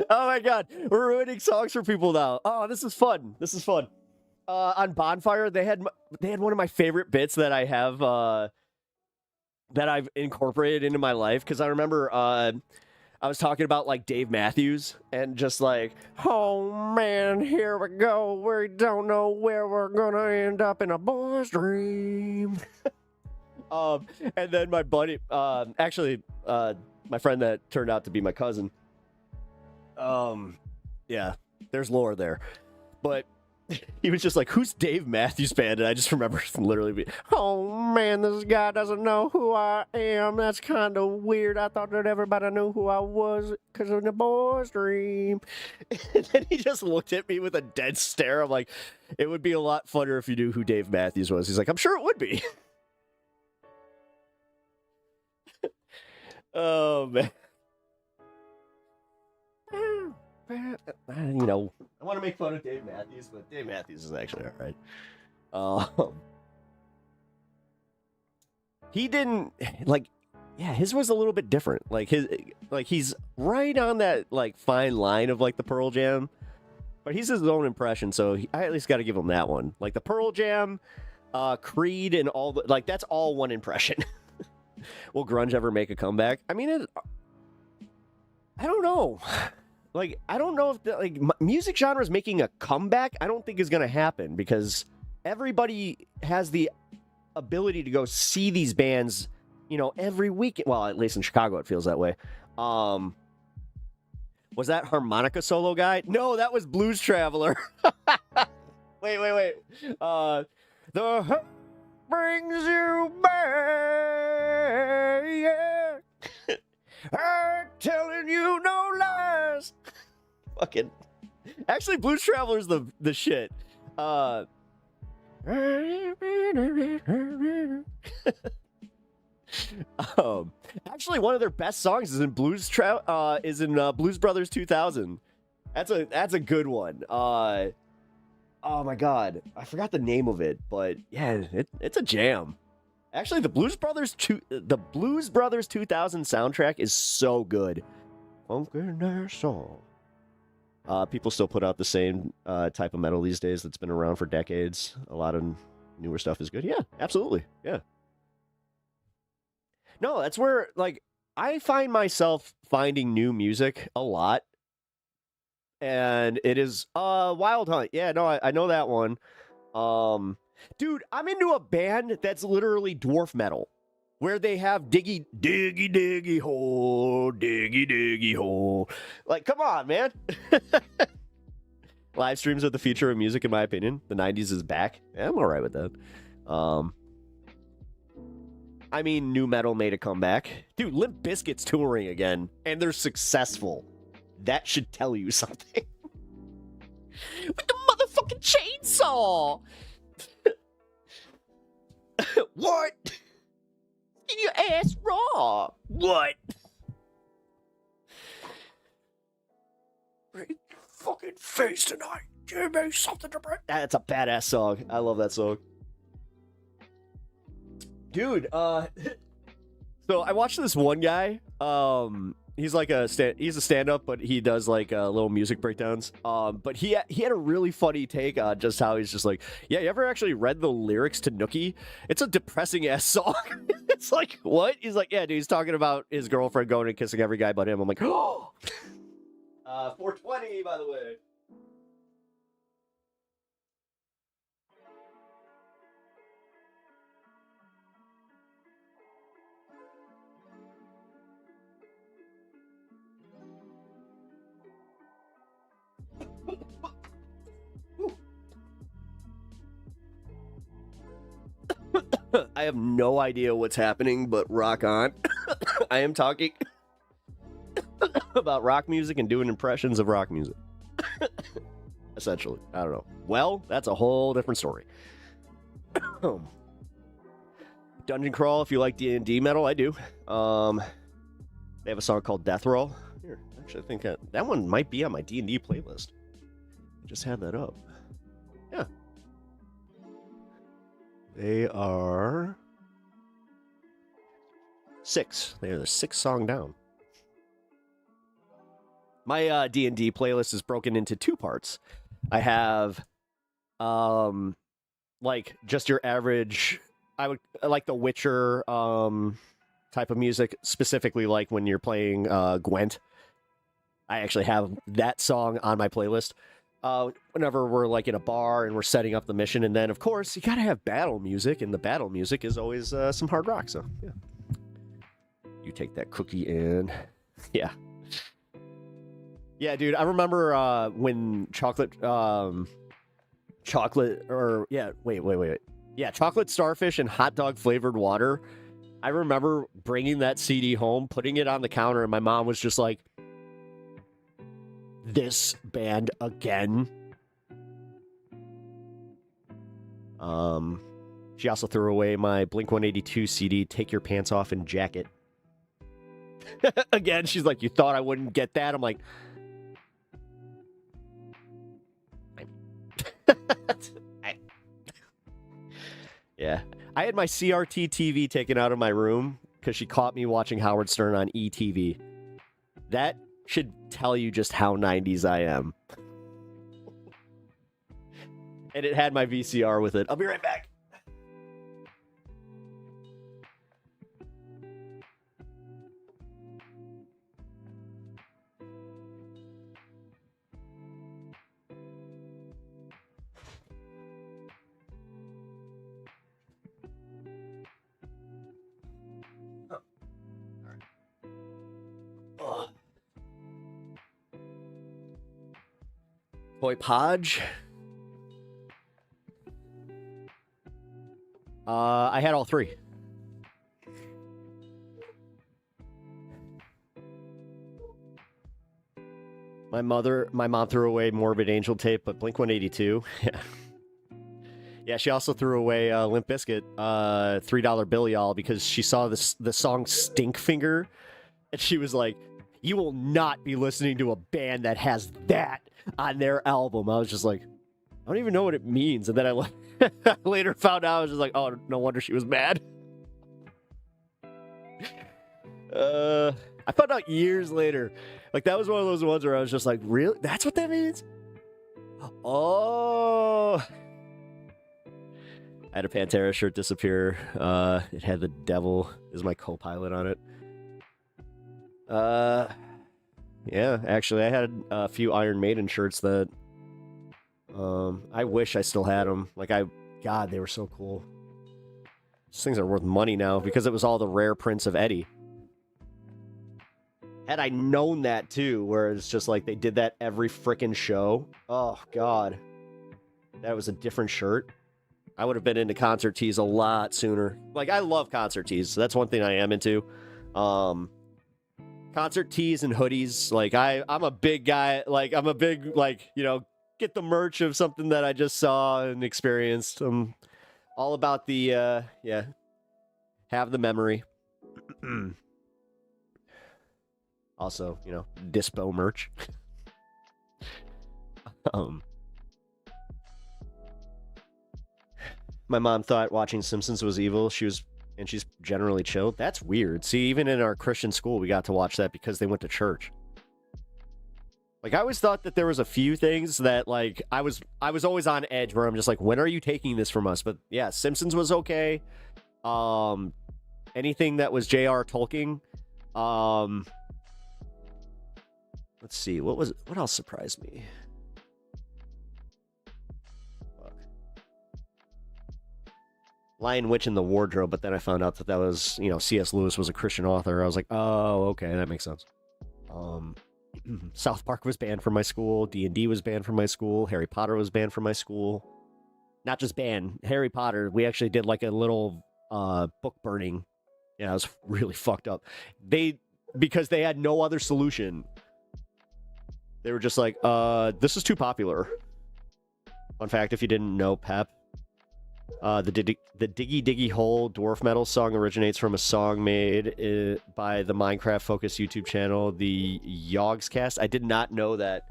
Oh my God. We're ruining songs for people now. Oh, this is fun. This is fun. On Bonfire, they had one of my favorite bits that I have that I've incorporated into my life, because I remember I was talking about like Dave Matthews and just like, oh man, here we go. We don't know where we're gonna end up in a boy's dream. And then my buddy, actually, my friend that turned out to be my cousin. Yeah, there's lore there, but he was just like, who's Dave Matthews Band? And I just remember literally being, oh man, this guy doesn't know who I am. That's kind of weird. I thought that everybody knew who I was because of the boy's dream. And then he just looked at me with a dead stare. I'm like, it would be a lot funner if you knew who Dave Matthews was. He's like, I'm sure it would be. Oh man. You know, I want to make fun of Dave Matthews, but Dave Matthews is actually all right. He didn't like, yeah, his was a little bit different. Like he's right on that like fine line of like the Pearl Jam, but he's his own impression. So I at least got to give him that one. Like the Pearl Jam, Creed, and all the, like that's all one impression. Will grunge ever make a comeback? I mean, I don't know. Like, I don't know if the like music genre is making a comeback. I don't think is going to happen because everybody has the ability to go see these bands, you know, every weekend. Well, at least in Chicago, it feels that way. Was that harmonica solo guy? No, that was Blues Traveler. Wait. The hurt brings you back. Yeah. I'm telling you no lies. Fucking. Actually, Blues Traveler's the shit. Actually, one of their best songs is in Blues Brothers 2000. That's a good one. Oh my God, I forgot the name of it, but yeah, it's a jam. Actually, the Blues Brothers 2000 soundtrack is so good. Funkin' their soul. People still put out the same type of metal these days that's been around for decades. A lot of newer stuff is good. Yeah, absolutely. Yeah. No, that's where, like, I find myself finding new music a lot. And it is Wild Hunt. Yeah, no, I know that one. Dude, I'm into a band that's literally dwarf metal, where they have diggy hole. Like, come on, man. Live streams are the future of music, in my opinion. The 90s is back. Yeah, I'm all right with that. I mean, new metal made a comeback. Dude, Limp Bizkit's touring again, and they're successful. That should tell you something. With the motherfucking chainsaw! What? In your ass raw! What? Break your fucking face tonight. Give me something to break. That's a badass song. I love that song. Dude, so I watched this one guy. He's like he's a stand-up, but he does like little music breakdowns. But he had a really funny take on just how he's just like, yeah, you ever actually read the lyrics to Nookie? It's a depressing ass song. It's like, what? He's like, yeah, dude, he's talking about his girlfriend going and kissing every guy but him. I'm like, oh. 420, by the way. I have no idea what's happening, but rock on. I am talking about rock music and doing impressions of rock music. Essentially. I don't know. Well, that's a whole different story. Dungeon Crawl, if you like D&D metal, I do. They have a song called Death Roll. Here, actually, I think that one might be on my D&D playlist. I just had that up. Yeah. They are 6. They are the 6th song down. My D&D playlist is broken into 2 parts. I have, like just your average. I would like the Witcher type of music, specifically like when you're playing Gwent. I actually have that song on my playlist. Whenever we're like in a bar and we're setting up the mission, and then of course you gotta have battle music, and the battle music is always some hard rock. So yeah, you take that cookie and yeah, dude. I remember when chocolate starfish and hot dog flavored water. I remember bringing that CD home, putting it on the counter, and my mom was just like, this band again. She also threw away my Blink-182 CD, Take Your Pants Off and Jacket. Again, she's like, you thought I wouldn't get that? I'm like, yeah. I had my CRT TV taken out of my room because she caught me watching Howard Stern on ETV. That should tell you just how 90s I am. And it had my VCR with it. I'll be right back. Boy Podge. I had all 3. My mom threw away Morbid Angel tape, but Blink-182, yeah. Yeah, she also threw away Limp Bizkit, $3 bill, y'all, because she saw the song Stink Finger, and she was like, you will not be listening to a band that has that on their album. I was just like, I don't even know what it means. And then I later found out, I was just like, oh, no wonder she was mad. I found out years later. Like, that was one of those ones where I was just like, really? That's what that means? Oh. I had a Pantera shirt disappear. It had the devil as my co-pilot on it. Yeah, actually, I had a few Iron Maiden shirts that I wish I still had them. God, they were so cool. These things are worth money now because it was all the rare prints of Eddie. Had I known that too, where it's just like they did that every freaking show. Oh, God. That was a different shirt. I would have been into concert tees a lot sooner. I love concert tees. So that's one thing I am into. Concert tees and hoodies. I'm a big guy. I'm a big, get the merch of something that I just saw and experienced. I'm all about the, have the memory. Also, Dispo merch. My mom thought watching Simpsons was evil. She's generally chill. That's weird. See, even in our Christian school, we got to watch that because they went to church. I always thought that there was a few things that I was always on edge where I'm just like, when are you taking this from us? But yeah, Simpsons was okay. Anything that was J.R. Tolkien. Let's see, what else surprised me? Lion, Witch, and the Wardrobe, but then I found out that was, C.S. Lewis was a Christian author. I was like, oh, okay, that makes sense. South Park was banned from my school. D&D was banned from my school. Harry Potter was banned from my school. Not just banned. Harry Potter, we actually did a little book burning. Yeah, it was really fucked up. Because they had no other solution. They were just like, this is too popular. Fun fact, if you didn't know, Pep, the Diggy Diggy Hole dwarf metal song originates from a song made by the Minecraft-focused YouTube channel, the Yogscast. I did not know that.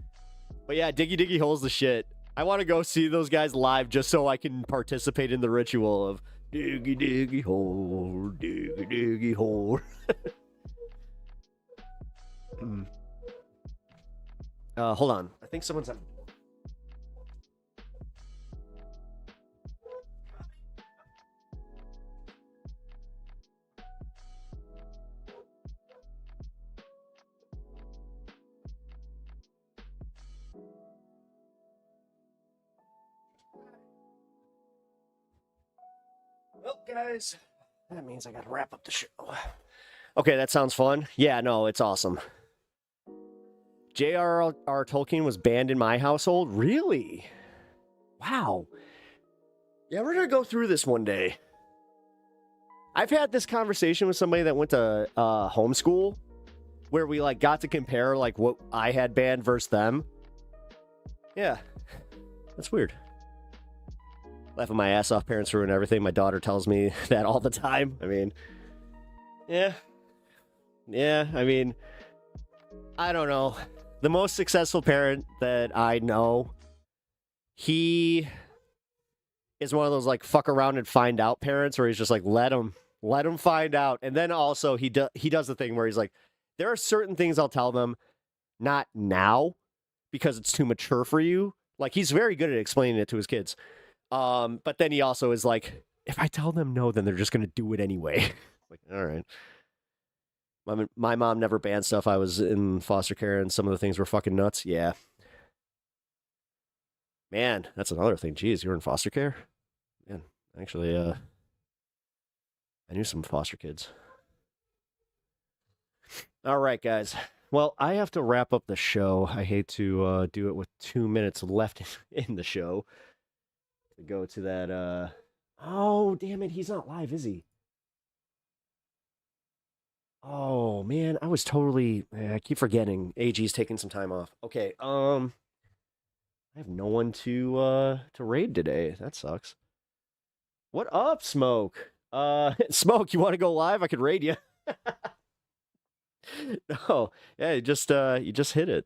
But yeah, Diggy Diggy Hole's the shit. I want to go see those guys live just so I can participate in the ritual of Diggy Diggy Hole, Diggy Diggy Hole. Hold on. I think someone's at... Well, guys, that means I gotta wrap up the show. Okay, that sounds fun. Yeah, no, it's awesome. J.R.R. Tolkien was banned in my household? Really? Wow. Yeah, we're gonna go through this one day. I've had this conversation with somebody that went to homeschool, where we got to compare what I had banned versus them. Yeah, that's weird. Laughing my ass off, parents ruin everything. My daughter tells me that all the time. I mean, yeah. I mean, I don't know. The most successful parent that I know, he is one of those fuck around and find out parents where he's just let him find out. And then also he does the thing where he's like, there are certain things I'll tell them, not now, because it's too mature for you. He's very good at explaining it to his kids. But then he also is like, if I tell them no, then they're just gonna do it anyway. All right. My mom never banned stuff. I was in foster care and some of the things were fucking nuts. Yeah. Man, that's another thing. Jeez, you were in foster care? Man, actually, I knew some foster kids. All right, guys. Well, I have to wrap up the show. I hate to do it with 2 minutes left in the show. To go to that, oh, damn it. He's not live, is he? Oh, man. I was totally... I keep forgetting. AG's taking some time off. Okay, I have no one to raid today. That sucks. What up, Smoke? Smoke, you want to go live? I could raid you. No. Yeah, you just hit it.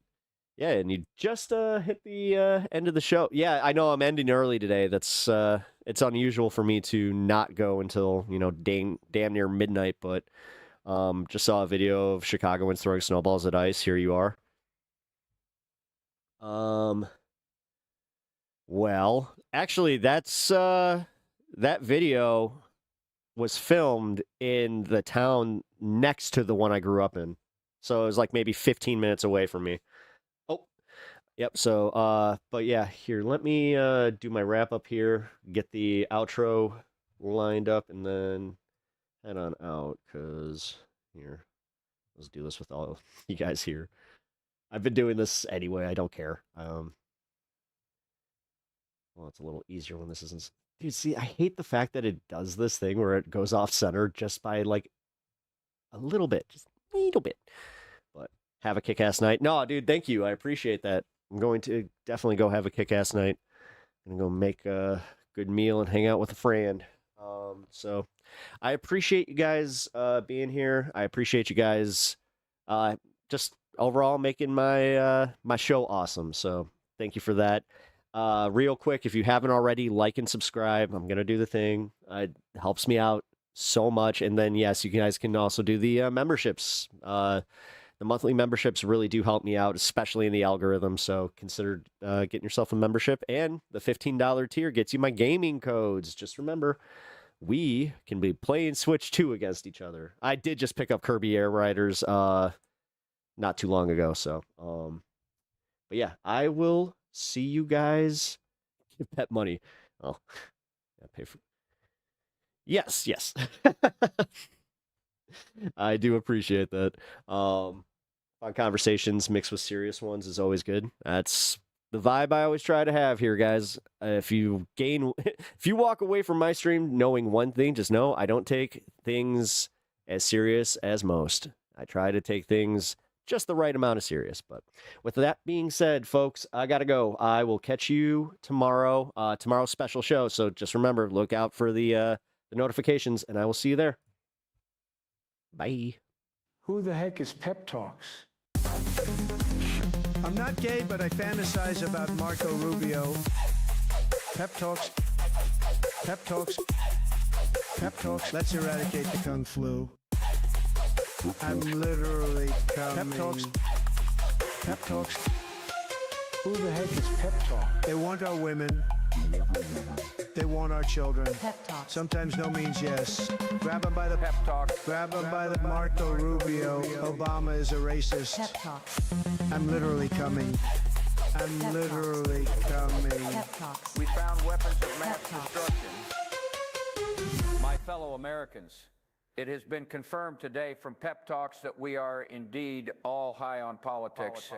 Yeah, and you just hit the end of the show. Yeah, I know I'm ending early today. That's it's unusual for me to not go until, damn near midnight, but just saw a video of Chicagoans throwing snowballs at ice. Here you are. Well, actually that's that video was filmed in the town next to the one I grew up in. So it was like maybe 15 minutes away from me. Oh, yep. So, but yeah, here, let me do my wrap up here, get the outro lined up, and then head on out, because here, let's do this with all you guys here. I've been doing this anyway. I don't care. Well, it's a little easier when this isn't. Dude, see, I hate the fact that it does this thing where it goes off center just by like a little bit, just a little bit. But have a kick-ass night. No, dude, thank you. I appreciate that. I'm going to definitely go have a kick-ass night. I'm going to go make a good meal and hang out with a friend. So I appreciate you guys being here. I appreciate you guys just overall making my my show awesome. So thank you for that. Real quick, if you haven't already, like and subscribe. I'm gonna do the thing. It helps me out so much. And then yes, you guys can also do the memberships. The monthly memberships really do help me out, especially in the algorithm. So consider getting yourself a membership. And the $15 tier gets you my gaming codes. Just remember, we can be playing Switch 2 against each other. I did just pick up Kirby Air Riders not too long ago. So, but yeah, I will see you guys. Give pet money. Oh, I pay for. Yes, yes. I do appreciate that. Fun conversations mixed with serious ones is always good. That's the vibe I always try to have here, guys. If you walk away from my stream knowing one thing, just know I don't take things as serious as most. I try to take things just the right amount of serious. But with that being said, folks, I gotta go. I will catch you tomorrow. Tomorrow's special show. So just remember, look out for the notifications, and I will see you there. Bye. Who the heck is Pep Talks? I'm not gay, but I fantasize about Marco Rubio. Pep Talks. Pep Talks. Pep Talks. Let's eradicate the Kung Flu. I'm literally coming. Pep Talks. Pep Talks. Who the heck is Pep Talk? They want our women. They want our children. Pep Talk. Sometimes no means yes. Grab them by the Pep Talk. Grab them by the Marco Rubio. Obama is a racist. Pep Talk. I'm literally coming. I'm Pep literally coming. Pep Talks. We found weapons of mass Pep Talks. destruction. My fellow Americans, it has been confirmed today from Pep Talks that we are indeed all high on politics.